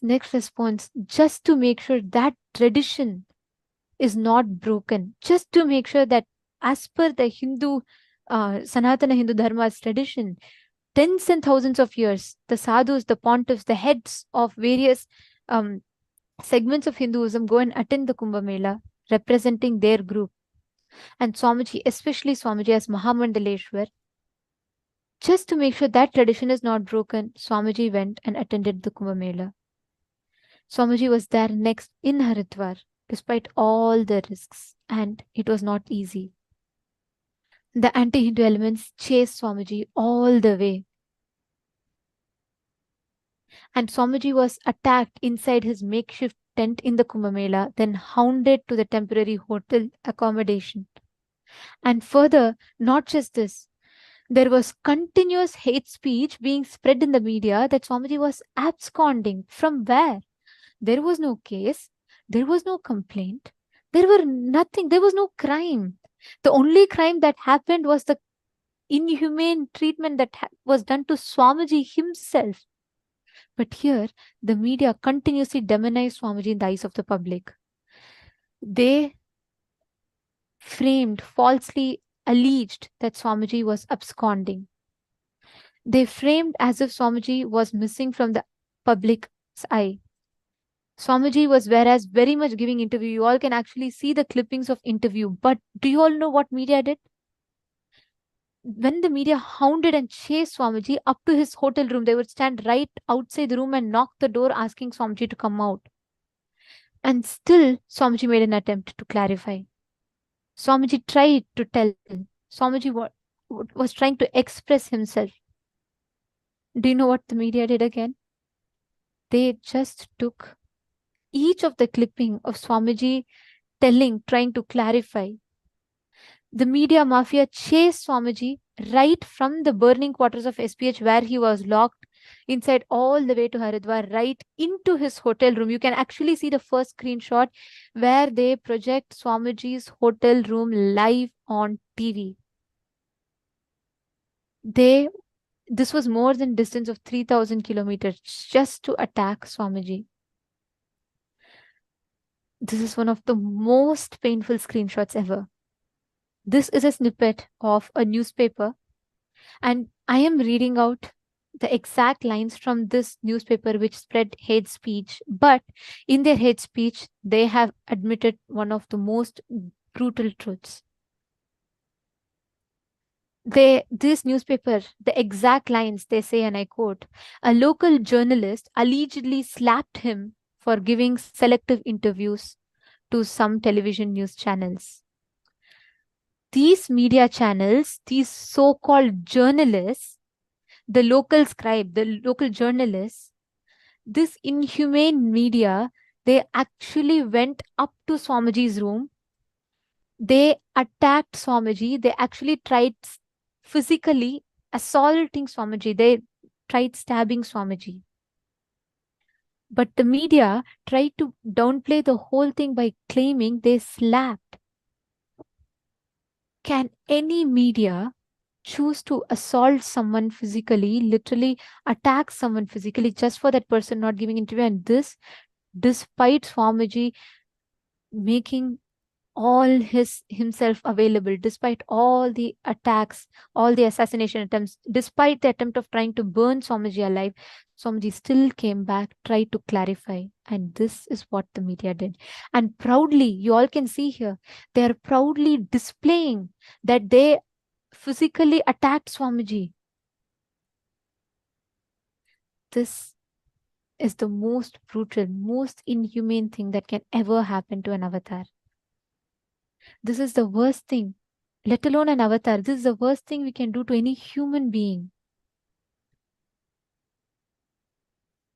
[SPEAKER 4] next response, just to make sure that tradition is not broken, just to make sure that as per the Hindu, Sanatana Hindu Dharma's tradition, tens and thousands of years, the sadhus, the pontiffs, the heads of various segments of Hinduism go and attend the Kumbh Mela, representing their group. And Swamiji, especially Swamiji as Mahamandaleshwar, just to make sure that tradition is not broken, Swamiji went and attended the Kumbh Mela. Swamiji was there next in Haridwar, despite all the risks, and it was not easy. The anti-Hindu elements chased Swamiji all the way. And Swamiji was attacked inside his makeshift tent in the Kumbh Mela, then hounded to the temporary hotel accommodation. And further, not just this, there was continuous hate speech being spread in the media that Swamiji was absconding. From where? There was no case. There was no complaint. There was no crime. The only crime that happened was the inhumane treatment that was done to Swamiji himself. But here, the media continuously demonized Swamiji in the eyes of the public. They falsely alleged that Swamiji was absconding. They framed as if Swamiji was missing from the public's eye. Swamiji was whereas very much giving interview. You all can actually see the clippings of interview. But do you all know what media did? When the media hounded and chased Swamiji up to his hotel room, they would stand right outside the room and knock the door asking Swamiji to come out. And still, Swamiji made an attempt to clarify. Swamiji tried to tell. Swamiji was trying to express himself. Do you know what the media did again? They just took each of the clipping of Swamiji trying to clarify. The media mafia chased Swamiji right from the burning quarters of SPH where he was locked inside all the way to Haridwar, right into his hotel room. You can actually see the first screenshot where they project Swamiji's hotel room live on TV. This was more than distance of 3,000 kilometers just to attack Swamiji. This is one of the most painful screenshots ever. This is a snippet of a newspaper, and I am reading out the exact lines from this newspaper which spread hate speech. But in their hate speech, they have admitted one of the most brutal truths. This newspaper, the exact lines they say, and I quote, a local journalist allegedly slapped him for giving selective interviews to some television news channels. These media channels, these so-called journalists, the local scribe, the local journalists, this inhumane media, they actually went up to Swamiji's room. They attacked Swamiji. They actually tried physically assaulting Swamiji. They tried stabbing Swamiji. But the media tried to downplay the whole thing by claiming they slapped. Can any media choose to assault someone physically, literally attack someone physically just for that person not giving interview? And this, despite Swamiji making all himself available, despite all the attacks, all the assassination attempts, despite the attempt of trying to burn Swamiji alive, Swamiji still came back, tried to clarify. And this is what the media did. And proudly, you all can see here, they are proudly displaying that they physically attacked Swamiji. This is the most brutal, most inhumane thing that can ever happen to an avatar. This is the worst thing, let alone an avatar. This is the worst thing we can do to any human being.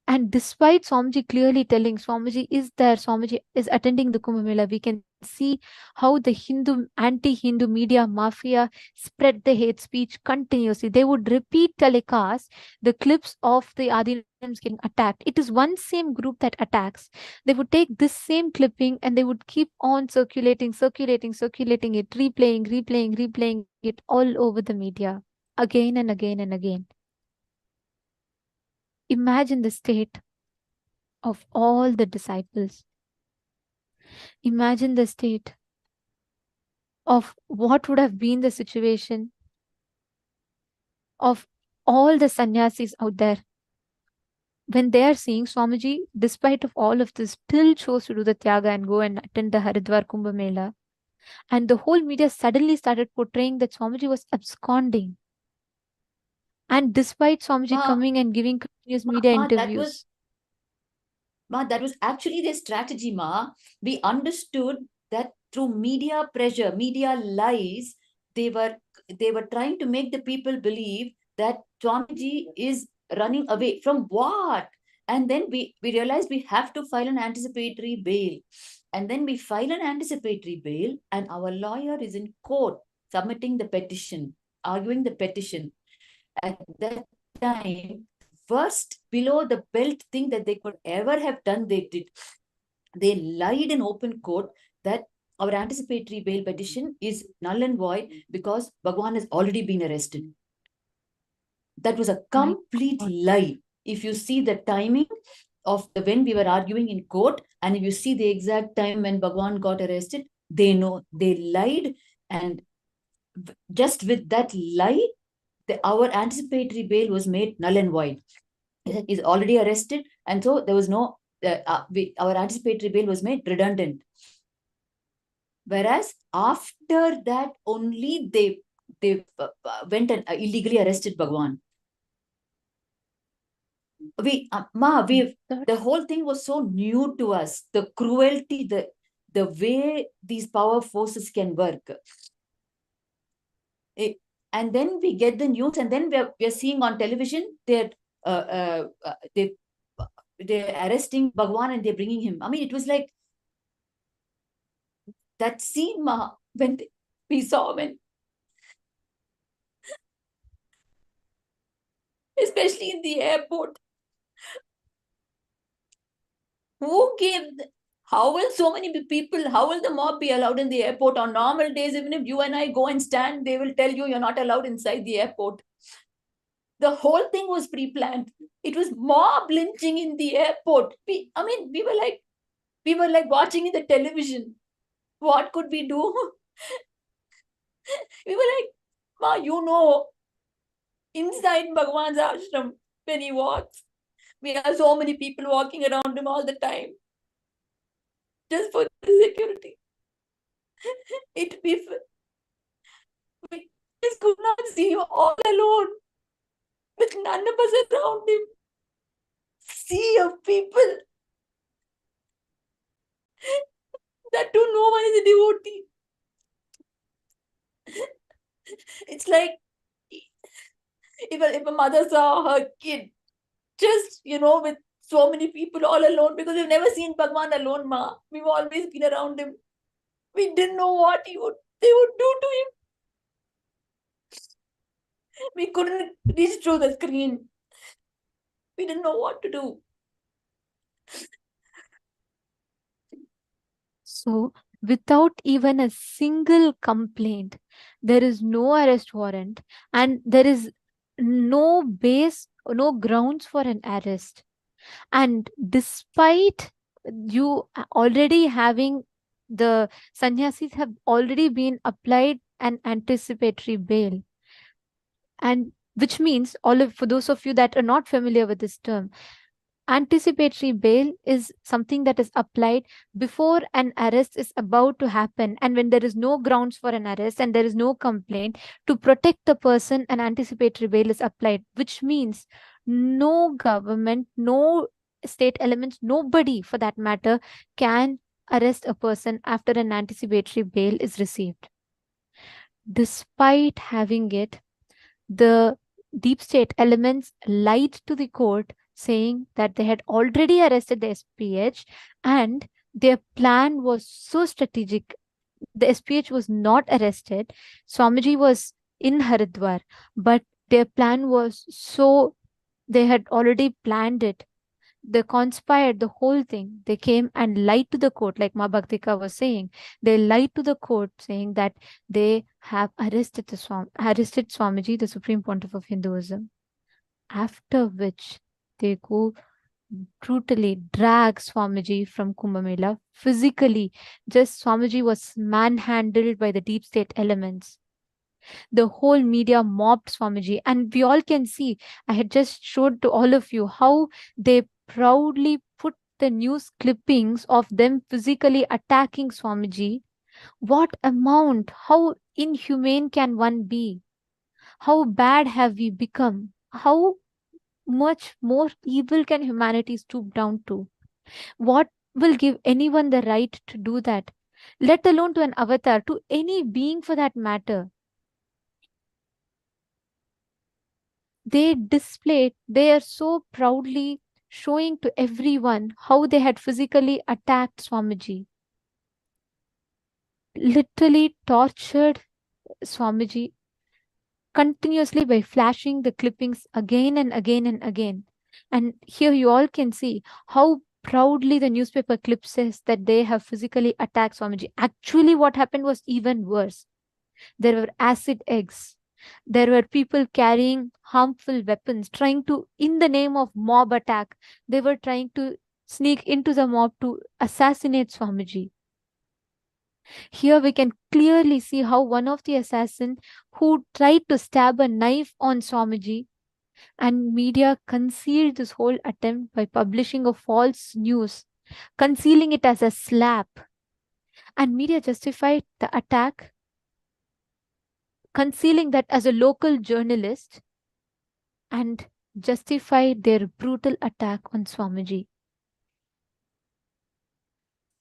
[SPEAKER 4] And despite Swamiji clearly telling Swamiji is there, Swamiji is attending the Kumbh Mela, we can see how the anti-Hindu media mafia spread the hate speech continuously. They would repeat telecast the clips of the Adinams getting attacked. It is one same group that attacks. They would take this same clipping and they would keep on circulating it, replaying it all over the media again and again and again. Imagine the state of all the disciples. Imagine the state of what would have been the situation of all the sannyasis out there when they are seeing Swamiji, despite of all of this, still chose to do the Tyaga and go and attend the Haridwar Kumbh Mela. And the whole media suddenly started portraying that Swamiji was absconding. And despite Swamiji coming and giving continuous media interviews.
[SPEAKER 6] That was actually their strategy, Ma. We understood that through media pressure, media lies, they were trying to make the people believe that Swamiji is running away from what? And then we realized we have to file an anticipatory bail. And then we file an anticipatory bail, and our lawyer is in court submitting the petition, arguing the petition. At that time, worst below the belt thing that they could ever have done, they did. They lied in open court that our anticipatory bail petition is null and void because Bhagwan has already been arrested. That was a complete lie. If you see the timing of when we were arguing in court, and if you see the exact time when Bhagwan got arrested, they know they lied. And just with that lie, our anticipatory bail was made null and void. He's already arrested, and so there was no, our anticipatory bail was made redundant. Whereas after that only they went and illegally arrested Bhagwan. The whole thing was so new to us. The cruelty, the way these power forces can work. And then we get the news, and then we're seeing on television they're arresting Bhagwan and they're bringing him. I mean, it was like that scene, when we saw when especially in the airport. Who gave? How will so many people, how will the mob be allowed in the airport? On normal days, even if you and I go and stand, they will tell you you're not allowed inside the airport. The whole thing was pre-planned. It was mob lynching in the airport. We were like watching in the television. What could we do? We were like, Ma, inside Bhagwan's ashram, when he walks, we have so many people walking around him all the time. Just for the security. We just could not see him all alone with none of us around him. Sea of people. That too, no one is a devotee. It's like if a mother saw her kid just, with so many people all alone, because we've never seen Bhagwan alone, Ma. We've always been around him. We didn't know what they would do to him. We couldn't reach through the screen. We didn't know what to do.
[SPEAKER 4] So, without even a single complaint, there is no arrest warrant, and there is no grounds for an arrest. And despite you already having the sannyasis have already been applied an anticipatory bail, and which means for those of you that are not familiar with this term, anticipatory bail is something that is applied before an arrest is about to happen, and when there is no grounds for an arrest and there is no complaint, to protect the person, an anticipatory bail is applied, which means no government, no state elements, nobody for that matter can arrest a person after an anticipatory bail is received. Despite having it, the deep state elements lied to the court, saying that they had already arrested the SPH and their plan was so strategic. The SPH was not arrested. Swamiji was in Haridwar, but their plan was so, they had already planned it. They conspired the whole thing. They came and lied to the court, like Ma Bhaktika was saying. They lied to the court, saying that they have arrested Swamiji, the Supreme Pontiff of Hinduism. After which they go brutally drag Swamiji from Kumbh Mela physically. Just Swamiji was manhandled by the deep state elements. The whole media mobbed Swamiji, and we all can see. I had just showed to all of you how they proudly put the news clippings of them physically attacking Swamiji. What amount, how inhumane can one be? How bad have we become? How much more evil can humanity stoop down to? What will give anyone the right to do that? Let alone to an avatar, to any being for that matter. They are so proudly showing to everyone how they had physically attacked Swamiji, literally tortured Swamiji continuously by flashing the clippings again and again and again. And here you all can see how proudly the newspaper clip says that they have physically attacked Swamiji. Actually, what happened was even worse. There were acid eggs. There were people carrying harmful weapons, trying to, in the name of mob attack, they were trying to sneak into the mob to assassinate Swamiji. Here we can clearly see how one of the assassins who tried to stab a knife on Swamiji, and media concealed this whole attempt by publishing a false news, concealing it as a slap. And media justified the attack, concealing that as a local journalist, and justified their brutal attack on Swamiji.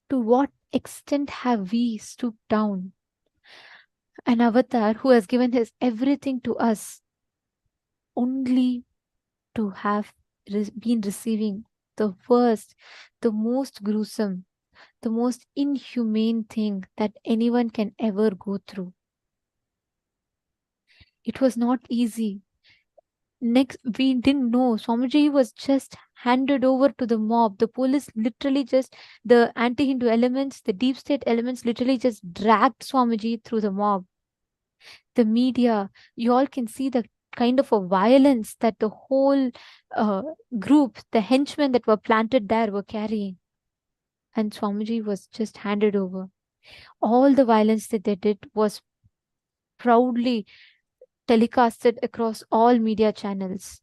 [SPEAKER 4] To what extent have we stooped down? An avatar who has given his everything to us, only to have been receiving the worst, the most gruesome, the most inhumane thing that anyone can ever go through. It was not easy. Next, we didn't know. Swamiji was just handed over to the mob. The police literally just, the anti-Hindu elements, the deep state elements literally just dragged Swamiji through the mob. The media, you all can see the kind of a violence that the whole group, the henchmen that were planted there were carrying. And Swamiji was just handed over. All the violence that they did was proudly telecasted across all media channels.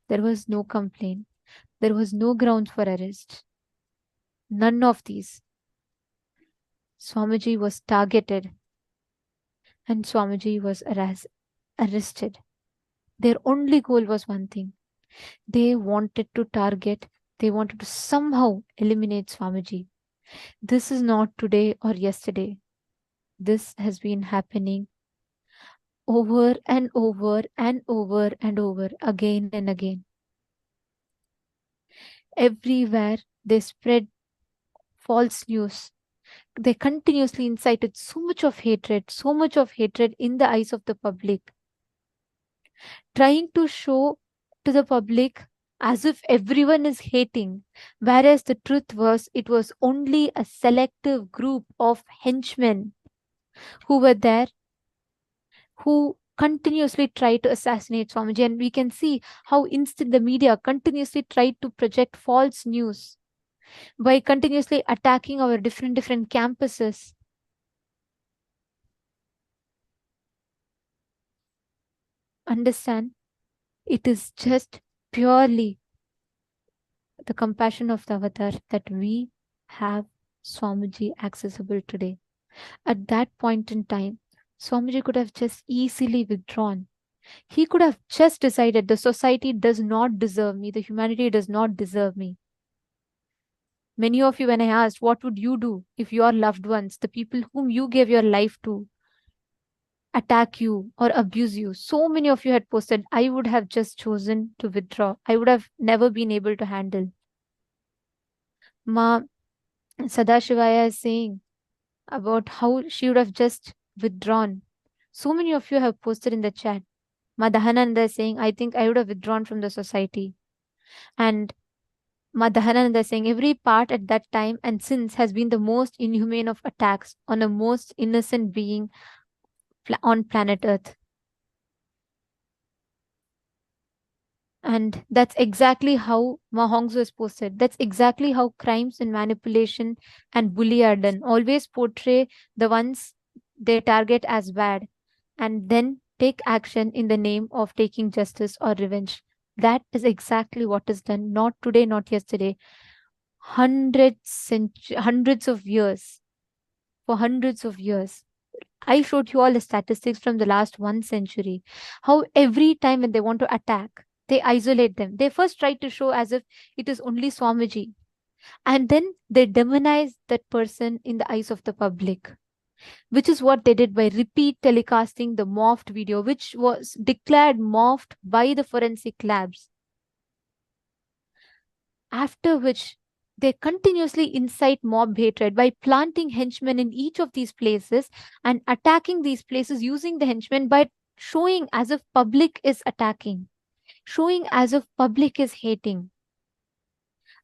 [SPEAKER 4] There was no complaint. There was no grounds for arrest. None of these. Swamiji was targeted and Swamiji was arrested. Their only goal was one thing. They wanted to somehow eliminate Swamiji. This is not today or yesterday. This has been happening over and over and over and over, again and again. Everywhere they spread false news. They continuously incited so much of hatred in the eyes of the public, trying to show to the public as if everyone is hating, whereas the truth was it was only a selective group of henchmen who were there, who continuously tried to assassinate Swamiji. And we can see how the media continuously tried to project false news by continuously attacking our different campuses. Understand, it is just purely the compassion of the avatar that we have Swamiji accessible today. At that point in time, Swamiji could have just easily withdrawn. He could have just decided the society does not deserve me, the humanity does not deserve me. Many of you, when I asked, what would you do if your loved ones, the people whom you gave your life to, attack you or abuse you? So many of you had posted, I would have just chosen to withdraw. I would have never been able to handle. Ma Sadashivaya is saying about how she would have just withdrawn. So many of you have posted in the chat. Ma Dahananda is saying, I think I would have withdrawn from the society. And Ma Dahananda is saying, every part at that time and since has been the most inhumane of attacks on a most innocent being on planet Earth. And that's exactly how Ma Hongzhu is posted. That's exactly how crimes and manipulation and bully are done. Always portray the ones they target as bad and then take action in the name of taking justice or revenge. That is exactly what is done. Not today, not yesterday. Hundreds of years. For hundreds of years. I showed you all the statistics from the last 1 century. How every time when they want to attack, they isolate them. They first try to show as if it is only Swamiji. And then they demonize that person in the eyes of the public. Which is what they did by repeat telecasting the morphed video, which was declared morphed by the forensic labs. After which, they continuously incite mob hatred by planting henchmen in each of these places and attacking these places using the henchmen by showing as if public is attacking, showing as if public is hating.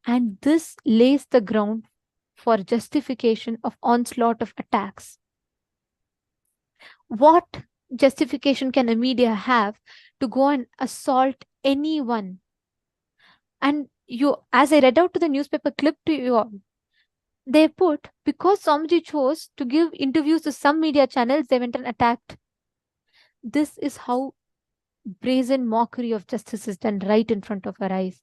[SPEAKER 4] And this lays the ground for justification of onslaught of attacks. What justification can a media have to go and assault anyone? And you, as I read out to the newspaper clip to you all, they put, because Swamiji chose to give interviews to some media channels, they went and attacked. This is how brazen mockery of justice is done right in front of our eyes.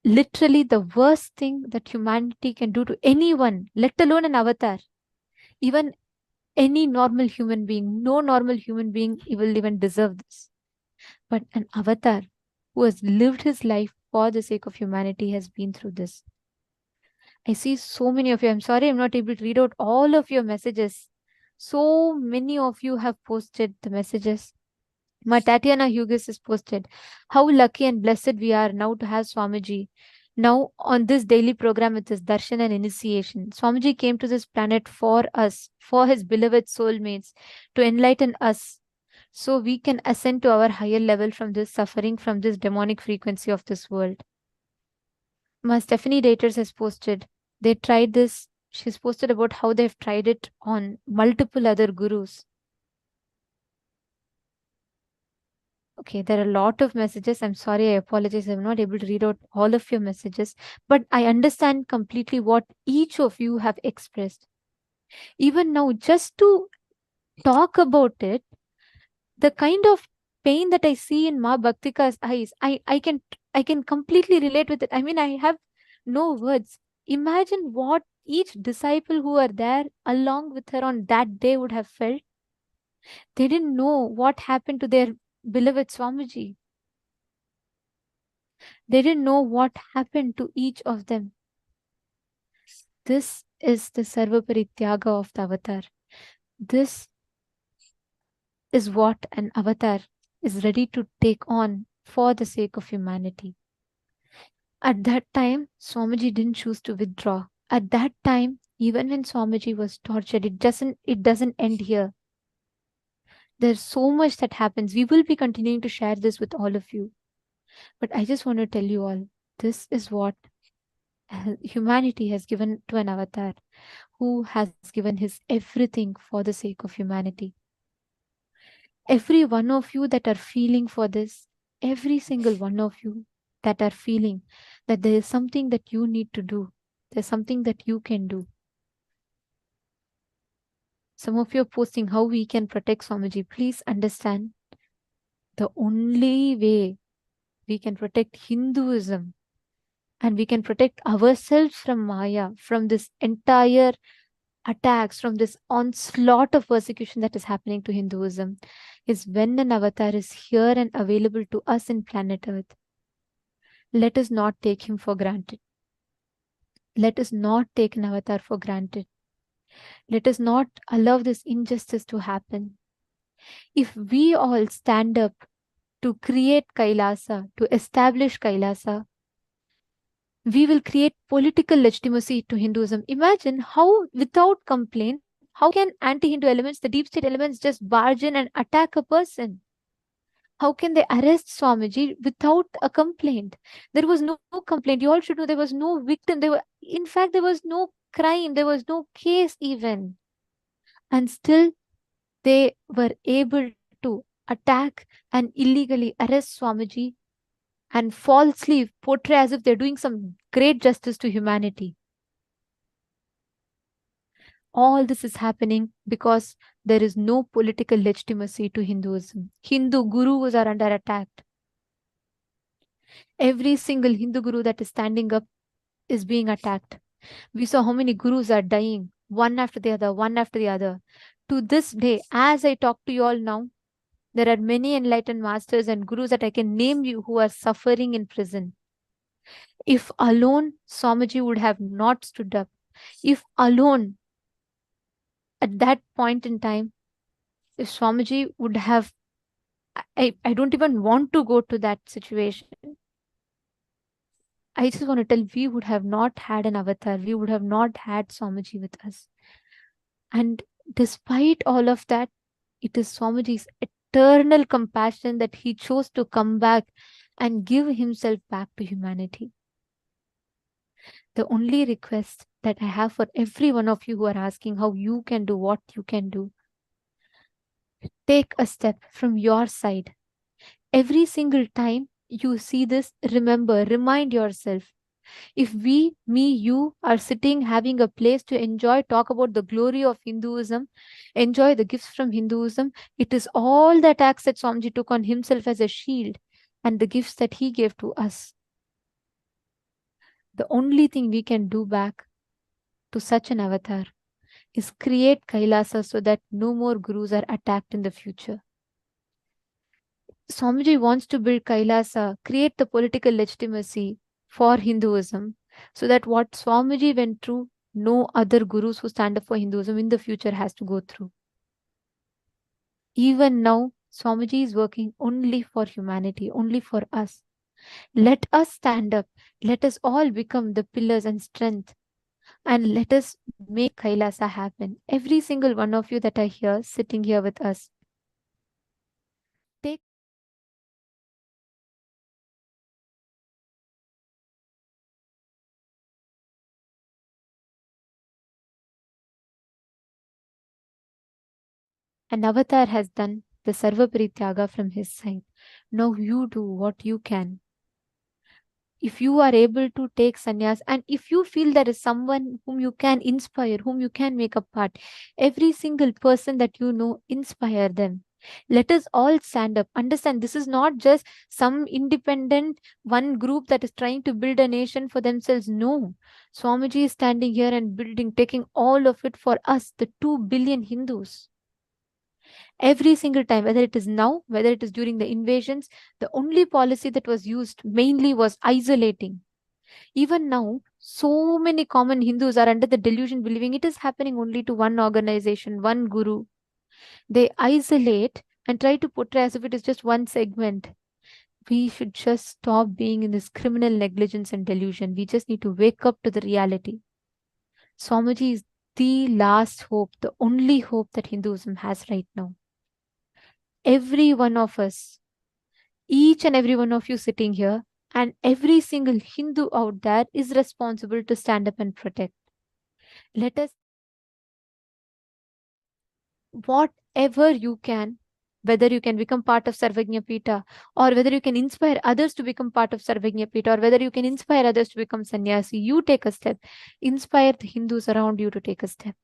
[SPEAKER 4] Literally the worst thing that humanity can do to anyone, let alone an avatar, even any normal human being, no normal human being will even deserve this. But an avatar who has lived his life for the sake of humanity has been through this. I see so many of you. I'm sorry I'm not able to read out all of your messages. So many of you have posted the messages. My Tatiana Hughes has posted, how lucky and blessed we are now to have Swamiji. Now on this daily program with his darshan and initiation. Swamiji came to this planet for us, for his beloved soulmates, to enlighten us, so we can ascend to our higher level from this suffering, from this demonic frequency of this world. My Stephanie Daters has posted, they tried this. She's posted about how they've tried it on multiple other gurus. Okay, there are a lot of messages. I'm sorry, I apologize. I'm not able to read out all of your messages, but I understand completely what each of you have expressed. Even now, just to talk about it, the kind of pain that I see in Ma Bhaktika's eyes, I can completely relate with it. I mean, I have no words. Imagine what each disciple who are there along with her on that day would have felt. They didn't know what happened to their beloved Swamiji. They didn't know what happened to each of them. This is the Sarva Parityaga of the avatar. This is what an avatar is ready to take on for the sake of humanity. At that time, Swamiji didn't choose to withdraw. At that time, even when Swamiji was tortured, it doesn't end here. There's so much that happens. We will be continuing to share this with all of you. But I just want to tell you all, this is what humanity has given to an avatar who has given his everything for the sake of humanity. Every one of you that are feeling for this, every single one of you that are feeling that there is something that you need to do, there's something that you can do. Some of you are posting how we can protect Swamiji. Please understand, the only way we can protect Hinduism and we can protect ourselves from Maya, from this entire attacks, from this onslaught of persecution that is happening to Hinduism, is when an avatar is here and available to us in planet Earth. Let us not take him for granted. Let us not take an avatar for granted. Let us not allow this injustice to happen. If we all stand up to create Kailasa, to establish Kailasa, we will create political legitimacy to Hinduism. Imagine how, without complaint, how can anti-Hindu elements, the deep state elements, just barge in and attack a person? How can they arrest Swamiji without a complaint? There was no complaint. You all should know there was no victim. In fact, there was no crime. There was no case even. And still, they were able to attack and illegally arrest Swamiji and falsely portray as if they're doing some great justice to humanity. All this is happening because there is no political legitimacy to Hinduism. Hindu gurus are under attack. Every single Hindu guru that is standing up is being attacked. We saw how many gurus are dying, one after the other, one after the other. To this day, as I talk to you all now, there are many enlightened masters and gurus that I can name you who are suffering in prison. If alone Swamiji would have not stood up, if alone at that point in time, if Swamiji would have, I don't even want to go to that situation. I just want to tell, we would have not had an avatar. We would have not had Swamiji with us. And despite all of that, it is Swamiji's eternal compassion that he chose to come back and give himself back to humanity. The only request that I have for every one of you who are asking how you can do what you can do, take a step from your side. Every single time you see this, remember, remind yourself, if we, me, you are sitting, having a place to enjoy, talk about the glory of Hinduism, enjoy the gifts from Hinduism, it is all the attacks that Swamiji took on himself as a shield and the gifts that he gave to us. The only thing we can do back to such an avatar is create Kailasa so that no more gurus are attacked in the future. Swamiji wants to build Kailasa, create the political legitimacy for Hinduism, so that what Swamiji went through, no other gurus who stand up for Hinduism in the future has to go through. Even now, Swamiji is working only for humanity, only for us. Let us stand up. Let us all become the pillars and strength. And let us make Kailasa happen. Every single one of you that are here, sitting here with us. An avatar has done the Sarva Parityaga from his side. Now you do what you can. If you are able to take sannyas, and if you feel there is someone whom you can inspire, whom you can make a part, every single person that you know, inspire them. Let us all stand up. Understand, this is not just some independent one group that is trying to build a nation for themselves. No. Swamiji is standing here and building, taking all of it for us, the 2 billion Hindus. Every single time, whether it is now, whether it is during the invasions, the only policy that was used mainly was isolating. Even now, so many common Hindus are under the delusion believing it is happening only to one organization, one guru. They isolate and try to portray as if it is just one segment. We should just stop being in this criminal negligence and delusion. We just need to wake up to the reality. Swamiji is the last hope, the only hope that Hinduism has right now. Every one of us, each and every one of you sitting here, and every single Hindu out there is responsible to stand up and protect. Let us, whatever you can, whether you can become part of Sarvagnya Pita, or whether you can inspire others to become part of Sarvagnya Pita, or whether you can inspire others to become sannyasi, you take a step. Inspire the Hindus around you to take a step.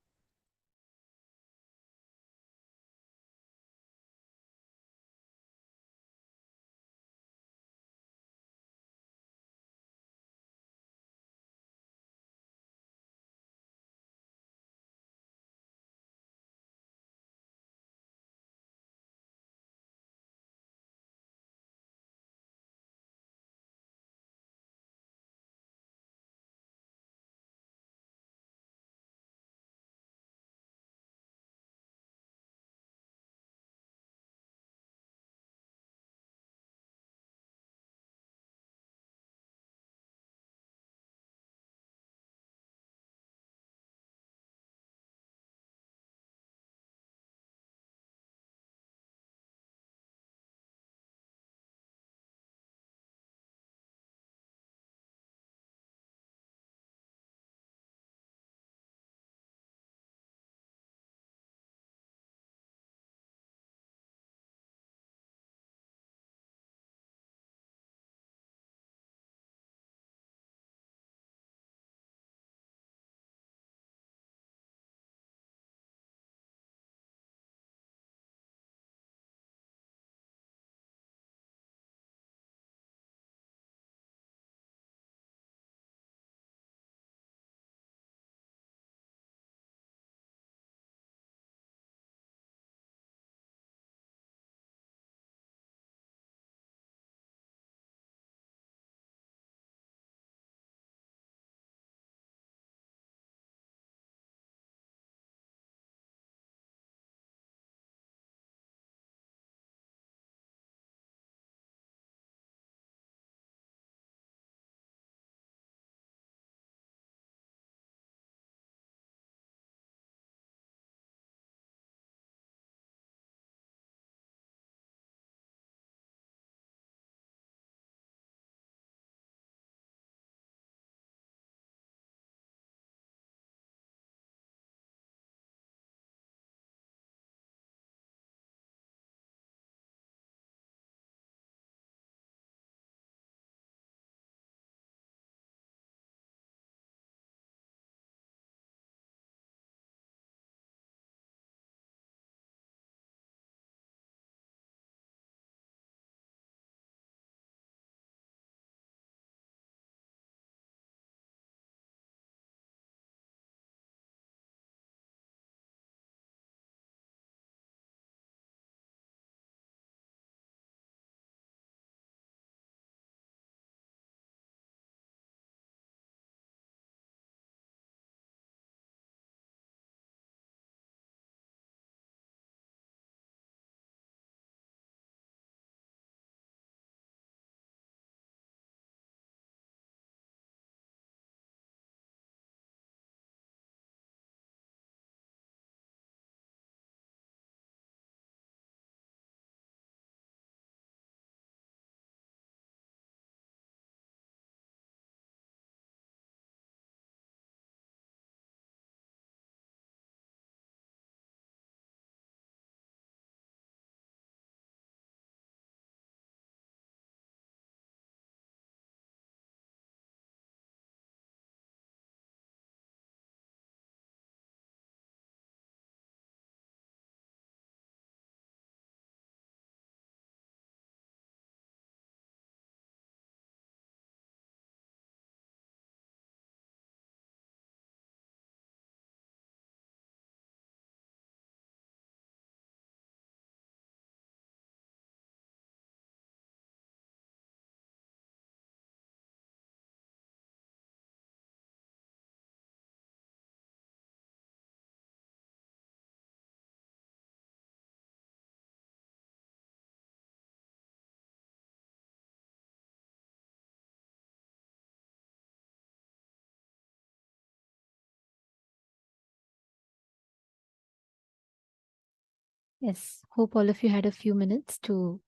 [SPEAKER 4] Yes, hope all of you had a few minutes to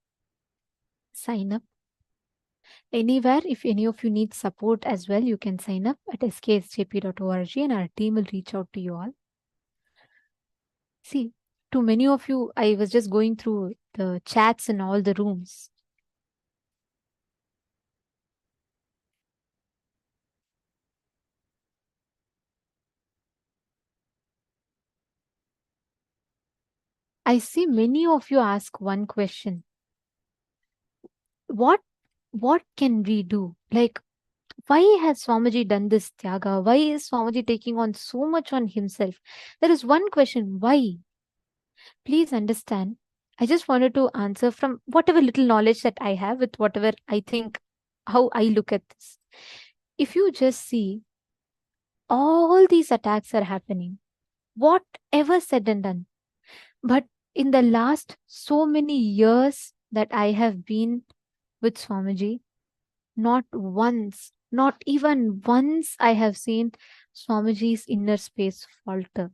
[SPEAKER 4] sign up. Anywhere, if any of you need support as well, you can sign up at sksjp.org and our team will reach out to you all. See, to many of you, I was just going through the chats in all the rooms. I see many of you ask one question. What can we do? Like, why has Swamiji done this tyaga? Why is Swamiji taking on so much on himself? There is one question, why? Please understand, I just wanted to answer from whatever little knowledge that I have with whatever I think, how I look at this. If you just see, all these attacks are happening, whatever said and done. But in the last so many years that I have been with Swamiji, not once, not even once I have seen Swamiji's inner space falter.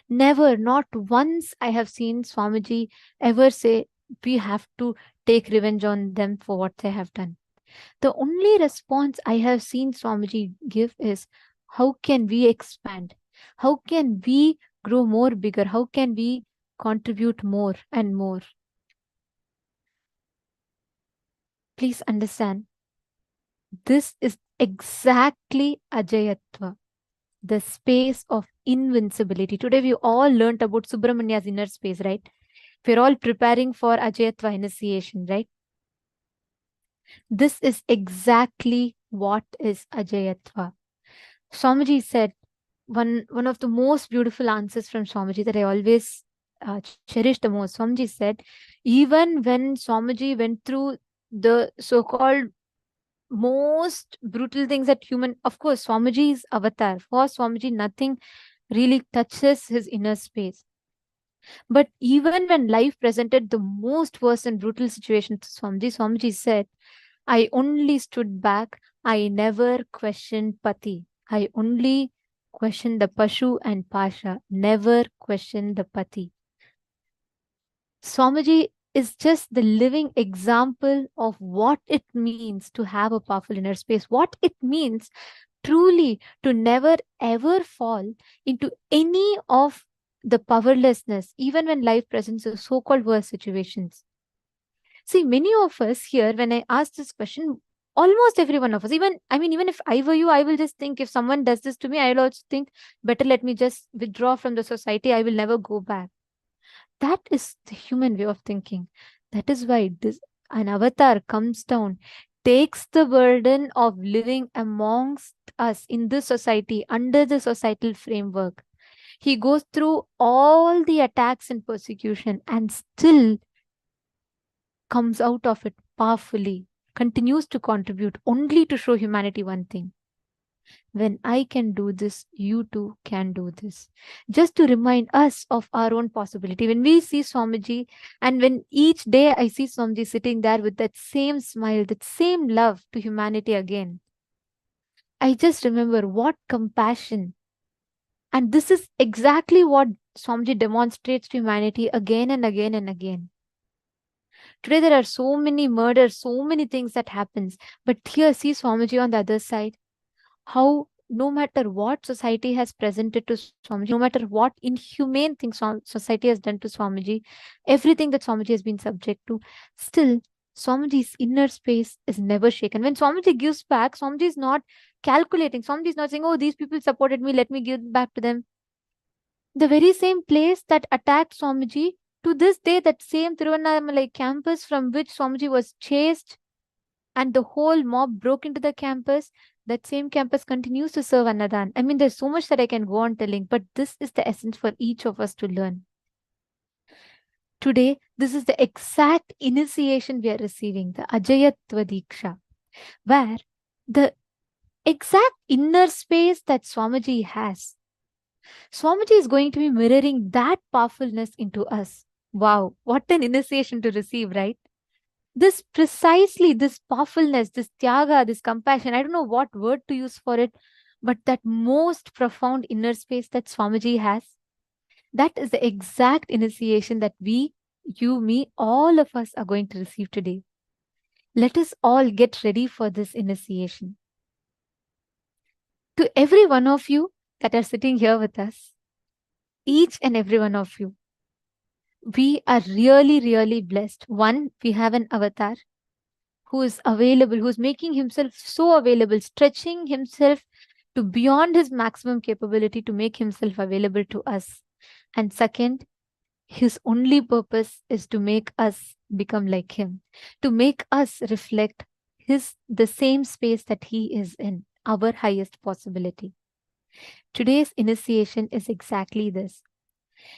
[SPEAKER 4] Never, not once I have seen Swamiji ever say, we have to take revenge on them for what they have done. The only response I have seen Swamiji give is, how can we expand? How can we grow more bigger? How can we contribute more and more? Please understand, this is exactly Ajayatva, the space of invincibility. Today we all learnt about Subramanya's inner space, right? We're all preparing for Ajayatva initiation, right? This is exactly what is Ajayatva. Swamiji said, one of the most beautiful answers from Swamiji that I always cherish the most. Swamiji said, even when Swamiji went through the so-called most brutal things that human, of course, Swamiji's avatar. For Swamiji, nothing really touches his inner space. But even when life presented the most worst and brutal situation to Swamiji, Swamiji said, I only stood back. I never questioned Pati. I only questioned the Pashu and Pasha, never questioned the Pati. Swamiji is just the living example of what it means to have a powerful inner space, what it means truly to never ever fall into any of the powerlessness, even when life presents a so-called worst situations. See, many of us here, when I ask this question, almost every one of us, even if I were you, I will just think, if someone does this to me, I'll also think, better let me just withdraw from the society. I will never go back. That is the human way of thinking. That is why an avatar comes down, takes the burden of living amongst us in this society, under the societal framework. He goes through all the attacks and persecution and still comes out of it powerfully, continues to contribute, only to show humanity one thing. When I can do this, you too can do this. Just to remind us of our own possibility. When we see Swamiji, and when each day I see Swamiji sitting there with that same smile, that same love to humanity again, I just remember what compassion. And this is exactly what Swamiji demonstrates to humanity again and again and again. Today there are so many murders, so many things that happens. But here, see Swamiji on the other side. How no matter what society has presented to Swamiji, no matter what inhumane things society has done to Swamiji, everything that Swamiji has been subject to, still Swamiji's inner space is never shaken. When Swamiji gives back, Swamiji is not calculating. Swamiji is not saying, oh, these people supported me, let me give back to them. The very same place that attacked Swamiji, to this day, that same Tiruvannamalai campus from which Swamiji was chased and the whole mob broke into the campus, that same campus continues to serve Annadan. I mean, there's so much that I can go on telling, but this is the essence for each of us to learn. Today, this is the exact initiation we are receiving, the Ajayatva Diksha, where the exact inner space that Swamiji has, Swamiji is going to be mirroring that powerfulness into us. Wow, what an initiation to receive, right? This precisely, this powerfulness, this tyaga, this compassion, I don't know what word to use for it, but that most profound inner space that Swamiji has, That is the exact initiation that we, you, me, all of us are going to receive today. Let us all get ready for this initiation. To every one of you that are sitting here with us, each and every one of you, we are really, really blessed. One, we have an avatar who is available, who's making himself so available, stretching himself to beyond his maximum capability to make himself available to us. And second, his only purpose is to make us become like him, to make us reflect the same space that he is in, our highest possibility. Today's initiation is exactly this.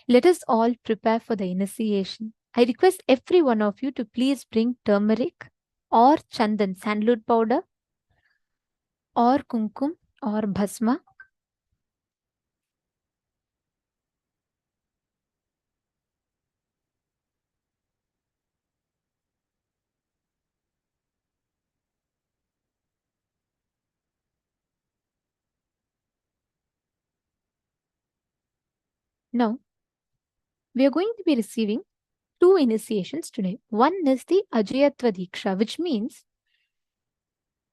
[SPEAKER 4] Let us all prepare for the initiation. I request every one of you to please bring turmeric or chandan, sandalwood powder, or kumkum or bhasma. Now, we are going to be receiving two initiations today. One is the Ajayatva Diksha, which means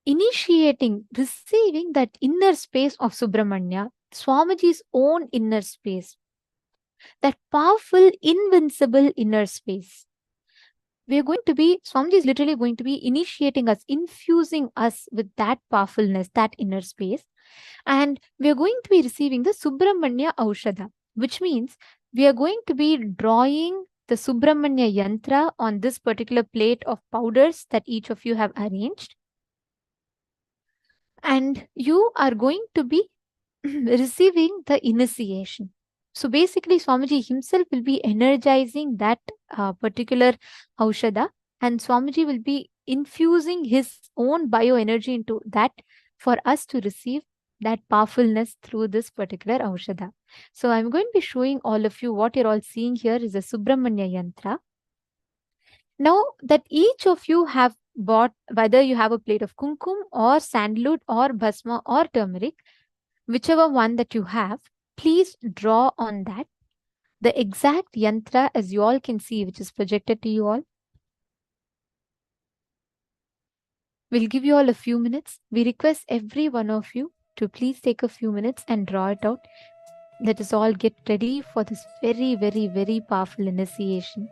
[SPEAKER 4] initiating, receiving that inner space of Subramanya, Swamiji's own inner space, that powerful, invincible inner space. We are going to be, Swamiji is literally going to be initiating us, infusing us with that powerfulness, that inner space. And we are going to be receiving the Subramanya Aushadha, which means we are going to be drawing the Subramanya Yantra on this particular plate of powders that each of you have arranged. And you are going to be receiving the initiation. So basically, Swamiji himself will be energizing that particular Aushadha, and Swamiji will be infusing his own bioenergy into that for us to receive that powerfulness through this particular Aushadha. So I'm going to be showing all of you what you're all seeing here is a Subramanya Yantra. Now that each of you have bought, whether you have a plate of kumkum or sandalwood or bhasma or turmeric, whichever one that you have, please draw on that the exact yantra as you all can see, which is projected to you all. We'll give you all a few minutes. We request every one of you to please take a few minutes and draw it out. Let us all get ready for this very, very, very powerful initiation.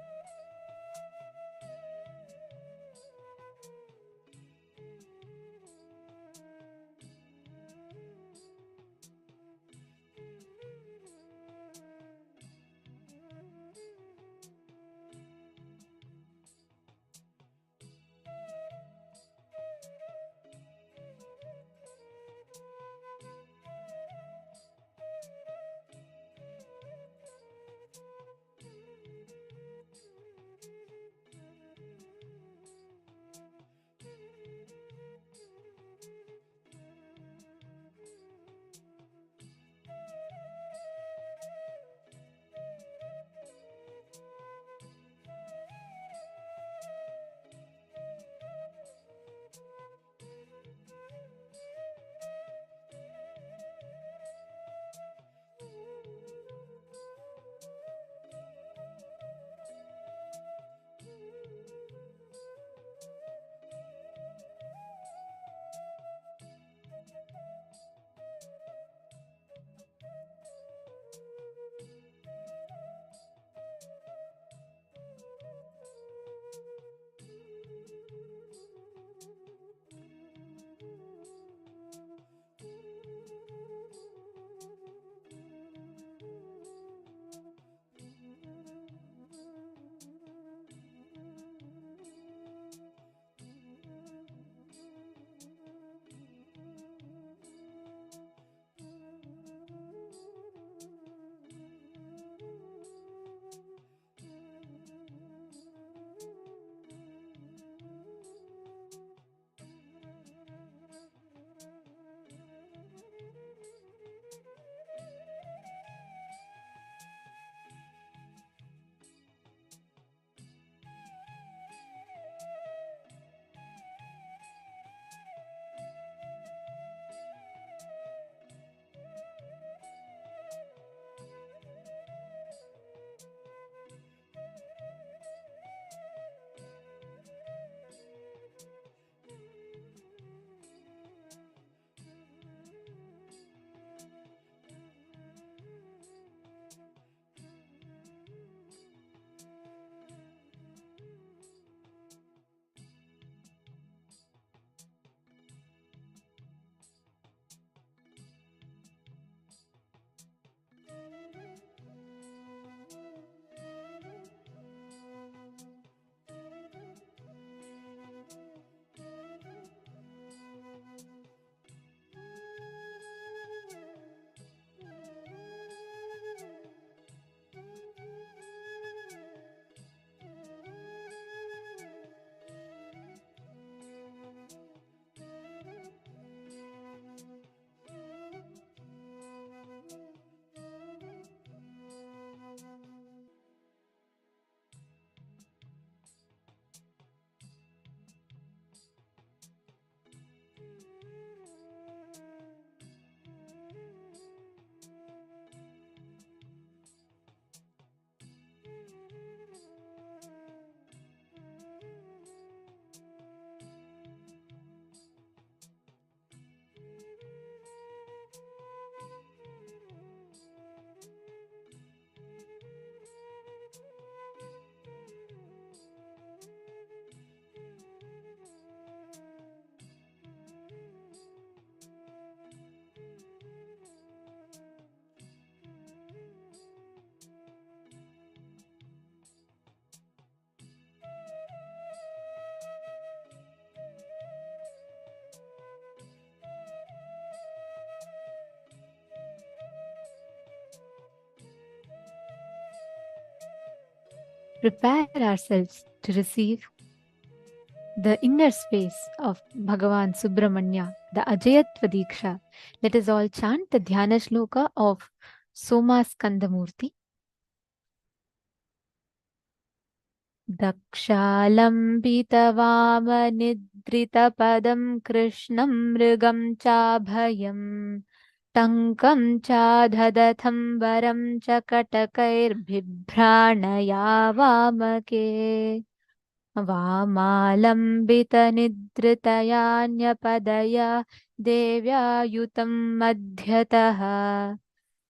[SPEAKER 4] prepare ourselves to receive the inner space of Bhagavān Subramanya, the Ajayatva Diksha. Let us all chant the Dhyana Shloka of Soma Skandamurti. Dakshalambitavamanidritapadam krishnam mrigam chabhayam टङ्कं चाधदथं वरं च कटकैर्बिभ्राणया वामके वामालम्बितनिद्रितयान्यपदया देव्यायुतं मध्यतः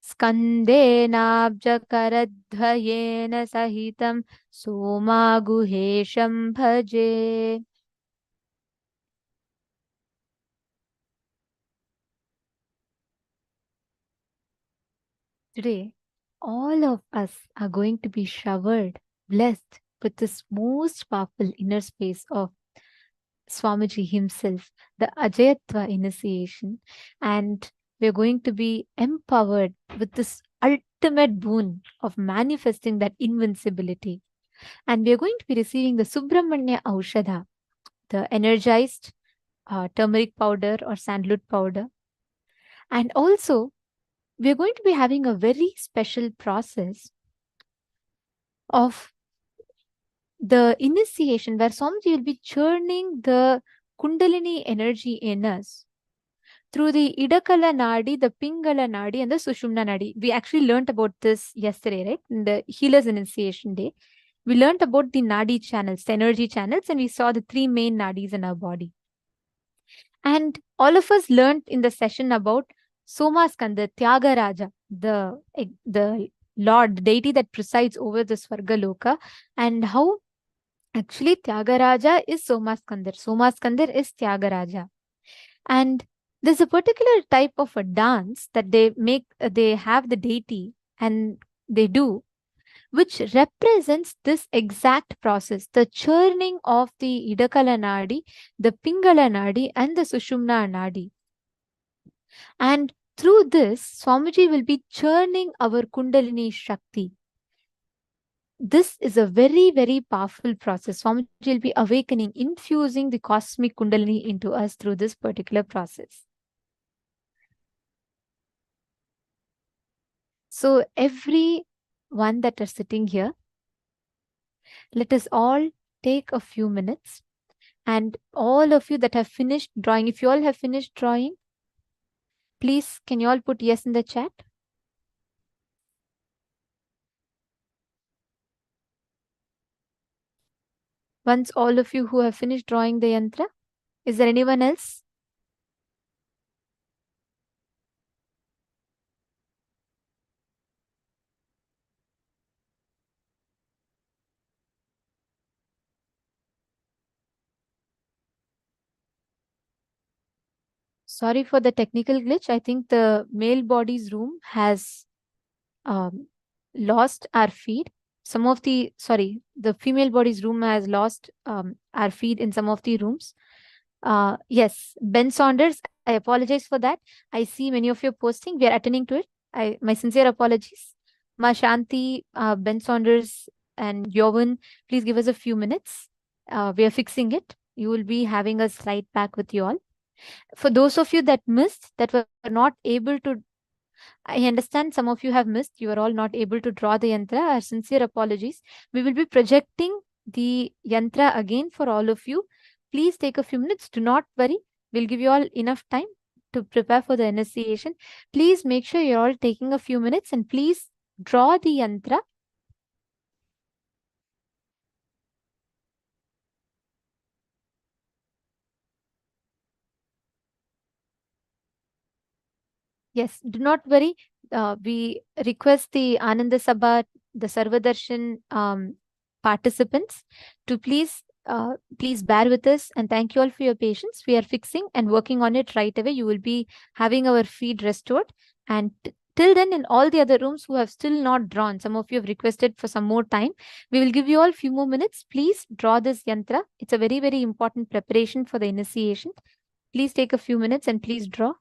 [SPEAKER 4] स्कन्देनाब्जकरद्वयेन सहितं सोमागुहेशं भजे. Today, all of us are going to be showered, blessed with this most powerful inner space of Swamiji himself, the Ajayatva initiation, and we're going to be empowered with this ultimate boon of manifesting that invincibility. And we're going to be receiving the Subramanya Aushadha, the energized turmeric powder or sandalwood powder. And also, we're going to be having a very special process of the initiation where Swamiji will be churning the Kundalini energy in us through the Idakala Nadi, the Pingala Nadi, and the Sushumna Nadi. We actually learned about this yesterday, right? In the Healer's Initiation Day. We learned about the Nadi channels, the energy channels, and we saw the three main Nadis in our body. And all of us learned in the session about Soma Skanda, Tyagaraja, the Lord, the deity that presides over the Swargaloka, and how actually Tyagaraja is Soma Skandar. Soma Skandar is Tyagaraja. And there's a particular type of a dance that they have the deity and they do, which represents this exact process, the churning of the Idakala Nadi, the Pingala Nadi, and the Sushumna Nadi. And through this, Swamiji will be churning our Kundalini Shakti. This is a very, very powerful process. Swamiji will be awakening, infusing the cosmic Kundalini into us through this particular process. So everyone that are sitting here, let us all take a few minutes, and all of you that have finished drawing, if you all have finished drawing, please can you all put yes in the chat? Once all of you who have finished drawing the yantra, is there anyone else? Sorry for the technical glitch. I think the male body's room has lost our feed. The female body's room has lost our feed in some of the rooms. Yes, Ben Saunders, I apologize for that. I see many of you posting. We are attending to it. My sincere apologies. Ma Shanti, Ben Saunders, and Yovan, please give us a few minutes. We are fixing it. You will be having a slide pack with you all. For those of you that missed, that were not able to, I understand some of you have missed, you are all not able to draw the yantra. Our sincere apologies. We will be projecting the yantra again for all of you. Please take a few minutes. Do not worry. We'll give you all enough time to prepare for the initiation. Please make sure you're all taking a few minutes and please draw the yantra. Yes, do not worry. We request the Ananda Sabha, the Sarvadarshan participants to please bear with us, and thank you all for your patience. We are fixing and working on it right away. You will be having our feed restored, and till then, in all the other rooms who have still not drawn, some of you have requested for some more time. We will give you all a few more minutes. Please draw this yantra. It's a very, very important preparation for the initiation. Please take a few minutes and please draw.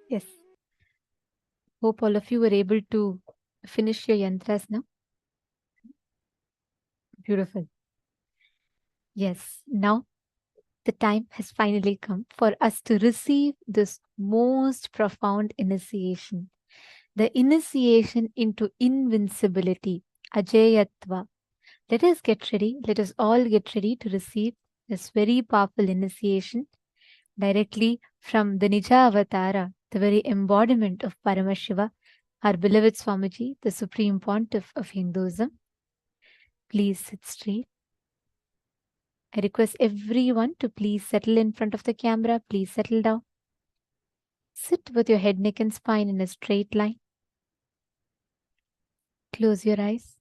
[SPEAKER 4] Yes. Hope all of you were able to finish your yantras now. Beautiful. Yes. Now the time has finally come for us to receive this most profound initiation. The initiation into invincibility, Ajayatva. Let us get ready. Let us all get ready to receive this very powerful initiation directly from the Nija Avatara, the very embodiment of Paramashiva, our beloved Swamiji, the Supreme Pontiff of Hinduism. Please sit straight. I request everyone to please settle in front of the camera. Please settle down. Sit with your head, neck, and spine in a straight line. Close your eyes.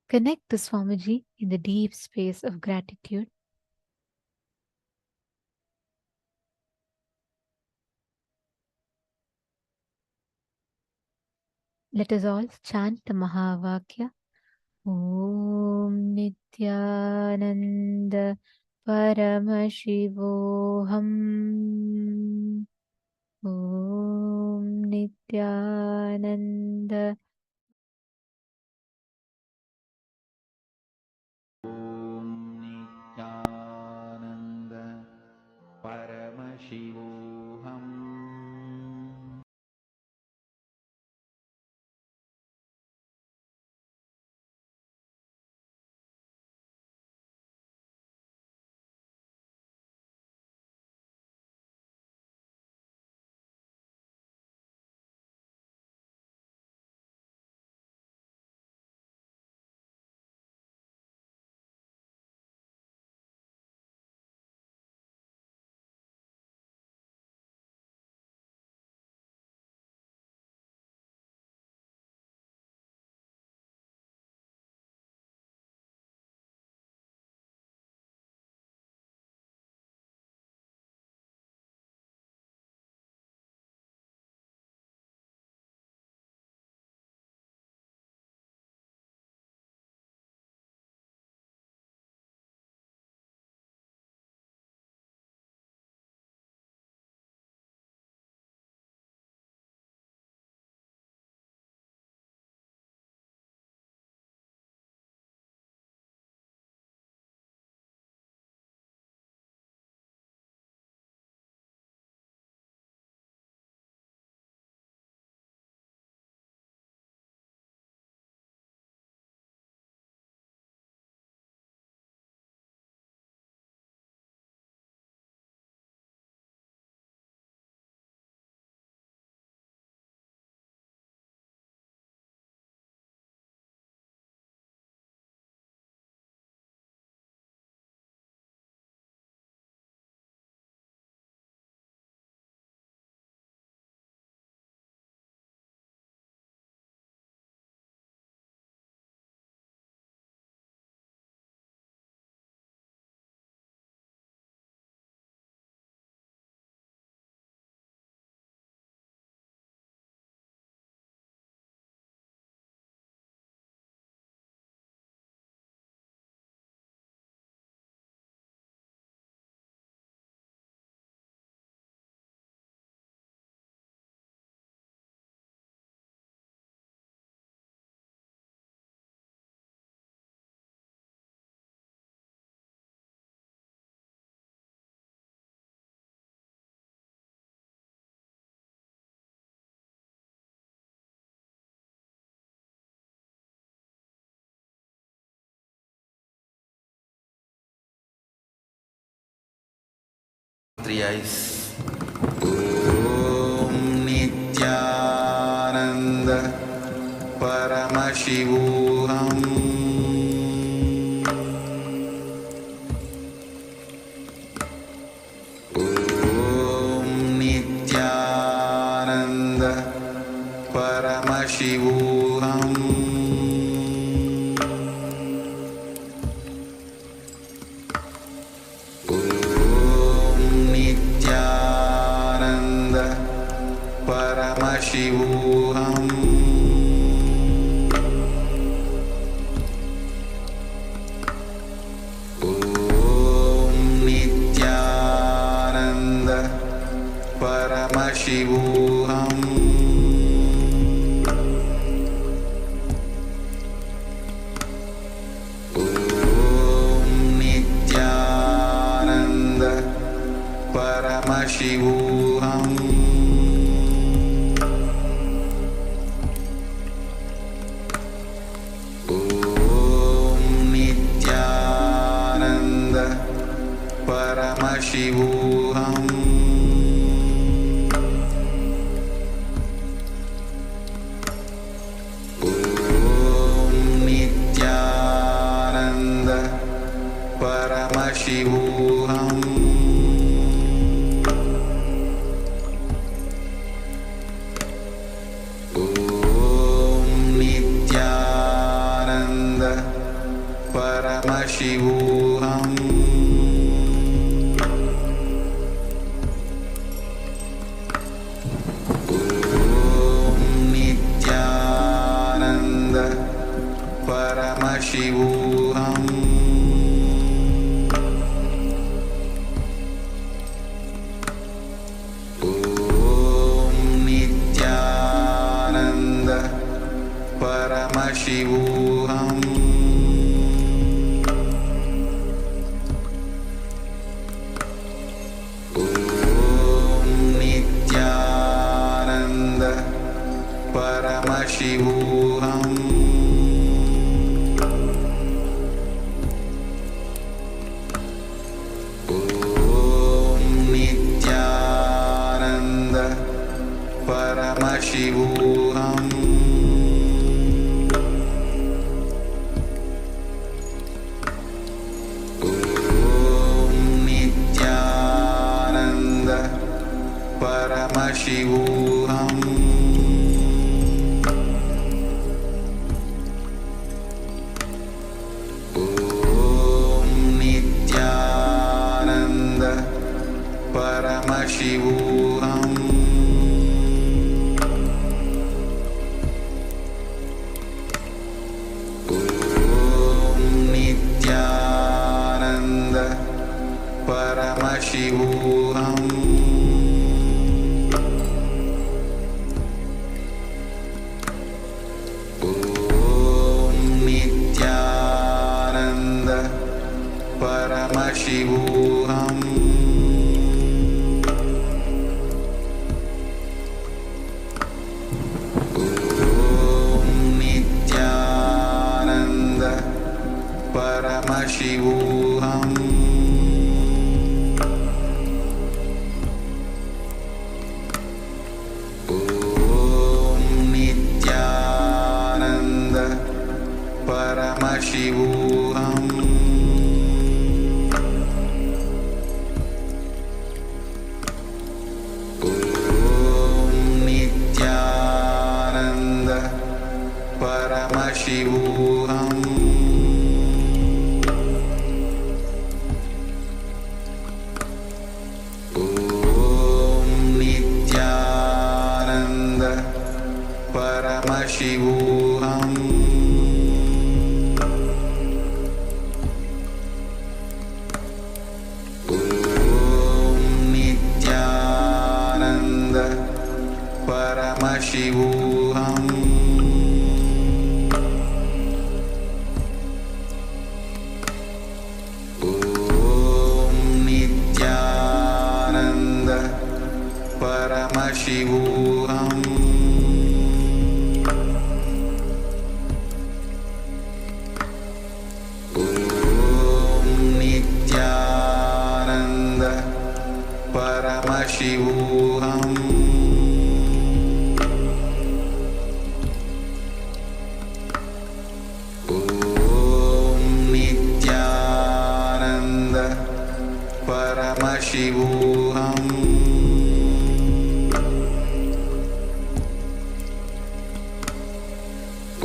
[SPEAKER 4] Connect to Swamiji in the deep space of gratitude. Let us all chant the Mahavakya. Om Nityananda Paramashivoham. Om Nityananda
[SPEAKER 2] Nityananda Paramashivoham. Three eyes. Om Nityananda Paramashivoham. Om Nityananda Paramashivoham. Paramashivoham. Om Nityananda परमशिवोऽहम् ॐ नित्यानन्द परमशिवोऽहम् ॐ नित्यानन्द परमशिवोऽहम् परमशिवोऽहम् ॐ नित्यानन्द परमशिवोऽहम् ॐ नित्यानन्द परमशिवोऽहम् परमशिवोऽहम् ॐ नित्यानन्द परमशिवोऽहम् ॐ नित्यानन्द परमशिवोऽहम् परमशिवोऽहम् ॐ नित्यानन्द परमशिवोऽहम् ॐ नित्यानन्द परमशिवोऽहम् परमशिवोऽहम् ॐ नित्यानन्द परमशिवोऽहम् ॐ नित्यानन्द परमशिवोऽहम् परमशिवोऽहम् ॐ नित्यानन्द परमशिवोऽहम् ॐ नित्यानन्द परमशिवोऽहम् परमशिवोऽहम्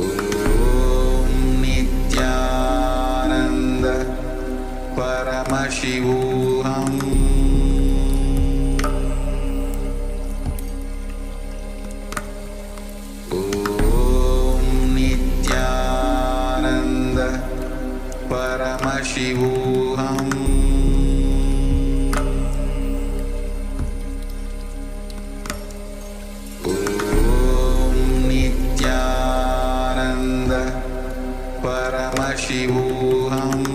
[SPEAKER 2] ॐ नित्यानन्द परमशिवोऽहम् ॐ नित्यानन्द परमशिवोऽहम् परमशिवोऽहम्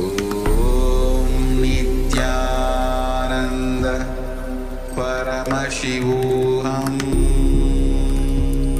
[SPEAKER 2] ॐ नित्यानन्द परमशिवोऽहम् ॐ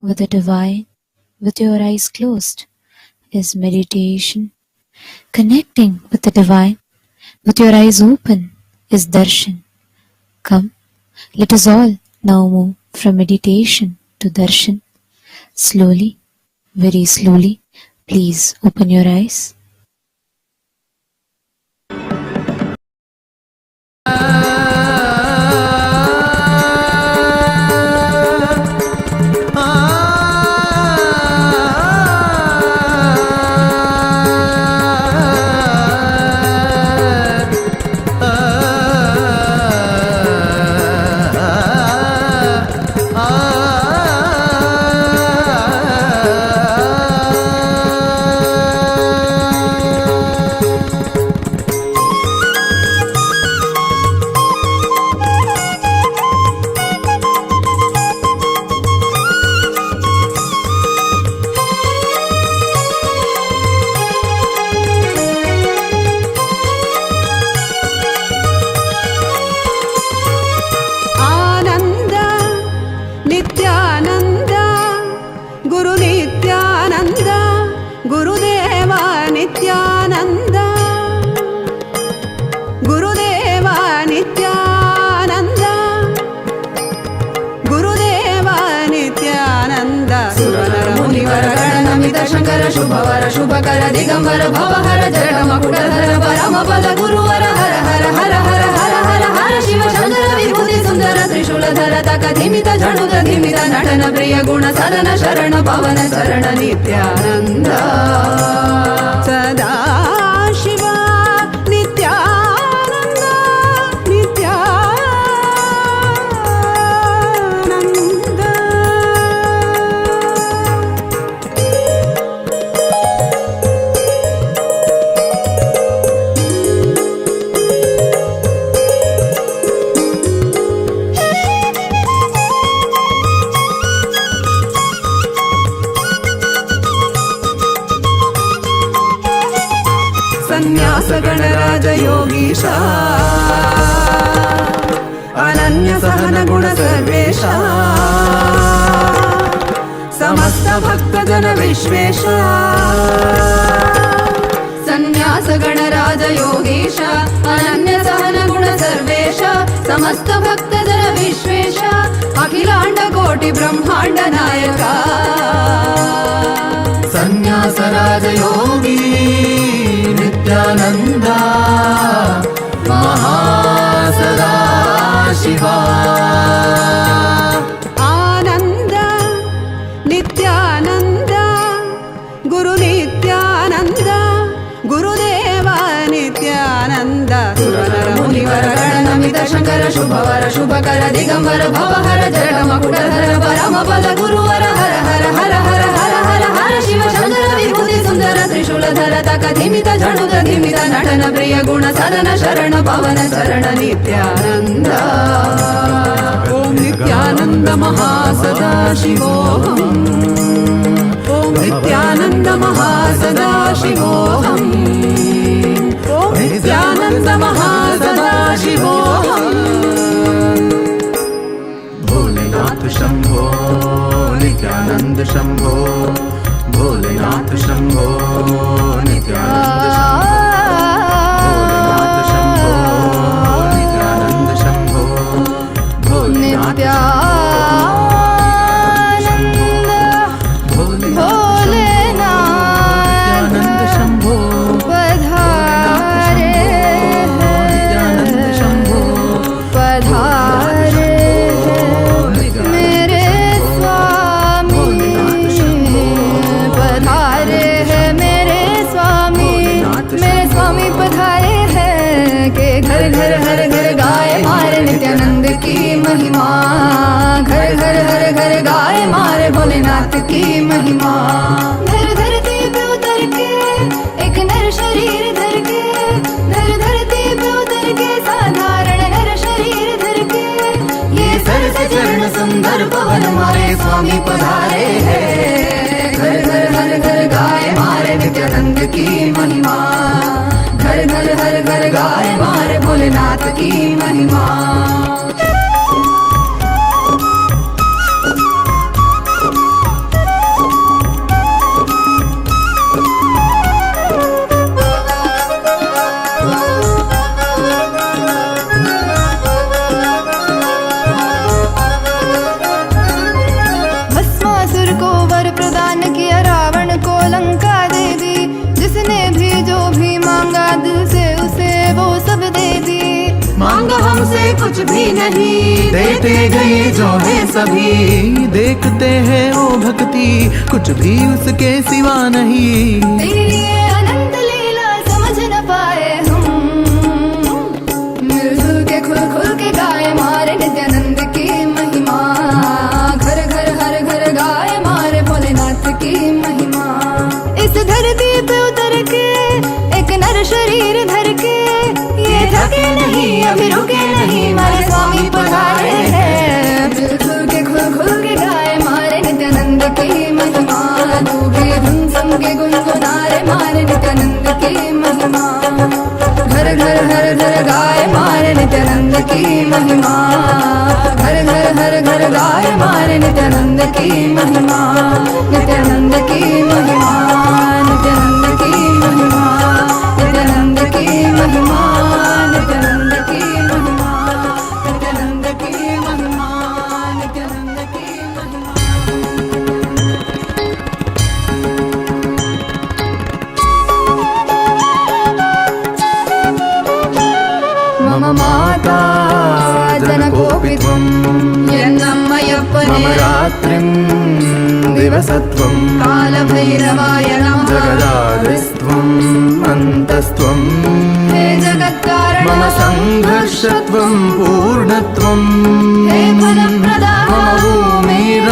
[SPEAKER 7] with the divine with your eyes closed is meditation. Connecting with the divine with your eyes open is darshan. Come, let us all now move from meditation to darshan. Slowly, very slowly, please open your eyes.
[SPEAKER 8] Shankara ಶುಭವರ ಶುಭಕರ ದಿಗಂಬರ ಭವಹರ ಜಡ ಮಕುಟಧರ ಪರಮ ಪದ ಗುರುವರ ಹರ ಹರ ಹರ ಹರ ಹರ ಹರ ಹರ ಶಿವ ಶಂಕರ ವಿಭೂತಿ ಸುಂದರ ತ್ರಿಶೂಲಧರ ತಕ ಧಿಮಿತ ಝಣುತ ಧಿಮಿತ ನಟನ ಪ್ರಿಯ ಗುಣ ಸದನ ಶರಣ ಪವನ ಶರಣ ನಿತ್ಯಾನಂದ ಸದಾ ಶಿವ ನಿತ್ಯಾನಂದ ನಿತ್ಯಾನಂದ. ಸನ್ಯಾಸ ಗಣರಾಜ ಯೋಗೀಶ ಅನನ್ಯ ಸಹನ ಗುಣ ಸರ್ವೇಶ ಸಮಸ್ತ ಭಕ್ತ ಜನ ವಿಶ್ವೇಶ. ಸನ್ಯಾಸ ಗಣರಾಜ ಯೋಗೀಶ ಅನನ್ಯ ಸಹನ ಗುಣ ಸರ್ವೇಶ ಸಮಸ್ತ ಭಕ್ತ ಜನ ವಿಶ್ವೇಶ ಅಖಿಲಾಂಡ ಕೋಟಿ ಬ್ರಹ್ಮಾಂಡ ನಾಯಕ ಸನ್ಯಾಸ ರಾಜ ಯೋಗಿ ನಿತ್ಯಾನಂದ ಮಹಾಸದಾ ಶಿವ. ಆನಂದ ನಿತ್ಯಾನಂದ ಗುರು ನಿತ್ಯಾನಂದ ಗುರುದೇವ ನಿತ್ಯಾನಂದ ಸುರನರ ಮುನಿವರ ಗಣನಮಿತ ಶಂಕರ ಶುಭವರ ಶುಭಕರ ದಿಗಂಬರ ಭವಹರ ಜಡ ಮಕುಟಧರ ಪರಮ ಪದ ಗುರುವರ ಹರ ಹರ ಹರ ಹರ ಹರ ಹರ ಹರ ಶಿವ ಶಂಕರ ವಿಭೂತಿ ಸುಂದರ ತ್ರಿಶೂಲಧರ ತಕ ಧಿಮಿತ ಝಣುತ ಧಿಮಿತ ನಟನ ಪ್ರಿಯ ಗುಣ ಸದನ ಶರಣ ಪವನ ಶರಣ ನಿತ್ಯಾನಂದ. ಓಂ ನಿತ್ಯಾನಂದ ಮಹಾಸದಾ ಶಿವೋಹಂ ಓಂ ನಿತ್ಯಾನಂದ ಮಹಾಸದಾ ಶಿವೋಹಂ ಓಂ ನಿತ್ಯಾನಂದ ಮಹಾಸದಾ ಶಿವೋಹಂ. भोलेनाथ शंभो नित्यानंद शंभो भोलेनाथ शंभो नित्यानंद शंभो भोलेनाथ शंभो नित्यानंद शंभो भोलेनाथ नित्यानंद शंभो पधारे नित्यानंद शंभो पधारे मेरे स्वामी पधारे हैं मेरे स्वामी पधारे हैं के घर घर हर घर गाए मारे नित्यानंद की महिमा घर घर हर घर गाए मारे भोलेनाथ की महिमा. धर धरती पे उतर के एक नर शरीर धर के धर धरती पे उतर के साधारण नर शरीर धर के ये सरस चरण सुंदर पवन मारे स्वामी पधारे हैं घर घर हर घर गाए मारे नित्यानंद की महिमा घर घर हर घर गाए मारे भोलेनाथ की महिमा. कुछ भी नहीं, देते गए जो है सभी। देखते हैं वो भक्ति कुछ भी उसके सिवा नहीं। तेरी ये अनंत लीला समझ न पाए हम, मिलजुल के खुल खुल के गाए मारे नित्यानंद की महिमा। घर घर हर घर गाए मारे भोलेनाथ की महिमा। इस धरती पे उतर के एक नर शरीर धर के, ये थके नहीं अभी रुके नहीं, मारे स्वामी पधारे हैं। मिलजुल के खुल खुल के गाए मारे नित्यानंद की महिमा। डूबे धुन सम के गुनगुनारे मारे नित्यानंद की महिमा। घर घर हर घर गाए मारे नित्यानंद की महिमा। घर घर हर घर गाए मारे नित्यानंद की महिमा। नित्यानंद की महिमा, नित्यानंद की महिमा, नित्यानंद की महिमा, नित्यानंद की महिमा, नित्यानंद की महिमा, नित्यानंद की महिमा। मम माता जनकोऽपि त्वं, मम रात्रिं दिवसत्वं, कालभैरवाय नमः। जगदादिस्त्वं अन्तस्त्वं, हे जगत्कारण मम संघर्षत्वं पूर्णत्वं, हे फलप्रदाता मम भूमिराकाशत्वं।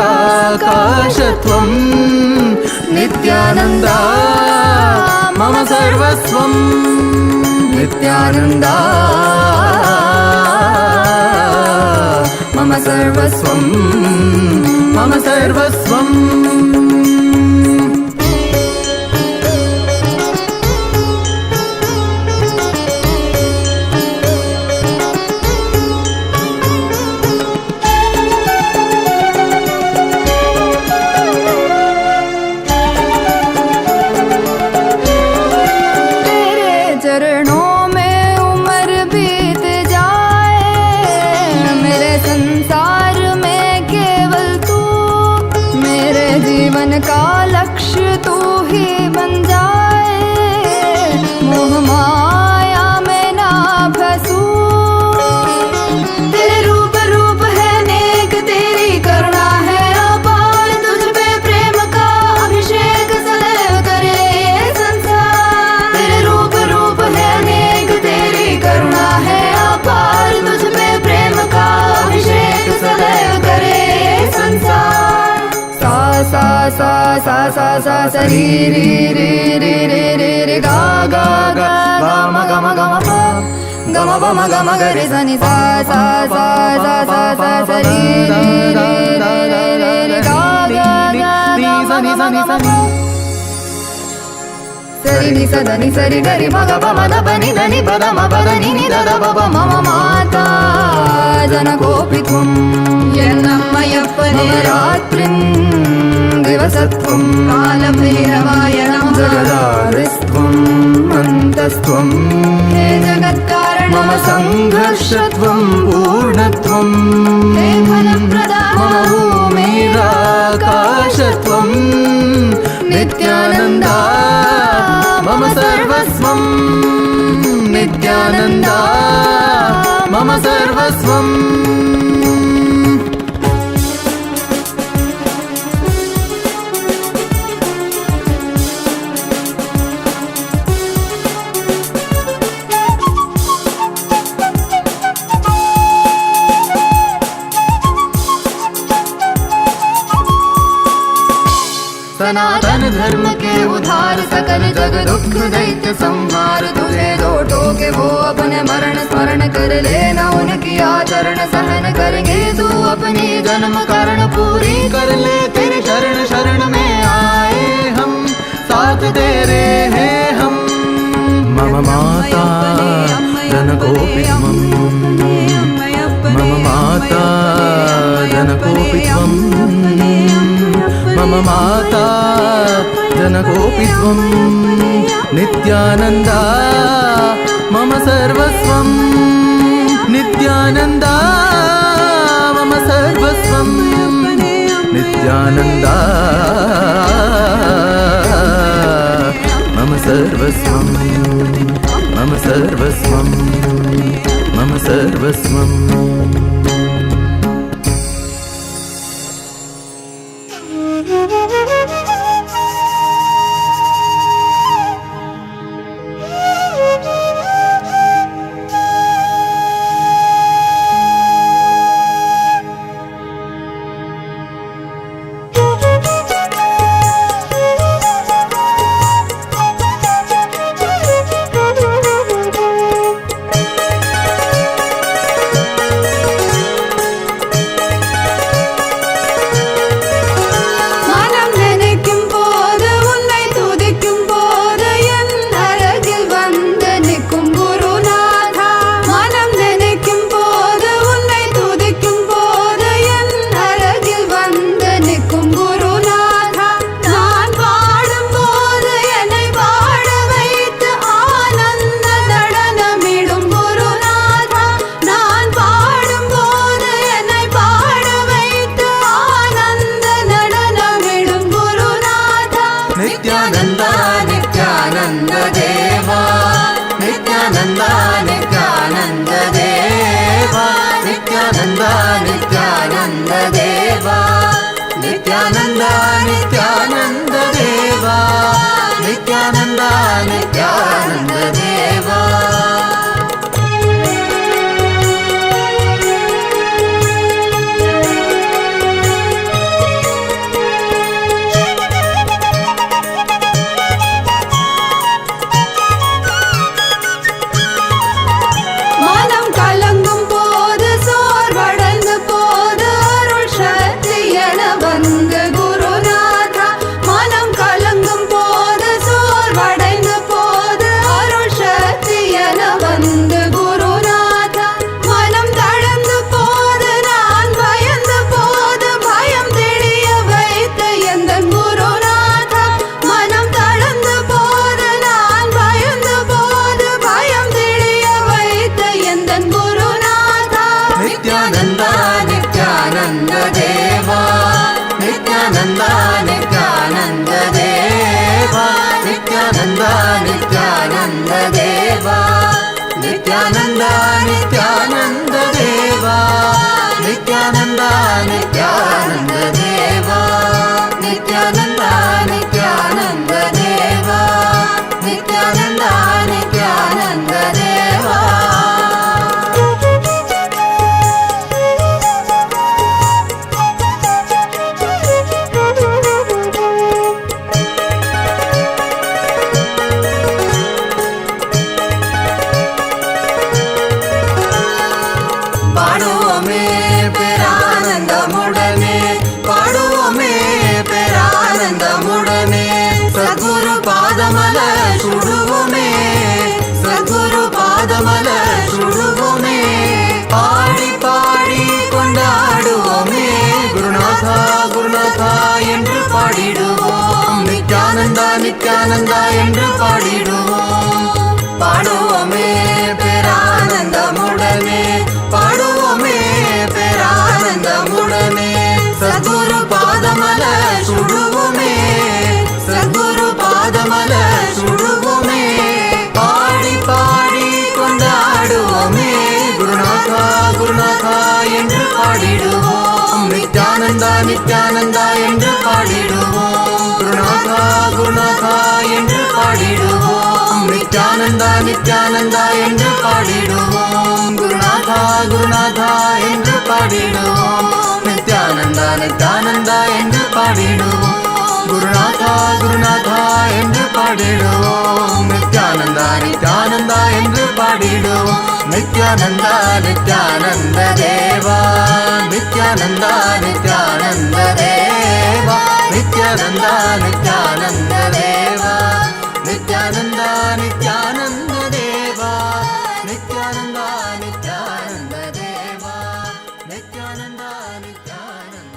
[SPEAKER 8] नित्यानन्दा मम सर्वस्वं, नित्यानन्दा मम सर्वस्वं, मम सर्वस्वं। तेरे चरणों में उम्र बीत जाए, मेरे संसार में केवल तू, मेरे जीवन का लक्ष्य तू ही बन जाए। मोह माया में ना फंसूं, तेरे रूप रूप है नेक, तेरी करुणा है अपार। तुझ पे प्रेम का अभिषेक सदैव करे ये संसार। तेरे रूप रूप है नेक, तेरी करुणा है अपार। तुझ पे प्रेम का अभिषेक सदैव करे ये संसार। सा सा सा सा सा सा सा री री री री री री री गा गा गा गा म ग म ग म प ग म प म ग म ग रे सा नि सा सा सा सा सा सा सा री री री री री री गा गा गा गा म ग म ग म प सरि नि स ध नि सरि ग रि म ग प म द प नि ध नि प द म प द नि नि द द प प मम माता जनकोऽपि त्वं, मम रात्रिं दिवसत्वं, कालभैरवाय नमः। जगदादिस्त्वं अन्तस्त्वं, हे जगत्कारण मम संघर्षत्वं पूर्णत्वं, हे फलप्रदाता मम भूमिराकाशत्वं। नित्यानन्दा मम सर्वस्वं, नित्यानन्दा मम सर्वस्वं। सनातन धर्म के उधार, सकल जग दुख दैत्य संहार। तुझे जो टोके वो अपने मरण स्मरण कर लेना, उनकी आचरण सहन करेंगे तू अपनी जन्म कारण पूरी कर ले। तेरे शरण शरण में आए हम, साथ तेरे हैं हम। मम माता जनकोऽपि त्वं, मम माता जनकोऽपि त्वं, मम माता जनकोऽपि त्वं। नित्यानन्दा मम सर्वस्वं, नित्यानन्दा मम सर्वस्वं, नित्यानन्दा मम सर्वस्वं, मम सर्वस्वं, मम
[SPEAKER 9] मम सर्वस्वम् நித்யானந்தா என்று பாடிடுவோம். பாடுவோமே பேரானந்தமுடனே, பாடுவோமே பேரானந்தமுடனே. சத்குரு பாதமல சுடுவோமே, சத்குரு பாதமல சுடுவோமே. பாடி பாடி கொண்டாடுவோமே குருநாதா குருநாதா என்று பாடிடுவோம். நித்யானந்தா நித்யானந்தா என்று பாடிடுவோம். குருநாதா குருநாதா என்று பாடிடுவோம். நித்யானந்தா நித்யானந்தா என்று பாடிடுவோம். குருநாதா குருநாதா என்று பாடிடுவோம். நித்யானந்தா நித்யானந்தா என்று பாடிடுவோம். குருநாதா குருநாதா என்று பாடிடுவோம். நித்யானந்தா நித்யானந்தா என்று பாடிடுவோம். நித்யானந்தா நித்யானந்த தேவா, நித்யானந்தா நித்யானந்த தேவா, நித்யானந்தா நித்யானந்த தேவா, நித்யானந்தா நித்யானந்த தேவா, நித்யானந்தா நித்யானந்த தேவா, Nithyananda Nityananda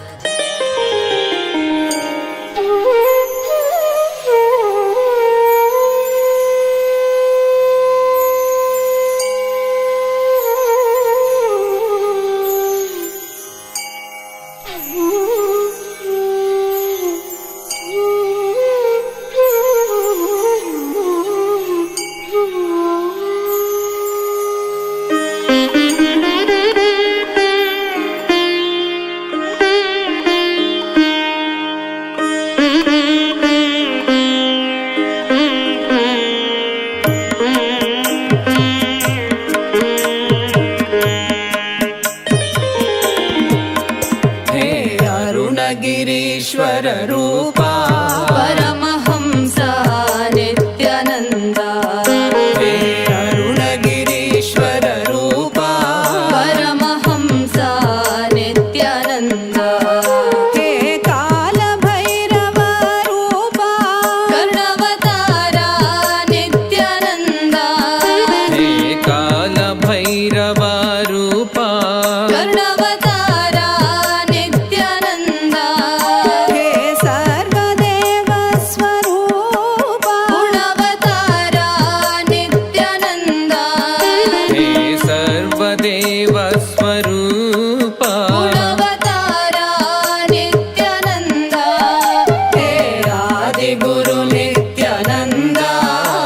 [SPEAKER 8] Guru Nityananda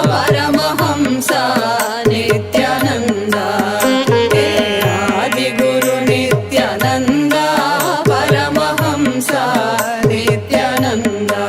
[SPEAKER 8] Paramahamsa Nityananda Adi Guru Nityananda Paramahamsa Nityananda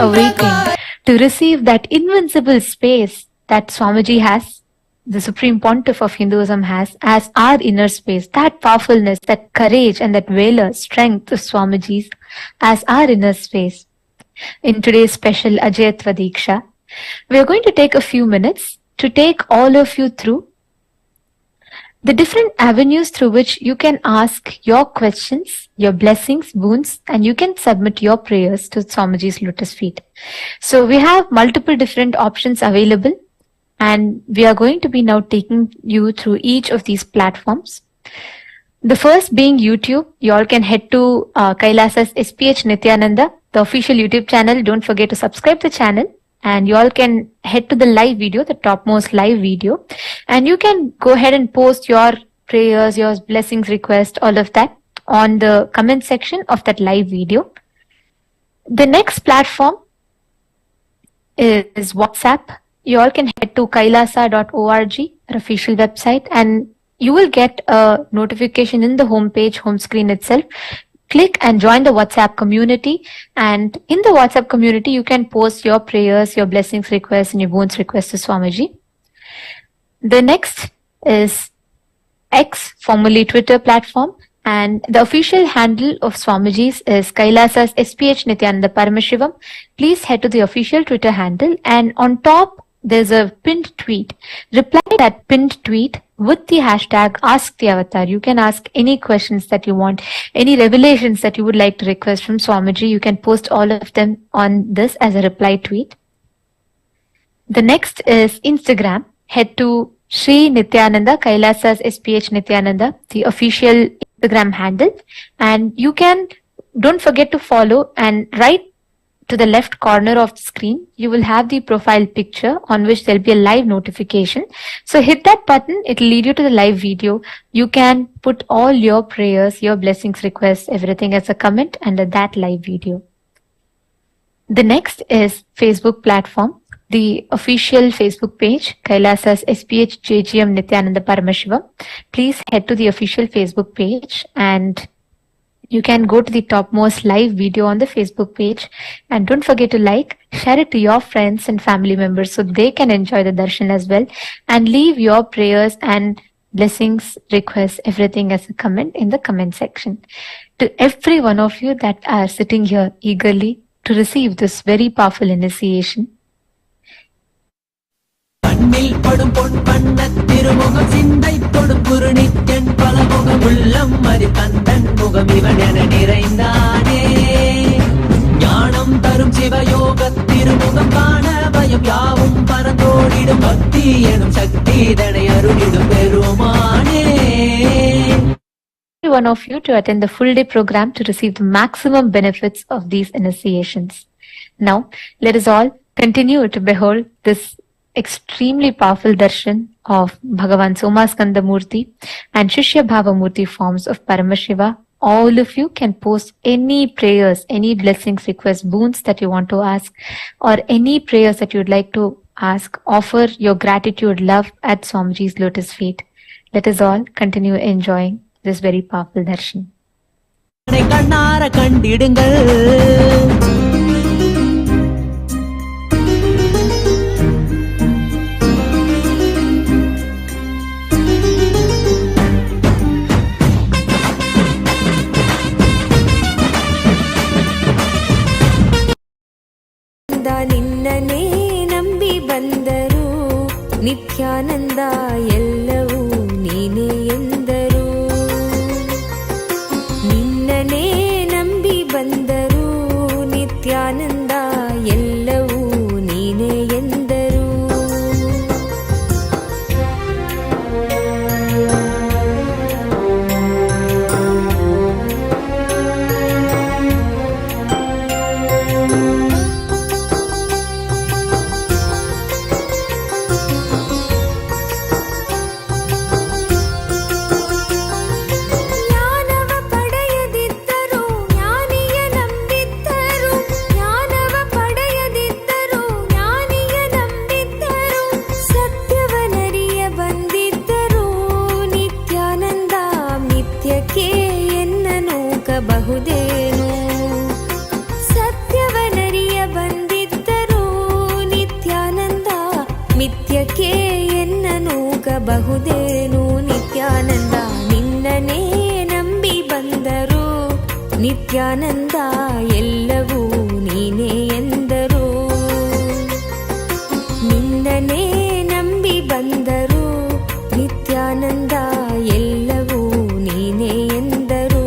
[SPEAKER 4] Awaken to receive that invincible space that Swamiji has, the Supreme Pontiff of Hinduism has, as our inner space, that powerfulness, that courage and that valor, strength of Swamiji's as our inner space. In today's special Ajayatva Diksha, we are going to take a few minutes to take all of you through the different avenues through which you can ask your questions, your blessings, boons, and you can submit your prayers to Swamiji's lotus feet. So we have multiple different options available, and we are going to be now taking you through each of these platforms. The first being YouTube. You all can head to Kailasa's SPH Nityananda, the official YouTube channel. Don't forget to subscribe to the channel. And you all can head to the live video, the topmost live video, and you can go ahead and post your prayers, your blessings, requests, all of that on the comment section of that live video. The next platform is WhatsApp. You all can head to kailasa.org, our official website, and you will get a notification in the homepage, home screen itself. Click and join the WhatsApp community, and in the WhatsApp community you can post your prayers, your blessings requests, and your boons requests to Swamiji. The next is X, formerly Twitter platform, and the official handle of Swamiji's is Kailasa's SPH Nityananda Paramashivam. Please head to the official Twitter handle, and on top there's a pinned tweet. Reply that pinned tweet with the hashtag #AskTheAvatar. You can ask any questions that you want, any revelations that you would like to request from Swamiji. You can post all of them on this as a reply tweet. The next is Instagram. Head to Sri Nityananda, Kailasa's SPH Nityananda, the official Instagram handle. And you can, don't forget to follow, and right to the left corner of the screen, you will have the profile picture on which there'll be a live notification. So hit that button, it'll lead you to the live video. You can put all your prayers, your blessings, requests, everything as a comment under that live video. The next is Facebook platform, the official Facebook page, Kailasa's SPH JGM Nityananda Paramashivam. Please head to the official Facebook page, and you can go to the topmost live video on the Facebook page, and don't forget to like, share it to your friends and family members so they can enjoy the darshan as well, and leave your prayers and blessings, requests, everything as a comment in the comment section. To every one of you that are sitting here eagerly to receive this very powerful initiation,
[SPEAKER 9] கண்ணில் படும் பொன் வண்ண திருமுகம் சிந்தை தொடும் குருநித்யன் பலமுகம் உள்ளம் மதி கந்தன் முகம் இவன் என நிறைந்தானே ஞானம் தரும் சிவயோக திருமுகம் காண பயம் யாவும் பரந்தோடிடும் பக்தி எனும் சக்தி தனை அருளிடும் பெருமானே.
[SPEAKER 4] One of you to attend the full day program to receive the maximum benefits of these initiations. Now, let us all continue to behold this extremely powerful darshan of Bhagavān Somaskanda Murti and Shishya Bhava Murti forms of Paramashiva. All of you can post any prayers, any blessings, requests, boons that you want to ask, or any prayers that you'd like to ask. Offer your gratitude, love at Swamiji's lotus feet. Let us all continue enjoying this very powerful darshan.
[SPEAKER 9] கண்ணார கண்டிடுங்கள்.
[SPEAKER 10] ನಿನ್ನನೇ ನಂಬಿ ಬಂದರು ನಿತ್ಯಾನಂದ ಎಲ್ಲವೂ ನೀನೇ ಎಂದರು. ನಿನ್ನನೇ ನಂಬಿ ಬಂದರು ನಿತ್ಯಾನಂದ ಎಲ್ಲವೂ ನೀನೇ ಎಂದರು. ಬಹುದೇನು ಸತ್ಯವನರಿಯ ಬಂದಿದ್ದರು ನಿತ್ಯಾನಂದ ಮಿಥ್ಯಕ್ಕೆ ಎನ್ನನೂಗಬಹುದೇನು. ನಿತ್ಯಾನಂದ ನಿನ್ನನೇ ನಂಬಿ ಬಂದರು ನಿತ್ಯಾನಂದ ಎಲ್ಲವೂ ನೀನೇ ಎಂದರು. ನಿನ್ನನೇ ನಂಬಿ ಬಂದರು ನಿತ್ಯಾನಂದ ಎಲ್ಲವೂ ನೀನೇ ಎಂದರು.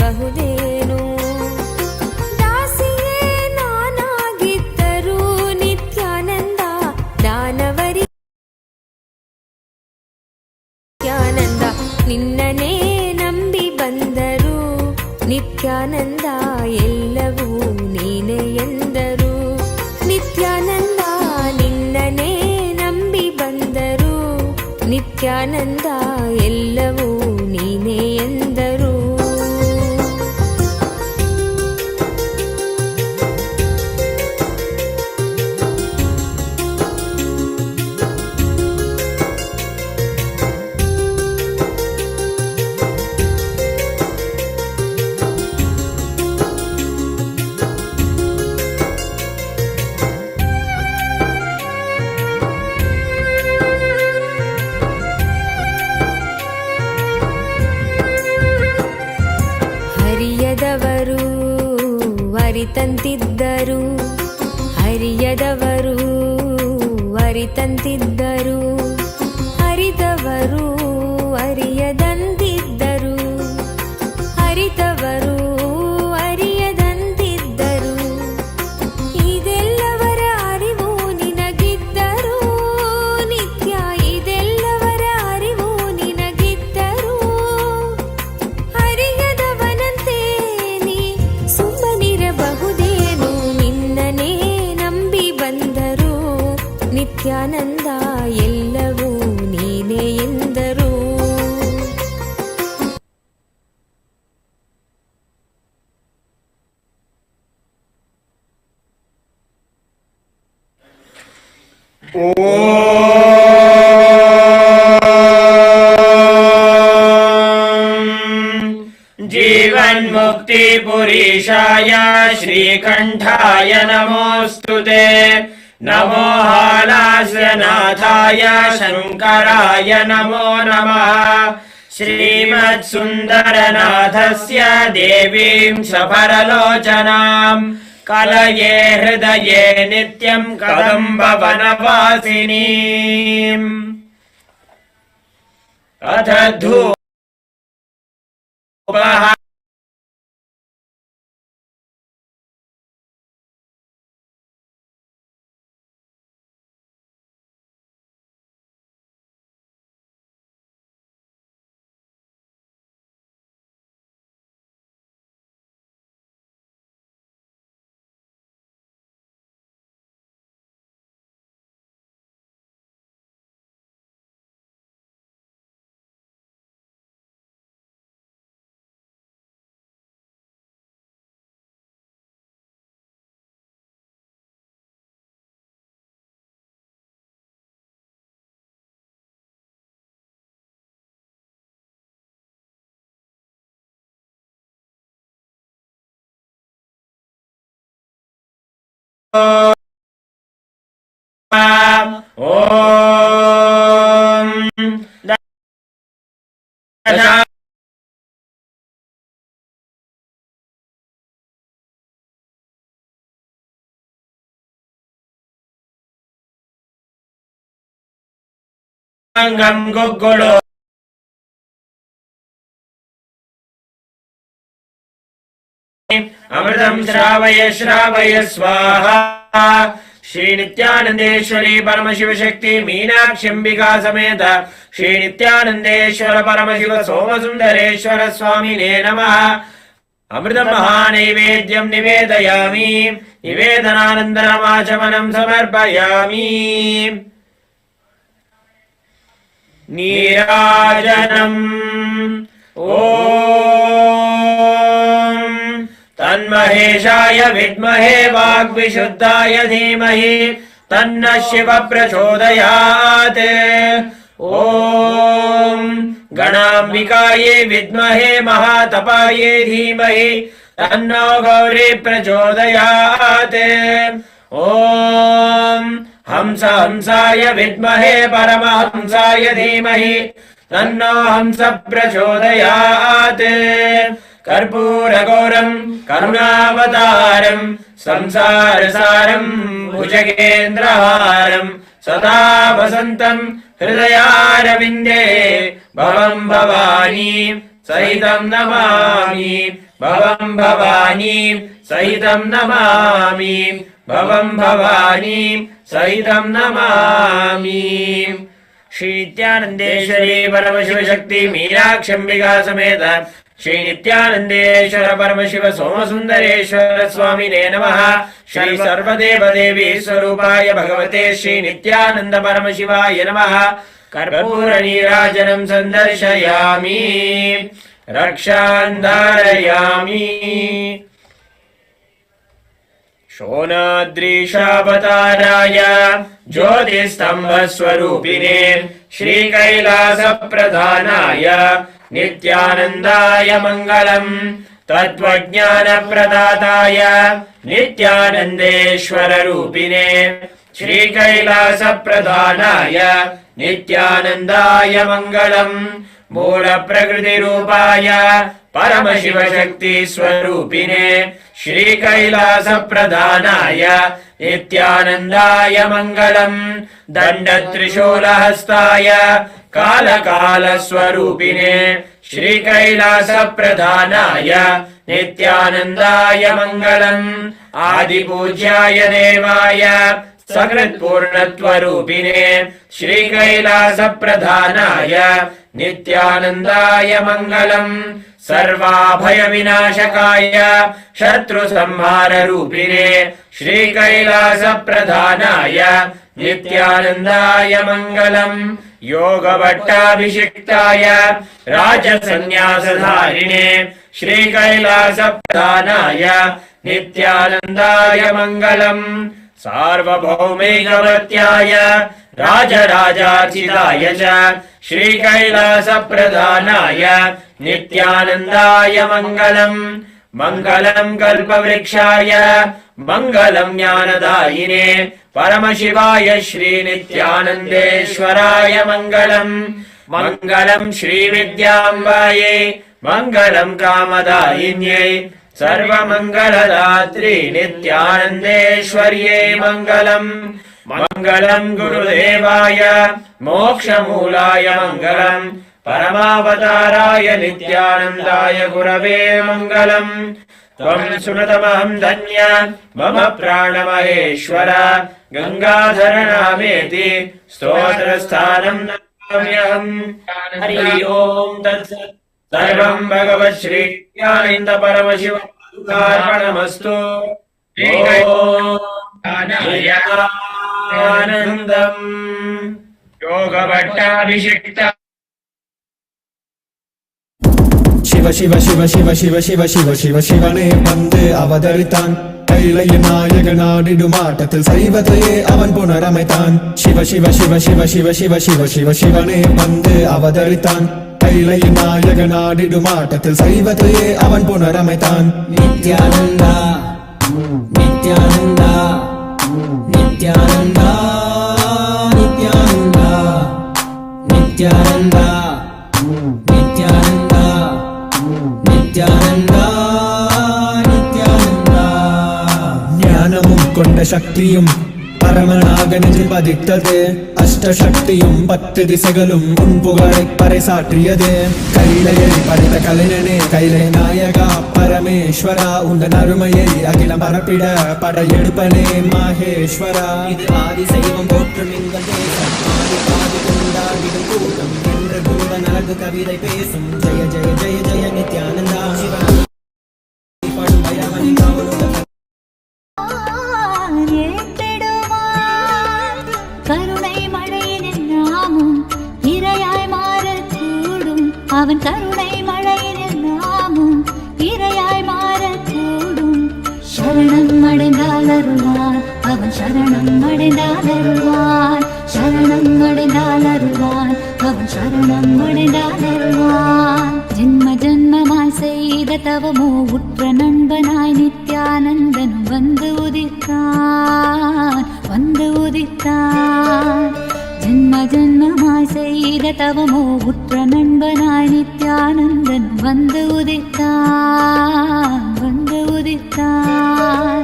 [SPEAKER 10] ಬಹುದೇನು ದಾಸಿಯೇ ನಾನಾಗಿದ್ದರು ನಿತ್ಯಾನಂದ ದಾನವರಿ. ನಿತ್ಯಾನಂದ ನಿನ್ನನೇ ನಂಬಿ ಬಂದರು ನಿತ್ಯಾನಂದ ಎಲ್ಲವೂ ನೀನೇ ಎಂದರು. ನಿತ್ಯಾನಂದ ನಿನ್ನನೇ ನಂಬಿ ಬಂದರು ನಿತ್ಯಾನಂದ ಎಲ್ಲವೂ ನೀನೇ ಎಂದರು. ಹರಿಯದವರು ಅರಿತಂತಿದ್ದರು ಹರಿಯದವರು ಅರಿತಂತಿದ್ದರು ಹರಿದವರು ಅರಿಯದಂತಿದ್ದರು ಹರಿದವರು ಅರಿಯದಂತಿದ್ದರು. ಇದೆಲ್ಲವರ ಅರಿವು ನಿನಗಿದ್ದರು ನಿತ್ಯ ಇದೆಲ್ಲವರ ಅರಿವು ನಿನಗಿದ್ದರು. ಹರಿಯದವನಂತೆ ನೀ ಸುಮ್ಮನಿರಬಹುದೇನು ನಿನ್ನನೇ ನಂಬಿ ಬಂದರು ನಿತ್ಯಾನಂದ ಎಲ್ಲವೂ ನೀನೇ ಎಂದರು.
[SPEAKER 11] जीवन्मुक्ति पुरीशाय श्रीकण्ठाय नमोऽस्तुते. नमो हालास्यनाथाय शङ्कराय नमो नमः. श्रीमत्सुन्दरनाथस्य देवीं सफरलोचनां कलये हृदये नित्यं कदम्बवनवासिनीम् अथ धूपः गुग्गुलो अमृतं श्रावय श्रावय स्वाहा श्री नित्यानंदेश्वरी परमशिव शक्ति मीनाक्षिंबिका समेत श्री नित्यानंदेश्वर परमशिव सोमसुंदरेश्वर स्वामिने नमः। अमृतं महानैवेद्यं निवेदयामि निवेदनानन्तरमाचमनं समर्पयामि। नीराजनम् ॐ तन्महेशाय विद्महे वाग्विशुद्धाय धीमहि तन्नः शिवः प्रचोदयात्। ॐ गणाम्बिकायै विद्महे महातपायै धीमहि तन्नो गौरी प्रचोदयात्। ॐ हंस हंसाय विद्महे परमहंसाय धीमहि तन्नो हंस प्रचोदयात्। कर्पूरगौरं करुणावतारं संसारसारं भुजगेन्द्रहारं सदा वसन्तं हृदयारविन्दे भवं भवानी सहितं नमामि। भवं भवानी सहितं नमामि। भवं भवानी सहितं नमामि। श्री नित्यानंदेश्वरी परमशिव शक्ति मीनाक्षिंबिका समेत श्री नित्यानंदेश्वर परमशिव सोमसुंदरेश्वर स्वामिने नमः। श्री सर्वदेव देवी स्वरूपाय भगवते श्री नित्यानंद परमशिवाय नमः। कर्पूर नीराजनं संदर्शयामि रक्षां धारयामि। शोणाद्रीशावताराय ज्योतिस्तम्भस्वरूपिणे श्रीकैलासप्रधानाय नित्यानन्दाय मङ्गलम्। तत्त्वज्ञानप्रदाताय नित्यानन्देश्वररूपिणे श्रीकैलासप्रधानाय नित्यानन्दाय मङ्गलम्। मूलप्रकृतिरूपाय परमशिवशक्तिस्वरूपिणे श्रीकैलासप्रधानाय नित्यानन्दाय मङ्गलम्। दण्डत्रिशूलहस्ताय कालकालस्वरूपिणे श्रीकैलासप्रधानाय नित्यानन्दाय मङ्गलम्। आदिपूज्याय देवाय सकृत्पूर्णत्वरूपिणे श्रीकैलासप्रधानाय नित्यानन्दाय मङ्गलम्। सर्वाभयविनाशकाय शत्रुसंहाररूपिणे श्रीकैलासप्रधानाय नित्यानन्दाय मङ्गलम्। योगभट्टाभिषिक्ताय राजसन्न्यासधारिणे श्रीकैलासप्रधानाय नित्यानन्दाय मङ्गलम्। सार्वभौमैकवत्याय राजराजार्चिताय च श्रीकैलासप्रधानाय नित्यानन्दाय मङ्गलम्। मङ्गलम् कल्पवृक्षाय मङ्गलम् ज्ञानदायिने परमशिवाय श्रीनित्यानन्देश्वराय मङ्गलम्। मङ्गलम् श्रीविद्याम्बायै मङ्गलम् कामदायिन्यै सर्वमङ्गलदात्री नित्यानन्देश्वर्ये मङ्गलम् मङ्गलम् गुरुदेवाय मोक्षमूलाय मङ्गलम् परमावताराय नित्यानन्दाय गुरवे मङ्गलम् त्वं सुनतमहं धन्य मम प्राणमहेश्वर गंगाधर नामेति स्तोत्रस्थानं नमाम्यहम्। हरि ओम् तत्सत्। सर्वं भगवत् श्री ज्ञानेन्द्र परमशिवार्पणमस्तु। आनन्दम् योगभट्टाभिषिक्त।
[SPEAKER 12] शिव शिव शिव शिव शिव शिव शिव शिव शिवने வந்து அவதரித்தான் கைலைய நாயக நாடிடுமாட்டத்தில் சைவத்தையே அவன் புனரமைத்தான் शिव शिव शिव शिव शिव शिव शिव शिव शिवने வந்து அவதரித்தான் கைலைய நாயக நாடிடுமாட்டத்தில் சைவத்தையே அவன் புனரமைத்தான்
[SPEAKER 9] நித்யானந்தா நித்யானந்தா நித்யானந்தா நித்யானந்தா நித்யானந்தா நித்யானந்தா நித்யானந்தா நித்யானந்தா.
[SPEAKER 12] ஞானமும் கொண்ட சக்தியும் பரமனாக நெஞ்சில் பதித்தது அஷ்டசக்தியும் 10 திசைகளும் உன் புகழை பறைசாற்றியது கைலையை படைத்த கலைஞனே கைலை நாயகா பரமேஸ்வரா உந்தன் அருமையை அகிலம் பரப்பிட படையெடுப்பனே மகேஸ்வரா.
[SPEAKER 9] இது ஆதி சைவம் போற்றும் எங்கள் தேசம் ஆதி பாதி கொண்டாடிடும் கூட்டம் என்ற பூதன் அழகு கவிதை பேசும் ஜெய ஜெய ஜெய ஜெய நித்யானந்தா சிவன் படும் பைரவனின் காவலுடன்
[SPEAKER 13] கருணை மழையின் நாமும் இரையாய் மாறக்கூடும் அவன் கருணை மழையின் நாமும் இரையாய் மாறக்கூடும் சரணம் அடைந்தால் அருள்வான் அவன் சரணம் அடைந்தால் அருள்வான் சரணம் அடைந்தால் அருள்வான் அவன் சரணம் அடைந்தால் அருள்வான். ஜென்ம ஜென்மமாய் செய்த தவமோ உற்ற நண்பனாய் நித்யானந்தன் வந்து உதித்தான் வந்து உதித்தான். ஜென்ம ஜென்மமாய் செய்த தவமோ உற்ற நண்பனாய் நித்யானந்தன் வந்து உதித்தான் வந்து உதித்தான்.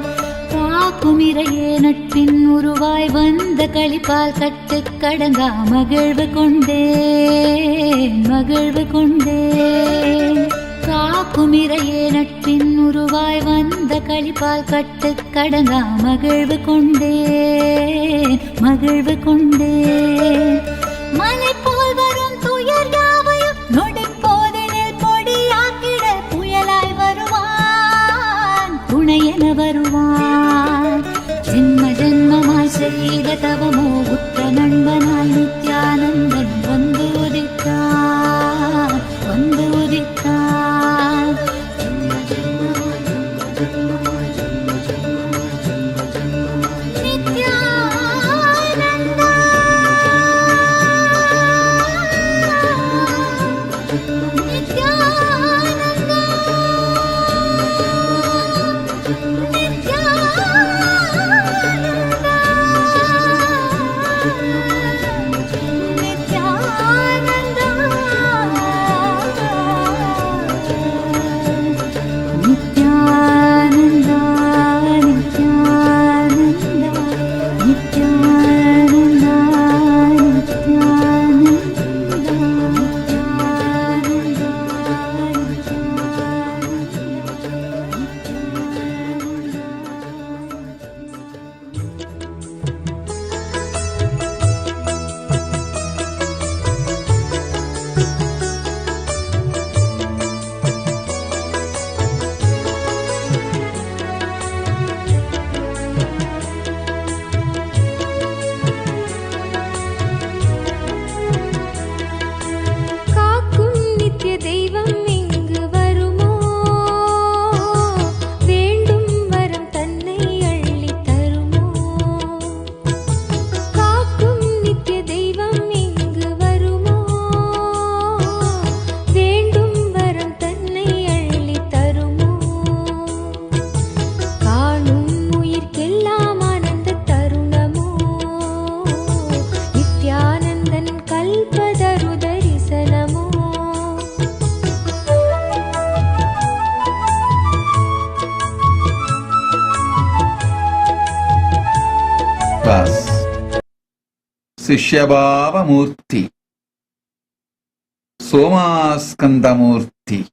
[SPEAKER 13] காக்கும் இறையே நட்பின் உருவாய் வந்த களிப்பால் கட்டு கடங்கா மகிழ்வு கொண்டேன் மகிழ்வு கொண்டேன். காக்கும் இறையே நட்பின் உருவாய் வந்த களிப்பால் கட்டு கடங்கா மகிழ்வு கொண்டேன் மகிழ்வு கொண்டேன். மலை போல் வரும் துயர் யாவையும் நொடி போதினில் பொடியாக்கிட புயலாய் வருவான் துணையென வருவான். ஜென்ம ஜென்மமாய் செய்த தவமோ உற்ற நண்பனாய் நித்யானந்தன் வந்து உதித்தான் வந்து உதித்தான். Nithyananda Nithyananda
[SPEAKER 2] Ajayatva's Sishyabhava Murti, Somaskandamurti.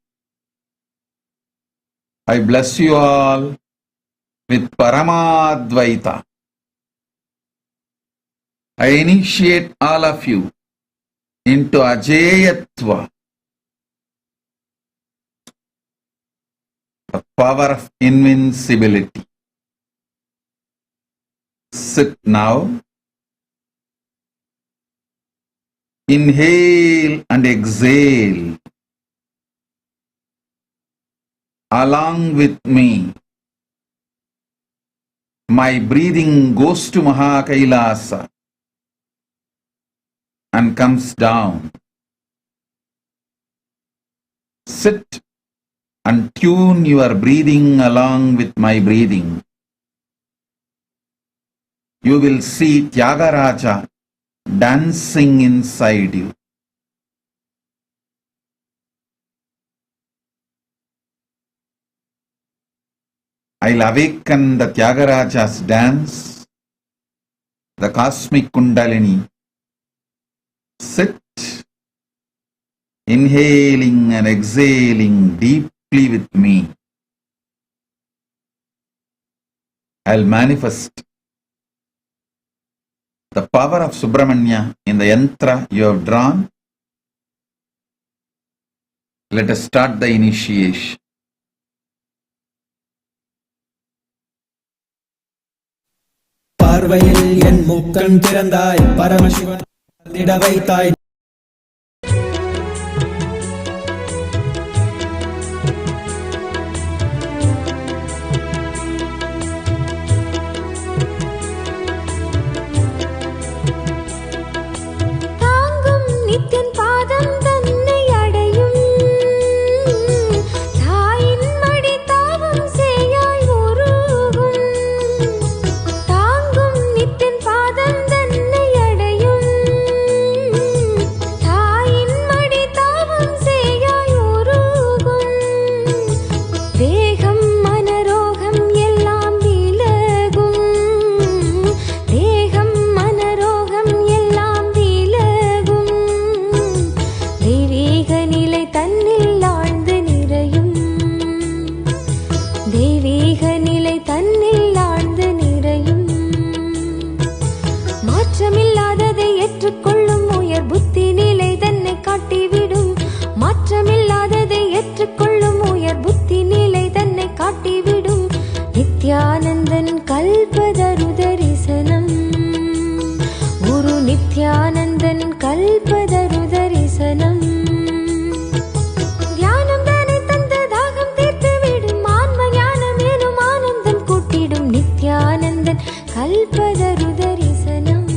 [SPEAKER 2] I bless you all with Paramadvaita. I initiate all of you into Ajayatva, the power of invincibility. Sit now. Inhale and exhale along with me. My breathing goes to Kailasa and comes down. Sit and tune your breathing along with my breathing. You will see Tyagaraja dancing inside you. I'll awaken the Tyagaraja's dance, the cosmic Kundalini. Sit, inhaling and exhaling deeply with me. I'll manifest the power of Subramanya in the yantra you have drawn. Let us start the initiation.
[SPEAKER 12] பார்வையில் என் முக்கண் திறந்தாய், பரமசிவன் திட வைத்தாய்.
[SPEAKER 10] தாங்கும் நித்தியன் பாதம் தன்னை அடையும் தாயின் மடி தாவம் சேயாய் உருகும். தாங்கும் நித்தியன் பாதம் தன்னை அடையும் தாயின் மடி தாவம் சேயாய் உருகும். தேகம் மனரோகம் எல்லாம் விலகும். தேகம் மனரோகம் எல்லாம் விலகும். தெய்வீக நிலை தன்னில் ஆழ்ந்து நிறையும். தெய்வீக நிலை தன்னில் ஆழ்ந்து நிறையும். மாற்றமில்லாததை ஏற்றுக்கொள்ளும் உயர் புத்தி நிலை தன்னை காட்டிவிடும். மாற்றமில்லாததை ஏற்றுக்கொள்ளும் உயர் புத்தி நிலை தன்னை காட்டிவிடும். நித்யானந்தன் கல்பதரு தரிசனம். குரு நித்யானந்தன் கல்பதரு தரிசனம். தியானம் தானே தந்த தாகம் தீர்த்துவிடும். ஆன்ம ஞானம் எனும் ஆனந்தம் கூட்டிடும். நித்யானந்தன் கல்பதரு தரிசனம்.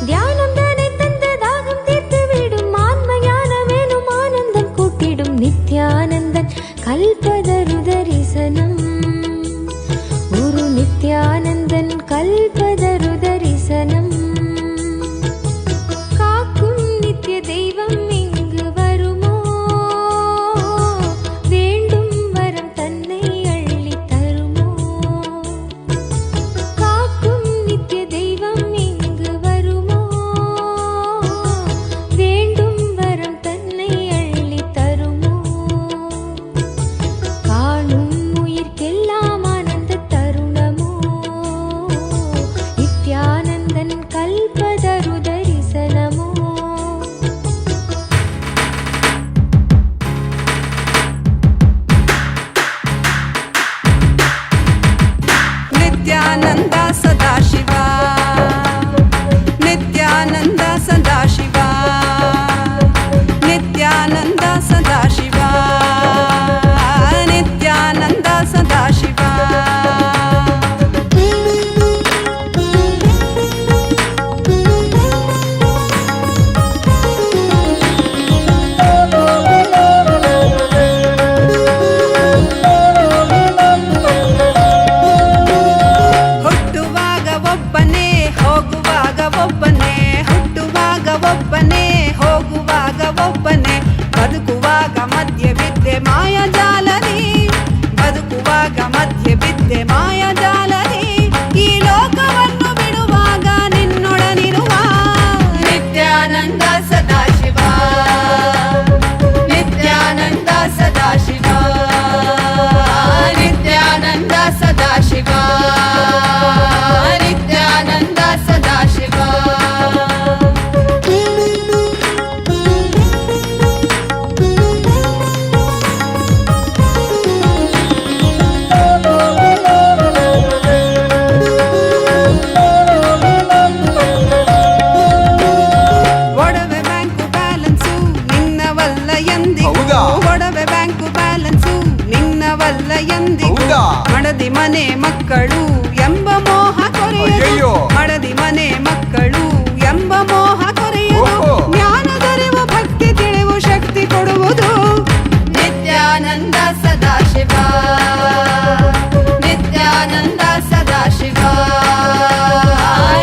[SPEAKER 10] தியானம் தானே தந்த தாகம் தீர்த்துவிடும். ஆன்ம ஞானம் எனும் ஆனந்தம் கூட்டிடும். நித்யானந்தன் கல்பதரு தரிசனம். குரு நித்யானந்தன் கல்பதரு தரிசனம். காக்கும் நித்திய தெய்வம் இங்கு வருமோ? வேண்டும் வரம் தன்னை அள்ளி தருமோ? காக்கும் நித்திய தெய்வம் இங்கு வருமோ? வேண்டும் வரம் தன்னை அள்ளி தருமோ? காணும் உயிர்க்கெல்லாம் ஆனந்த தருணமோ? நித்யானந்தன் கல்பதரு தரிசனமோ?
[SPEAKER 8] ನಿತ್ಯಾನಂದ ಸದಾಶಿವ, ನಿತ್ಯಾನಂದ ಸದಾಶಿವ, ನಿತ್ಯಾನಂದ ಸದಾಶಿವ, ನಿತ್ಯಾನಂದ ಸದಾಶಿವ. ಹುಟ್ಟುವಾಗ ಒಬ್ಬನೇ, ಹೋಗುವಾಗ ಒಬ್ಬನೇ. ಹುಟ್ಟುವಾಗ ಒಬ್ಬನೇ, ಹೋಗುವಾಗ ಒಬ್ಬನೇ. ಬದುಕುವಾಗ ಮಧ್ಯೆ ಬಿದ್ದೆ ಮಾಯಜಾಲದಿ. ಬದುಕುವಾಗ ಮಧ್ಯೆ ಬಿದ್ದೆ ಮಾಯಜಾಲದಿ. ಈ ಲೋಕವ ನಿತ್ಯಾನಂದ ಸದಾಶಿವ ನಿತ್ಯಾನಂದ ಸದಾಶಿವ ನಿತ್ಯಾನಂದ ಸದಾಶಿವ ನಿತ್ಯಾನಂದ ಸದಾಶಿವ ಒಡವೆ ಬ್ಯಾಂಕು ಬ್ಯಾಲೆನ್ಸು ನಿನ್ನವಲ್ಲ ಎಂದಿಗೂ ಒಡವೆ ಬ್ಯಾಂಕು ಬ್ಯಾಲೆನ್ಸು ನಿನ್ನವಲ್ಲ ಎಂದಿಗೂ ಮಡದಿ ಮನೆ ಮಕ್ಕಳು ಎಂಬ ಮೋಹ ಕೊರೆಯುವುದು ಮಡದಿ ಮನೆ ಮಕ್ಕಳು ಎಂಬ ಮೋಹ ಕೊರೆಯುವುದು ಜ್ಞಾನದರಿವು ಭಕ್ತಿ ತಿಳಿವು ಶಕ್ತಿ ಕೊಡುವುದು ನಿತ್ಯಾನಂದ ಸದಾಶಿವ ನಿತ್ಯಾನಂದ ಸದಾಶಿವ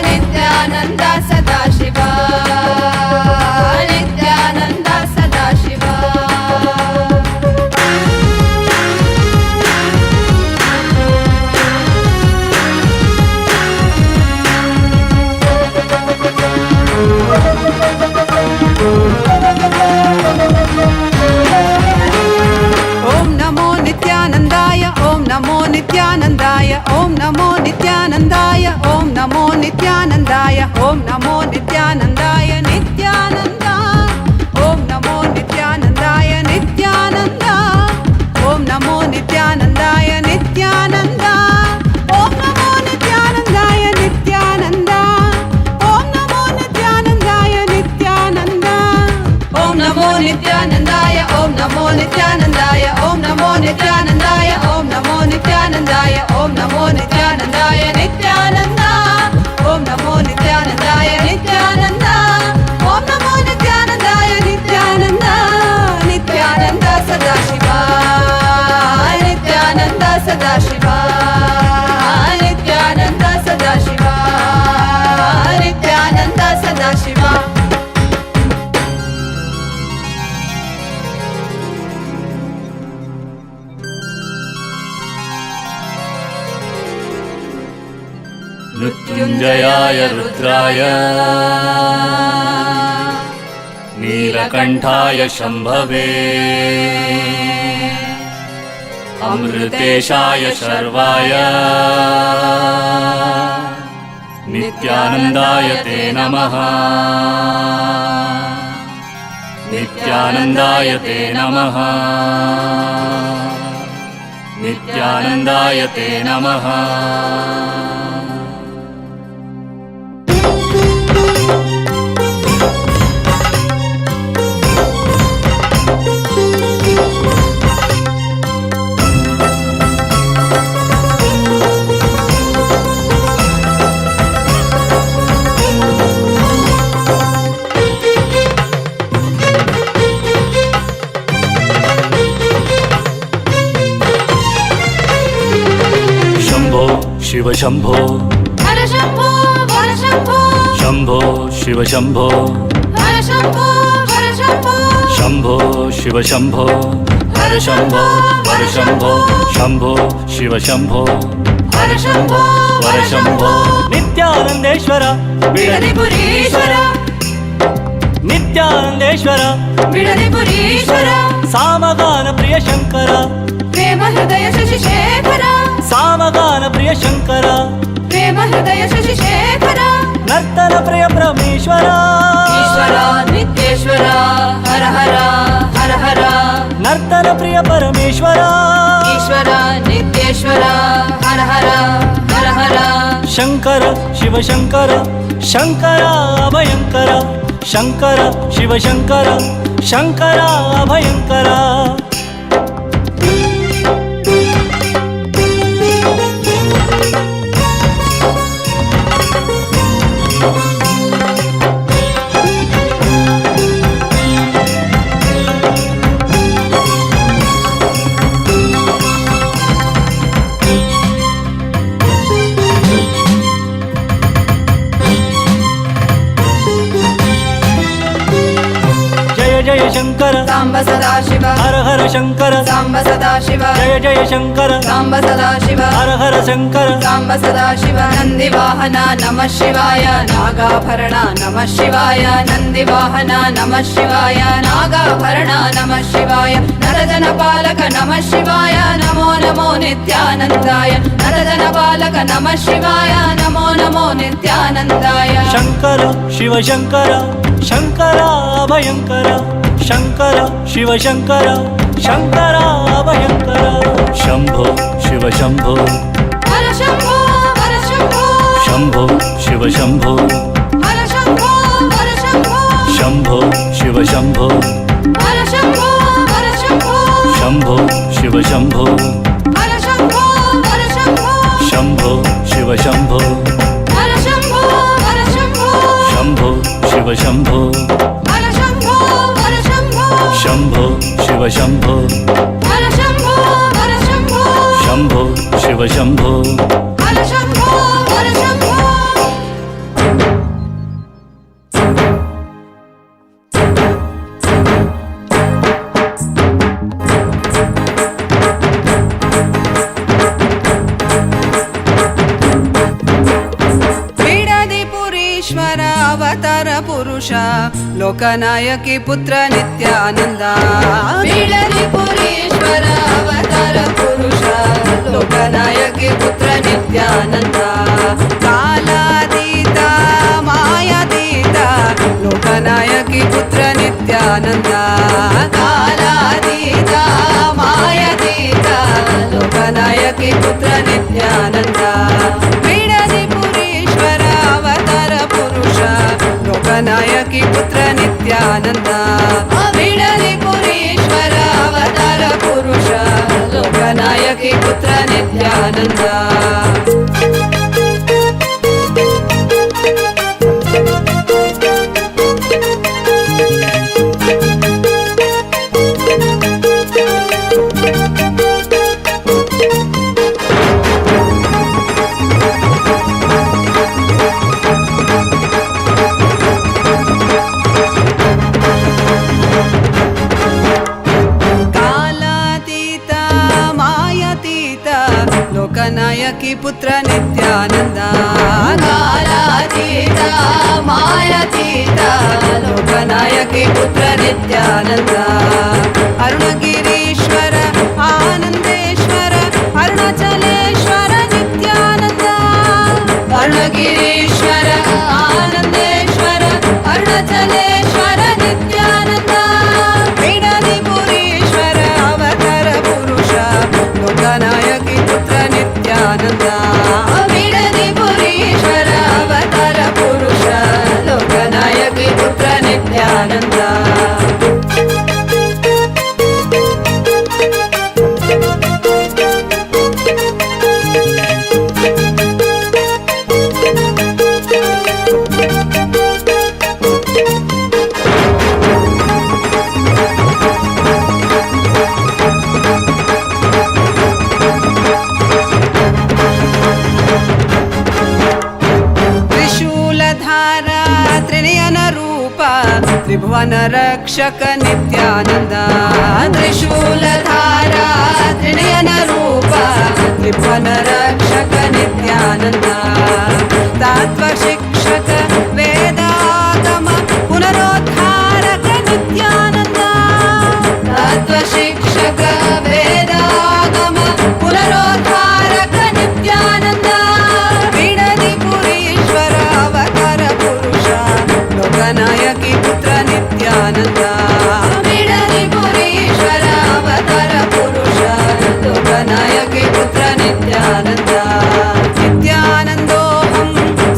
[SPEAKER 8] ನಿತ್ಯಾನಂದ ಸದಾಶಿವ ನಿತ್ಯಾನಂದ ಸದಾಶಿವ ಓಂ ನಮೋ ನಿತ್ಯಾನಂದಾಯ ಓಂ ನಮೋ ನಿತ್ಯಾನಂದಾಯ ಓಂ ನಮೋ ನಿತ್ಯಾನಂದಾಯ ಓಂ ನಮೋ ನಿತ್ಯಾನಂದಾಯ ಓಂ ನಮೋ ನಿತ್ಯಾನಂದಾಯ ನಿತ್ಯಾನಂದ ಓಂ ನಮೋ ನಿತ್ಯಾನಂದಾಯ ನಿತ್ಯಾನಂದ ಓಂ ನಮೋ ನಿತ್ಯಾನಂದಾಯ ನಿತ್ಯಾನಂದ ಓಂ ನಮೋ ನಿತ್ಯಾನಂದಾಯ ನಿತ್ಯಾನಂದ ಓಂ ನಮೋ ನಿತ್ಯಾನಂದಾಯ ನಿತ್ಯಾನಂದ ಓಂ ನಮೋ ನಿತ್ಯಾನಂದಾಯ ಓಂ ನಮೋ ನಿತ್ಯಾನಂದಾಯ ಓಂ ನಮೋ ನಿತ್ಯಾನಂದಾಯ ಓಂ ನಮೋ ನಿತ್ಯಾನಂದಾಯ ಓಂ ನಮೋ ನಿತ್ಯಾನಂದಾಯ ನಿತ್ಯಾನಂದ ಓಂ ನಮೋ ನಿತ್ಯಾನಂದಾಯ ನಿತ್ಯಾನಂದ ಓಂ ನಮೋ ನಿತ್ಯಾನಂದಾಯ ನಿತ್ಯಾನಂದ ನಿತ್ಯಾನಂದ ಸದಾಶಿವ ನಿತ್ಯಾನಂದ ಸದಾಶಿವ ನಿತ್ಯಾನಂದ ಸದಾಶಿವ ನಿತ್ಯಾನಂದ ಸದಾಶಿವ
[SPEAKER 14] मृत्युञ्जयाय रुद्राय नीलकण्ठाय शम्भवे अमृतेशाय शर्वाय नित्यानन्दाय ते नमः नित्यानन्दाय ते नमः नित्यानन्दाय ते नमः शिव शंभो
[SPEAKER 8] हर शंभो हर शंभो
[SPEAKER 14] शंभो शिव शंभो
[SPEAKER 8] हर शंभो हर शंभो
[SPEAKER 14] शंभो शिव शंभो हर शंभो वर शंभो शंभो शिव शंभो
[SPEAKER 8] हर शंभो
[SPEAKER 14] वर शंभो नित्यानंदेश्वर
[SPEAKER 8] बिडदिपुरीश्वर
[SPEAKER 14] नित्यानंदेश्वर
[SPEAKER 8] बिडदिपुरीश्वर
[SPEAKER 14] सामगान प्रिय शंकर
[SPEAKER 8] प्रेम हृदय शशिशेखर
[SPEAKER 14] सामगान प्रिय शंकर
[SPEAKER 8] प्रेम हृदय शशिशेखर
[SPEAKER 14] नर्तन प्रिय परमेश्वर
[SPEAKER 8] ईश्वर नित्येश्वर हर हर हर हर
[SPEAKER 14] नर्तन प्रिय परमेश्वर
[SPEAKER 8] ईश्वर नित्येश्वर हर हर हर हर
[SPEAKER 14] शंकर शिव शंकर शंकर अभयंकर शंकर शिव शंकर शंकर अभयंकर जय शंकर
[SPEAKER 8] सांब सदाशिव
[SPEAKER 14] हर हर शंकर
[SPEAKER 8] सांब सदाशिव
[SPEAKER 14] जय जय शंकर
[SPEAKER 8] सांब सदाशिव
[SPEAKER 14] हर हर शंकर
[SPEAKER 8] सांब सदाशिव नंदिवाहन नमः शिवाय नागाभरण नमः शिवाय नंदिवाहन नमः शिवाय नागाभरण नमः शिवाय नरजनपालक नमः शिवाय नमो नमो नित्यानन्दाय नरजनपालक नमः शिवाय नमो नमो नित्यानन्दाय
[SPEAKER 14] शंकर शिव शंकर शंकर अभयंकर शंकर शिव शंकर शंकर अभयंकर शंभो शिव शंभो
[SPEAKER 8] हर शंभो हर शंभो
[SPEAKER 14] शंभो शिव शंभो
[SPEAKER 8] हर शंभो हर शंभो
[SPEAKER 14] शंभो शिव शंभो
[SPEAKER 8] हर शंभो हर शंभो
[SPEAKER 14] शंभो शिव शंभो
[SPEAKER 8] हर शंभो हर शंभो
[SPEAKER 14] शंभो शिव शंभो
[SPEAKER 8] हर शंभो हर शंभो
[SPEAKER 14] शंभो शिव शंभो
[SPEAKER 8] हर शंभो हर शंभो
[SPEAKER 14] शंभो शिव शंभो
[SPEAKER 8] हर शंभो हर शंभो
[SPEAKER 14] शंभो शिव शंभो
[SPEAKER 8] हर शंभो हर शंभो बीडदिपुरीश्वर अवतार पुरुष लोकनायकी पुत्र नित्यानंद बीडदिपुरीश्वर अवतार पुरुष लोकनायकी पुत्र नित्यानंद कालातीत मायातीत लोकनायकी पुत्र नित्यानंद कालातीत मायातीत लोकनायकी पुत्र नित्यानंद बीडदिपुरीश्वर अवतार पुरुष लोकनायकी पुत्र नित्यानंद बीडदिपुरीश्वर अवतार पुरुष लोकनायकी पुत्र नित्यानंद लोकनायकी पुत्र नित्यानंद कालातीत मायातीत लोकनायकी पुत्र नित्यानंद अरुणगिरीश्वर आनंदेश्वर अरुणाचलेश्वर नित्यानंद अरुणगिरीश्वर आनंदेश्वर अरुणाचलेश्वर नित्यानंद बीडदिपुरीश्वर अवतार पुरुष लोकनायकी पुत्र नित्यानंद बीडदिपुरीश्वर अवतार पुरुष लोकनायकी पुत्र नित्यानंद त्रिभुवन रक्षक नित्यानंद त्रिशूलधारा त्रिनयन रूप त्रिभुवन रक्षक नित्यानंद तत्व शिक्षक वेदागम पुनरोद्धारक नित्यानंद तत्व शिक्षक वेदागम पुनरोद्धारक नित्यानंद बीडदिपुरीश्वर अवतार पुरुष लोकनायकी पुत्र नित्यानंद बीडदिपुरीश्वर अवतार पुरुष लोकनायकी पुत्र नित्यानंद नित्यानन्दोऽहं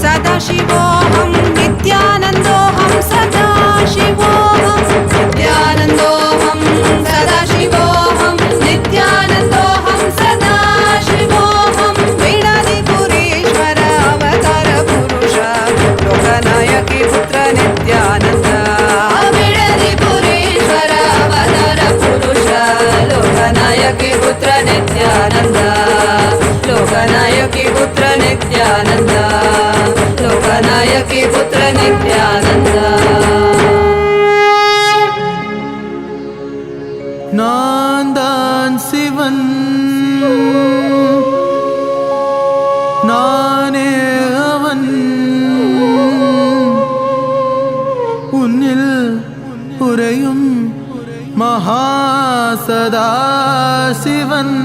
[SPEAKER 8] सदाशिवोऽहं नित्यानन्दोऽहं सदाशिवोऽहं नित्यानन्दोऽहं सदाशिवोऽहं नित्यानन्दोऽहं सदाशिवोऽहं बीडदिपुरीश्वर अवतार पुरुष लोकनायकी पुत्र नित्यानंद बीडदिपुरीश्वर अवतार पुरुष लोकनायकी पुत्र नित्यानंद लोकनायकी पुत्र नित्यानंद लोकनायकी पुत्र नित्यानंद
[SPEAKER 15] உறையும் மகாசதா சிவன்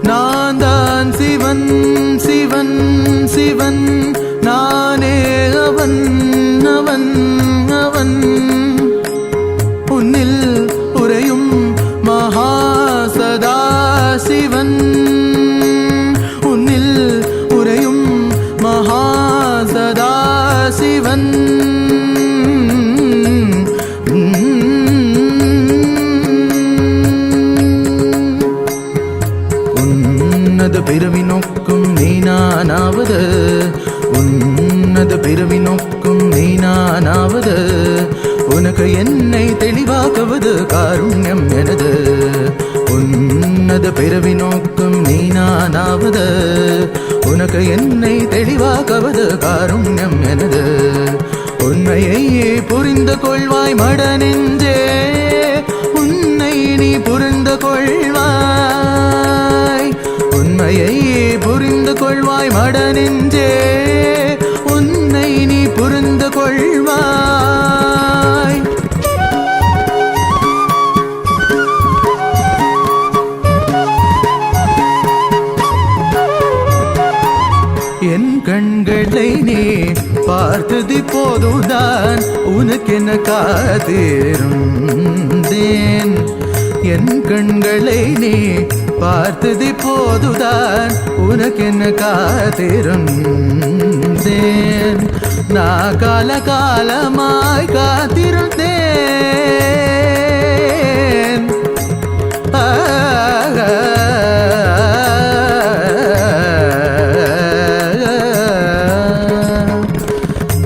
[SPEAKER 15] நான் தான் சிவன் சிவன் சிவன் நானே அவன் அவன் அவன் உன்னில் உறையும் மகாசதா சிவன் உன்னில் உறையும் மகாசதா சிவன் உன்னத பிறவி நோக்கும் நீ நானாவது உன்னத பிறவி நோக்கும் நீ நானாவது உனக்கு என்னை தெளிவாக்குவது காருண்யம் எனது உன்னத பிறவி நோக்கும் நீ நானாவது உனக்கு என்னை தெளிவாக்குவது காருண்யம் எனது உண்மையை புரிந்து கொள்வாய் மட நெஞ்சே உன்னை நீ புரிந்து கொள்வாய் உண்மையை புரிந்து கொள்வாய் மட நெஞ்சே உன்னை நீ புரிந்து கொள்வாய் என் கண்களை நீ பார்த்தது போதுதான் உனக்கென காத்திருந்தேன் என் கண்களை நீ பார்த்தது போதுதான் உனக்கென்ன காத்திருந்தேன் நான் கால காலமாய் காத்திருந்தேன்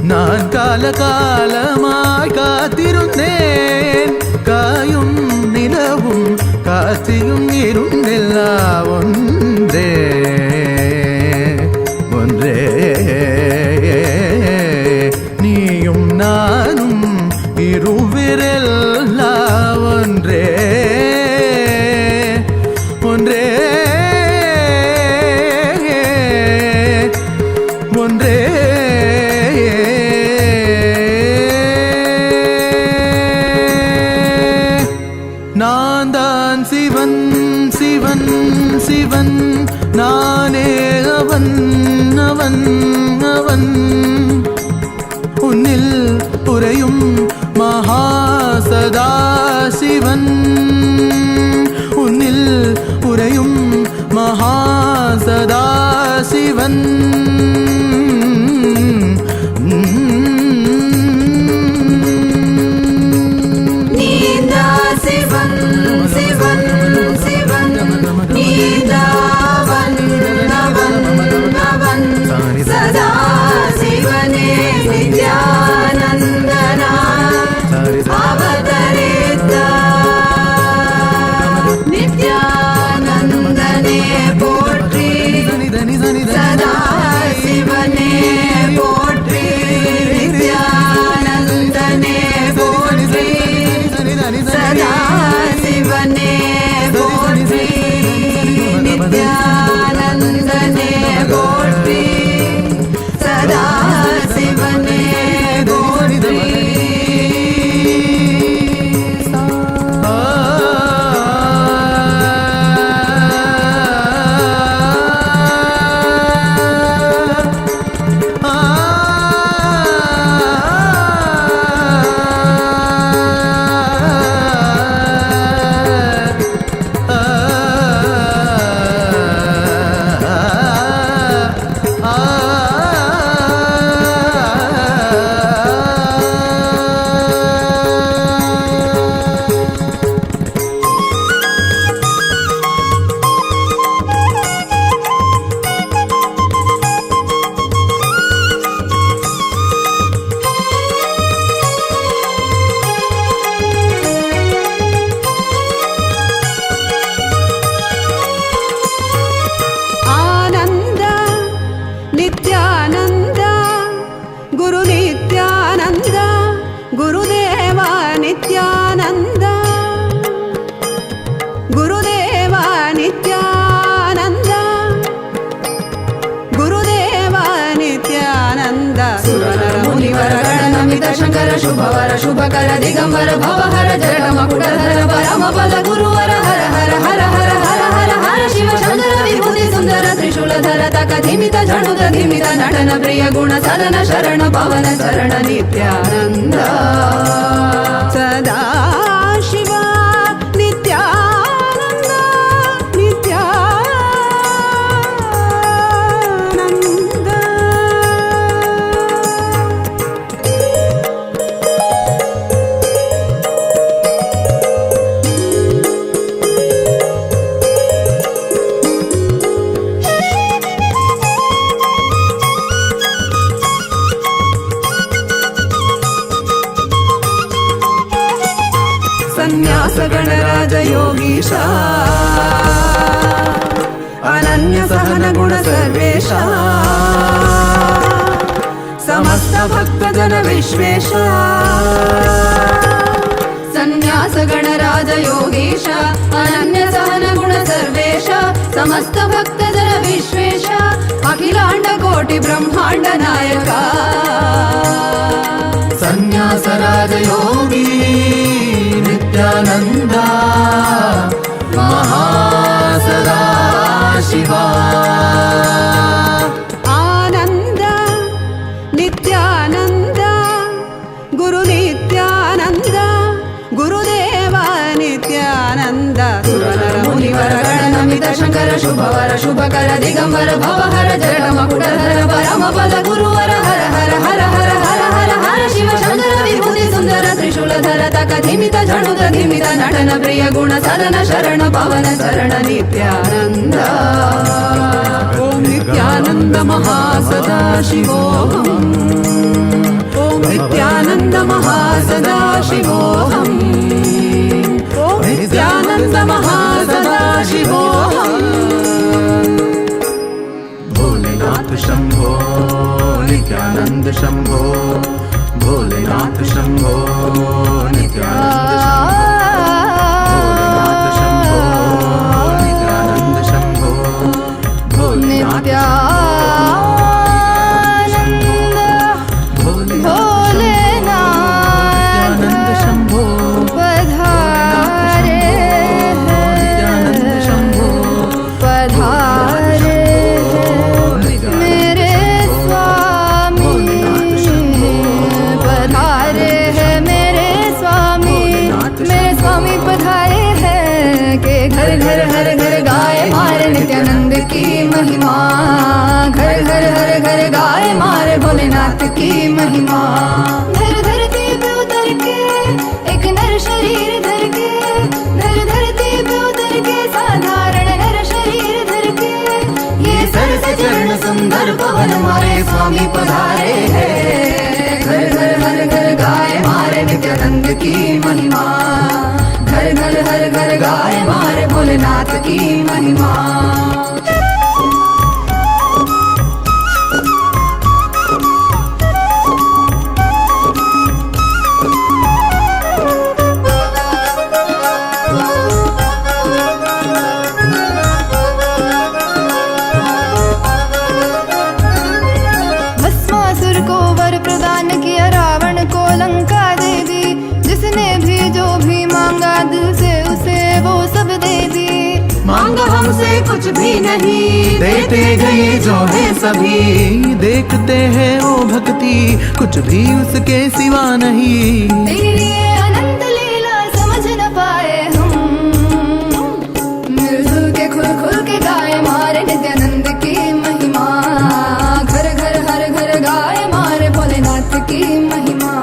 [SPEAKER 15] நான் கால காலமாய் காத்திருந்தேன் காயும் நிலவும் காத்தியும் இருந்தெல்லா ஒன்றே ஒன்றே நீயும் நானும் இருவிரெல்லா ஒன்றே ஒன்றே ஒன்றே நான் தான் சிவன் சிவன் சிவன் நானே அவன் அவன் அவன் உன்னில் உறையும் மகாசதா சிவன் உன்னில் உறையும் மகாசதா சிவன்
[SPEAKER 8] நீதா சிவன் சிவன் சிவன் நீதாவன் அவன் அவன் சதா சிவனே நித்யானந்தனா அவதரித்த நித்யானந்தனே போற்றி சதா சிவனே போற்றி நித்யானந்தனே போற்றி சதா சிவனே போற்றி நித்யானந்தனே போற்றி சதா சிவனே போற்றி शुभवर शुभकर दिगंबर भवहर जट मकुटधर परम पद गुरुवर हर हर हर हर हर हर हर शिव शंकर विभूति सुंदर त्रिशूलधर तक धिमित झणुत धिमित नटन प्रिय गुण सदन शरण पवन शरण नित्यानंद सदा शिव नित्यानंद नित्यानंद संन्यास गणराज योगीशा अनन्य सहन गुण सर्वेशा समस्त भक्त जन विश्वेशा संन्यास गणराज योगीशा अनन्य सहन गुण सर्वेशा समस्त भक्त जन विश्वेशा अखिलांड कोटि ब्रह्मांड नायका संन्यास राज योगी नित्यानंद महासदा शिवा आनंद नित्यानंद गुरु नित्यानंद गुरुदेव नित्यानंद सुरनर मुनिवर गणनमित शंकर शुभवर शुभकर दिगंबर भवहर जट मकुटधर परम पद गुरुवर हर हर हर हर हर हर हर शिव शंकर विभूति सुंदर त्रिशूलधर तक धिमित झणुत धिमित नटन प्रिय गुण सदन शरण पवन शरण नित्यानंद ओम नित्यानंद महासदा शिवोऽहम् ओम नित्यानंद महासदा शिवोऽहम् ओम नित्यानंद महासदा शिवोऽहम् भोलेनाथ शंभो नित्यानंद शंभो भोलेनाथ शंभो नित्यानंद शंभो नित्यानंद शंभो भोलेनाथ भोलेनाथ शंभो पधारे पधारे मेरे स्वामी पधारे हैं मेरे स्वामी पधारे हैं के घर घर हर घर गाए मारे नित्यानंद की महिमा घर घर हर घर गाए मारे भोलेनाथ की महिमा धर धरती पे उतर के एक नर शरीर धर के धर धरती पे उतर के साधारण नर शरीर धर के ये सरस चरण सुंदर पवन मारे स्वामी पधारे हैं घर घर हर घर गाए मारे नित्यानंद की महिमा घर घर हर घर गाए मारे भोलेनाथ की महिमा भस्मासुर को वर प्रदान किया रावण को लंका दे दी जिसने भी जो भी मांगा दिल से उसे वो सब दे दी मांगा हमसे कुछ भी नहीं देते गए जो है सभी
[SPEAKER 15] देखते हैं वो भक्ति कुछ भी उसके सिवा नहीं
[SPEAKER 8] तेरी ये अनंत लीला समझ न पाए हम मिलजुल के खुल खुल के गाए मारे नित्यानंद की महिमा घर घर हर घर गाए मारे भोलेनाथ की महिमा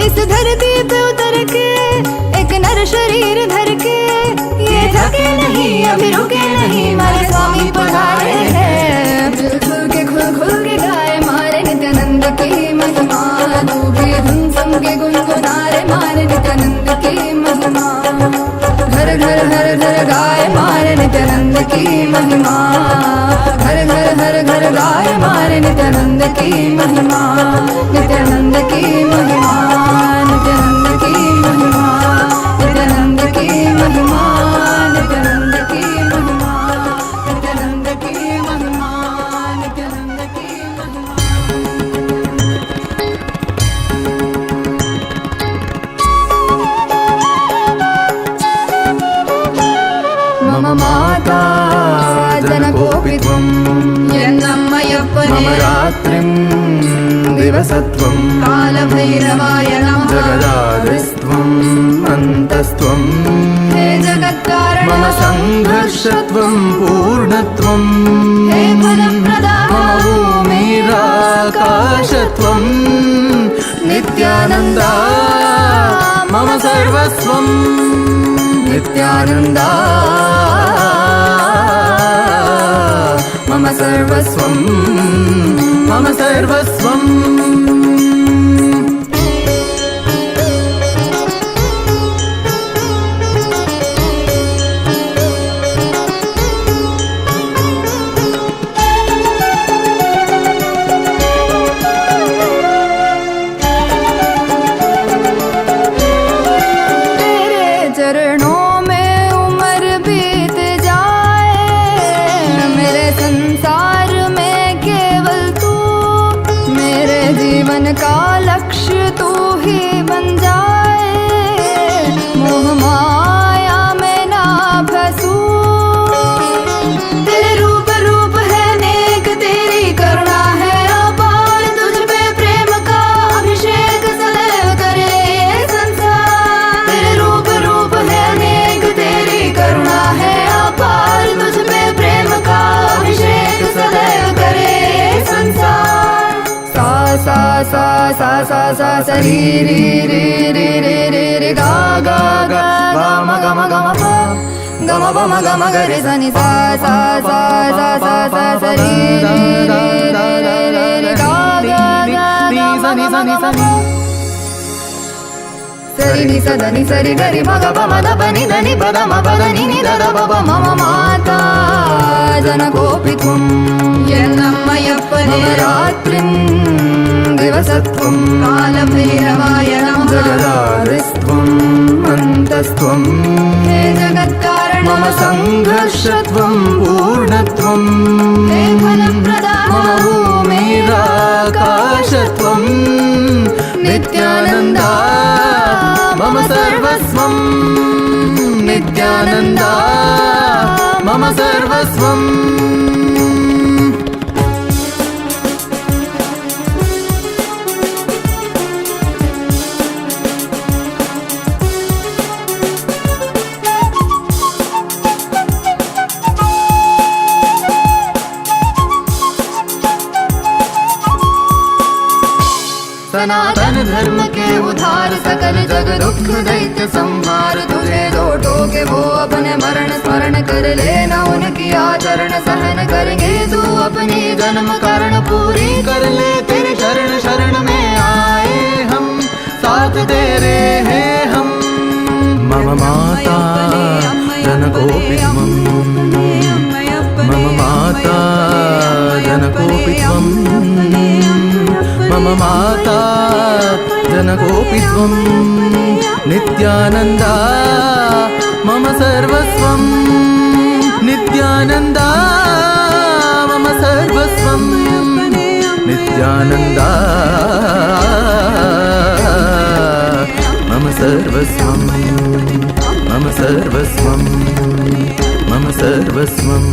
[SPEAKER 8] इस धरती पे उतर के एक नर शरीर धर के ये थके नहीं अभी रुके नहीं मारे स्वामी पधारे हैं मिलजुल के खुल खुल के गाए मारे नित्यानंद की महिमा तू भी धुन सम के गुनगुनारे मारे नित्यानंद की महिमा घर घर हर घर गाए मारे नित्यानंद की महिमा घर घर हर घर गाए मारे नित्यानंद की महिमा नित्यानंद की महिमा नित्यानंद की महिमा नित्यानंद की महिमा नित्यानंद की महिमा नित्यानंद की महिमा नित्यानंद की महिमा मम रात्रिं दिवसत्वं कालभैरवाय नमः जगदादिस्त्वम् अन्तस्त्वं हे जगत्कारण मम संघर्षत्वं पूर्णत्वं हे फलप्रदाय मम भूमिराकाशत्वं नित्यानन्दा मम सर्वस्वं नित्यानन्दा मम सर्वस्वं मम सर्वस्वं का लक्ष्य तू ही बन जाए मोह माया में ना फंसूं तेरे रूप रूप है नेक तेरी करुणा है अपार तुझ पे प्रेम का अभिषेक सदैव करे संसार तेरे रूप रूप है नेक तेरी करुणा है अपार तुझ पे प्रेम का अभिषेक सदैव करे संसार सा सा सा सा सा सा री री री री री री री गा गा गा ग म ग प ग म प म ग म ग रे सा नि सा सा सा सा सा सा सा री री री री री री गा गा गा नी सा नि सा नि सा नि सरि नि सा द नि सरि ग रि म ग प म द प नि द नि प द म प द नि नि द द प प म म माता जनकोऽपि त्वं यन्नमयप्पने मम रात्रिं दिवसत्वं कालभैरवाय नमः जगदादिस्त्वम् अन्तस्त्वं हे जगत्कारण मम संघर्षत्वं पूर्णत्वं हे फलप्रदाय मम भूमिराकाशत्वं नित्यानन्दा मम सर्वस्वं नित्यानन्दा मम सर्वस्वं सनातन धर्म के उधार सकल जग दुख दैत्य संहार तुझे लौटो के वो अपने मरण स्मरण कर लेना उनकी आचरण सहन करेंगे तू अपनी जन्म कारण पूरी कर ले तेरी शरण शरण में आए हम साथ तेरे हैं हम मम माता जनकोऽपि त्वं मम माता जनकोऽपि त्वं मम माता जनकोऽपि त्वं नित्यानन्दा मम सर्वस्वं नित्यानन्दा मम सर्वस्वं नित्यानन्दा मम सर्वस्वं मम सर्वस्वं मम सर्वस्वं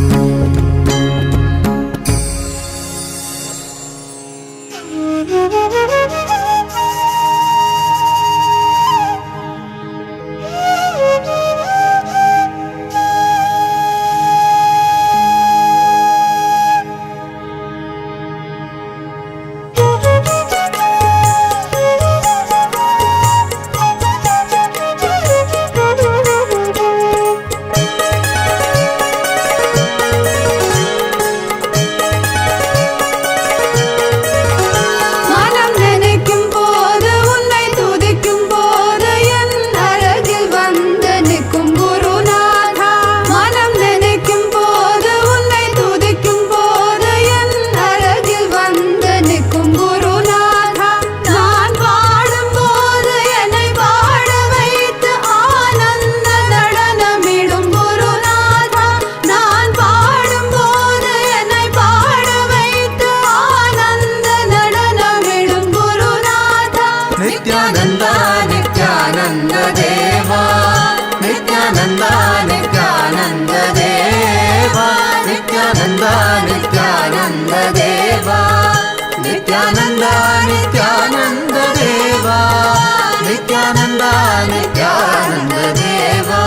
[SPEAKER 9] नित्यानन्द नित्यानन्द देवा नित्यानन्द नित्यानन्द देवा नित्यानन्द नित्यानन्द देवा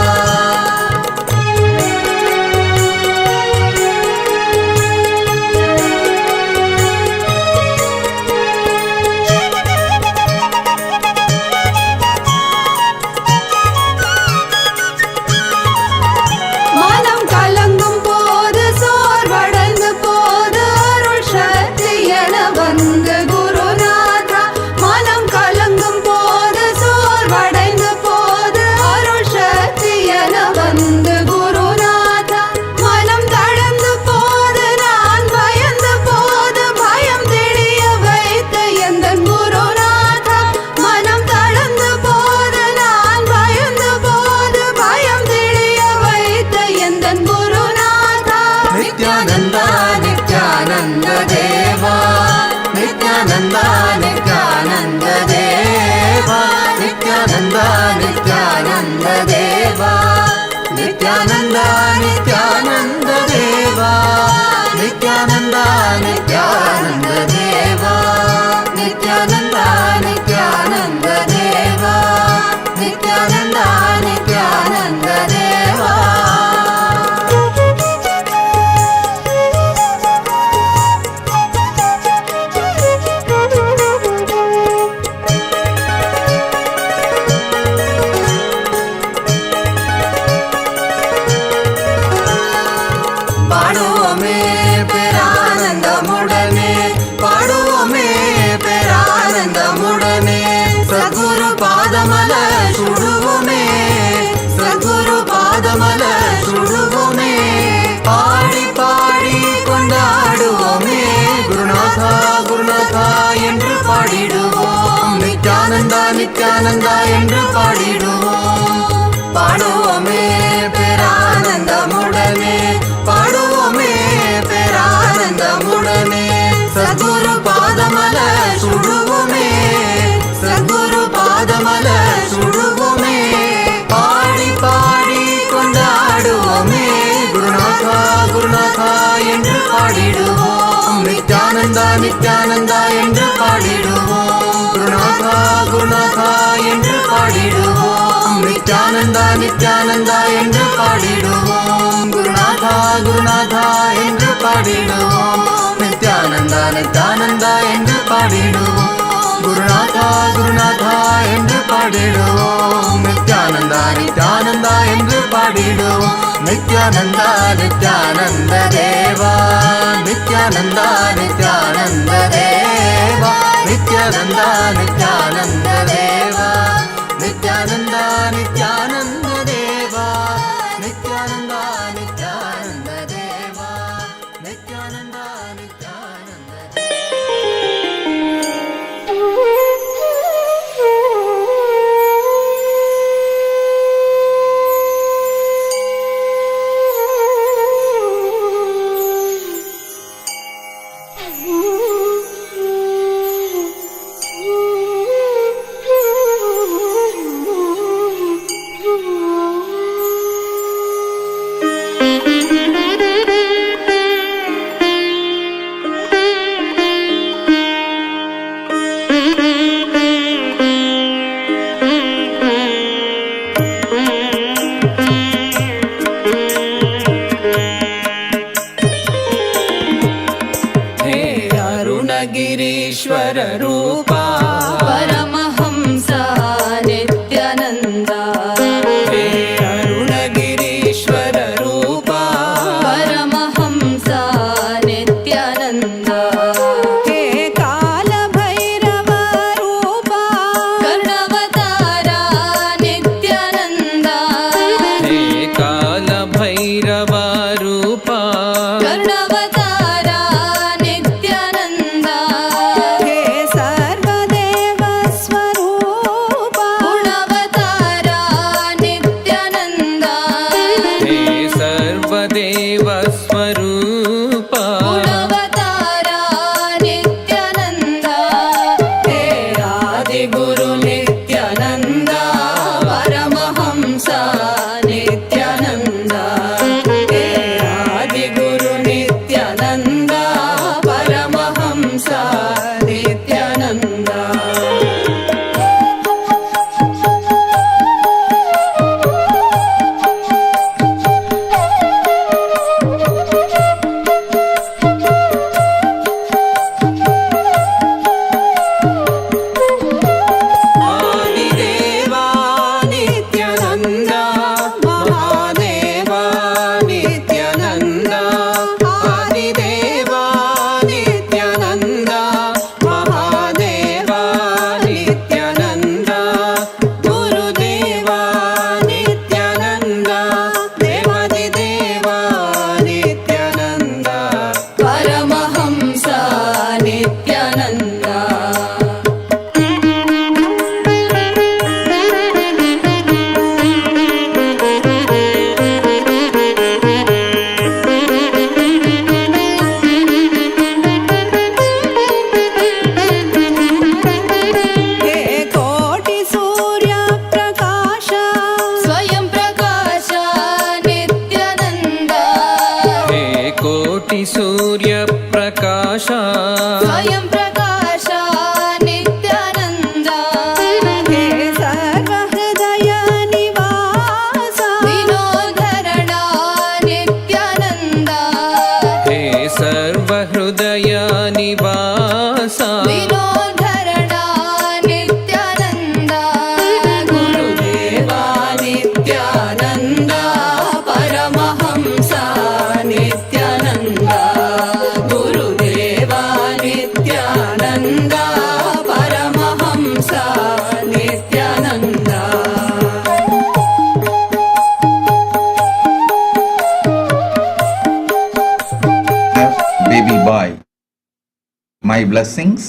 [SPEAKER 9] நித்யானந்தா என்று பாடிடுவோம் பாடுவோமே பேரானந்தமுடனே பாடுவோமே பேரானந்தமுடனே சத்குரு பாதமல சுடுவோமே சத்குரு பாதமல சுடுவோமே பாடி பாடி கொண்டாடுவோமே குருநாதா குருநாதா என்று பாடிடுவோம் நித்யானந்தா நித்யானந்தா என்று பாடிடுவோம் குருநாதா குருநாதா என்று பாடிடுவோம் நித்யானந்தா நித்யானந்தா என்று பாடிடுவோம் குருநாதா குருநாதா என்று பாடிடுவோம் நித்யானந்தா நித்யானந்தா என்று பாடிடுவோம் குருநாதா குருநாதா என்று பாடிடுவோம் நித்யானந்தா நித்யானந்தா என்று பாடிடுவோம் நித்யானந்தா நித்யானந்த தேவா நித்யானந்தா நித்யானந்த தேவா நித்யானந்தா நித்யானந்த தேவா நித்யானந்தா நித்யானந்த தேவா நித்யானந்தா நித்யானந்த தேவா நித்யானந்தா நித்யானந்த
[SPEAKER 16] गिरीश्वर रूपा
[SPEAKER 8] परमहंसा नित्यानन्दा
[SPEAKER 16] हे अरुणगिरीश्वर रूपा
[SPEAKER 8] परमहंसा नित्यानन्दा
[SPEAKER 16] हे कालभैरव रूपा
[SPEAKER 8] कर्णवतारा नित्यानन्दा
[SPEAKER 16] हे कालभैरव रूपा
[SPEAKER 8] कर्णवतारा नित्यानन्दा
[SPEAKER 16] हे सर्व स्वयं प्रकाश नित्यानन्द हे सर्वहृदय निवास विनोधरण नित्यानन्द
[SPEAKER 14] हे सर्वहृदय निवास
[SPEAKER 16] विनोधरण नित्यानन्द गुरुदेवा नित्यानन्द परमहंस नित्यानन्द गुरुदेवा Nityanand Paramhans Nityanand
[SPEAKER 2] Baby boy, my blessings,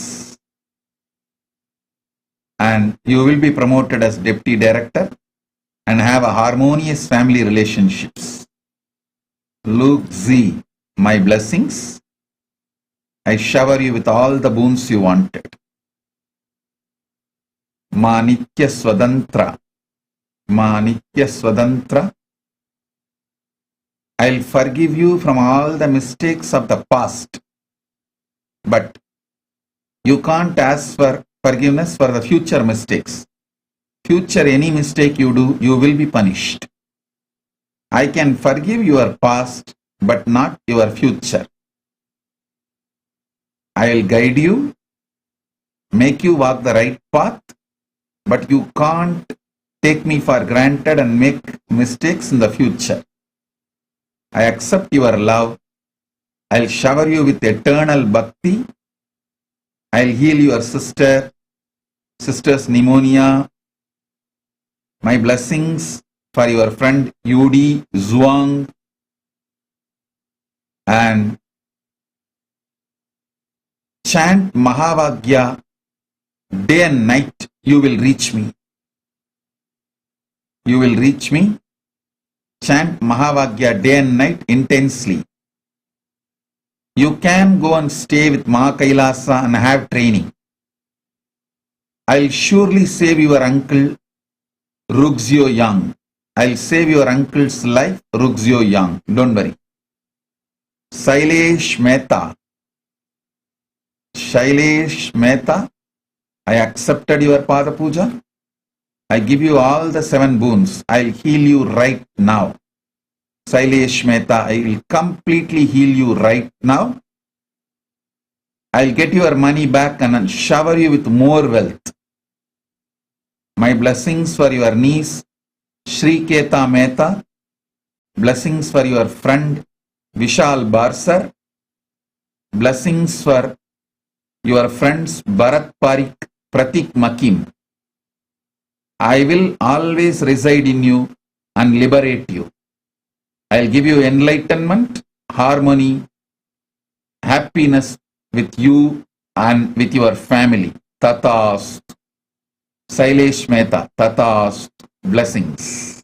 [SPEAKER 2] and you will be promoted as deputy director and have a harmonious family relationships. Luke Z, my blessings, I shower you with all the boons you wanted. Manikya Swadantra, Manikya Swadantra, I'll forgive you from all the mistakes of the past, but you can't ask for forgiveness for the future mistakes. Future, any mistake you do, you will be punished. I can forgive your past, but not your future. I'll guide you, make you walk the right path, but you can't take me for granted and make mistakes in the future. I accept your love. I'll shower you with eternal bhakti. I'll heal your sister's pneumonia. My blessings for your friend Yudi Zhuang. And chant Mahavagya day and night. You will reach me. You will reach me. Chant Mahavagya day and night intensely. You can go and stay with Ma Kailasa and have training. I'll surely save your uncle Rugzio Young. I'll save your uncle's life, Rugzio Young. Don't worry. Shailesh Mehta. Shailesh Mehta, I accepted your Pada Puja. I give you all the 7 boons. I'll heal you right now. Shailesh Mehta, I will completely heal you right now. I'll get your money back and I'll shower you with more wealth. My blessings for your niece, Sri Keta Mehta. Blessings for your friend, Vishal Barsar. Blessings for your friends, Bharat Parik, Pratik Makim. I will always reside in you and liberate you. I'll give you enlightenment, harmony, happiness with you and with your family. Tatast. Shailesh Mehta, Tatast. Blessings.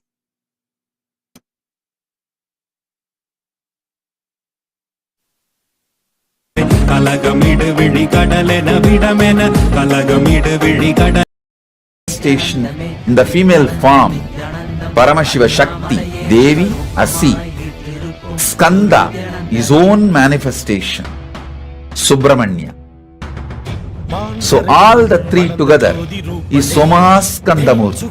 [SPEAKER 2] Station in the female form, Paramashiva Shakti, Devi, Asi, Skanda, his own manifestation, Subramanya. So all the 3 together is Somaskandamurti.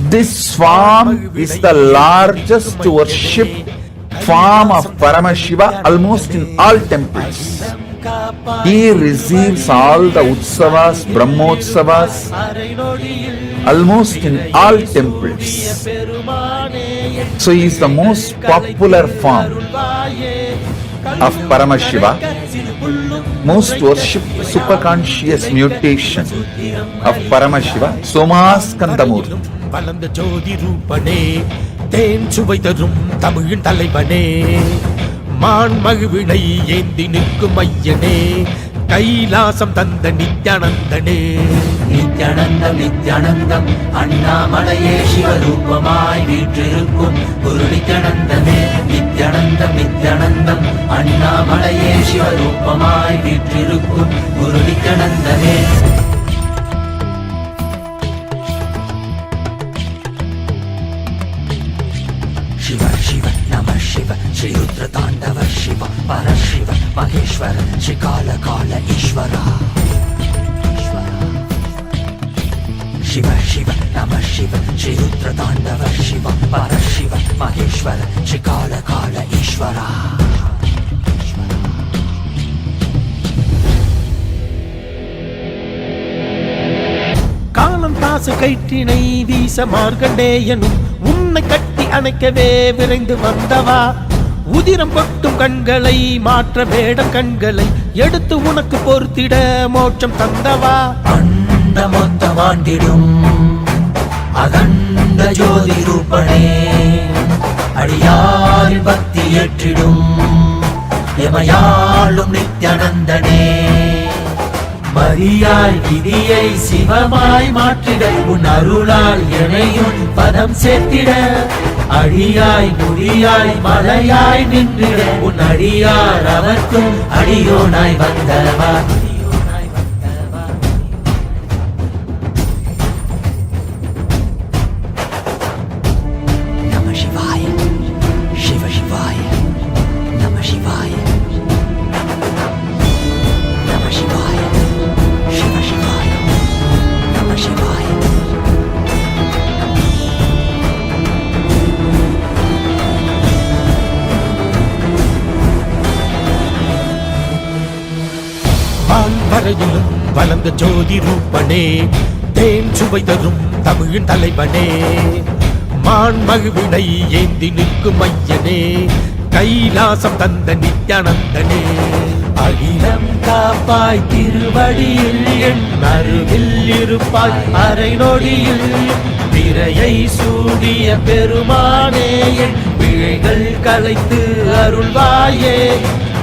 [SPEAKER 2] This form is the largest worship form of Paramashiva almost in all temples. He receives all the Utsavas, Brahmotsavas, almost in all temples. So he is the most popular form of Paramashiva, most worshipped superconscious mutation of Paramashiva, Somaskandamurti.
[SPEAKER 17] வளர்ந்த ஜோதி ரூபனே தேன் சுவை தரும் தமிழின் தலைவனே மான் மகிழ்வினை ஏந்தி நிற்கும் ஐயனே கைலாசம் தந்த நித்யானந்தனே
[SPEAKER 9] நித்யானந்தம் நித்யானந்தம் அண்ணாமலையே சிவரூபமாய் வீற்றிருக்கும் குரு நித்யானந்தமே நித்யானந்தம் நித்யானந்தம் அண்ணாமலையே சிவரூபமாய் வீற்றிருக்கும் குரு நித்யானந்தமே Shiva, Shiva, Namah Shiva, Shri Rudra Tandava Shiva Parashiva Maheshwara Shri Kala Kala Ishvara Shiva Shiva Namah Shiva Shri Rudra Tandava Shiva Parashiva Maheshwara Shri Kala Kala Ishvara
[SPEAKER 17] காலம் தாசு கயிற்றினை வீச மார்க்கண்டேயனும் உன்னை கட்டி அணைக்கவே விரைந்து வந்தவா உதிரம் கொட்டும் கண்களை மாற்ற வேடம் கண்களை எடுத்து உனக்கு பொறுத்திட மோட்சம் தந்தவா
[SPEAKER 9] அண்ட மொத்தம் ஆண்டிடும் அகண்ட ஜோதி ரூபனே அடியாரின் பக்தி ஏற்றிடும் எமையாளும் நித்யானந்தனே மரியாய் விதியை சிவமாய் மாற்றிட உன் அருளால் எனையும் பதம் சேர்த்திட அடியாய் முடியாய் மலையாய் நின்றிட உன் அடியார் அவர்க்கும் அடியோனாய் வந்தவா
[SPEAKER 17] வரையிலும் வளர்ந்த ஜோதி ரூபனே தேன் சுவை தரும் தமிழின் தலைவனே மான் மகிழ்வினை ஏந்தி நிற்கும் ஐயனே கைலாசம் தந்த நித்யானந்தனே
[SPEAKER 9] அகிலம் காப்பாய் திருவடியில் என் அருகில் இருப்பாய் அரை நொடியில் திரையை சூடிய பெருமானே என் பிழைகள் கலைத்து அருள்வாயே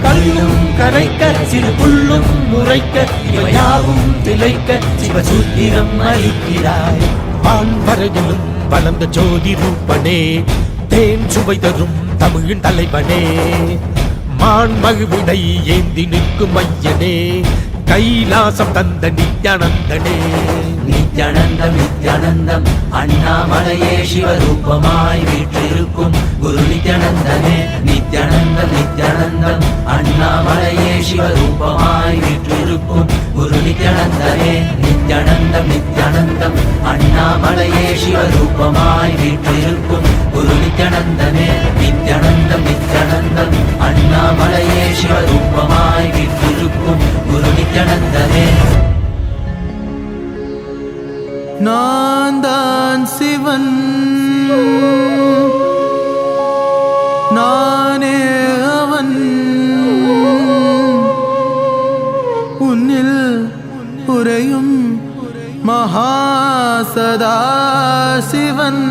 [SPEAKER 9] கல்லும் கரைக்க சிறு புல்லும் முறைக்க இவையாவும் திளைக்க சிவசூத்திரம் அளிக்கிறாய்
[SPEAKER 17] வான் வரையிலும் வளர்ந்த ஜோதி ரூபனே தேன் சுவை தரும் தமிழின் தலைவனே மான் மகிழ்வினை ஏந்தி நிற்கும் ஐயனே கைலாசம் தந்த நித்யானந்தனே
[SPEAKER 9] நித்யானந்தம் நித்யானந்தம் அண்ணாமலையே சிவரூபமாய் வீற்றிருக்கும் குரு நித்யானந்தனே நித்யானந்தம் நித்யானந்தம் அண்ணாமலையே சிவரூபமாய் வீற்றிருக்கும் குரு நித்யானந்தனே நித்யானந்தம் நித்யானந்தம் அண்ணாமலையே சிவரூபமாய் வீற்றிருக்கும் குரு நித்யானந்தனே நித்யானந்தம் நித்யானந்தம் அண்ணாமலையே சிவரூபமாய் வீற்றிருக்கும் குரு நித்யானந்தனே
[SPEAKER 15] நான் தான் சிவன் நானே அவன் உன்னில் உறையும் மகாசதா சிவன்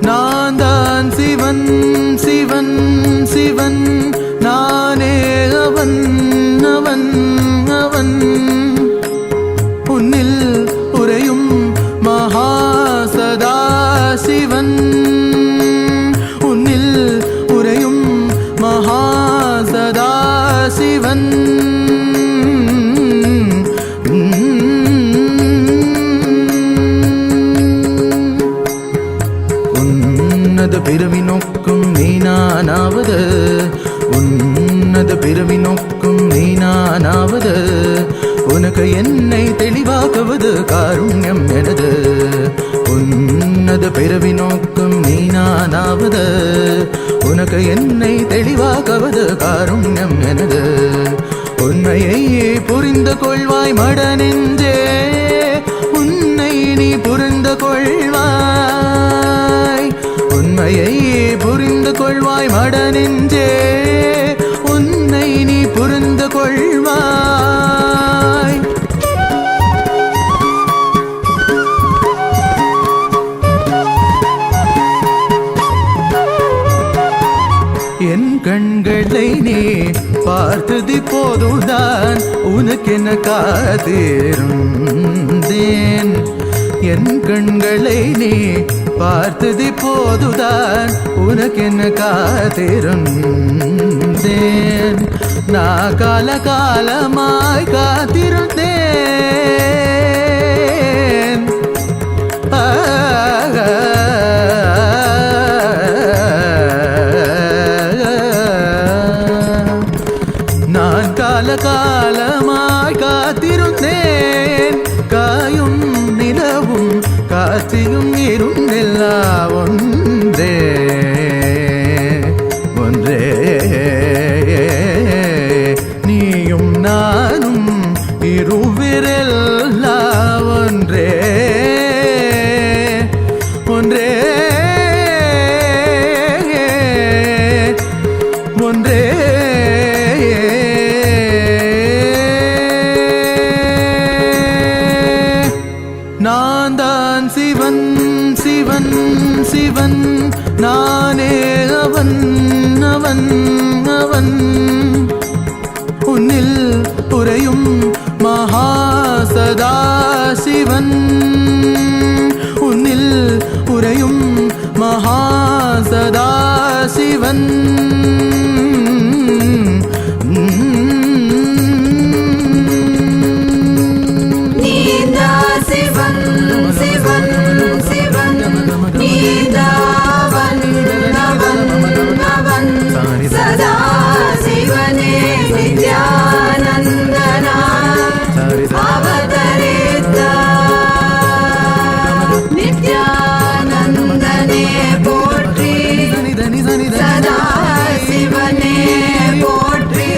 [SPEAKER 15] நான் தான் சிவன் சிவன் சிவன் நானே அவன் அவன் அவன் உன்னில் உறையும் மகாசதா சிவன் உன்னில் உறையும் மகாசதா சிவன் பிறவி நோக்கும் நீனானாவது உன்னத பிறவி நோக்கும் நீனானாவது உனக்கு என்னை தெளிவாக்குவது காருண்யம் எனது உன்னத பிறவி நோக்கும் நீனானாவது உனக்கு என்னை தெளிவாக்குவது காருண்யம் எனது உண்மையை புரிந்து கொள்வாய் மட நெஞ்சே உன்னை நீ புரிந்து கொள்வாய் உண்மையை புரிந்து கொள்வாய் மட நெஞ்சே உன்னை நீ புரிந்து கொள்வாய் என் கண்களை நீ பார்த்தது போதுதான் உனக்கென காத்திருந்தேன் என் கண்களை நீ பார்த்தது போதுதான் உனக்கென காத்திருந்தேன் வந்தேன் நான் காலமாய் காத்திருந்தேன் நான் காலமாய் காத்திருந்தேன் காயும் நிலவும் காட்சியும் இருந்தெல்லாம் ஒன்றே ஒன்றே நீயும் நானும் இருவிரெல்லாம் ஒன்றே ஒன்றே ஒன்றே நான் தான் சிவன் சிவன் சிவன் நானே அவன் அவன் அவன் உன்னில் உறையும் மகாசதா சிவன் உன்னில் உறையும் மகாசதா சிவன்
[SPEAKER 16] நீதா சிவன் சிவன் சிவன் நீதாவன் அவன் அவன் சதா சிவனே நித்யானந்தனா அவதரித்த நித்யானந்தனே போற்றி சதா சிவனே போற்றி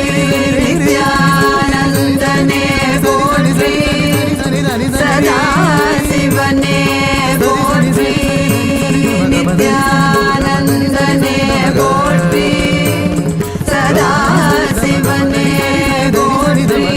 [SPEAKER 16] நித்யானந்தனே போற்றி சதா சிவனே போற்றி நித்யானந்தனே போற்றி சதா சிவனே போற்றி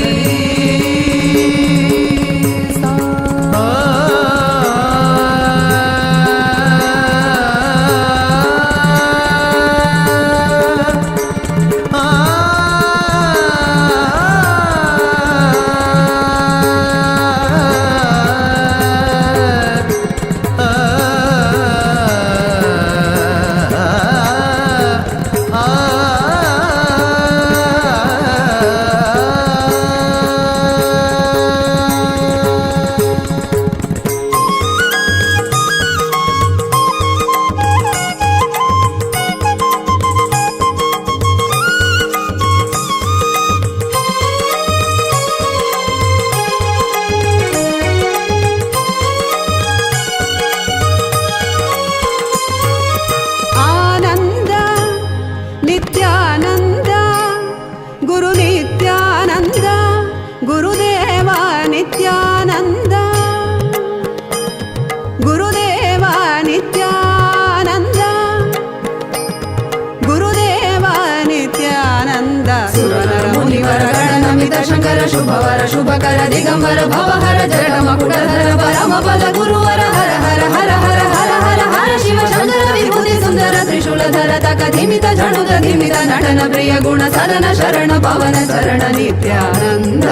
[SPEAKER 16] शंकर शुभवर शुभकर दिगंबर भवहर जटमकुटधर परमपद गुरुवर हर हर हर हर हर हर हर शिव शंकर विभूति सुंदर त्रिशूलधर तकधिमित झणुत धिमित नटन प्रिय गुण सदन शरण पवन चरण नित्यानंद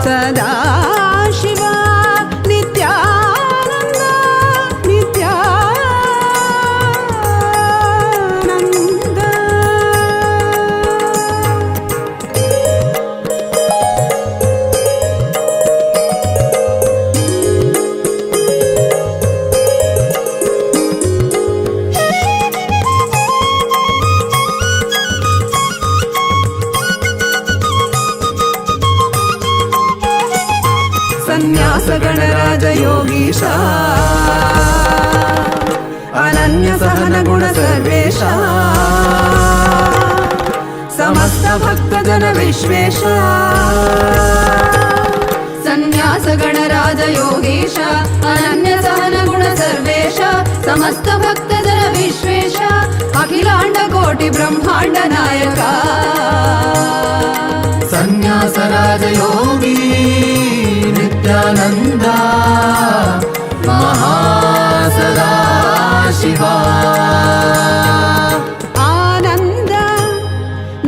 [SPEAKER 16] सदा शिव नित्यानंद नित्यानंद संन्यास गणराज योगीशा अनन्य सहन गुण सर्वेशा समस्त भक्त जन विश्वेशा संन्यास गणराज योगीशा अनन्य सहन गुण सर्वेशा समस्त भक्त जन विश्वेशा अखिलांड कोटि ब्रह्मांड नायका
[SPEAKER 15] संन्यास राज योगी नित्यानंद महासदा शिवा
[SPEAKER 16] आनंद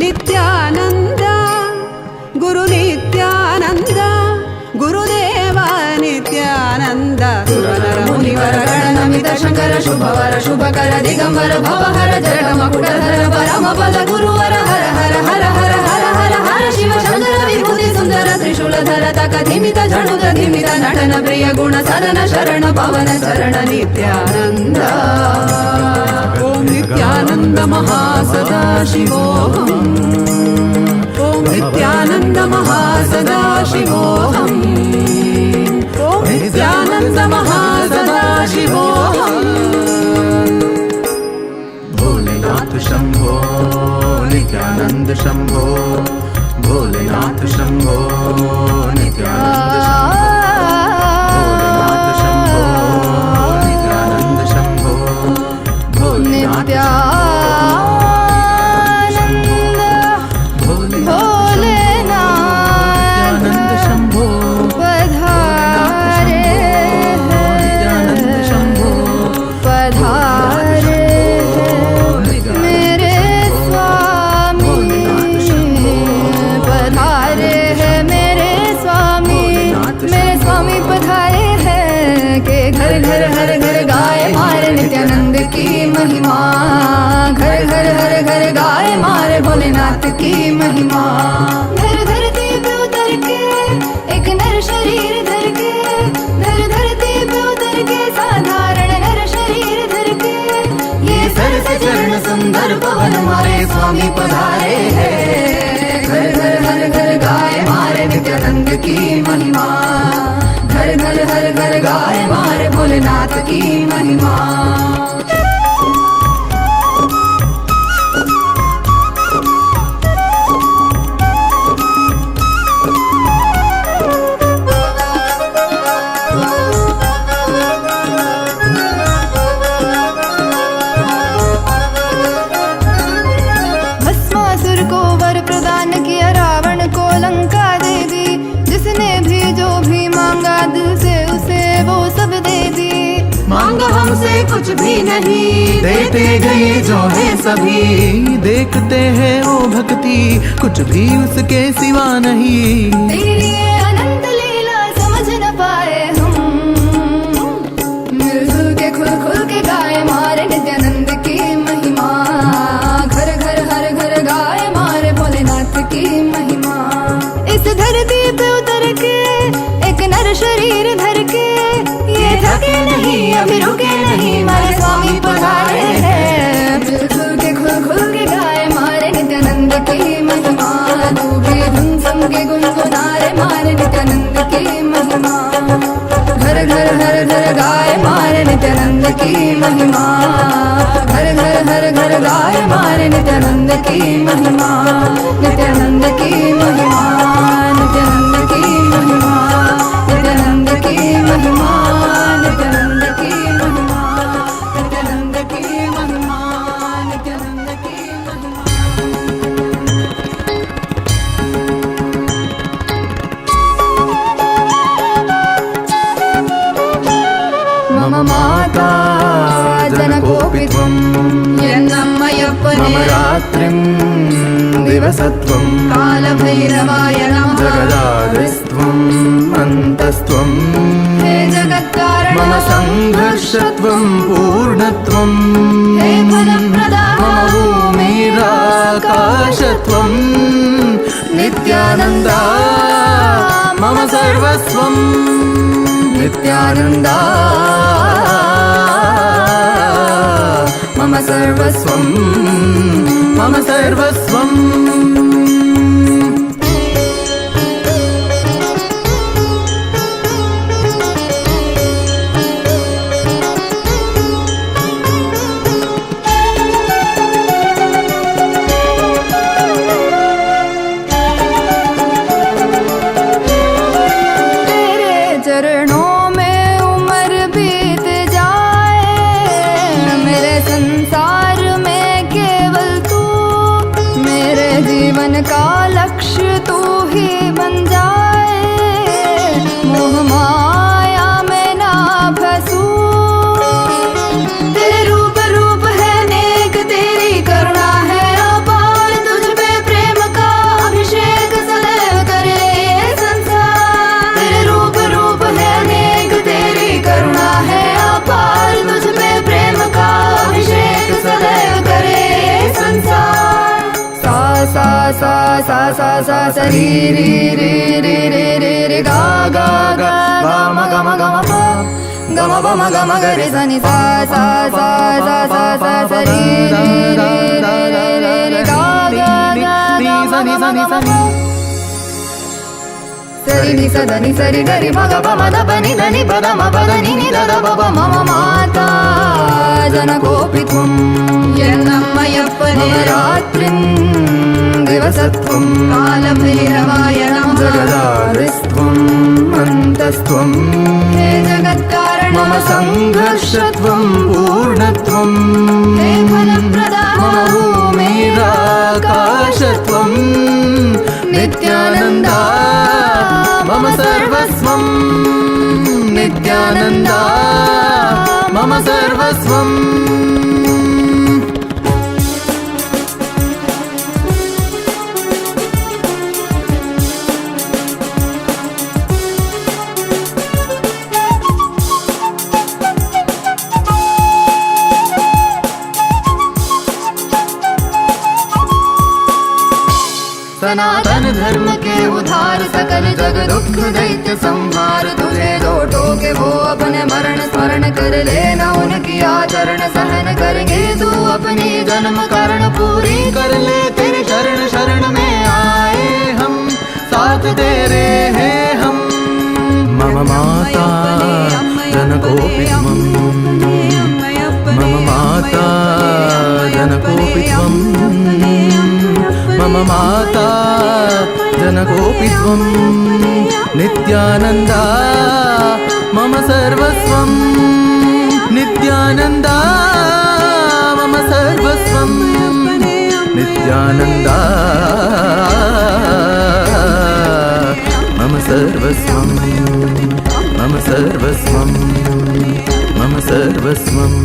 [SPEAKER 16] नित्यानंद गुरु नित्यानंद गुरुदेव नित्यानंद सुरनर मुनिवर गणनमित शंकर शुभवर शुभकर दिगंबर भवहर जटमकुटधर परमपद गुरुवर त्रिशूलधर तक धिमित झणुत धिमित नटन प्रिय गुण सरन शरण पवन चरण नित्यानंद ओम नित्यानंद महासदा शिवोऽहम् ओम नित्यानंद महासदा शिवोऽहम् ओम नित्यानंद महासदा शिवोऽहम्
[SPEAKER 15] भोलेनाथ शंभो नित्यानंद शंभो भोलेनाथ शंभो नित्यानंद शंभो नित्यानंद शंभो भोलेनाथ नित्यानंद शंभो
[SPEAKER 16] पधारे
[SPEAKER 15] नित्यानंद शंभो
[SPEAKER 16] पधारे मेरे स्वामी पधारे हैं मेरे स्वामी पधारे हैं के घर घर हर घर गाए मारे नित्यानंद की महिमा घर घर हर घर गाए मारे भोलेनाथ की महिमा धर धरती पे उतर के एक नर शरीर धर के धर धरती पे उतर के साधारण नर शरीर धर के ये सरस चरण सुंदर पवन मारे स्वामी पधारे हैं घर घर हर घर गाए मारे नित्यानंद की महिमा घर घर हर घर गाए मारे भोलेनाथ की महिमा भस्मासुर को वर प्रदान किया रावण को लंका दे दी जिसने भी जो भी मांगा दिल से उसे वो सब दे दी मांगा हमसे कुछ भी नहीं
[SPEAKER 15] देते गए जो है सभी देखते हैं वो भक्ति कुछ भी उसके सिवा नहीं
[SPEAKER 16] तेरी ये अनंत लीला समझ न पाए हम मिलजुल के खुल खुल के गाए मारे नित्यानंद की महिमा घर घर हर घर गाए मारे भोलेनाथ की महिमा इस धरती पे उतर के एक नर शरीर धर के ये थके नहीं अभी रुके नहीं मारे स्वामी पधारे हैं मिलजुल के खुल खुल के गाए मारे नित्यानंद की महिमा तू भी धुन सम के गुनगुनारे मारे नित्यानंद की महिमा घर घर हर घर गाए मारे नित्यानंद की महिमा घर घर हर घर गाए मारे नित्यानंद की महिमा नित्यानंद की महिमा नित्यानंद की महिमा नित्यानंद की महिमा नित्यानंद की महिमा नित्यानंद की महिमा नित्यानंद की महिमा मम माता जनकोऽपि त्वं यन्नम्मयप्पने
[SPEAKER 15] मम रात्रिं दिवसत्वं
[SPEAKER 16] कालभैरवाय नमः
[SPEAKER 15] जगदादिस्त्वं अन्तस्त्वं
[SPEAKER 16] हे जगत्कारण
[SPEAKER 15] मम संघर्षत्वं पूर्णत्वं
[SPEAKER 16] हे फलप्रदा
[SPEAKER 15] मम भूमिराकाशत्वं नित्यानन्दा मम सर्वस्वं नित्यानन्दा मम सर्वस्वं मम सर्वस्वं
[SPEAKER 16] का लक्ष्य तू ही बन जाए मोह माया में ना फंसूं तेरे रूप रूप है नेक तेरी करुणा है अपार तुझ पे प्रेम का अभिषेक सदैव करे संसार तेरे रूप रूप है नेक तेरी करुणा है अपार तुझ पे प्रेम का अभिषेक सदैव करे संसार सा सा सा सा सा सा री री री री री री ga ga ga ga ma ga ma ga ma pa ga ma pa ma ga ma ga re sa ni sa sa sa sa sa sa sa re re re re re re ga ga ga ga sa ni sa ni sa ni sari ni sa da ni sari ga ri ma ga pa ma da pa ni da ni pa da ma pa da ni ni da da pa pa ma ma mata janakopitvam yennammayappane ratrim दिवसत्वं कालभैरवायणं जगदारिस्त्वं अन्तस्त्वं हे जगत्कारणं मम संघर्षत्वं पूर्णत्वं हे फलप्रदाता मम भूमिराकाशत्वं नित्यानन्दा मम सर्वस्वं नित्यानन्दा मम सर्वस्वं सनातन धर्म के उधार सकल जग दुख दैत्य संहार तुझे जो टोके वो अपने मरण स्मरण कर लेना उनकी आचरण सहन करेंगे तू अपनी जन्म कारण पूरी कर ले तेरी शरण शरण में आए हम साथ तेरे हैं हम मम माता जनकोपित्वं मम माता जनकोपित्वं मम माता जनकोपित्वं नित्यानन्दा मम सर्वस्वं नित्यानन्दा मम सर्वस्वं नित्यानन्दा मम सर्वस्वं मम सर्वस्वं मम सर्वस्वं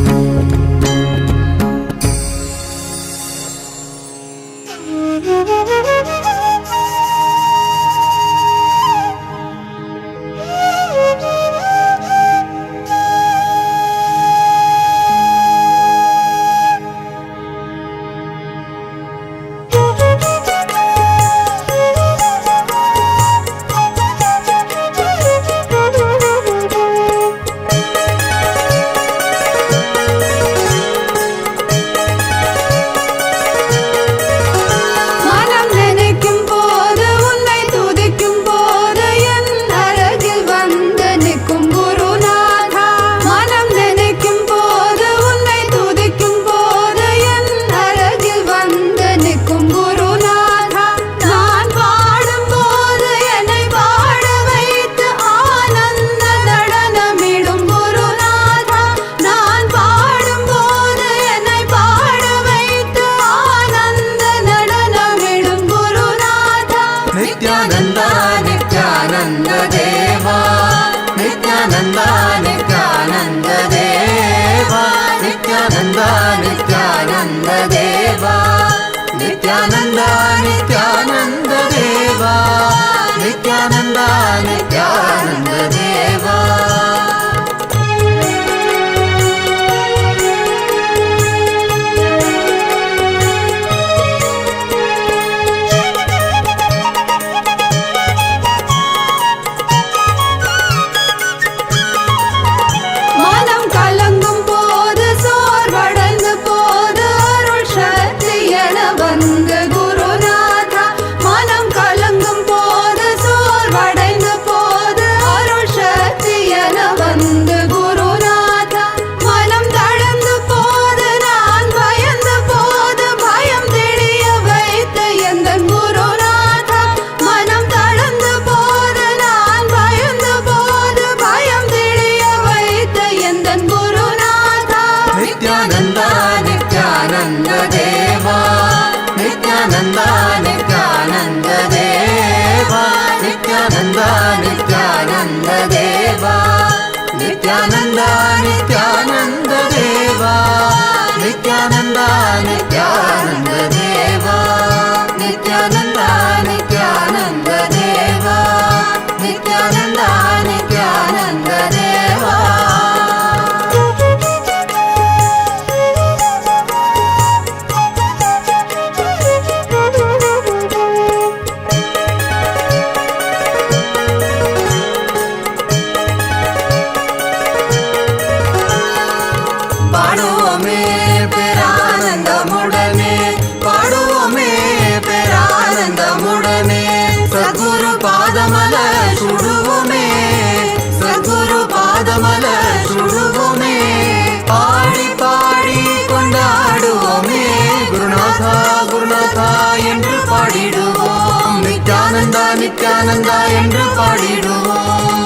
[SPEAKER 15] பாடிடுவோம் நித்யானந்தா நித்யானந்தா என்று பாடிடுவோம்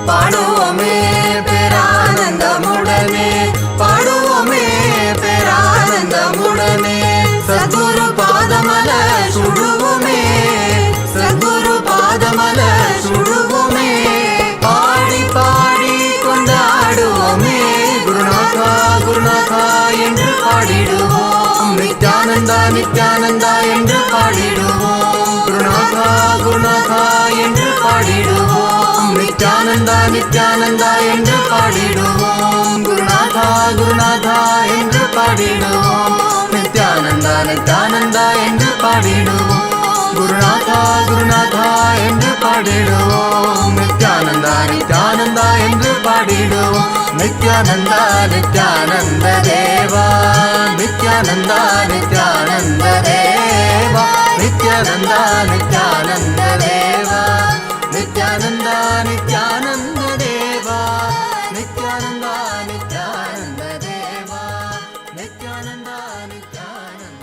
[SPEAKER 15] பாடுவோமே பேரானந்தமுடனே பாடுவோமே பேரானந்தமுடனே சத்குரு பாதமல சுடுவோமே சத்குரு பாதமல சுடுவோமே பாடி பாடி கொண்டாடுவோமே குருநாதா குருநாதா என்று பாடிடுவோம் நித்யானந்தா நித்யானந்தா என்று பாடிடுவோம் குருநாதா குருநாதா என்று பாடிடுவோம் நித்யானந்தா நித்யானந்தா என்று பாடிடுவோம் குருநாதா குருநாதா என்று பாடிடுவோம் நித்யானந்தா நித்யானந்தா என்று பாடிடுவோம் குருநாதா குருநாதா என்று பாடிடுவோம் நித்யானந்தா நித்யானந்தா என்று பாடிடுவோம் நித்யானந்தா நித்யானந்த தேவா நித்யானந்தா நித்யானந்த தேவா நித்யானந்தா நித்யானந்த தேவா நித்யானந்தா நித்யானந்த தேவா நித்யானந்தா நித்யானந்த தேவா நித்யானந்தா நித்யானந்த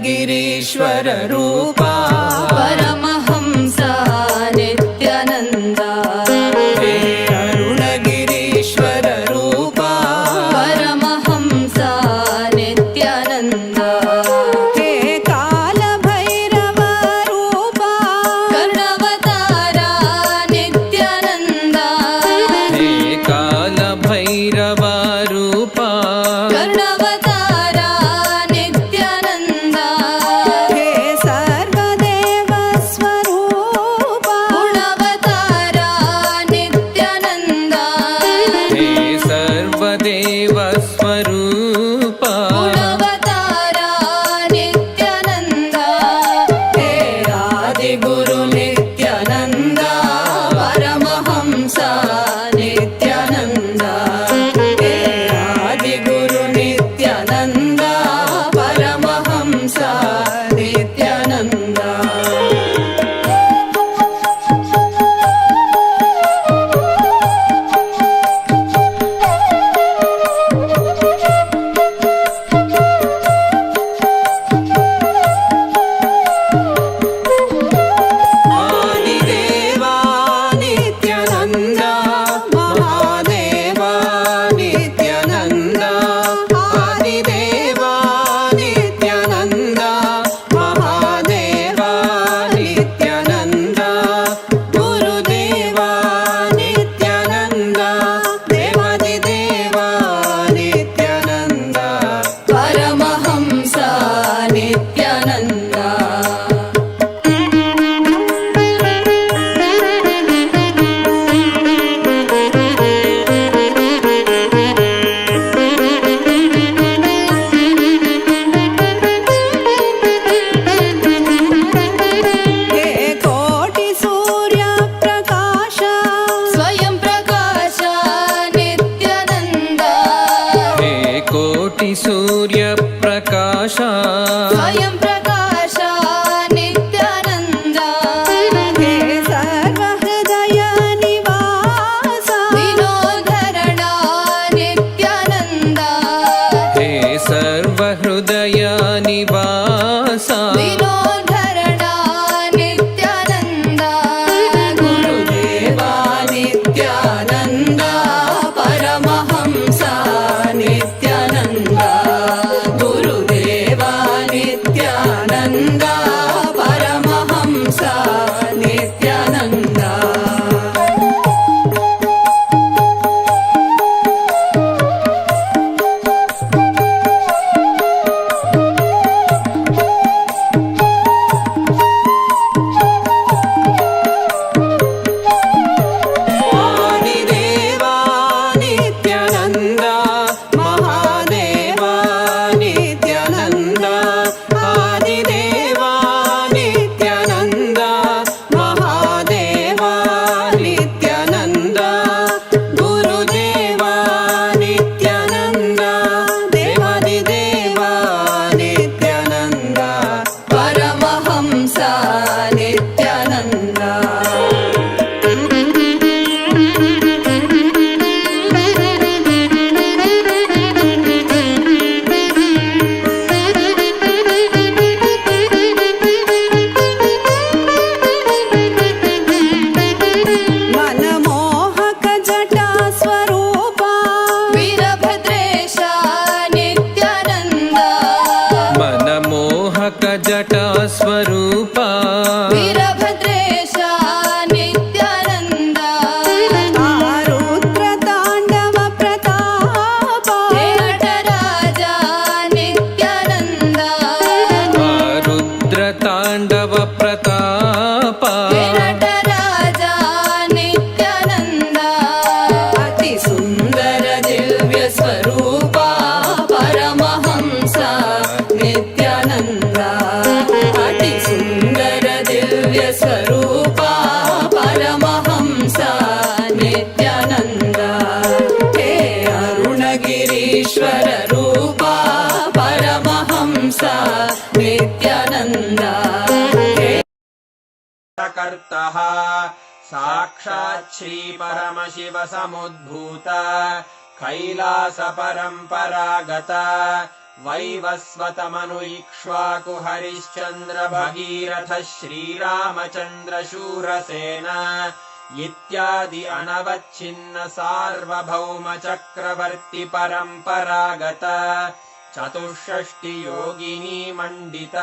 [SPEAKER 9] गिरीश्वर रूपा
[SPEAKER 16] परमहंसा नित्यानन्दा
[SPEAKER 9] हे अरुणगिरीश्वर रूपा
[SPEAKER 16] परमहंसा नित्यानन्दा
[SPEAKER 8] हे कालभैरव रूपा
[SPEAKER 16] कर्णवतारा नित्यानन्दा
[SPEAKER 9] हे कालभैरव रूपा
[SPEAKER 16] कर्णवतारा नित्यानन्दा
[SPEAKER 8] हे सर्वदेव स्वरूपा
[SPEAKER 16] गुणवतारा नित्यानन्दा
[SPEAKER 9] हे सर्वदेव स्वरूपा
[SPEAKER 16] गुणवतारा नित्यानन्दा
[SPEAKER 9] हे आदिगुरु नित्यानन्दा
[SPEAKER 16] परमहंसा नित्यानन्दा
[SPEAKER 9] हे आदिगुरु नित्यानन्दा
[SPEAKER 16] परमहंसा नित्यानन्दा
[SPEAKER 9] आदिदेवा नित्यानन्दा महादेवा नित्यानन्दा आदिदेवा नित्यानन्दा महादेवा नित्यानन्दा गुरुदेवा नित्यानन्दा देवादिदेवा नित्यानन्दा
[SPEAKER 16] परमहंसा नित्यानन्दा
[SPEAKER 8] हे कोटि सूर्य प्रकाश
[SPEAKER 16] स्वयं प्रकाशा नित्यानन्दा
[SPEAKER 9] हे कोटि सूर्य प्रकाशा
[SPEAKER 16] स्वयं प्रकाशा नित्यानन्दा
[SPEAKER 8] हे सर्वहृदय निवासा
[SPEAKER 16] विनोधरणा नित्यानन्दा
[SPEAKER 9] हे सर्वहृदय निवासा
[SPEAKER 16] विनोधरणा नित्यानन्दा
[SPEAKER 9] गुरुदेवा
[SPEAKER 16] नित्यानन्दा परमहंसा नित्यानन्दा गुरुदेवा नित्यानन्दा परमहंसा नित्यानन्दा
[SPEAKER 9] आदिदेवा नित्यानन्द महादेवा नित्यानन्द गुरुदेवा नित्यानन्द देवादिदेवा नित्यानन्द
[SPEAKER 16] परमहंस नित्यानन्द मनमोहक जटा स्वरूपा वीरभद्रेश नित्यानन्द
[SPEAKER 9] मनमोहक जटा स्वरूपा
[SPEAKER 16] वीरभद्रेश नित्यानन्द आरुद्र ताण्डव प्रताप हे नटराजा नित्यानन्द
[SPEAKER 9] रुद्रताण्डव प्रताप
[SPEAKER 16] हे नटराजा नित्यानन्द अति सुन्दर दिव्य स्वरूपा परमहंस नित्यानन्द अति सुन्दर दिव्य स्वरूपा परमहंस नित्यानन्द हे अरुणगिरीश्वर रूपा परमहंस नित्यानन्द हे
[SPEAKER 11] कर्तः साक्षात् श्री परमशिव समुद्भूत कैलास परम्परागत वैवस्वतमनु इक्ष्वाकु हरिश्चन्द्र भगीरथ श्रीरामचन्द्र शूरसेन इत्यादि अनवच्छिन्न सार्वभौम चक्रवर्ति परम्परागत चतुष्षष्टि योगिनी मण्डित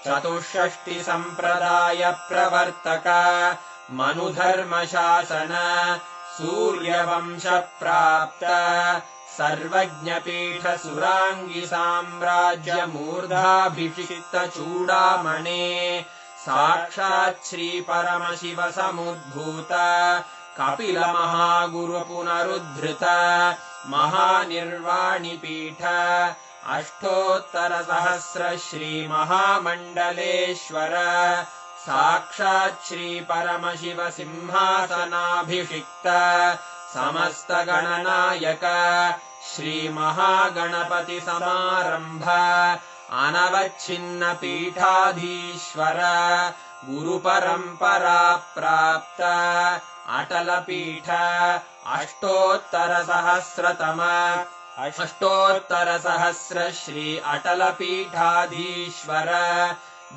[SPEAKER 11] चतुष्षष्टि सम्प्रदाय प्रवर्तक मनुधर्म शासन सूर्यवंश प्राप्त सर्वज्ञपीठ सुराङ्गी साम्राज्य मूर्धाभिषिक्त चूडामणे साक्षात् श्री परमशिव समुद्भूत कपिल महागुरु पुनरुद्धृत महानिर्वाणिपीठ अष्टोत्तर सहस्र श्री महामण्डलेश्वर साक्षात् श्री परमशिव सिंहासनाभिषिक्त समस्त गणनायक श्री महागणपति समारंभ अनवच्छिन्न पीठाधीश्वर गुरु परंपरा प्राप्त अटल पीठ अष्टोत्तर सहस्र श्री अटल पीठाधीश्वर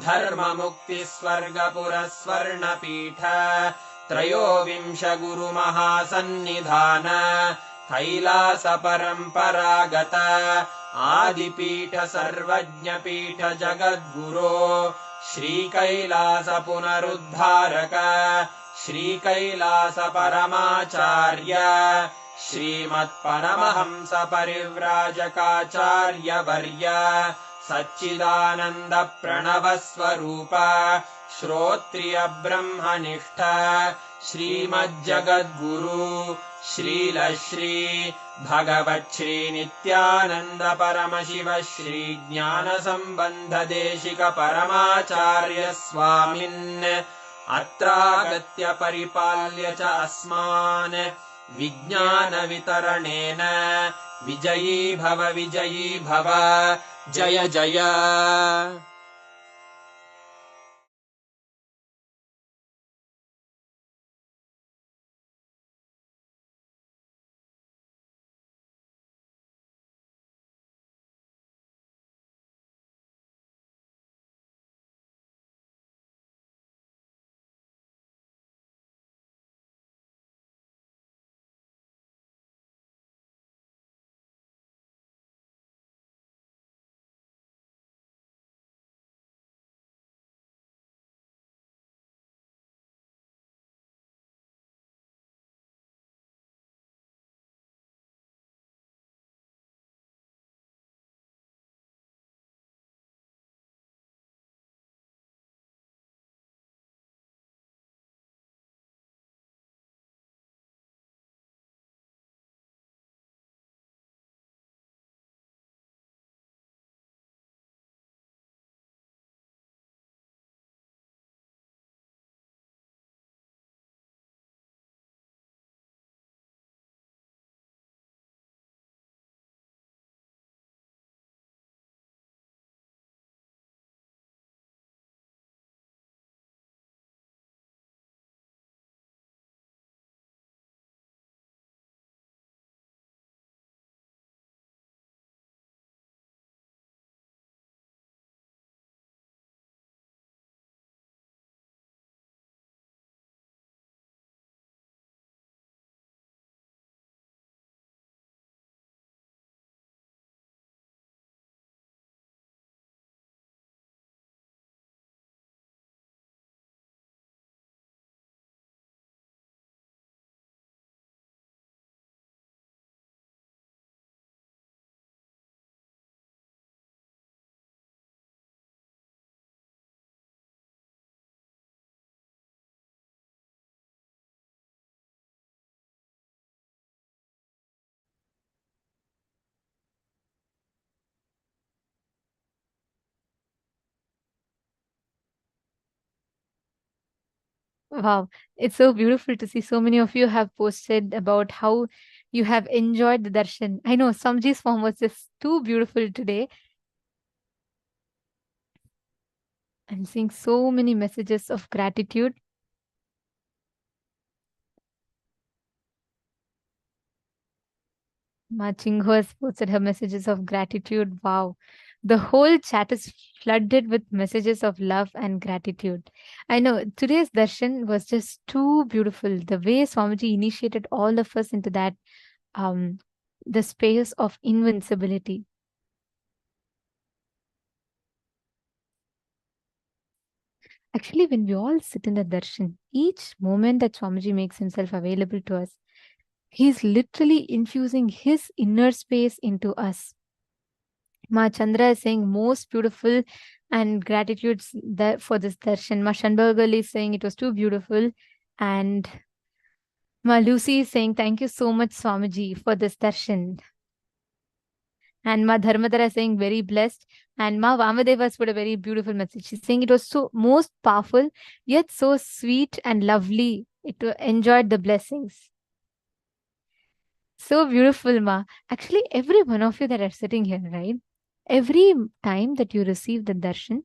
[SPEAKER 11] धर्म मुक्ति स्वर्गपुर स्वर्ण पीठ त्रयोविंश गुरु महासन्निधान कैलास परम्परागत आदिपीठ सर्वज्ञ पीठ जगद्गुरो श्री कैलास पुनरुद्धारक श्री कैलास परमाचार्य श्रीमत्परमहंस परिव्राजकाचार्य वर्य सच्चिदानंद प्रणव स्वरूप श्रोत्रिय ब्रह्मनिष्ठ श्रीमज्जगद्गुरु श्रील श्री भगवच्छ्री नित्यानंद परमशिव श्री ज्ञान संबंध देशिक परमाचार्य स्वामिन् अत्रागत्य परिपाल्य च अस्मान् विज्ञान वितरणेन विजयी भव जय जय।
[SPEAKER 4] Wow, it's so beautiful to see so many of you have posted about how you have enjoyed the darshan. I know Samji's form was just too beautiful today. I'm seeing so many messages of gratitude. Ma Chingho has posted her messages of gratitude. Wow. The whole chat is flooded with messages of love and gratitude. I know today's darshan was just too beautiful. The way Swamiji initiated all of us into that, the space of invincibility. Actually, when we all sit in the darshan, each moment that Swamiji makes himself available to us, he's literally infusing his inner space into us. Ma Chandra is saying most beautiful and gratitudes that for this darshan. Ma Shanbagal is saying it was too beautiful. And Ma Lucy is saying thank you so much, Swamiji, for this darshan. And Ma Dharmadara is saying very blessed. And Ma Vamadeva has put a very beautiful message. She's saying it was so most powerful, yet so sweet and lovely. Enjoyed the blessings. So beautiful, Ma. Actually, every one of you that are sitting here, right? Every time that you receive the darshan,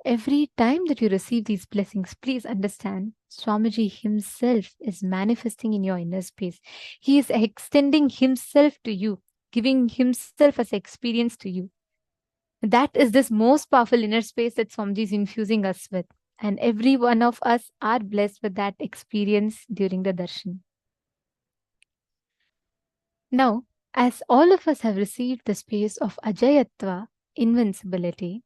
[SPEAKER 4] every time that you receive these blessings, please understand, Swamiji himself is manifesting in your inner space. He is extending himself to you, giving himself as experience to you. That is this most powerful inner space that Swamiji is infusing us with. And every one of us are blessed with that experience during the darshan. Now, as all of us have received the space of Ajayatva, invincibility,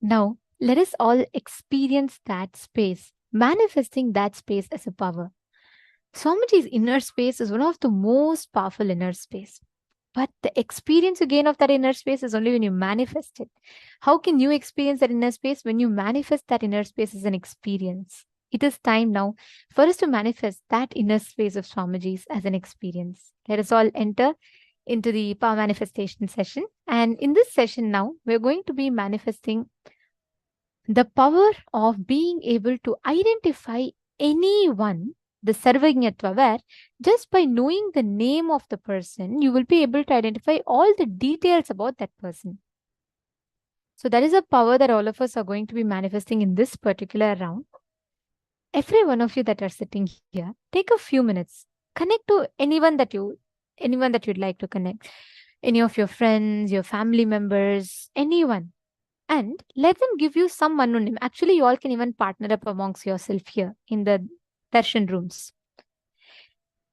[SPEAKER 4] now let us all experience that space, manifesting that space as a power. Swamiji's inner space is one of the most powerful inner space. But the experience you gain of that inner space is only when you manifest it. How can you experience that inner space? When you manifest that inner space as an experience. It is time now for us to manifest that inner space of Swamiji's as an experience. Let us all enter into the power manifestation session. And in this session now, we're going to be manifesting the power of being able to identify anyone, the Sarvajñatva, where just by knowing the name of the person, you will be able to identify all the details about that person. So that is a power that all of us are going to be manifesting in this particular round. Every one of you that are sitting here, take a few minutes, connect to anyone that you'd like to connect, any of your friends, your family members, anyone, and let them give you some unknown name. Actually, you all can even partner up amongst yourself here in the darshan rooms.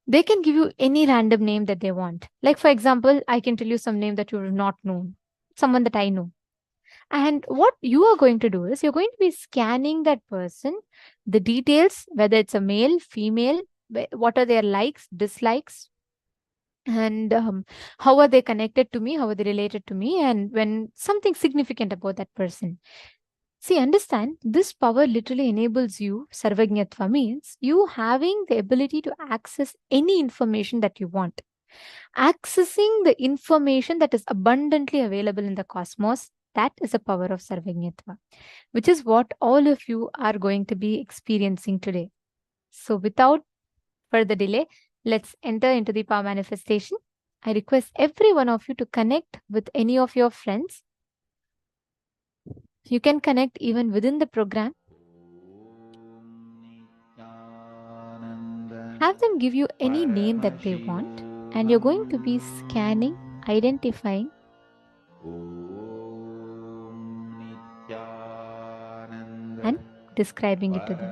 [SPEAKER 4] They can give you any random name that they want. Like, for example, I can tell you some name that you have not known, someone that I know. And what you are going to do is you're going to be scanning that person, the details, whether it's a male, female, what are their likes, dislikes, and how are they connected to me, how are they related to me, and when something significant about that person. See, understand, this power literally enables you, Sarvajñatva means you having the ability to access any information that you want. Accessing the information that is abundantly available in the cosmos, that is a power of Sarvajñatva, which is what all of you are going to be experiencing today. So without further delay, let's enter into the power manifestation. I request every one of you to connect with any of your friends. You can connect even within the program. Have them give you any name that they want, and you're going to be scanning, identifying, and describing it to them.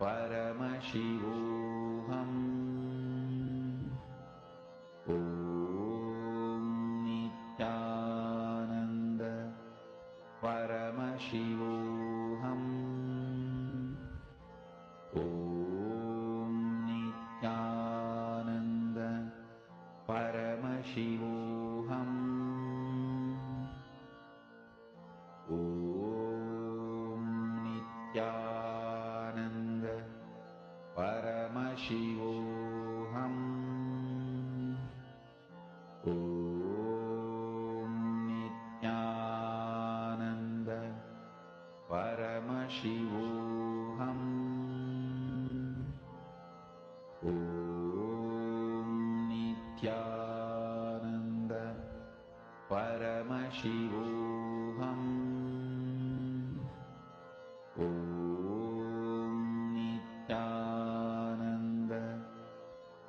[SPEAKER 3] परमशिवोऽहम् ॐ नित्यानन्द परमशिवोऽहम् ॐ नित्यानन्द परमशिवोऽहम् ॐ नित्यानन्द परमशिवोऽहम् ॐ नित्यानन्द परमशिवोऽहम् ॐ नित्यानन्द परमशिवोऽहम् ॐ नित्यानन्द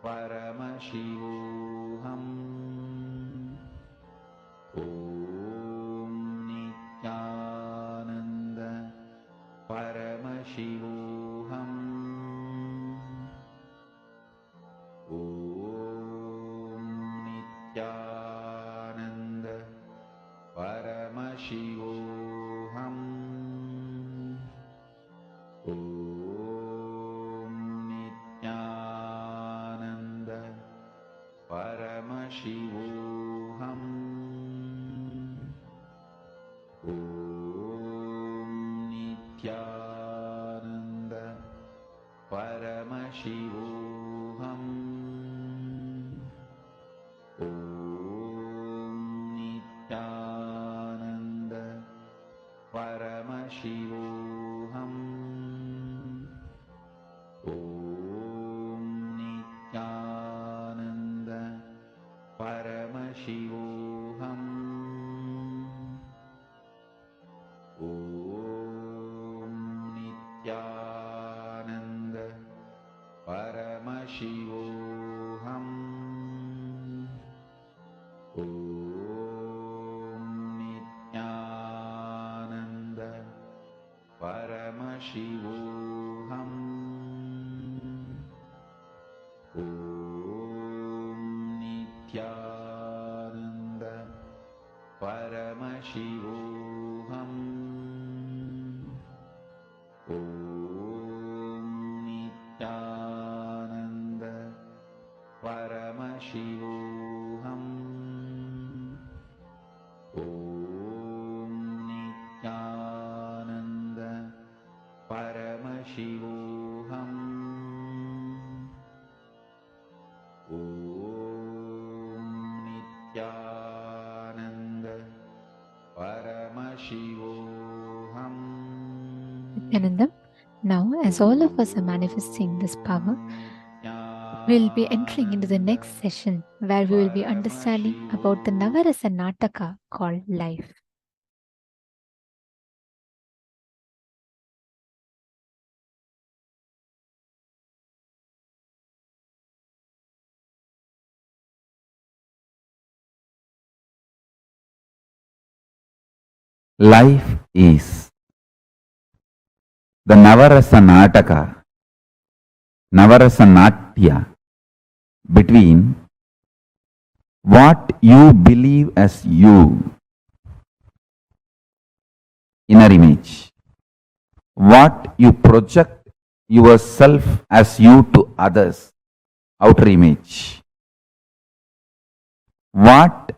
[SPEAKER 3] परमशिवोऽहम् ॐ नित्यानन्द परमशिवोऽहम् ॐ नित्यानन्द परमशिवोऽहम् ॐ नित्यानन्द परमशिवोऽहम् ॐ नित्यानन्द परमशिवोऽहम् ॐ नित्यानन्द परमशिवोऽहम् ॐ नित्यानन्द परमशिवोऽहम् ॐ नित्यानन्द परमशिवोऽहम् ॐ नित्यानन्द परमशिवोऽहम् ॐ नित्यानन्द परमशिवोऽहम् ॐ नित्यानन्द परमशिवोऽहम् ॐ नित्यानन्द परमशिवोऽहम् ॐ नित्यानन्द परमशिवोऽहम्.
[SPEAKER 4] Nityanandam, now as all of us are manifesting this power, we'll be entering into the next session where we will be understanding about the Navarasa Nataka called life.
[SPEAKER 3] Life is the Navarasa Nataka, Navarasa Natya, between what you believe as you, inner image, what you project yourself as you to others, outer image, what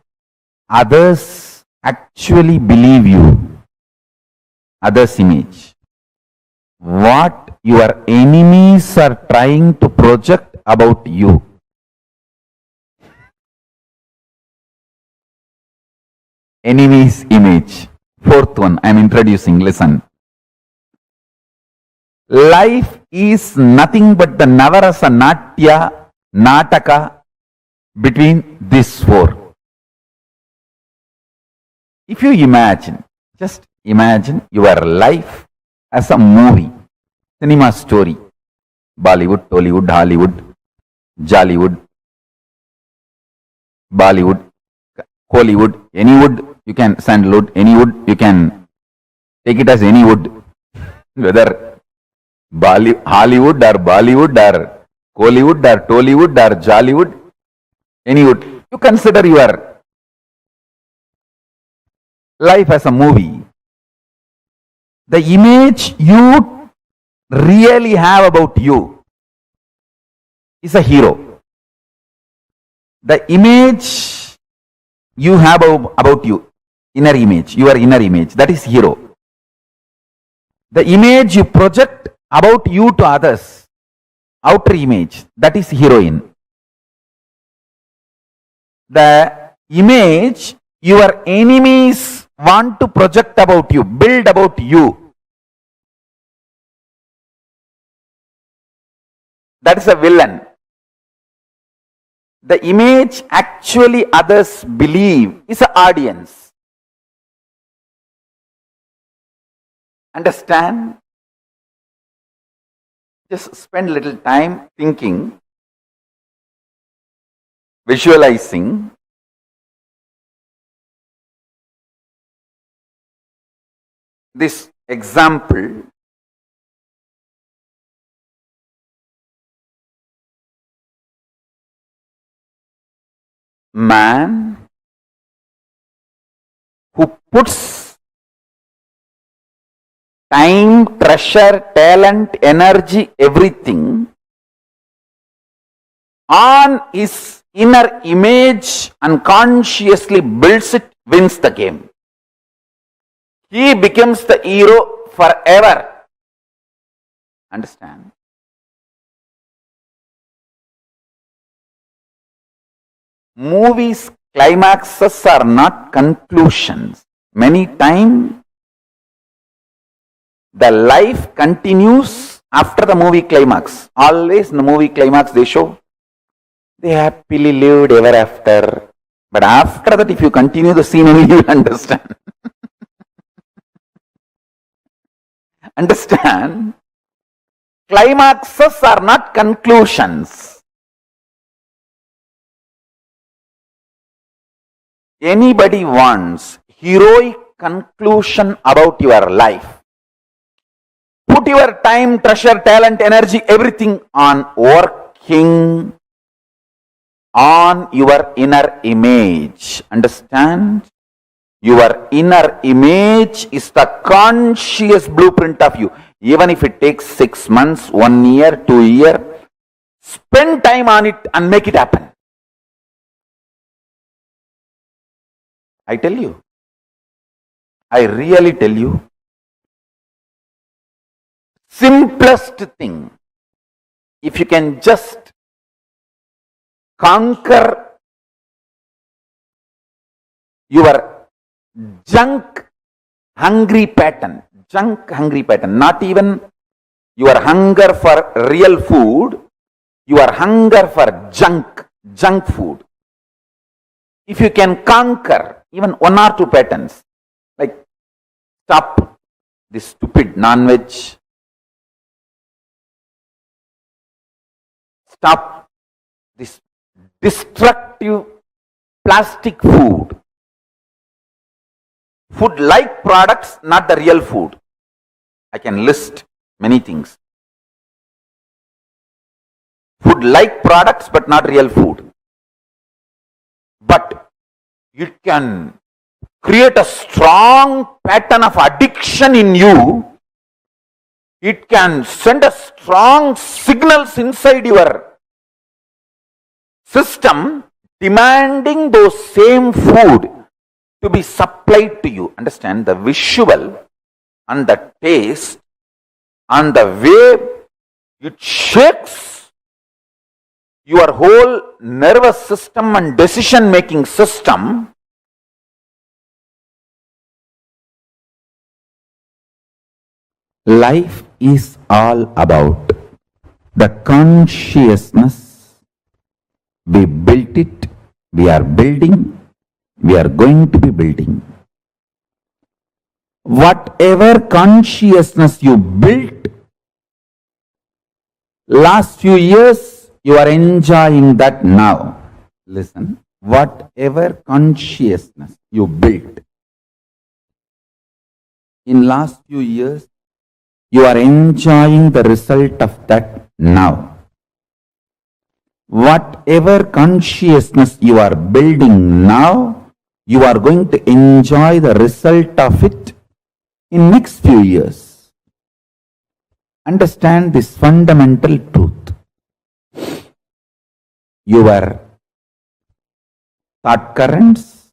[SPEAKER 3] others actually believe you, others' image, what your enemies are trying to project about you. Enemy's image. Fourth one I am introducing, listen. Life is nothing but the Navarasa Natya, Nataka between these four. If you imagine, just imagine your life as a movie, cinema story, Bollywood, Tollywood, Hollywood, Jollywood, Bollywood, Hollywood, any wood you can, sandalwood, any wood you can take it as any wood, whether Hollywood or Bollywood or Kollywood or Tollywood or Jollywood, anywood. You consider your life as a movie. The image you really have about you is a hero. The image you have about you, inner image, your inner image, that is hero. The image you project about you to others, outer image, that is heroine. The image your enemies want to project about you, build about you, that is a villain. The image actually others believe is an audience. Understand? Just spend a little time thinking, visualizing. This example. Man who puts time, treasure, talent, energy, everything on his inner image and consciously builds it, wins the game. He becomes the hero forever. Understand? Movies' climaxes are not conclusions. Many times, the life continues after the movie climax. Always in the movie climax they show they happily lived ever after. But after that, if you continue the scene only, you will understand. Understand? Climaxes are not conclusions. Anybody wants heroic conclusion about your life, put your time, treasure, talent, energy, everything on working on your inner image. Understand? Your inner image is the conscious blueprint of you. Even if it takes 6 months, 1 year, 2 years, spend time on it and make it happen. I tell you, I really tell you, simplest thing, if you can just conquer your junk hungry pattern, not even your hunger for real food, your hunger for junk food. If you can conquer even 1 or 2 patterns, like stop this stupid non-veg, stop this destructive plastic food, food-like products, not the real food. I can list many things. Food-like products, but not real food. But it can create a strong pattern of addiction in you. It can send a strong signals inside your system demanding those same food to be supplied to you. Understand? The visual and the taste and the way it shakes your whole nervous system and decision making system. Life is all about the consciousness. We built it, we are building, we are going to be building. Whatever consciousness you built last few years, you are enjoying that now. Listen, whatever consciousness you built in last few years, You are enjoying the result of that now. Whatever consciousness you are building now, you are going to enjoy the result of it in next few years. Understand this fundamental truth. Your thought currents,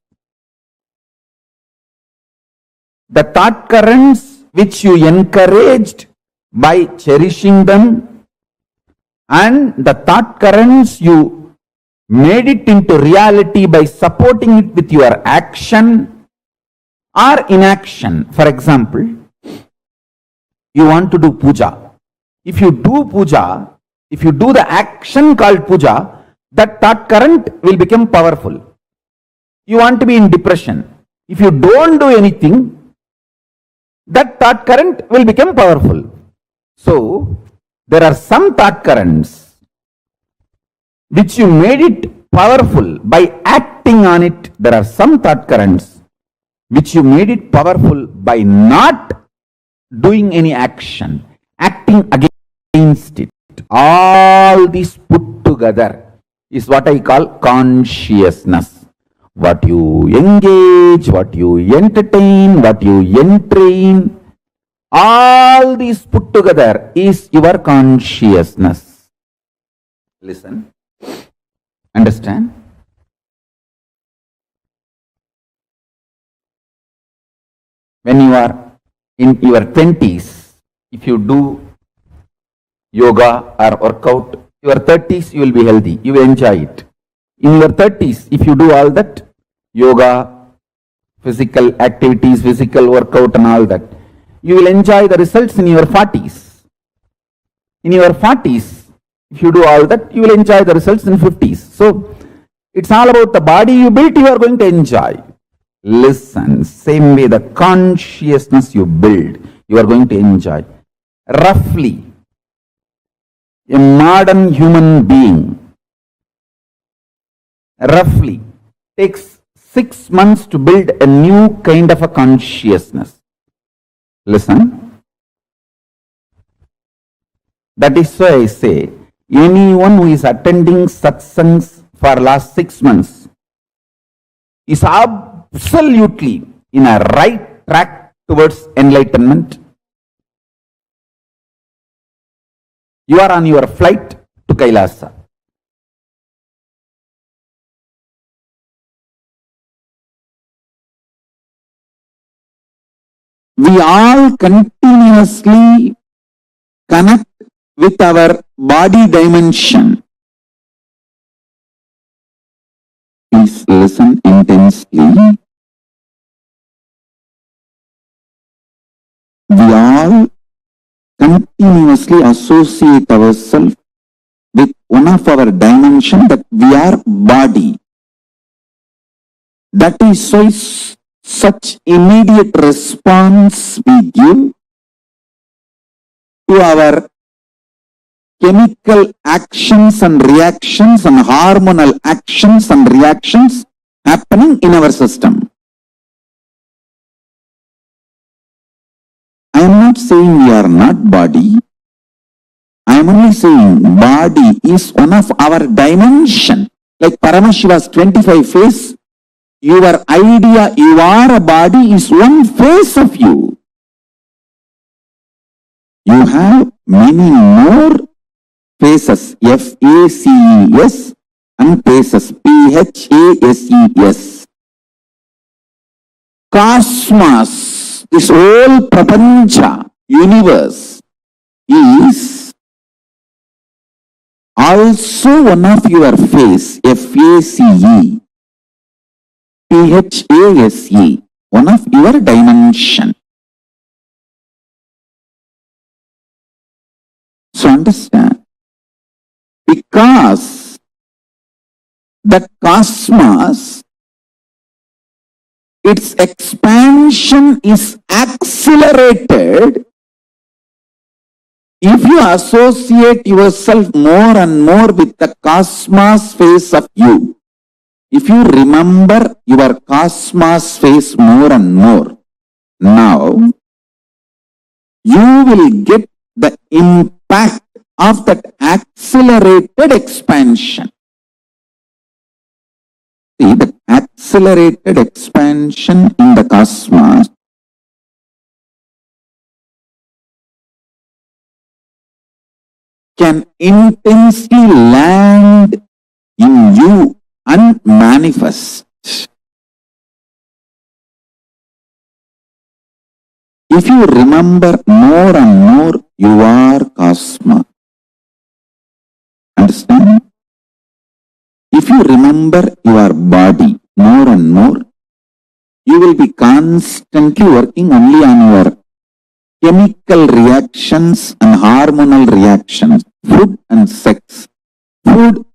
[SPEAKER 3] the thought currents which you encouraged by cherishing them, and the thought currents you made it into reality by supporting it with your action or inaction. For example, you want to do puja. If you do puja, if you do the action called puja, that thought current will become powerful. You want to be in depression. If you don't do anything, that thought current will become powerful. So, there are some thought currents which you made it powerful by acting on it. There are some thought currents which you made it powerful by not doing any action, acting against it. All these put together is what I call consciousness. What you engage, what you entertain, what you entrain, all these put together is your consciousness. Listen. Understand? When you are in your 20s, if you do yoga or workout, your 30s you will be healthy, you will enjoy it. In your 30s, if you do all that, yoga, physical activities, physical workout and all that, you will enjoy the results in your 40s. In your 40s, if you do all that, you will enjoy the results in 50s. So, it's all about the body you built, you are going to enjoy. Listen, same way the consciousness you build, you are going to enjoy. Roughly, a modern human being roughly takes 6 months to build a new kind of a consciousness. Listen. That is why I say, anyone who is attending satsangs for last 6 months is absolutely in a right track towards enlightenment. You are on your flight to Kailasa. We all continuously connect with our body dimension. Please listen intensely. We all continuously associate ourselves with one of our dimension, that we are body. That is why such immediate response we give to our chemical actions and reactions and hormonal actions and reactions happening in our system. I am not saying we are not body. I am only saying body is one of our dimension. Like Paramashiva's 25 face, your idea you are a body is one face of you. You have many more faces, F-A-C-E-S, and faces, P-H-A-S-E-S. Cosmos, this whole prapancha, universe, is also one of your face, F-A-C-E, P-H-A-S-E, one of your dimension. So understand, because the cosmos, its expansion is accelerated if you associate yourself more and more with the cosmos face of you. If you remember your cosmos face more and more, now you will get the impact of that accelerated expansion. See, the accelerated expansion in the cosmos can intensely land in you and manifest. If you remember more and more, you are cosmos. Understand? If you remember your body more and more, you will be constantly working only on your chemical reactions and hormonal reactions, food and sex. Food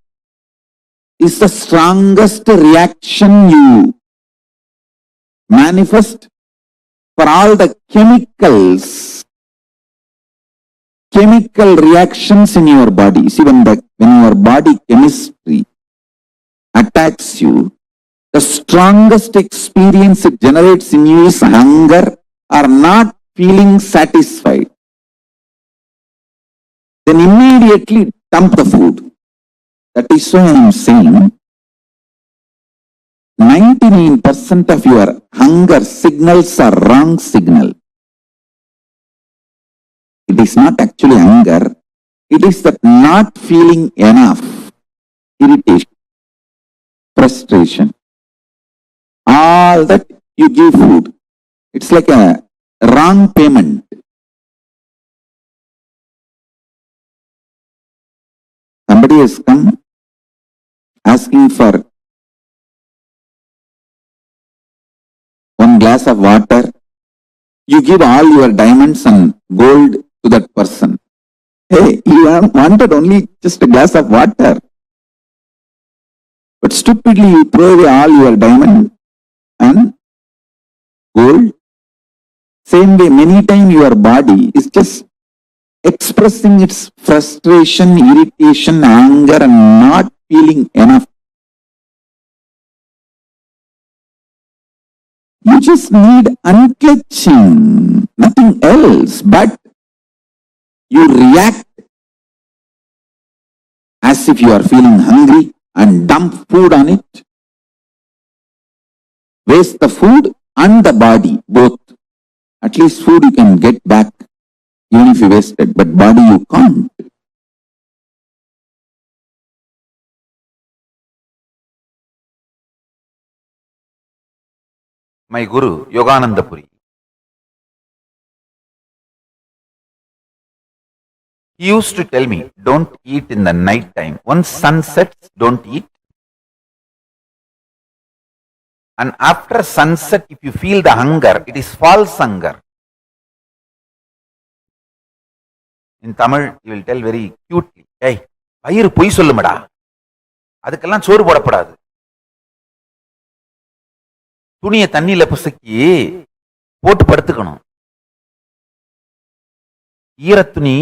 [SPEAKER 3] is the strongest reaction you manifest for all the chemical reactions in your body. See, when your body chemistry attacks you, the strongest experience it generates in you is hunger or not feeling satisfied. Then immediately dump the food. That is why I am saying 99% of your hunger signals are wrong signal. It is not actually hunger. It is that not feeling enough, irritation, frustration. All that you give food. It's like a wrong payment. Somebody has come asking for one glass of water. You give all your diamonds and gold to that person. Hey, you wanted only just a glass of water. But stupidly you throw away all your diamond and gold. Same way, many times your body is just expressing its frustration, irritation, anger, and not feeling enough. You just need unclenching, nothing else, but you react as if you are feeling hungry and dump food on it. Waste the food and the body, both. At least food you can get back, even if you waste it, but body you can't.
[SPEAKER 2] My Guru, Yogananda Puri, he used to tell me, don't eat in the night time. Once sun sets, don't eat. And after sunset, if you feel the hunger, it is false hunger. In Tamil, he will tell very cutely, hey, vairu poi sollumada. அதுக்கெல்லாம் சோறு போடப்படாது. துணியை தண்ணியில புசக்கி போட்டு படுத்துக்கணும். ஈரத்துணி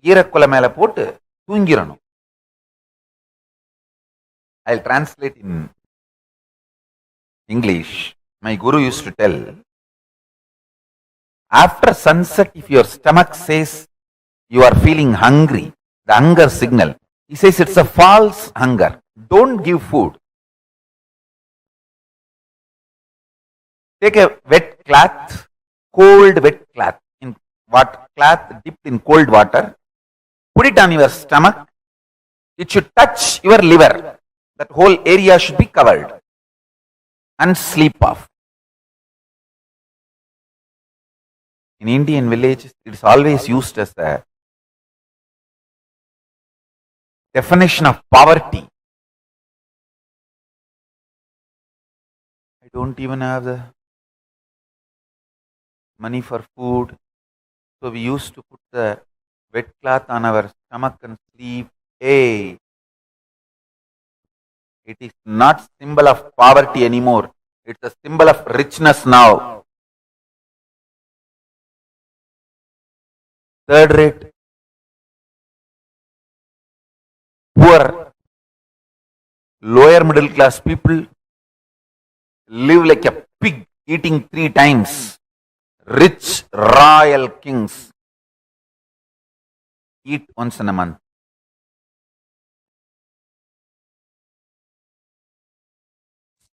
[SPEAKER 2] ஈரக்குலை மேல போட்டு தூங்கிடணும். I'll translate in English. My Guru used to tell, after sunset, if your stomach says you are feeling hungry, the hunger signal, he says it's a false hunger. Don't give food. Take a wet cloth, cold wet cloth, cloth dipped in cold water, put it on your stomach. It should touch your liver. That whole area should be covered. And sleep off. In Indian villages, it is always used as a definition of poverty. I don't even have the money for food. So we used to put the wet cloth on our stomach and sleep. Hey, it is not symbol of poverty anymore. It's a symbol of richness now. Third rate, poor, lower middle class people live like a pig eating 3 times rich royal kings eat once in a month.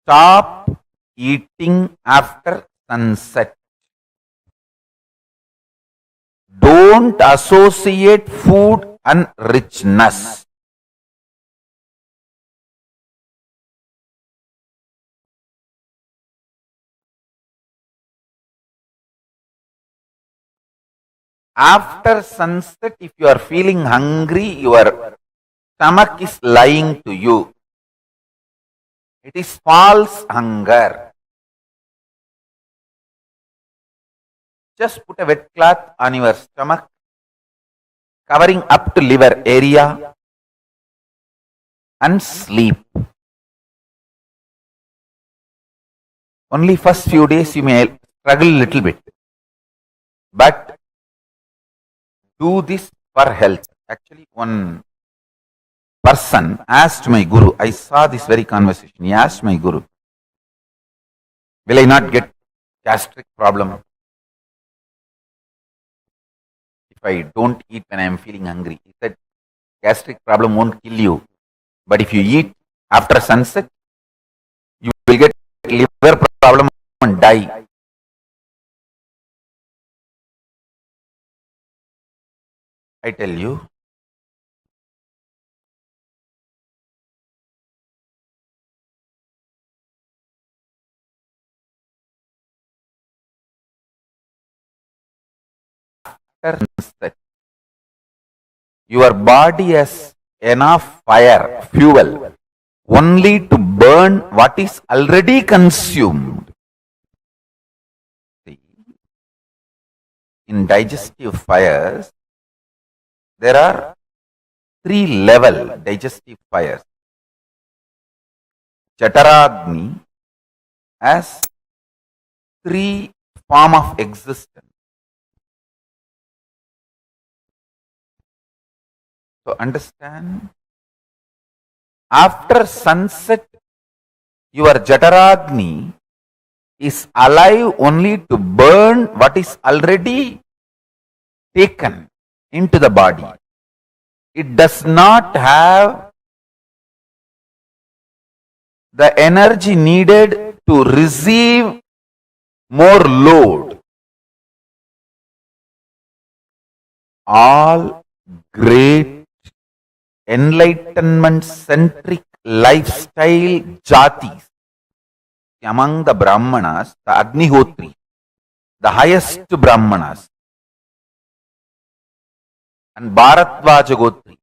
[SPEAKER 2] Stop eating after sunset. Don't associate food and richness. After sunset, if you are feeling hungry, your stomach is lying to you. It is false hunger. Just put a wet cloth on your stomach, covering up to liver area, and sleep. Only first few days you may struggle a little bit, but do this for health. Actually, one person asked my guru, I saw this very conversation. He asked my guru, will I not get gastric problem if I don't eat when I am feeling hungry? He said, gastric problem won't kill you, but if you eat after sunset, you will get liver problem and die. I tell you, after sunset, your body has enough fire, fuel, only to burn what is already consumed. See, in digestive fires, there are 3 level digestive fires. Jataragni has 3 form of existence. So understand, after sunset, your Jataragni is alive only to burn what is already taken into the body. It does not have the energy needed to receive more load. All great enlightenment centric lifestyle jatis among the Brahmanas, the Agnihotri, the highest Brahmanas, and Bharatvaja Gotri,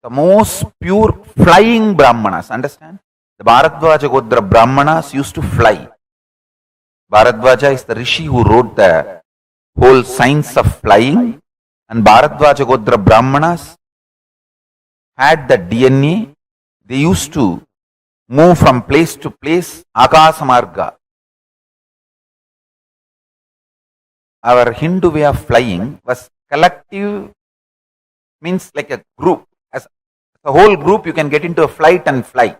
[SPEAKER 2] the most pure flying Brahmanas. Understand? The Bharatvaja Gotra Brahmanas used to fly. Bharatvaja is the rishi who wrote the whole science of flying, and Bharatvaja Gotra Brahmanas had the DNA. They used to move from place to place, Akasamarga. Our Hindu way of flying was collective, means like a group. As a whole group, you can get into a flight and fly.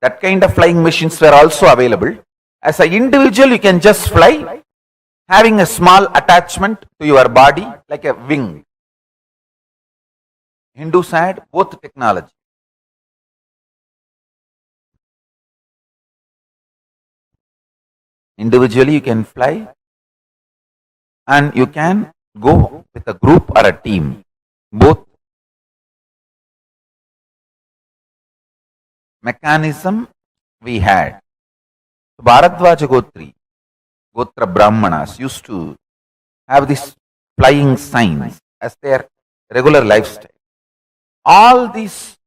[SPEAKER 2] That kind of flying machines were also available. As an individual, you can just fly, having a small attachment to your body like a wing. Hindus had both technology. Individually, you can fly, and you can go with a group or a team. Both mechanism we had. Bharadvaja Gotra Brahmanas used to have this flying signs as their regular lifestyle. All these,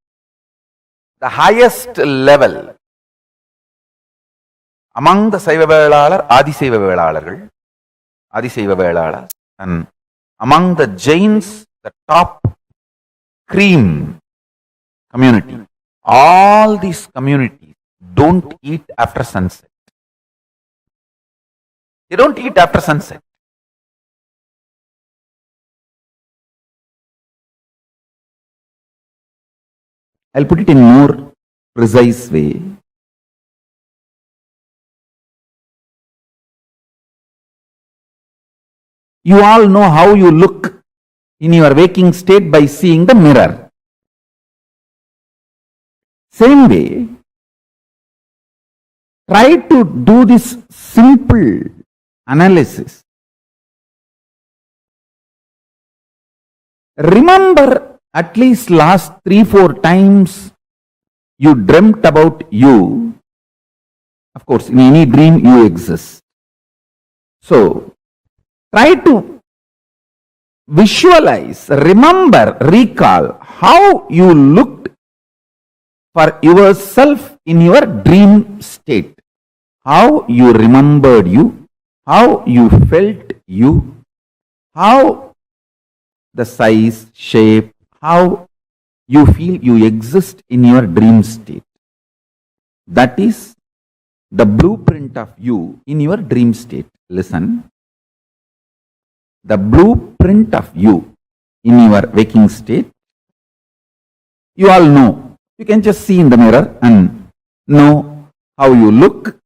[SPEAKER 2] the highest level among the Saiva Velalar, Adisaiva Velalargal, Adisaiva Velalas, and among the Jains, the top cream community. All these communities don't eat after sunset. They don't eat after sunset. I'll put it in more precise way.
[SPEAKER 3] You all know how you look in your waking state by seeing the mirror. Same way, try to do this simple analysis. Remember at least last 3-4 times you dreamt about you. Of course, in any dream you exist. So, try to visualize, remember, recall how you looked for yourself in your dream state. How you remembered you, how you felt you, how the size, shape, how you feel you exist in your dream state. That is the blueprint of you in your dream state. Listen. The blueprint of you in your waking state, you all know. You can just see in the mirror and know how you look.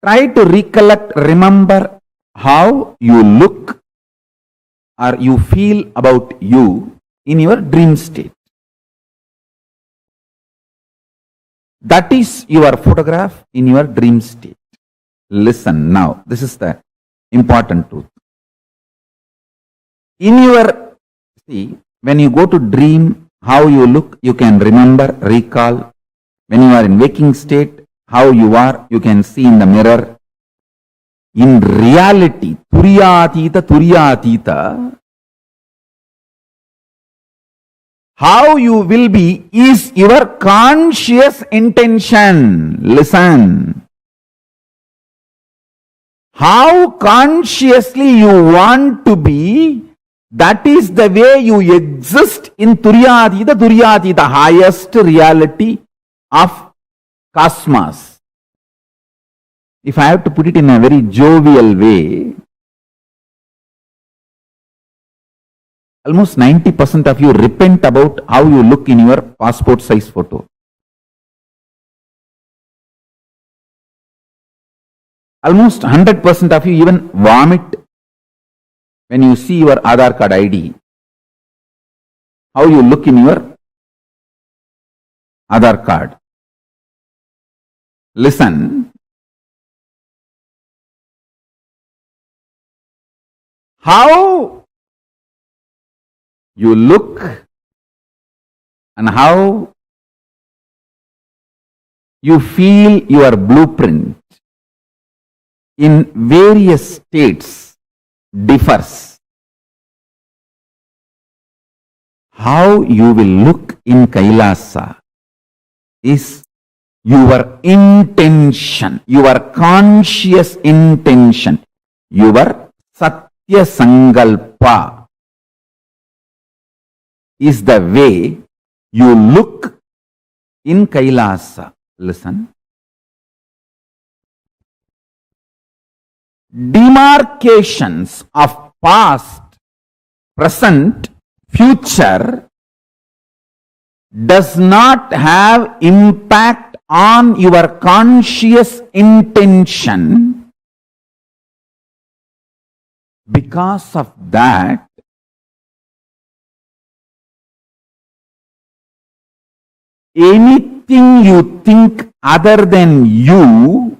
[SPEAKER 3] Try to recollect, remember how you look or you feel about you in your dream state. That is your photograph in your dream state. Listen now, this is the important truth. In your, see, when you go to dream, how you look, you can remember, recall. When you are in waking state, how you are, you can see in the mirror. In reality, Turiyatita, how you will be is your conscious intention. Listen. How consciously you want to be, that is the way you exist in Turiyatita, the highest reality of cosmos. If I have to put it in a very jovial way, almost 90% of you repent about how you look in your passport size photo. Almost 100% of you even vomit when you see your Aadhaar card ID. How you look in your Aadhaar card. Listen. How you look and how you feel your blueprint in various states differs. How you will look in Kailasa is your intention, your conscious intention, your Satya Sankalpa is the way you look in Kailasa. Listen. Demarcations of past, present, future does not have impact on your conscious intention. Because of that, anything you think other than you,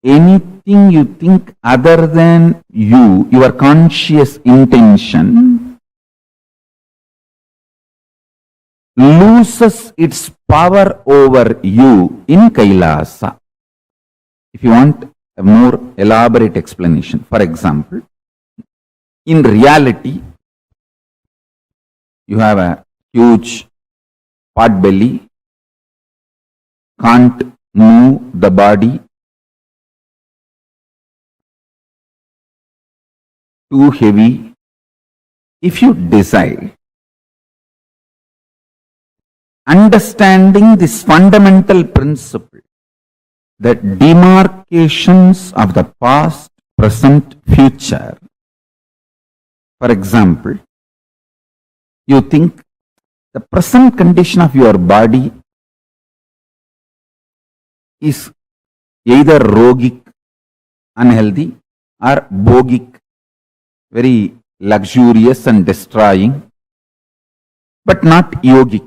[SPEAKER 3] anything you think other than you, your conscious intention, loses its power over you in Kailasa. If you want a more elaborate explanation, for example, in reality, you have a huge pot belly, can't move the body, too heavy. If you decide, understanding this fundamental principle, that demarcations of the past, present, future, for example, you think the present condition of your body is either rogic, unhealthy, or bogic, very luxurious and destroying, but not yogic.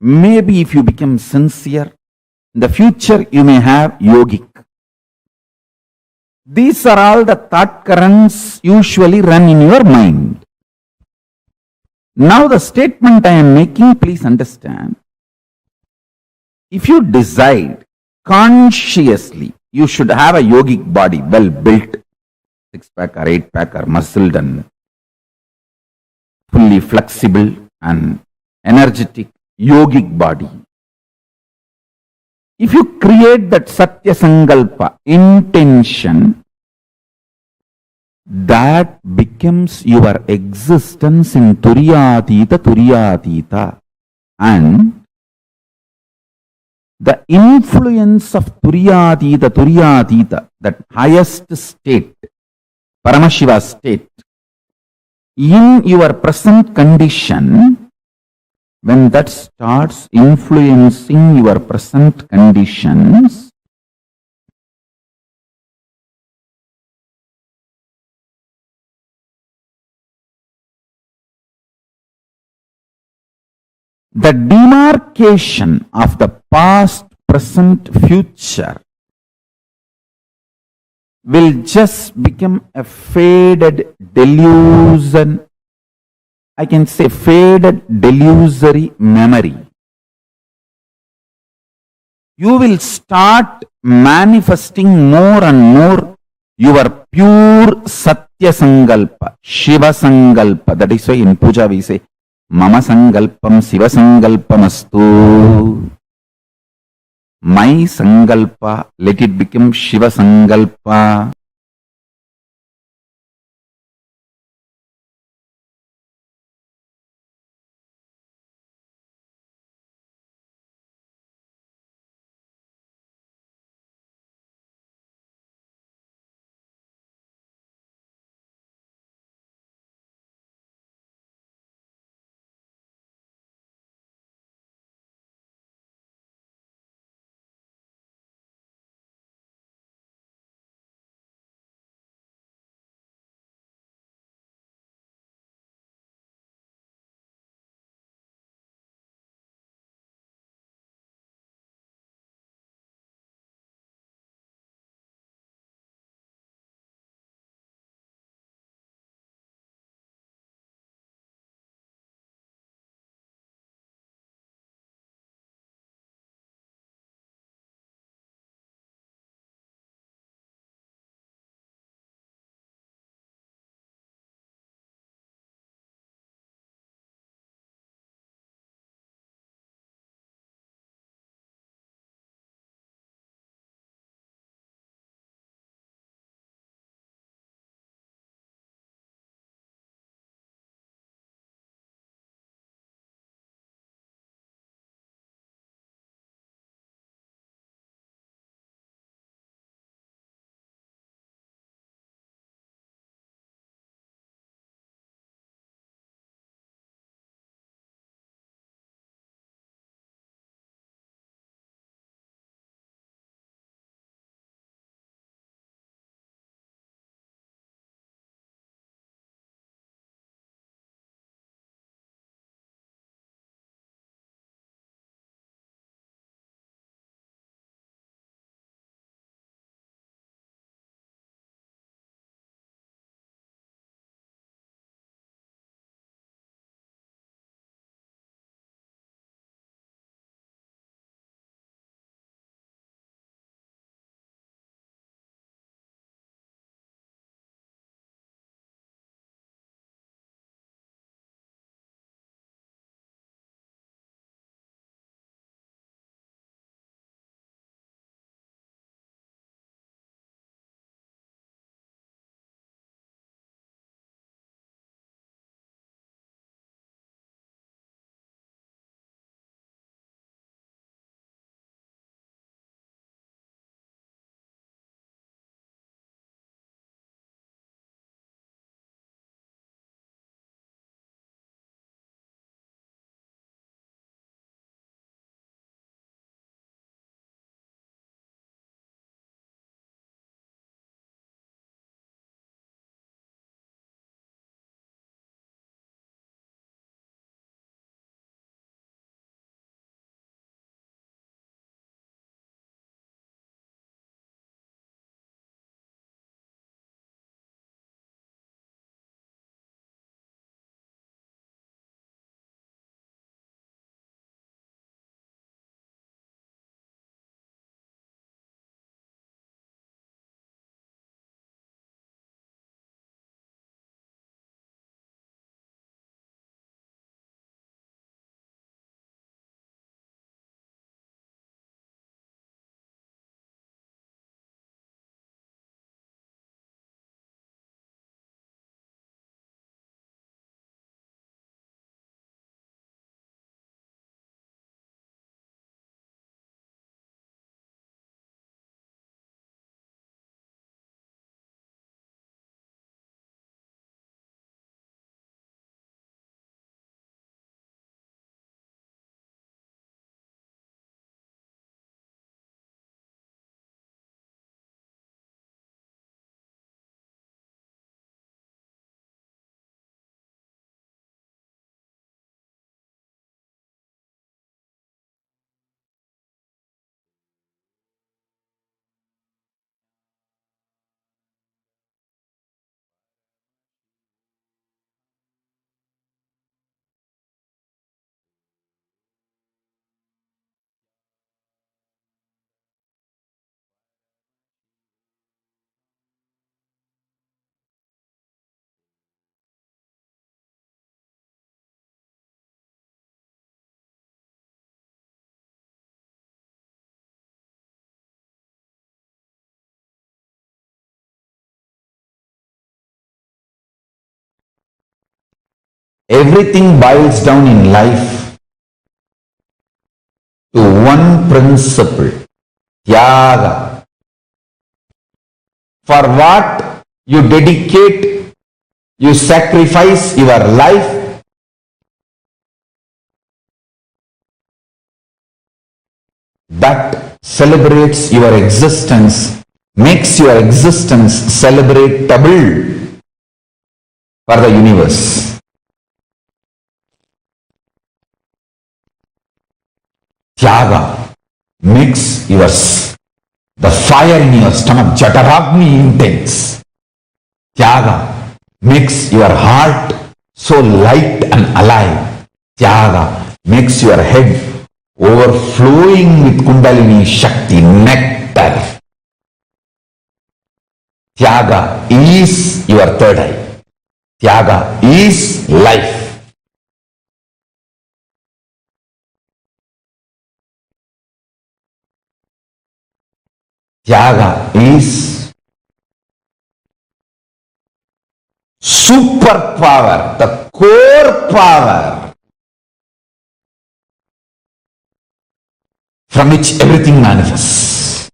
[SPEAKER 3] Maybe if you become sincere, in the future you may have yogic. These are all the thought currents usually run in your mind. Now the statement I am making, please understand. If you decide consciously you should have a yogic body, well built, 6-pack or 8-pack or muscled and fully flexible and energetic yogic body. If you create that Satya Sankalpa, intention, that becomes your existence in Turiyatita, and the influence of Turiyatita, that highest state, Paramashiva state, in your present condition, when that starts influencing your present conditions, the demarcation of the past, present, future will just become a faded delusion. I can say faded delusory memory. You will start manifesting more and more your pure Satya Sankalpa, Shiva Sankalpa. That is why in puja we say, Mama Sankalpam Shiva Sankalpamastu. My Sankalpa, let it become Shiva Sankalpa. Everything boils down in life to one principle, Tyaga. For what you dedicate, you sacrifice your life, that celebrates your existence, makes your existence celebratable for the universe. Tyaga makes the fire in your stomach, Jataragni, intense. Tyaga makes your heart so light and alive. Tyaga makes your head overflowing with Kundalini Shakti, nectar. Tyaga is your third eye. Tyaga is life. Tyaga is superpower, the core power from which everything manifests.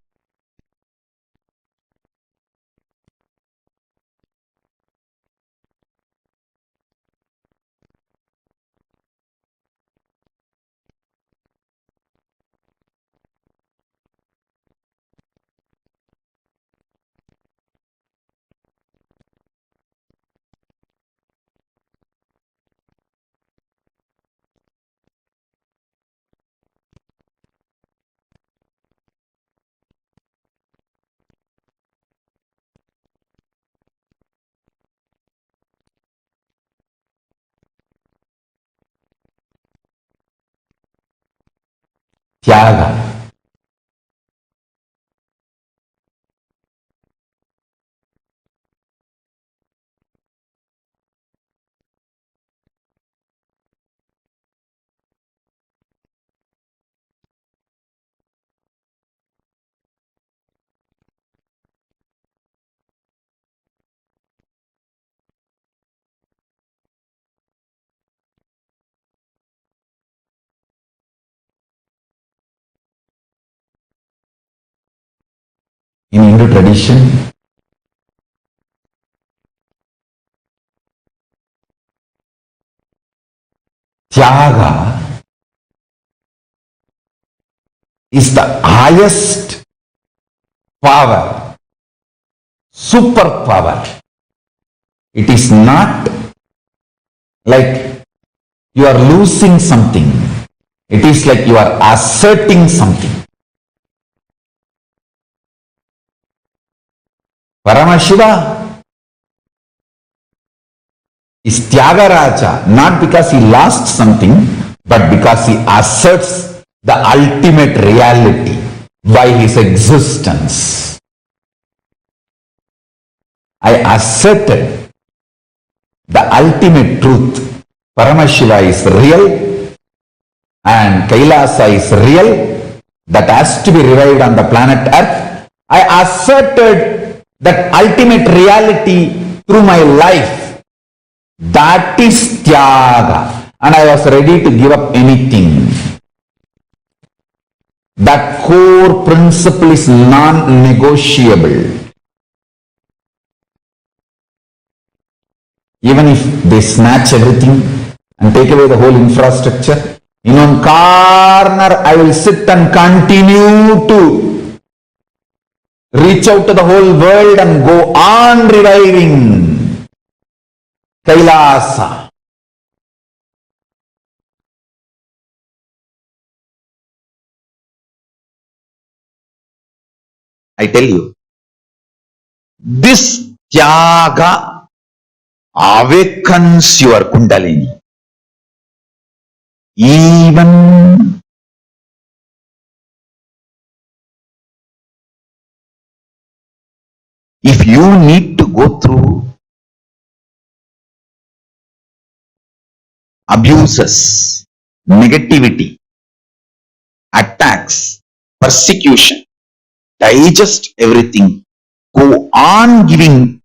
[SPEAKER 3] Tyaga. In Hindu tradition, Tyaga is the highest power, superpower. It is not like you are losing something. It is like you are asserting something. Paramashiva is Tyagaraja, not because he lost something, but because he asserts the ultimate reality by his existence. I asserted the ultimate truth. Paramashiva is real and Kailasa is real. That has to be revived on the planet Earth. I asserted that ultimate reality through my life. That is Tyaga. And I was ready to give up anything. That core principle is non-negotiable. Even if they snatch everything and take away the whole infrastructure, in one corner I will sit and continue to reach out to the whole world and go on reviving Kailasa. I tell you, this Tyaga awakens your Kundalini. Even if you need to go through abuses, negativity, attacks, persecution, digest everything, go on giving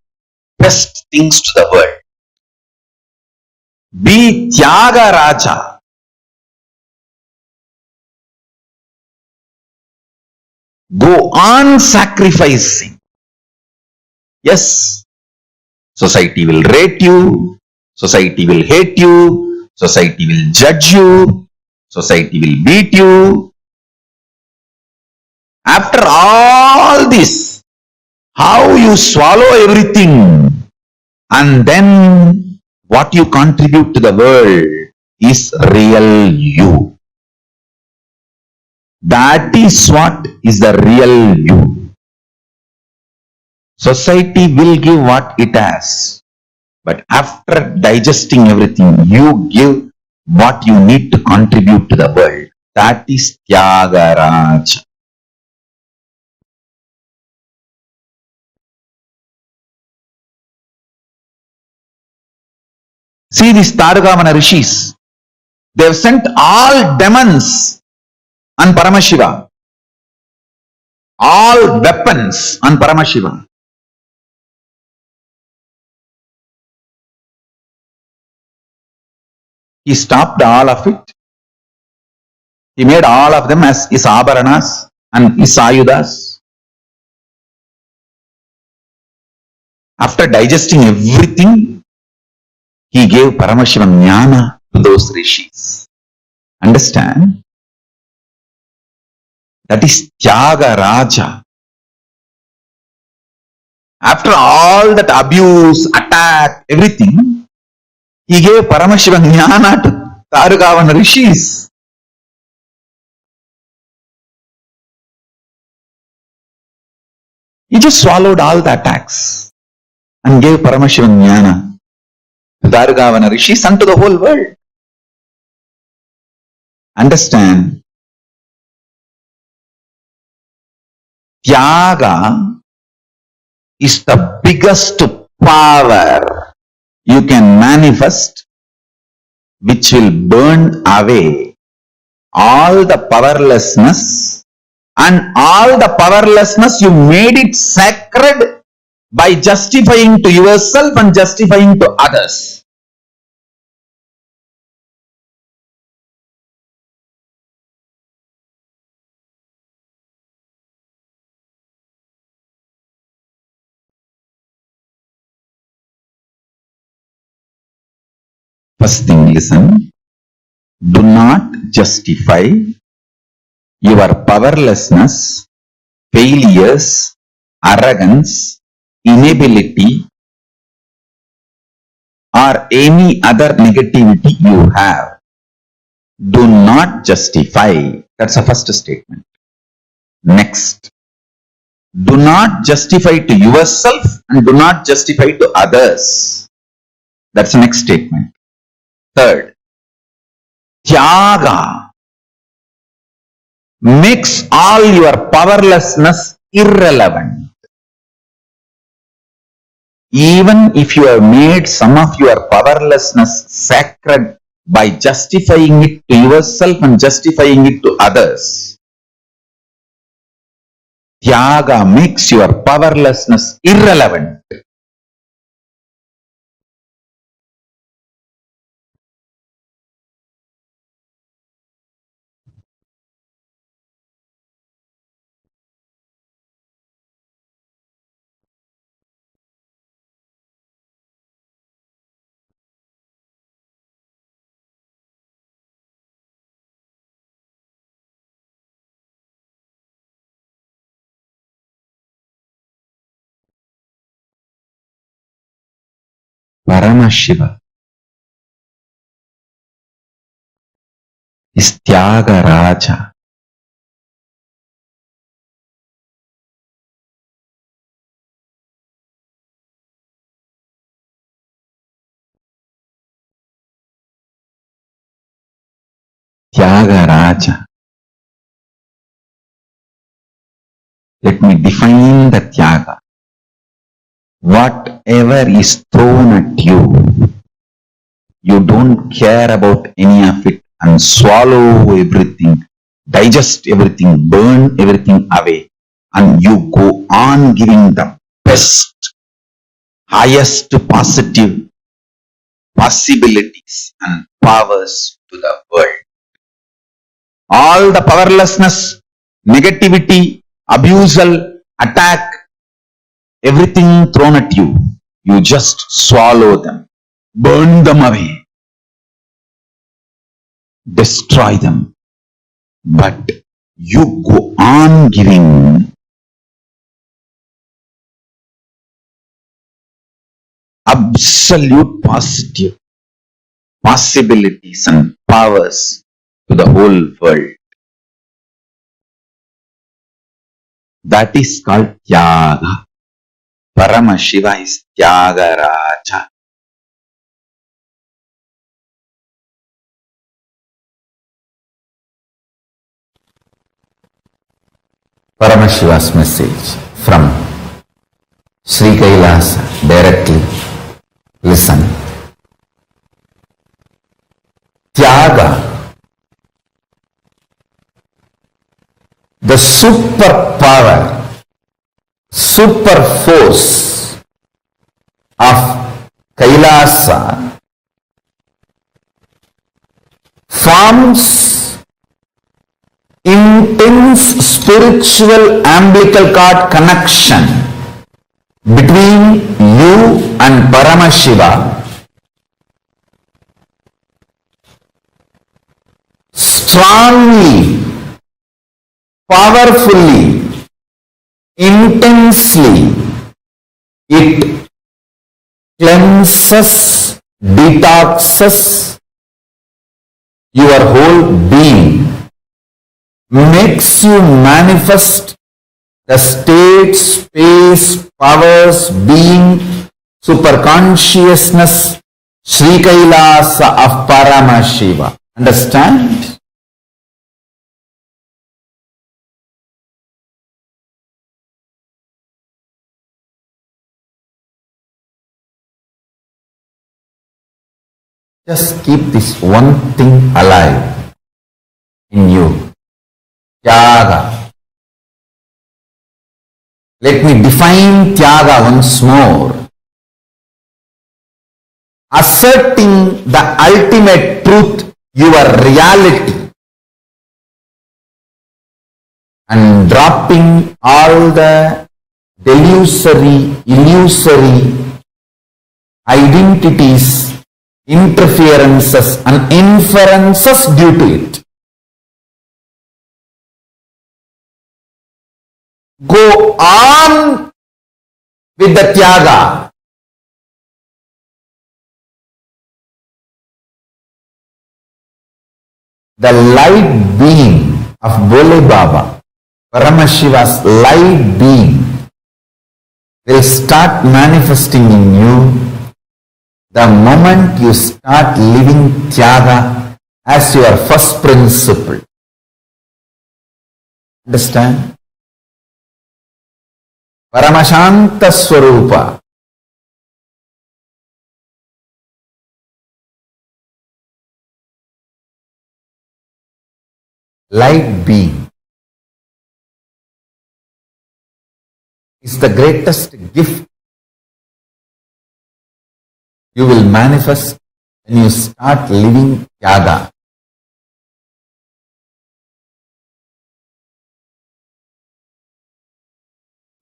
[SPEAKER 3] best things to the world. Be Tyaga Raja. Go on sacrificing. Yes, society will rate you, society will hate you, society will judge you, society will beat you. After all this, how you swallow everything and then what you contribute to the world is real you. That is what is the real you. Society will give what it has, but after digesting everything, you give what you need to contribute to the world. That is Tyagaraja. See these Targavana rishis. They have sent all demons on Paramashiva, all weapons on Paramashiva. He stopped all of it. He made all of them as his abharanas and his ayudas. After digesting everything, he gave Paramashiva jnana to those rishis. Understand? That is Tyaga Raja. After all that abuse, attack, everything, he gave Paramashiva jnana to Targavana rishis. He just swallowed all the attacks and gave Paramashiva jnana to Targavana rishis and to the whole world. Understand? Tyaga is the biggest power you can manifest, which will burn away all the powerlessness, and all the powerlessness you made it sacred by justifying to yourself and justifying to others. First thing, listen. Do not justify your powerlessness, failures, arrogance, inability, or any other negativity you have. Do not justify. That's the first statement. Next. Do not justify to yourself and do not justify to others. That's the next statement. Third, Tyaga makes all your powerlessness irrelevant. Even if you have made some of your powerlessness sacred by justifying it to yourself and justifying it to others, Tyaga makes your powerlessness irrelevant. Paramashiva is Tyaga Raja. Tyaga Raja. Let me define the Tyaga. Whatever is thrown at you, you don't care about any of it and swallow everything, digest everything, burn everything away, and you go on giving the best, highest positive possibilities and powers to the world. All the powerlessness, negativity, abusal, attack, everything thrown at you, you just swallow them, burn them away, destroy them. But you go on giving absolute positive possibilities and powers to the whole world. That is called Tyaga. Parama Shiva is Tyagaraja. Paramashiva's message from Sri Kailasa directly. Listen. Tyaga, the superpower, super force of Kailasa forms intense spiritual umbilical cord connection between you and Paramashiva, strongly, powerfully, intensely. It cleanses, detoxes your whole being, makes you manifest the state, space, powers, being, superconsciousness, Sri Kailasa of Paramashiva. Understand? Just keep this one thing alive in you. Tyaga. Let me define Tyaga once more. Asserting the ultimate truth, your reality, and dropping all the delusory, illusory identities, interferences and inferences due to it. Go on with the Tyaga. The light being of Bole Baba, Paramashiva's light being, will start manifesting in you the moment you start living Tyaga as your first principle. Understand? Paramashanta Swarupa. Light being is the greatest gift you will manifest when you start living Tyaga.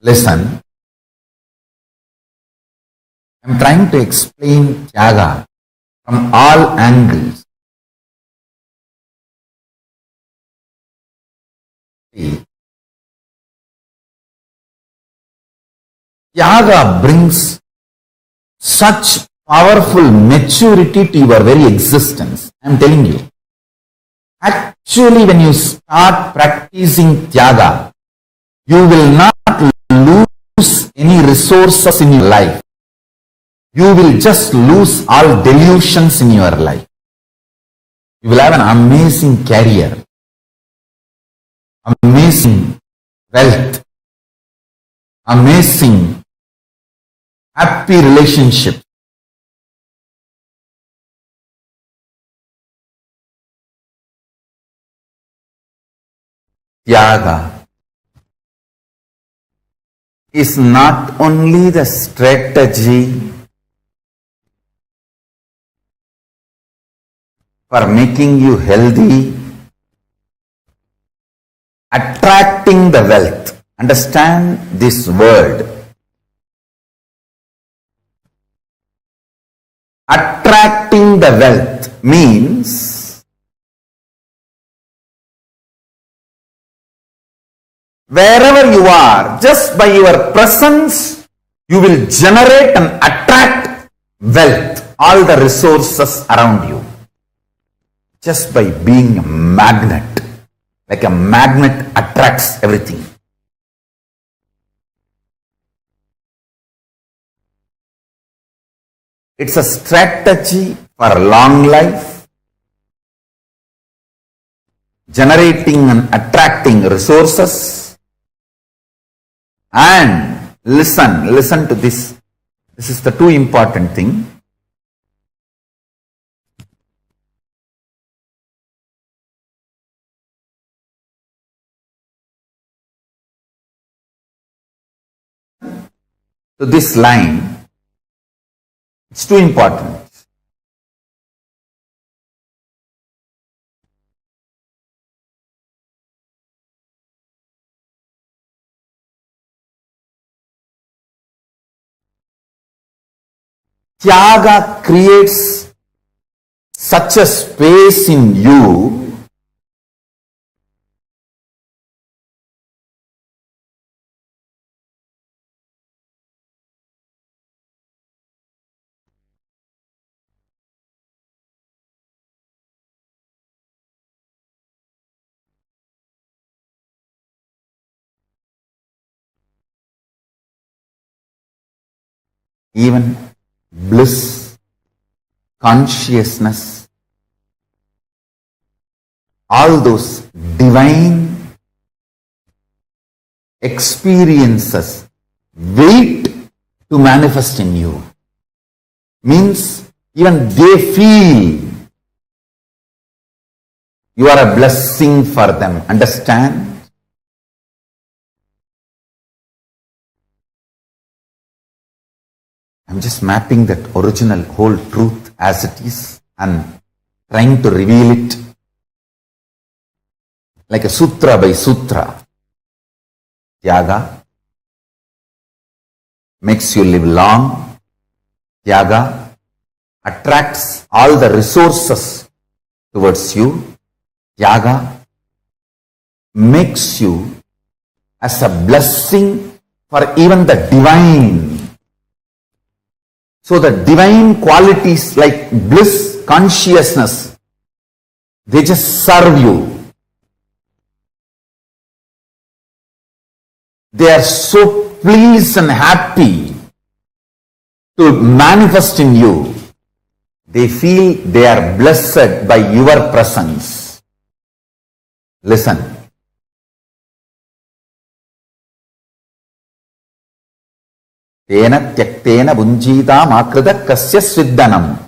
[SPEAKER 3] Listen, I am trying to explain Tyaga from all angles. Tyaga brings such powerful maturity to your very existence. I am telling you. Actually, when you start practicing Tyaga, you will not lose any resources in your life. You will just lose all delusions in your life. You will have an amazing career, amazing wealth, amazing happy relationship. Tyaga is not only the strategy for making you healthy, attracting the wealth. Understand this word. Attracting the wealth means wherever you are, just by your presence, you will generate and attract wealth, all the resources around you. Just by being a magnet, like a magnet attracts everything. It's a strategy for long life, generating and attracting resources. And listen to this. This is the too important thing. To this line, it's too important. Tyaga creates such a space in you even bliss, consciousness, all those divine experiences wait to manifest in you. Means even they feel you are a blessing for them. Understand? I'm just mapping that original whole truth as it is and trying to reveal it like a sutra by sutra. Tyaga makes you live long. Tyaga attracts all the resources towards you. Tyaga makes you as a blessing for even the divine. So the divine qualities like bliss, consciousness, they just serve you. They are so pleased and happy to manifest in you. They feel they are blessed by your presence. Listen. Tena tyaktena bunjita makrita kasya sviddanam.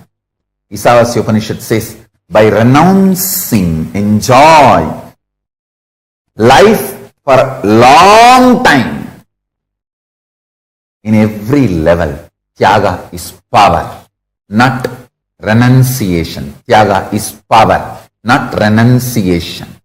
[SPEAKER 3] Isavasya Upanishad says, by renouncing, enjoy life for a long time. In every level, Tyaga is power, not renunciation. Tyaga is power, not renunciation.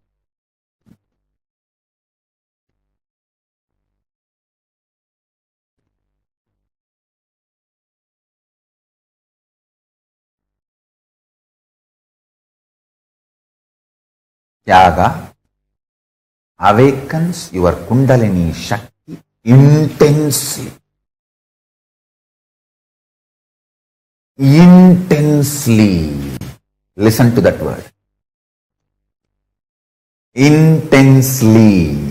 [SPEAKER 3] Tyaga awakens your Kundalini Shakti intensely. Intensely. Listen to that word. Intensely.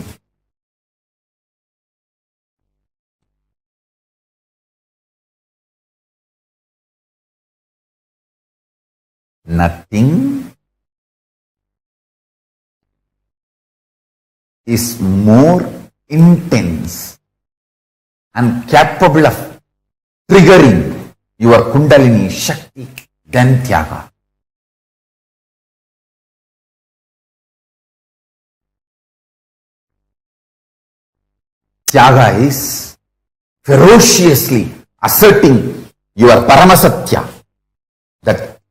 [SPEAKER 3] Nothing is more intense and capable of triggering your Kundalini Shakti than Tyaga. Tyaga is ferociously asserting your Paramasatya, that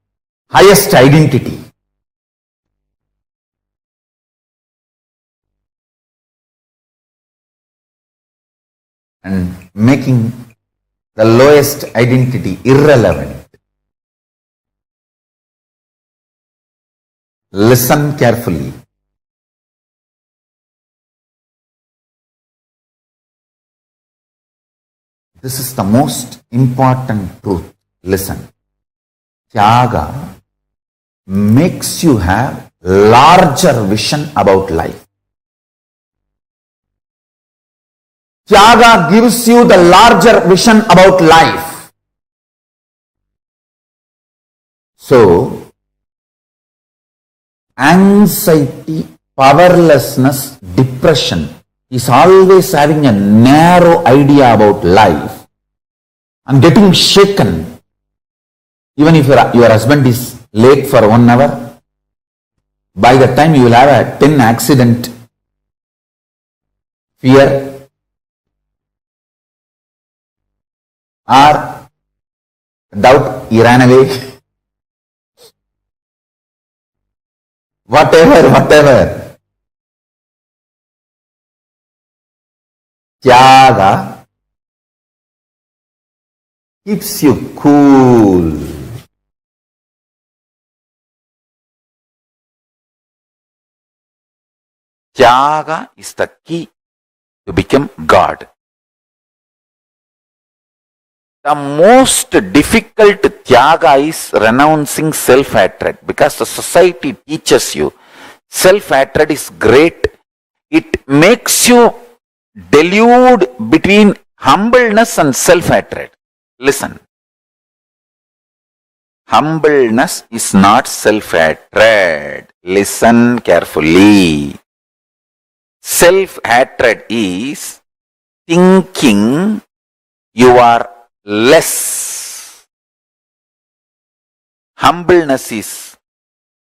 [SPEAKER 3] highest identity, and making the lowest identity irrelevant. Listen carefully. This is the most important truth. Listen. Tyaga makes you have larger vision about life. Tyaga gives you the larger vision about life. So, anxiety, powerlessness, depression is always having a narrow idea about life and getting shaken. Even if your husband is late for 1 hour, by the time you will have a 10 accident fear, or doubt he ran away, whatever. Tyaga keeps you cool. Tyaga is the key to become God. The most difficult tyaga is renouncing self-hatred, because the society teaches you self-hatred is great. It makes you delude between humbleness and self-hatred. Listen. Humbleness is not self-hatred. Listen carefully. Self-hatred is thinking you are less. Humbleness is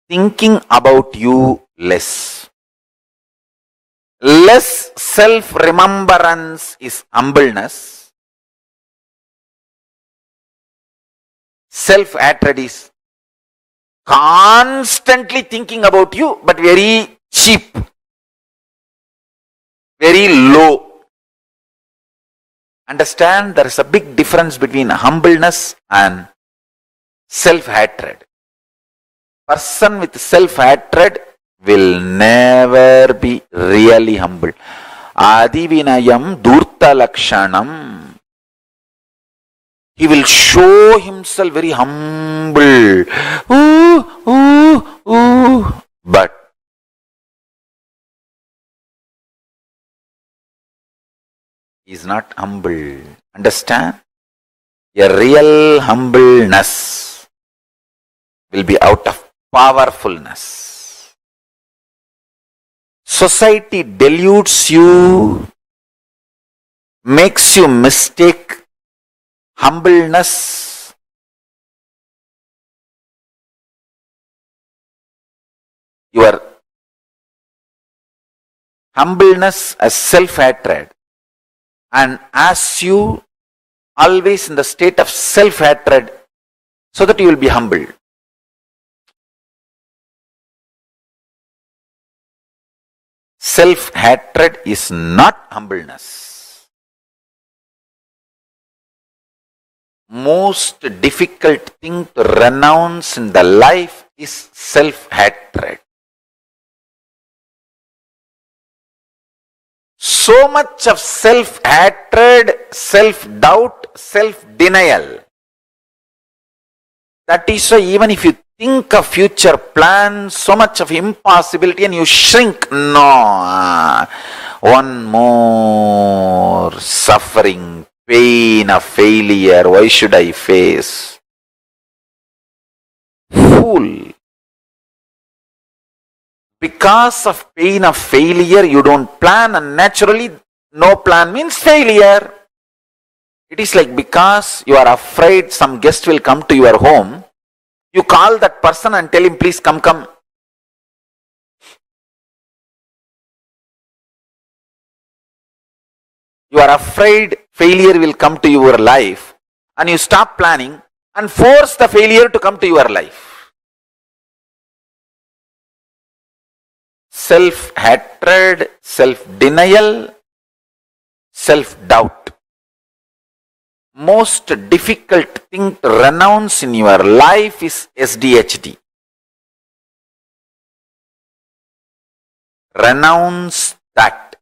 [SPEAKER 3] thinking about you less. Less self-remembrance is humbleness. Self-hatred is constantly thinking about you, but very cheap, very low. Understand, there is a big difference between humbleness and self-hatred. Person with self-hatred will never be really humble. Adivinayam durta lakshanam. He will show himself very humble. But he is not humble. Understand? A real humbleness will be out of powerfulness. Society deludes you, makes you mistake humbleness your humbleness as self-hatred, and as you always in the state of self-hatred so that you will be humble. Self-hatred is not humbleness. Most difficult thing to renounce in the life is self-hatred. So much of self-hatred, self-doubt, self-denial. That is why even if you think of future plans, so much of impossibility and you shrink. No, one more suffering, pain of failure, why should I face? Fool. Because of pain of failure, you don't plan, and naturally, no plan means failure. It is like because you are afraid some guest will come to your home, you call that person and tell him, please come. You are afraid failure will come to your life, and you stop planning and force the failure to come to your life. Self-hatred, self-denial, self-doubt.
[SPEAKER 2] most difficult thing to renounce in your life is SDHD. Renounce that.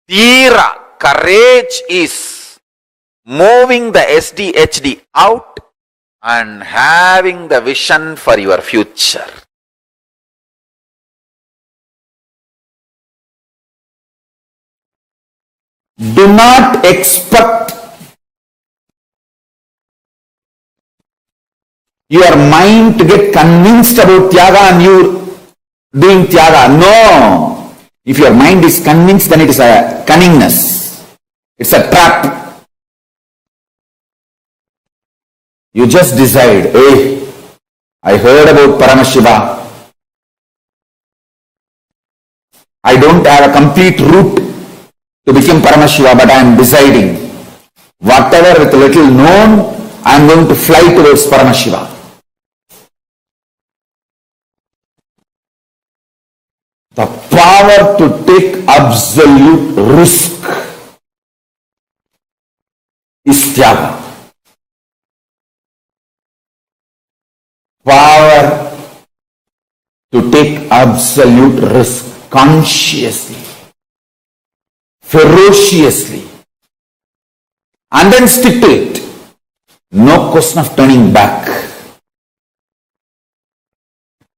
[SPEAKER 2] Dhira, courage is moving the SDHD out and having the vision for your future.
[SPEAKER 3] Do not expect your mind to get convinced about Tyaga and you doing Tyaga. No. If your mind is convinced, then it is a cunningness. It's a trap. You just decide, hey, I heard about Paramashiva. I don't have a complete route to become Paramashiva, but I am deciding. Whatever with little known, I am going to fly towards Paramashiva. The power to take absolute risk is Tyaga. Power to take absolute risk consciously, ferociously, and then stick to it. No question of turning back.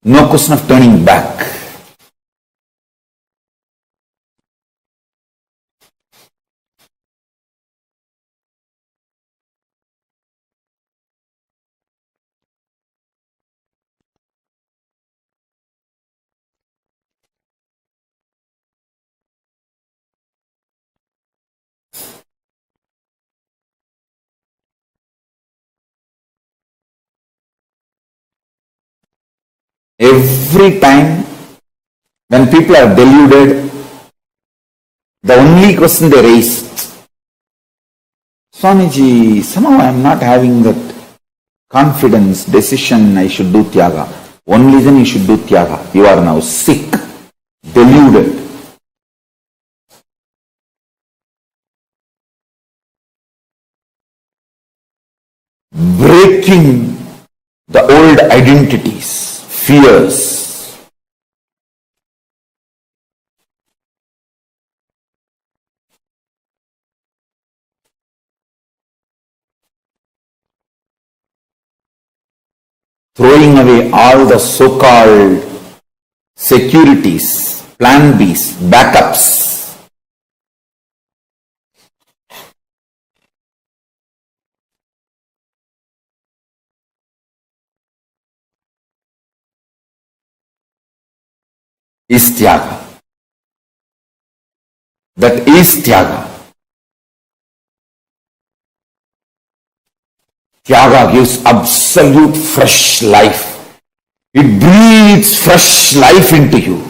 [SPEAKER 3] No question of turning back. Every time when people are deluded, the only question they raise, Swamiji, somehow I am not having that confidence, decision, I should do Tyaga. Only then you should do Tyaga. You are now sick, deluded. Breaking the old identities, fears. Throwing away all the so-called securities, plan Bs, backups. Is Tyaga. That is Tyaga. Tyaga gives absolute fresh life. It breathes fresh life into you.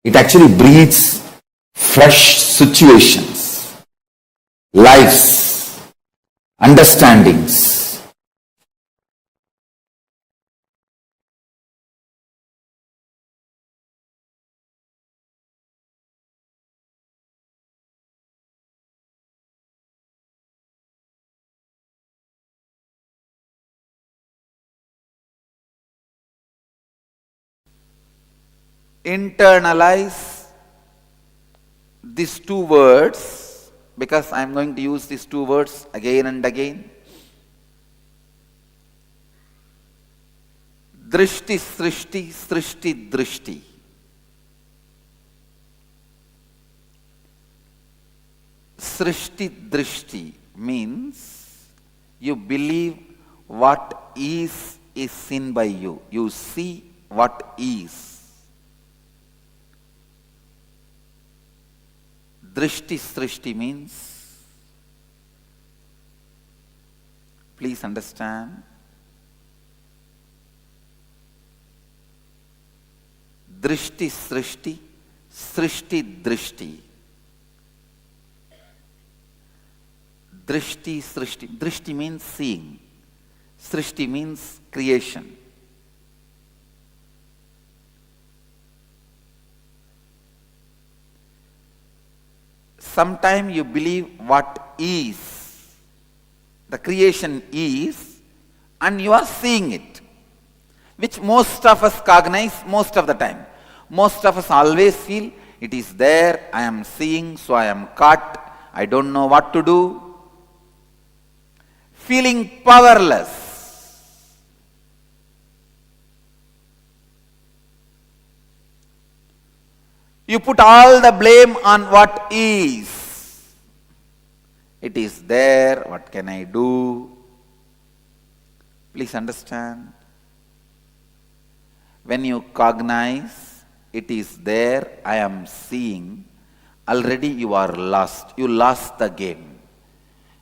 [SPEAKER 3] It actually breathes fresh situations, lives, understandings.
[SPEAKER 2] Internalize these two words, because I am going to use these two words again and again. Drishti srishti, srishti drishti. Srishti drishti means you believe what is seen by you. You see what is. Drishti srishti means, please understand, drishti srishti, srishti drishti. Drishti srishti. Drishti means seeing. Srishti means creation. Sometimes you believe what is, the creation is, and you are seeing it, which most of us cognize most of the time. Most of us always feel it is there, I am seeing, so I am caught, I don't know what to do. Feeling powerless. You put all the blame on what is. It is there, what can I do? Please understand. When you cognize, it is there, I am seeing, already you are lost. You lost the game.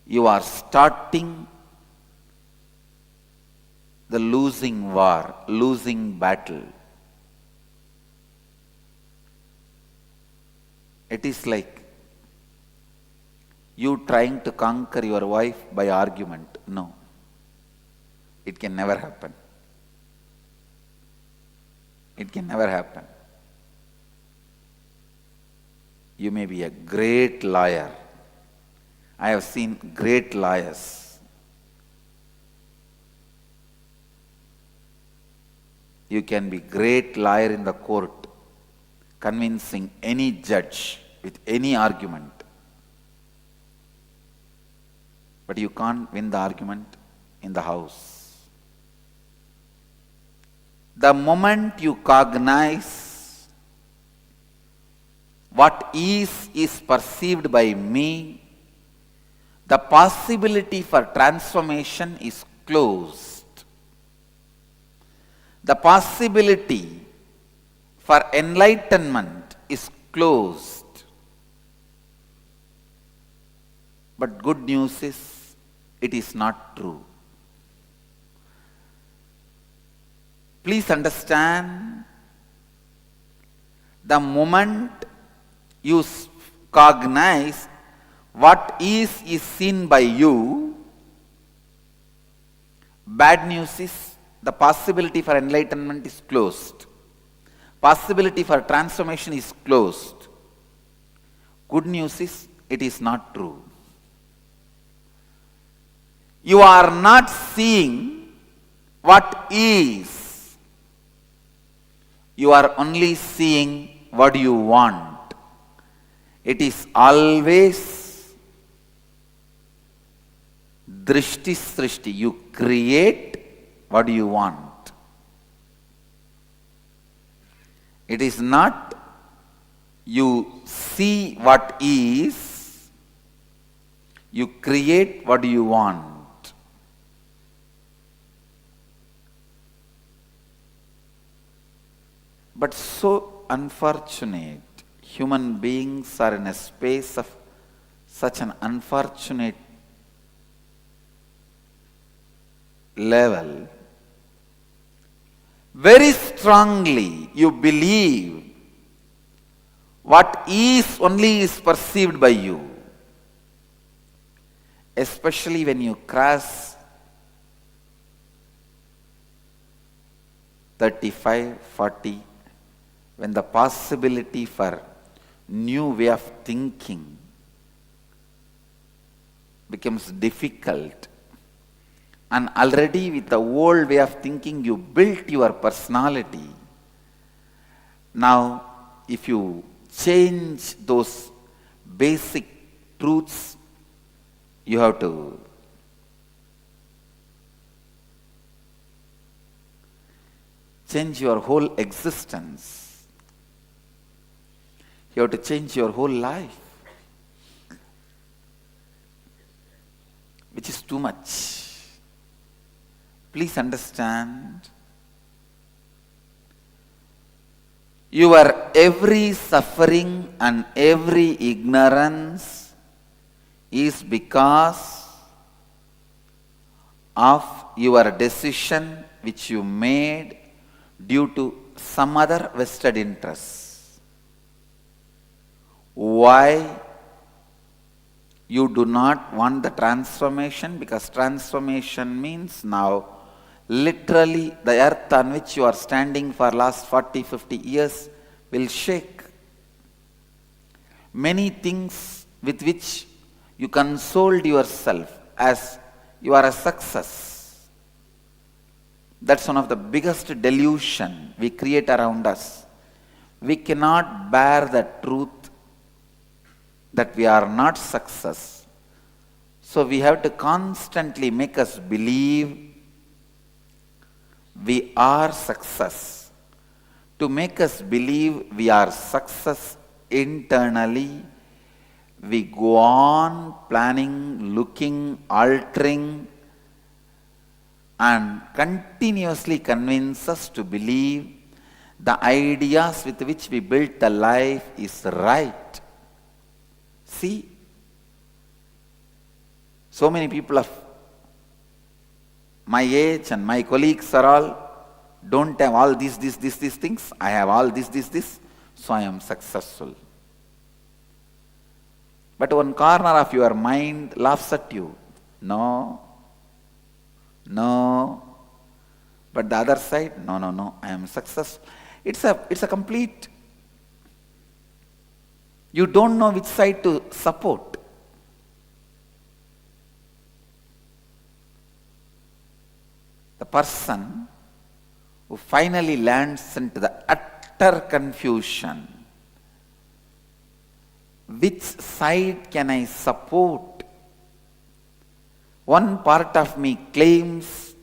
[SPEAKER 2] You are starting the losing war, losing battle. It is like you trying to conquer your wife by argument. No. It can never happen. It can never happen. You may be a great liar. I have seen great liars. You can be great liar in the court, convincing any judge with any argument. But you can't win the argument in the house. The moment you cognize what is perceived by me, the possibility for transformation is closed. The possibility for enlightenment is closed. But good news is, it is not true. Please understand, the moment you cognize what is seen by you, bad news is the possibility for enlightenment is closed. Possibility for transformation is closed. Good news is it is not true. You are not seeing what is. You are only seeing what you want. It is always drishti srishti. You create what you want. It is not you see what is, you create what you want. But so unfortunate, human beings are in a space of such an unfortunate level. Very strongly you believe what is only is perceived by you. Especially when you cross 35, 40, when the possibility for new way of thinking becomes difficult, and already with the old way of thinking you built your personality. Now if you change those basic truths, you have to change your whole existence. You have to change your whole life, which is too much. Please understand, your every suffering and every ignorance is because of your decision which you made due to some other vested interests. Why you do not want the transformation? Because transformation means now literally the earth on which you are standing for last 40, 50 years will shake. Many things
[SPEAKER 5] with which you consoled yourself as you are a success. That's one of the biggest delusion we create around us. We cannot bear the truth that we are not success. So we have to constantly make us believe we are success. To make us believe we are success internally, we go on planning, looking, altering, and continuously convince us to believe the ideas with which we built the life is right. See, so many people of my age and my colleagues are all, don't have all these things. I have all this, so I am successful. But one corner of your mind laughs at you. No. But the other side, no, I am successful. It's a complete, you don't know which side to support. The person who finally lands into the utter confusion, which side can I support? One part of me claims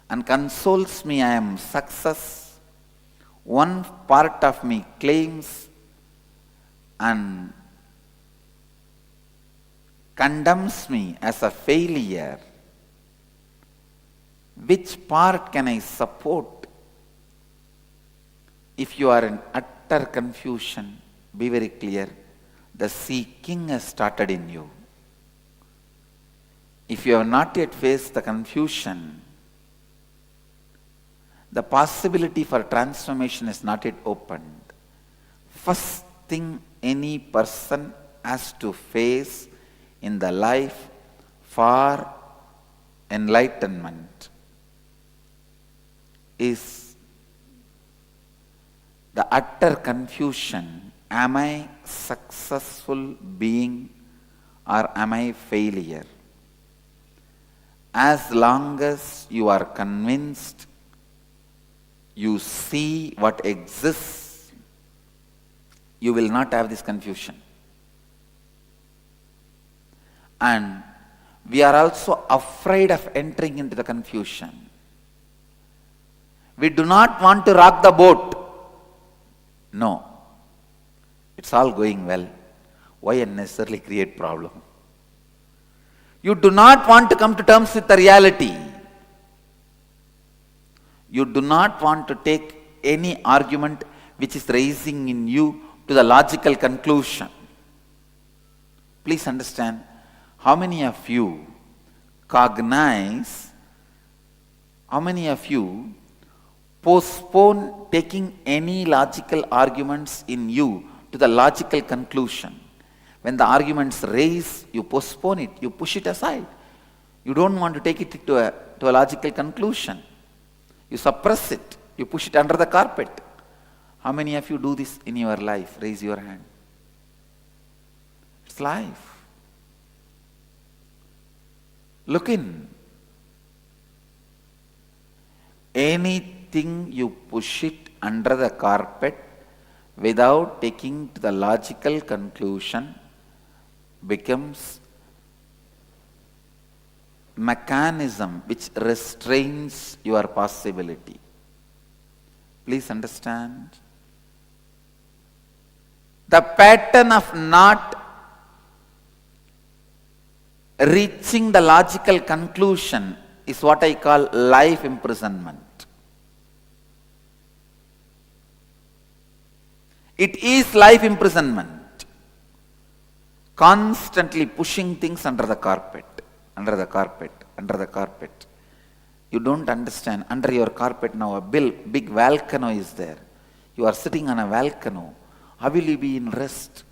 [SPEAKER 5] and consoles me I am success. One part of me claims and condemns me as a failure. Which part can I support? If you are in utter confusion, be very clear. The seeking has started in you. If you have not yet faced the confusion, the possibility for transformation is not yet opened. First thing any person has to face in the life for enlightenment is the utter confusion. Am I successful being or am I failure? As long as you are convinced, you see what exists, you will not have this confusion. And we are also afraid of entering into the confusion. We do not want to rock the boat. No. It's all going well. Why unnecessarily create problem? You do not want to come to terms with the reality. You do not want to take any argument which is raising in you to the logical conclusion. Please understand, how many of you cognize, how many of you postpone taking any logical arguments in you to the logical conclusion? When the arguments raise, you postpone it, you push it aside. You don't want to take it to a logical conclusion. You suppress it, you push it under the carpet. How many of you do this in your life? Raise your hand. It's life. Look in. Anything you push it under the carpet without taking to the logical conclusion becomes mechanism which restrains your possibility. Please understand. The pattern of not reaching the logical conclusion is what I call life imprisonment. It is life imprisonment. Constantly pushing things under the carpet, under the carpet, under the carpet. You don't understand. Under your carpet now a big volcano is there. You are sitting on a volcano. How will you be in rest?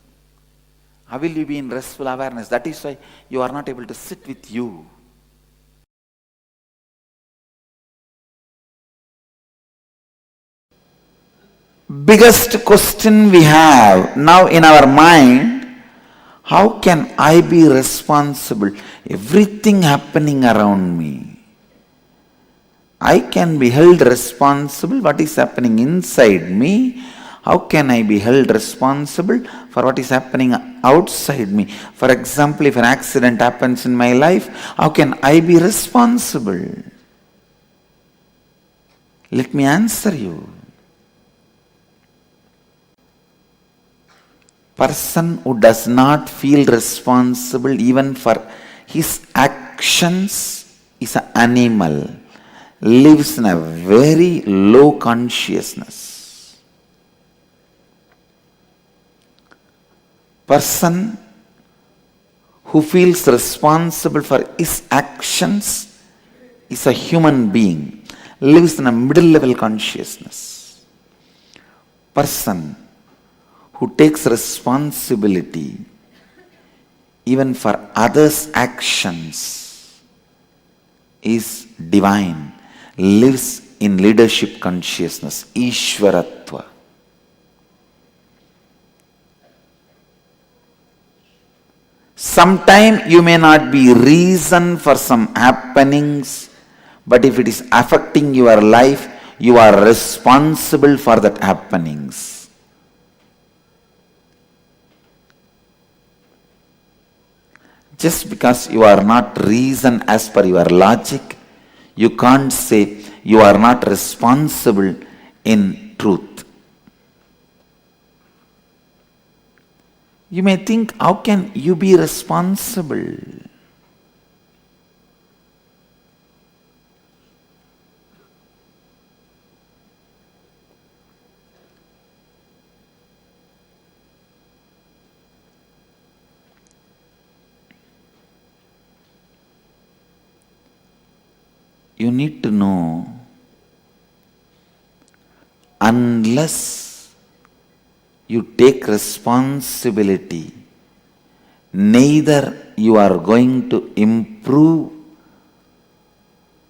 [SPEAKER 5] How will you be in restful awareness? That is why you are not able to sit with you. Biggest question we have now in our mind,
[SPEAKER 3] How can I be responsible? Everything happening around me. I can be held responsible what is happening inside me. How can I be held responsible for what is happening outside me? For example, if an accident happens in my life, how can I be responsible? Let me answer you. Person who does not feel responsible even for his actions is an animal, lives in a very low consciousness. Person who feels responsible for his actions is a human being, lives in a middle level consciousness. Person who takes responsibility even for others' actions is divine, lives in leadership consciousness, Ishwaratva. Sometime you may not be reason for some happenings, but if it is affecting your life, you are responsible for that happenings. Just because you are not reason as per your logic, you can't say you are not responsible in truth. You may think, how can you be responsible? You need to know, unless you take responsibility, neither you are going to improve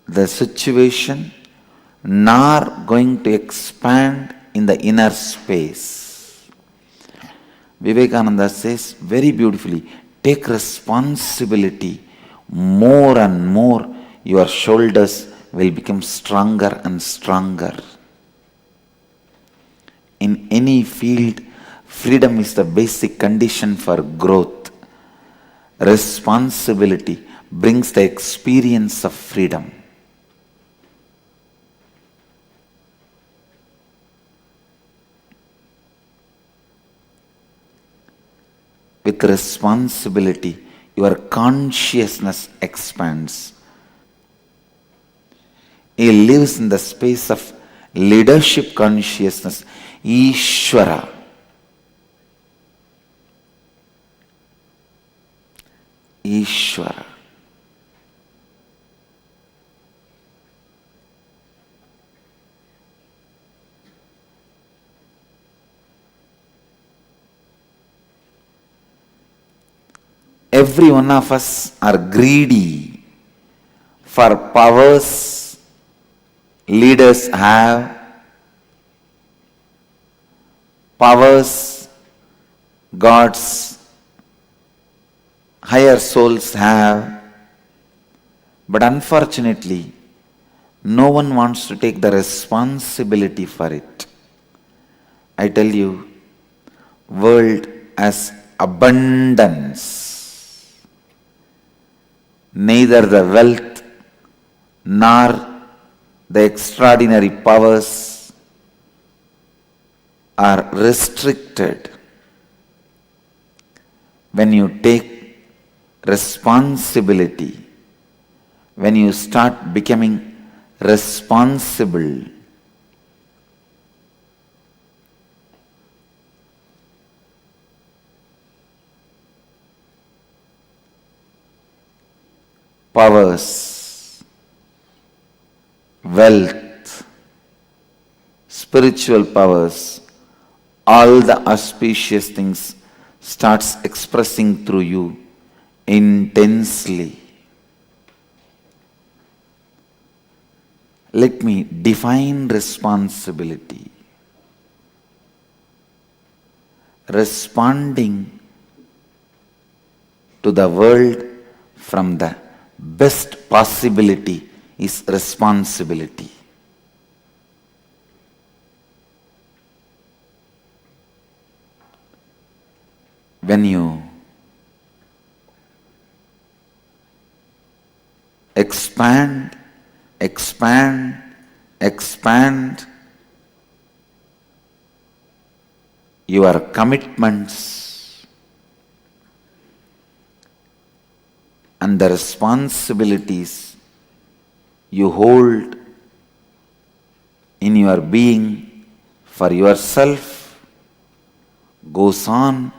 [SPEAKER 3] the situation nor going to expand in the inner space. Vivekananda says very beautifully, take responsibility, more and more your shoulders will become stronger and stronger. In any field, freedom is the basic condition for growth. Responsibility brings the experience of freedom. With responsibility, your consciousness expands. He lives in the space of leadership consciousness, Ishvara. Ishvara. Every one of us are greedy for powers leaders have, powers gods, higher souls have, but unfortunately, no one wants to take the responsibility for it. I tell you, world has abundance. Neither the wealth nor the extraordinary powers are restricted when you take responsibility, when you start becoming responsible. Powers, wealth, spiritual powers, all the auspicious things starts expressing through you intensely. Let me define responsibility. Responding to the world from the best possibility is responsibility. When you expand, your commitments and the responsibilities you hold in your being for yourself goes on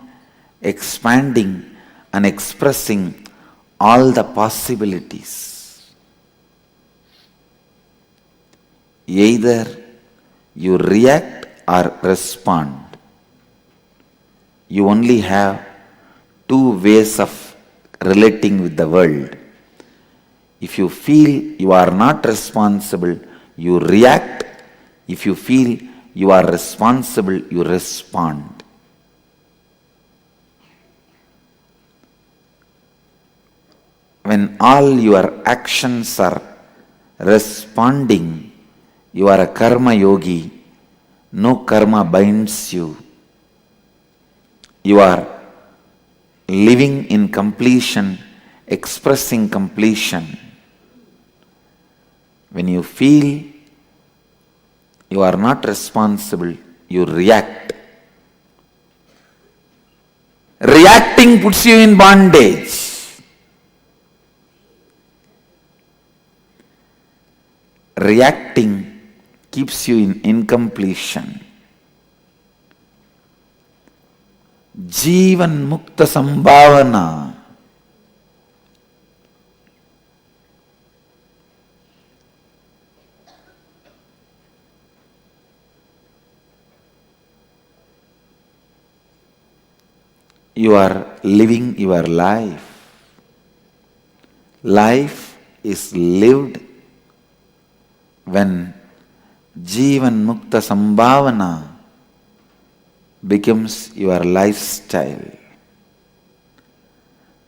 [SPEAKER 3] expanding and expressing all the possibilities. Either you react or respond. You only have two ways of relating with the world. If you feel you are not responsible, you react. If you feel you are responsible, you respond. When all your actions are responding, you are a karma yogi. No karma binds you. You are living in completion, expressing completion. When you feel you are not responsible, you react. Reacting puts you in bondage. Reacting keeps you in incompletion. Jivan Mukta Sambhavana. You are living your life. Life is lived when Jivan Mukta Sambhavana becomes your lifestyle.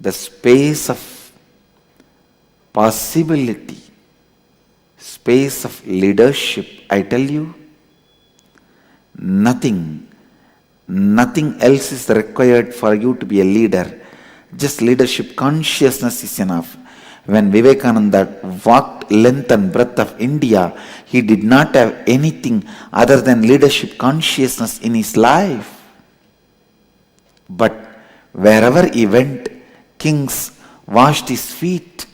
[SPEAKER 3] The space of possibility, space of leadership, I tell you, nothing else is required for you to be a leader. Just leadership consciousness is enough. When Vivekananda walked length and breadth of India, he did not have anything other than leadership consciousness in his life. But wherever he went, kings washed his feet,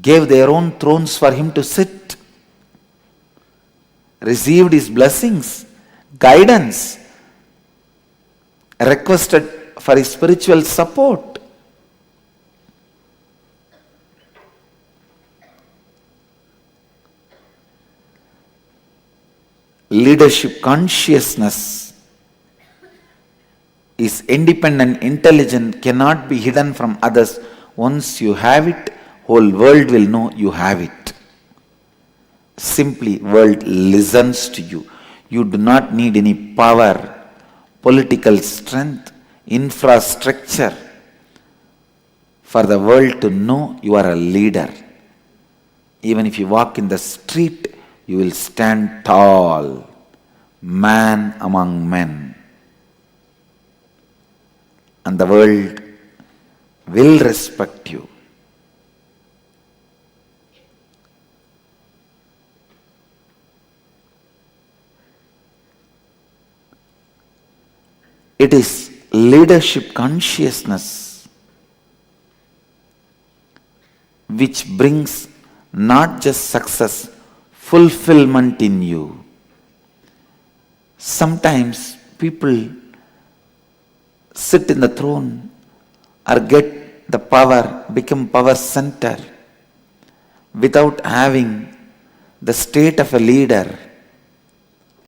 [SPEAKER 3] gave their own thrones for him to sit, received his blessings, guidance, requested for his spiritual support. Leadership consciousness is independent, intelligent, cannot be hidden from others. Once you have it, whole world will know you have it. Simply, world listens to you. You do not need any power, political strength, infrastructure for the world to know you are a leader. Even if you walk in the street, you will stand tall, man among men. And the world will respect you. It is leadership consciousness which brings not just success, fulfillment in you. Sometimes people sit in the throne or get the power, become power center without having the state of a leader.